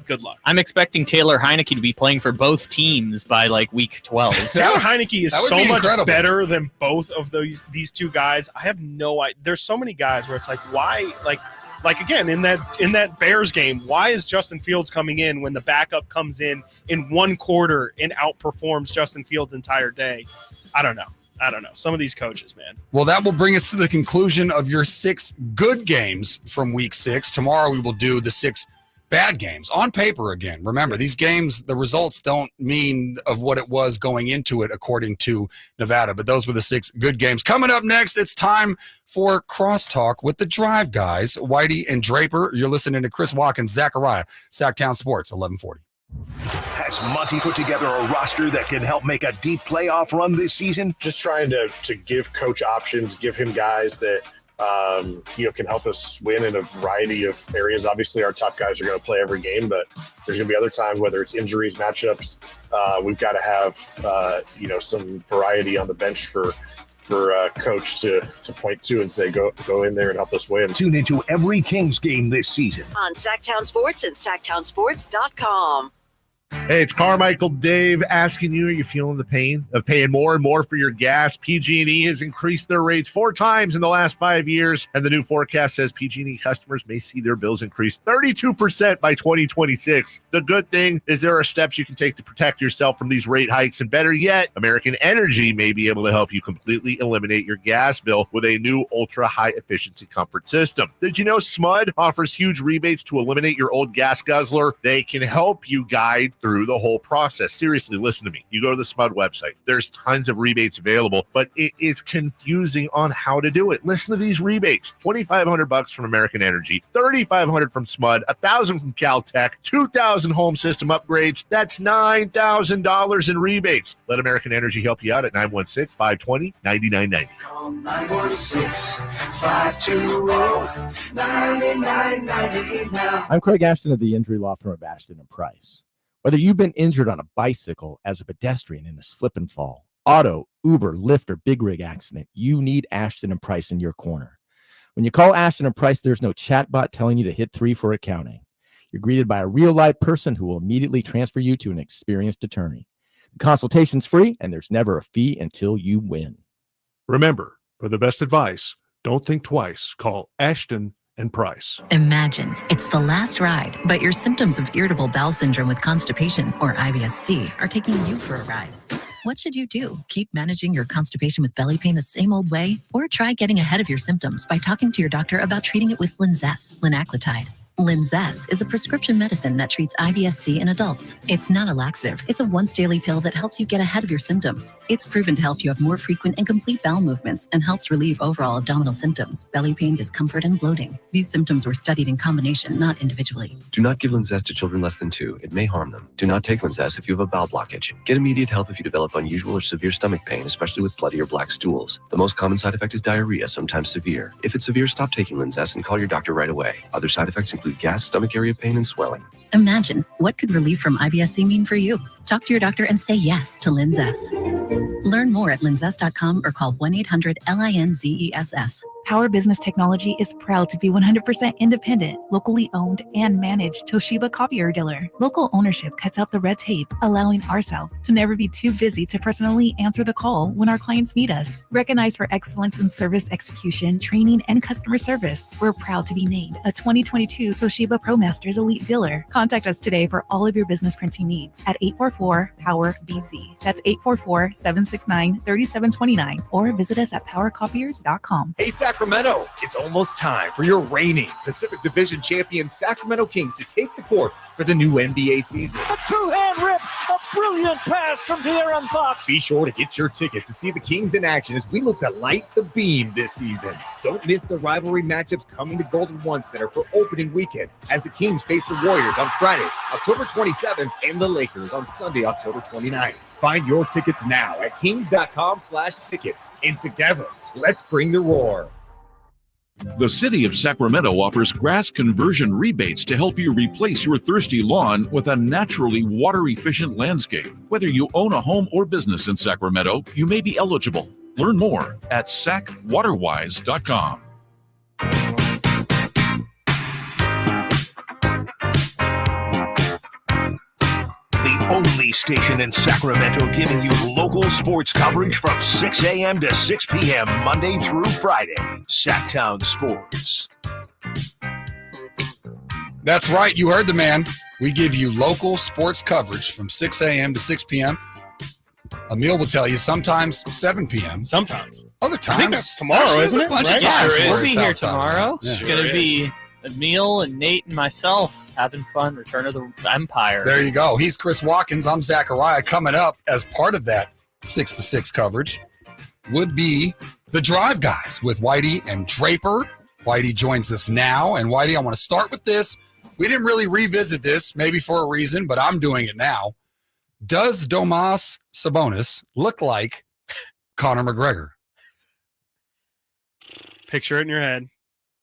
good luck. I'm expecting Taylor Heineke to be playing for both teams by like week 12. Taylor Heineke is That would so be much incredible. better than both of these two guys. I have no idea. There's so many guys where it's like, why? Like again, in that Bears game, why is Justin Fields coming in when the backup comes in one quarter and outperforms Justin Fields' entire day? I don't know. Some of these coaches, man. Well, that will bring us to the conclusion of your 6 good games from week 6. Tomorrow we will do the 6 bad games on paper again. Remember, these games, the results don't mean of what it was going into it according to Nevada, but those were the 6 good games. Coming up next, it's time for Crosstalk with the Drive Guys, Whitey and Draper. You're listening to Chris Watkins, Zachariah, Sactown Sports, 1140. Has Monty put together a roster that can help make a deep playoff run this season? Just trying to give coach options, give him guys that can help us win in a variety of areas. Obviously, our top guys are going to play every game, but there's going to be other times, whether it's injuries, matchups, we've got to have some variety on the bench for coach to point to and say, go in there and help us win. Tune into every Kings game this season On Sactown Sports and SactownSports.com. Hey, it's Carmichael Dave asking you, are you feeling the pain of paying more and more for your gas? PG&E has increased their rates 4 times in the last 5 years, and the new forecast says PG&E customers may see their bills increase 32% by 2026. The good thing is there are steps you can take to protect yourself from these rate hikes, and better yet, American Energy may be able to help you completely eliminate your gas bill with a new ultra-high efficiency comfort system. Did you know SMUD offers huge rebates to eliminate your old gas guzzler? They can help you guide through the whole process. Seriously, listen to me. You go to the SMUD website. There's tons of rebates available, but it is confusing on how to do it. Listen to these rebates. $2,500 from American Energy, $3,500 from SMUD, $1,000 from Caltech, $2,000 home system upgrades. That's $9,000 in rebates. Let American Energy help you out at 916-520-9990. Call 916-520-9990 now. I'm Craig Ashton of the Injury Law Firm of Ashton & Price. Whether you've been injured on a bicycle, as a pedestrian in a slip and fall, auto, Uber, Lyft, or big rig accident, you need Ashton & Price in your corner. When you call Ashton & Price, there's no chatbot telling you to hit 3 for accounting. You're greeted by a real-life person who will immediately transfer you to an experienced attorney. The consultation's free, and there's never a fee until you win. Remember, for the best advice, don't think twice. Call Ashton and Price. Imagine it's the last ride, but your symptoms of irritable bowel syndrome with constipation, or IBS-C, are taking you for a ride. What should you do? Keep managing your constipation with belly pain the same old way? Or try getting ahead of your symptoms by talking to your doctor about treating it with Linzess, linaclotide. Linzess is a prescription medicine that treats IBS-C in adults. It's not a laxative. It's a once-daily pill that helps you get ahead of your symptoms. It's proven to help you have more frequent and complete bowel movements and helps relieve overall abdominal symptoms, belly pain, discomfort, and bloating. These symptoms were studied in combination, not individually. Do not give Linzess to children less than 2. It may harm them. Do not take Linzess if you have a bowel blockage. Get immediate help if you develop unusual or severe stomach pain, especially with bloody or black stools. The most common side effect is diarrhea, sometimes severe. If it's severe, stop taking Linzess and call your doctor right away. Other side effects include gas, stomach area pain, and swelling. Imagine, what could relief from IBS-C mean for you? Talk to your doctor and say yes to Linzess. Learn more at linzess.com or call 1-800-LINZESS. Power Business Technology is proud to be 100% independent, locally owned, and managed Toshiba copier dealer. Local ownership cuts out the red tape, allowing ourselves to never be too busy to personally answer the call when our clients need us. Recognized for excellence in service execution, training, and customer service, we're proud to be named a 2022 Toshiba ProMasters Elite Dealer. Contact us today for all of your business printing needs at 844-POWER-BZ. That's 844-769-3729, or visit us at powercopiers.com. Hey, Sacramento, it's almost time for your reigning Pacific Division champion Sacramento Kings to take the court for the new NBA season. A two-hand rip, a brilliant pass from De'Aaron Fox. Be sure to get your tickets to see the Kings in action as we look to light the beam this season. Don't miss the rivalry matchups coming to Golden One Center for opening weekend as the Kings face the Warriors on Friday, October 27th, and the Lakers on Sunday, October 29th. Find your tickets now at kings.com/tickets. And together, let's bring the roar. The City of Sacramento offers grass conversion rebates to help you replace your thirsty lawn with a naturally water-efficient landscape. Whether you own a home or business in Sacramento, you may be eligible. Learn more at sacwaterwise.com. The only station in Sacramento giving you local sports coverage from 6 a.m. to 6 p.m. Monday through Friday. Sactown Sports. That's right. You heard the man. We give you local sports coverage from 6 a.m. to 6 p.m. Emil will tell you sometimes 7 p.m. Sometimes. Other times. I think that's tomorrow, isn't it? Right? Yeah, Sure we'll be here outside. tomorrow. Yeah. It's going to be Emil and Nate and myself having fun. Return of the Empire. There you go. He's Chris Watkins. I'm Zachariah. Coming up as part of that 6 to 6 coverage would be the Drive Guys with Whitey and Draper. Whitey joins us now. And Whitey, I want to start with this. We didn't really revisit this, maybe for a reason, but I'm doing it now. Does Domas Sabonis look like Conor McGregor? Picture it in your head.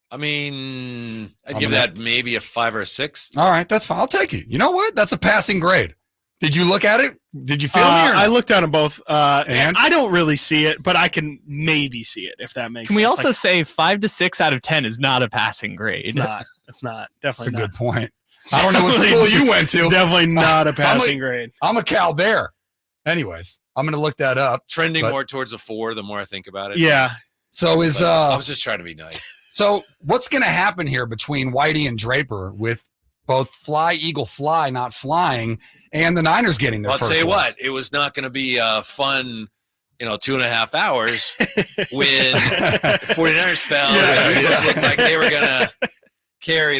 I mean, I'd give that maybe a 5 or a 6. All right, that's fine. I'll take it. You know what? That's a passing grade. Did you look at it? Did you feel me? I looked at them both, and I don't really see it, but I can maybe see it if that makes sense. Can we also say 5 to 6 out of 10 is not a passing grade? It's not. It's not. Definitely That's a good point. I don't know what school you went to. Definitely not a passing grade. I'm a Cal Bear. Anyways, I'm going to look that up. Trending more towards a 4 the more I think about it. Yeah. So I was just trying to be nice. So what's going to happen here between Whitey and Draper with both Eagle fly, not flying, and the Niners getting their I'll first tell you win? what, it was not going to be fun, 2.5 hours when the 49ers fell. It looked like they were going to carry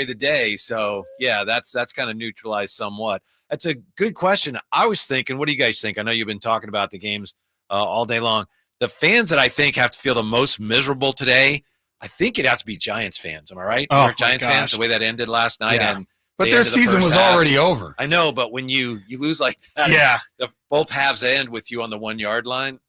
the day. So, yeah, that's kind of neutralized somewhat. That's a good question. I was thinking, what do you guys think? I know you've been talking about the games all day long. The fans that I think have to feel the most miserable today, I think it has to be Giants fans. Am I right? Oh, Giants fans, the way that ended last night. Yeah. And But their season was already over. I know, but when you lose like that, both halves end with you on the 1 yard line.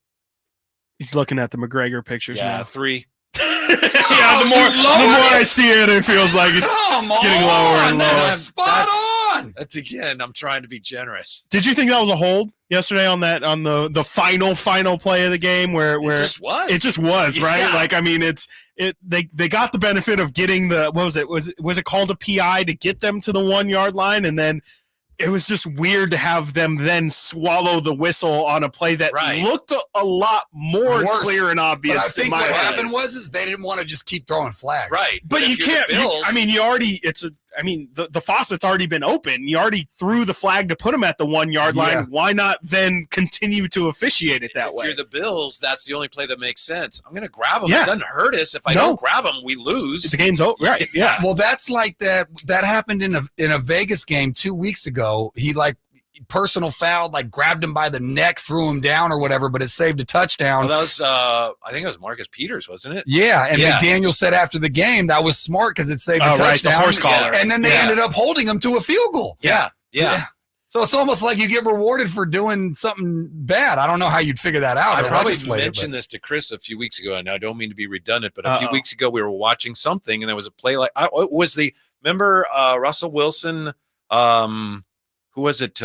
He's looking at the McGregor pictures now. 3. The more I see it, it feels like it's getting lower and lower. Spot on. That's again, I'm trying to be generous. Did you think that was a hold yesterday on the final play of the game where it just was? It just was, right? Yeah. Like, I mean, they got the benefit of getting what was it? Was it called a PI to get them to the 1 yard line, and then it was just weird to have them then swallow the whistle on a play that looked a lot more clear and obvious. But I think what happened was they didn't want to just keep throwing flags. Right. But you can't. The faucet's already been open. You already threw the flag to put them at the 1 yard line. Yeah. Why not then continue to officiate it that way? If you're the Bills, that's the only play that makes sense. I'm going to grab them. Yeah. It doesn't hurt us. If I don't grab them, we lose. The game's over. Right. Yeah. Well, that's like that happened in a Vegas game 2 weeks ago. He personal foul, grabbed him by the neck, threw him down or whatever, but it saved a touchdown. Well, that was I think it was Marcus Peters, wasn't it? Yeah, and McDaniel said after the game that was smart because it saved a touchdown. The horse collar. And then they ended up holding him to a field goal. Yeah. So it's almost like you get rewarded for doing something bad. I don't know how you'd figure that out. I probably mentioned this to Chris a few weeks ago, and I don't mean to be redundant, but a few weeks ago we were watching something, and there was a play remember Russell Wilson, who was it?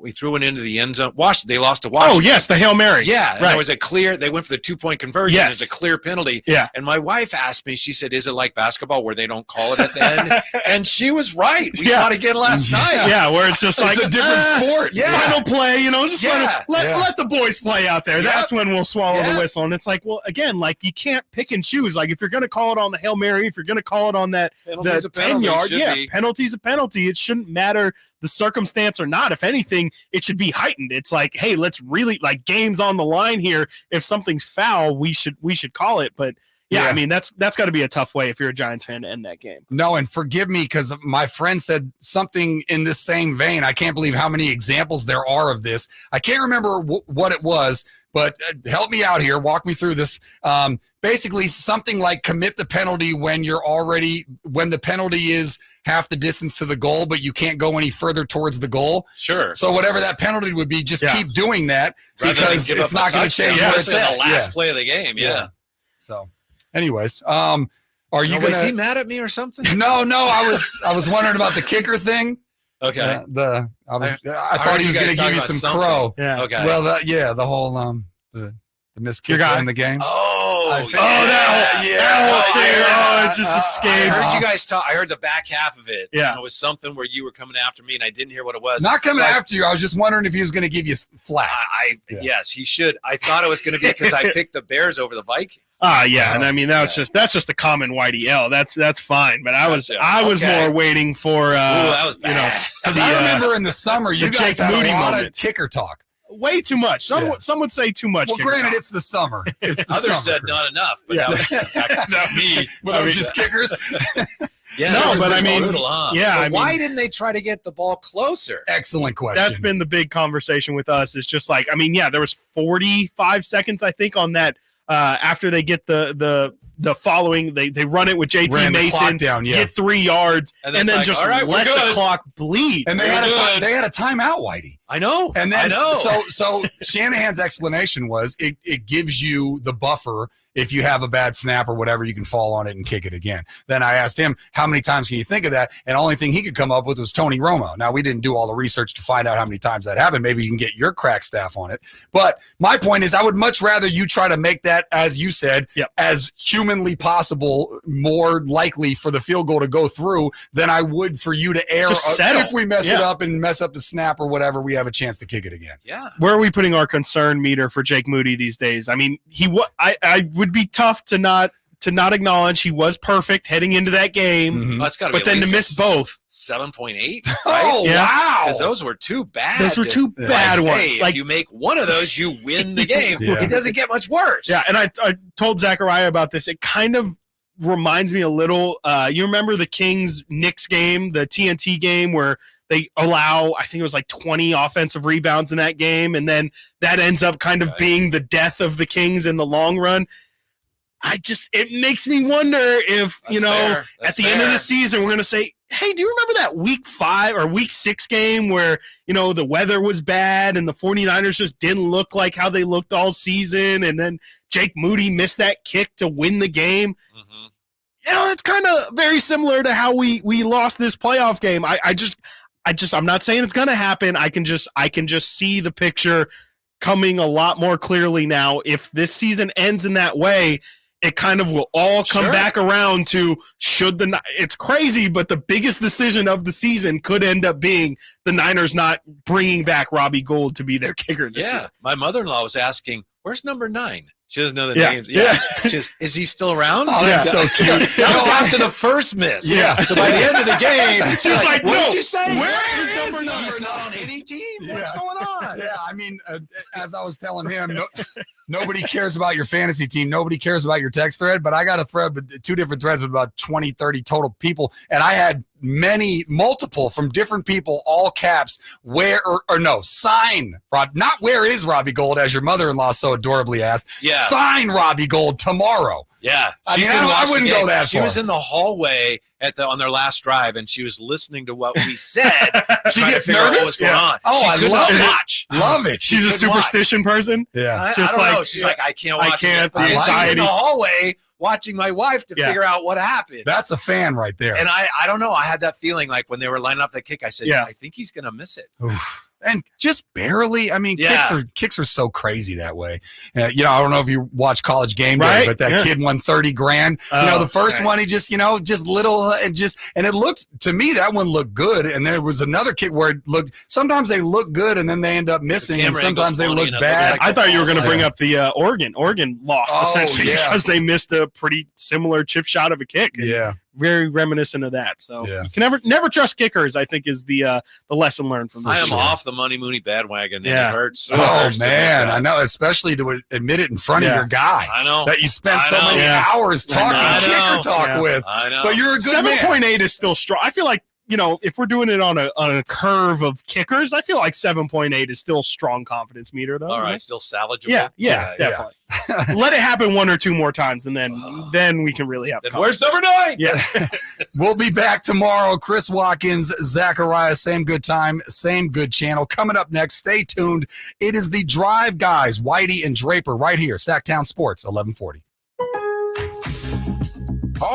We threw one into the end zone. They lost to Washington. Oh, yes, the Hail Mary. Yeah, and there was they went for the 2-point conversion. Yes. There's a clear penalty. Yeah. And my wife asked me, she said, is it like basketball where they don't call it at the end? And she was right. We saw it again last night. Yeah, where it's just it's a different sport. Yeah. Final play, just let the boys play out there. Yep. That's when we'll swallow the whistle. And it's like, well, again, you can't pick and choose. Like, if you're going to call it on the Hail Mary, if you're going to call it on the 10 yard, penalty's a penalty. It shouldn't matter the circumstance or not. If anything, it should be heightened. It's like, hey, let's really games on the line here. If something's foul, we should call it. But I mean, that's got to be a tough way if you're a Giants fan to end that game. No, and forgive me because my friend said something in this same vein. I can't believe how many examples there are of this. I can't remember what it was, but help me out here. Walk me through this. Basically, something like commit the penalty when the penalty is half the distance to the goal, but you can't go any further towards the goal. Sure. So whatever that penalty would be, just keep doing that because it's not going to change where it's at. The last play of the game. Yeah. So, anyways, are you going to? Was he mad at me or something? No. I was wondering about the kicker thing. Okay. I thought he was going to give you some crow. Yeah. Okay. Well, the whole the missed kicker in the game. That whole thing. It just escaped. I heard you guys talk. I heard the back half of it. Yeah. And it was something where you were coming after me, and I didn't hear what it was. Not coming after you. I was just wondering if he was going to give you flack. Yes, he should. I thought it was going to be because I picked the Bears over the Vikings. And I mean that's just a common Whitey L. That's fine. But I was more waiting for that was bad. Because I remember in the summer you guys had Moody a lot moment. of kicker talk. Way too much. Some would say too much. Well, granted, it's the summer. It's the Others summer. said not enough, but that was me. Well, that was just kickers. But I mean, brutal, huh? Why didn't they try to get the ball closer? Excellent question. That's been the big conversation with us. Is just there was 45 seconds, I think, on that. After they get the following, they run it with JP Mason, get 3 yards, and then just let the clock bleed. And they had a timeout, Whitey. I know. And then so Shanahan's explanation was it gives you the buffer if you have a bad snap or whatever, you can fall on it and kick it again. Then I asked him, how many times can you think of that? And the only thing he could come up with was Tony Romo. Now, we didn't do all the research to find out how many times that happened. Maybe you can get your crack staff on it. But my point is, I would much rather you try to make that, as you said, as humanly possible, more likely for the field goal to go through than I would for you to err. If we mess it up and mess up the snap or whatever, we have a chance to kick it again. Yeah. Where are we putting our concern meter for Jake Moody these days? I mean, I would be tough to not acknowledge he was perfect heading into that game. That's gotta be but then to miss both. 7.8. Right? Oh, wow. Because those were two bad. Those were two bad ones. Hey, if you make one of those, you win the game. It doesn't get much worse. Yeah, and I told Zachariah about this. It kind of reminds me a little. You remember the Kings-Knicks game, the TNT game, where they allow, I think it was like 20 offensive rebounds in that game, and then that ends up kind of being the death of the Kings in the long run. It makes me wonder if, at the end of the season, we're going to say, hey, do you remember that week 5 or week 6 game where, the weather was bad and the 49ers just didn't look like how they looked all season, and then Jake Moody missed that kick to win the game? It's kind of very similar to how we lost this playoff game. I'm not saying it's going to happen. I can just see the picture coming a lot more clearly now. If this season ends in that way, it kind of will all come back around to it's crazy, but the biggest decision of the season could end up being the Niners not bringing back Robbie Gould to be their kicker this year. My mother-in-law was asking, where's number 9? She doesn't know the names. She goes, is he still around? Oh, that's so cute. That was after the first miss. Yeah. So by the end of the game, she's like, what no, did you say? where is number 9? He's not on any team? What's going on? Yeah, I mean, as I was telling him, nobody cares about your fantasy team. Nobody cares about your text thread, but I got a thread with 2 different threads with about 20, 30 total people, and I had multiple from different people, all caps, sign Rob, not where is Robbie Gould, as your mother-in-law so adorably asked. Sign Robbie Gould tomorrow. Yeah. I wouldn't go that far. She was in the hallway on their last drive, and she was listening to what we said. She gets nervous? What was going on. Oh, I love it. She's a superstition person? Yeah. I don't know. She's like, I can't watch it. The anxiety. In the hallway watching my wife to figure out what happened. That's a fan right there. And I don't know. I had that feeling like when they were lining up the kick, I said, I think he's going to miss it. Oof. And just barely. I mean, kicks are so crazy that way. I don't know if you watch College Game Day, but that kid won $30,000. The first one, he just little and it looked to me, that one looked good. And there was another kick where it looked. Sometimes they look good and then they end up missing, and sometimes they look bad. I thought you were going to bring up the Oregon. Oregon lost essentially because they missed a pretty similar chip shot of a kick. Yeah. Very reminiscent of that. So you can never trust kickers, I think, is the lesson learned from this. I am off the Money Mooney bandwagon. Yeah. It hurts. Man, I know, especially to admit it in front of your guy. I know. That you spent so many hours talking kicker talk with. I know. But you're a good man. 7.8 is still strong. I feel like, if we're doing it on a curve of kickers, I feel like 7.8 is still strong confidence meter, though. All right, still salvageable. Yeah, definitely. Let it happen 1 or 2 more times, and then we can really have. Where's number 9? Yeah, we'll be back tomorrow. Chris Watkins, Zachariah, same good time, same good channel. Coming up next, stay tuned. It is the Drive Guys, Whitey and Draper, right here, Sactown Sports, 1140.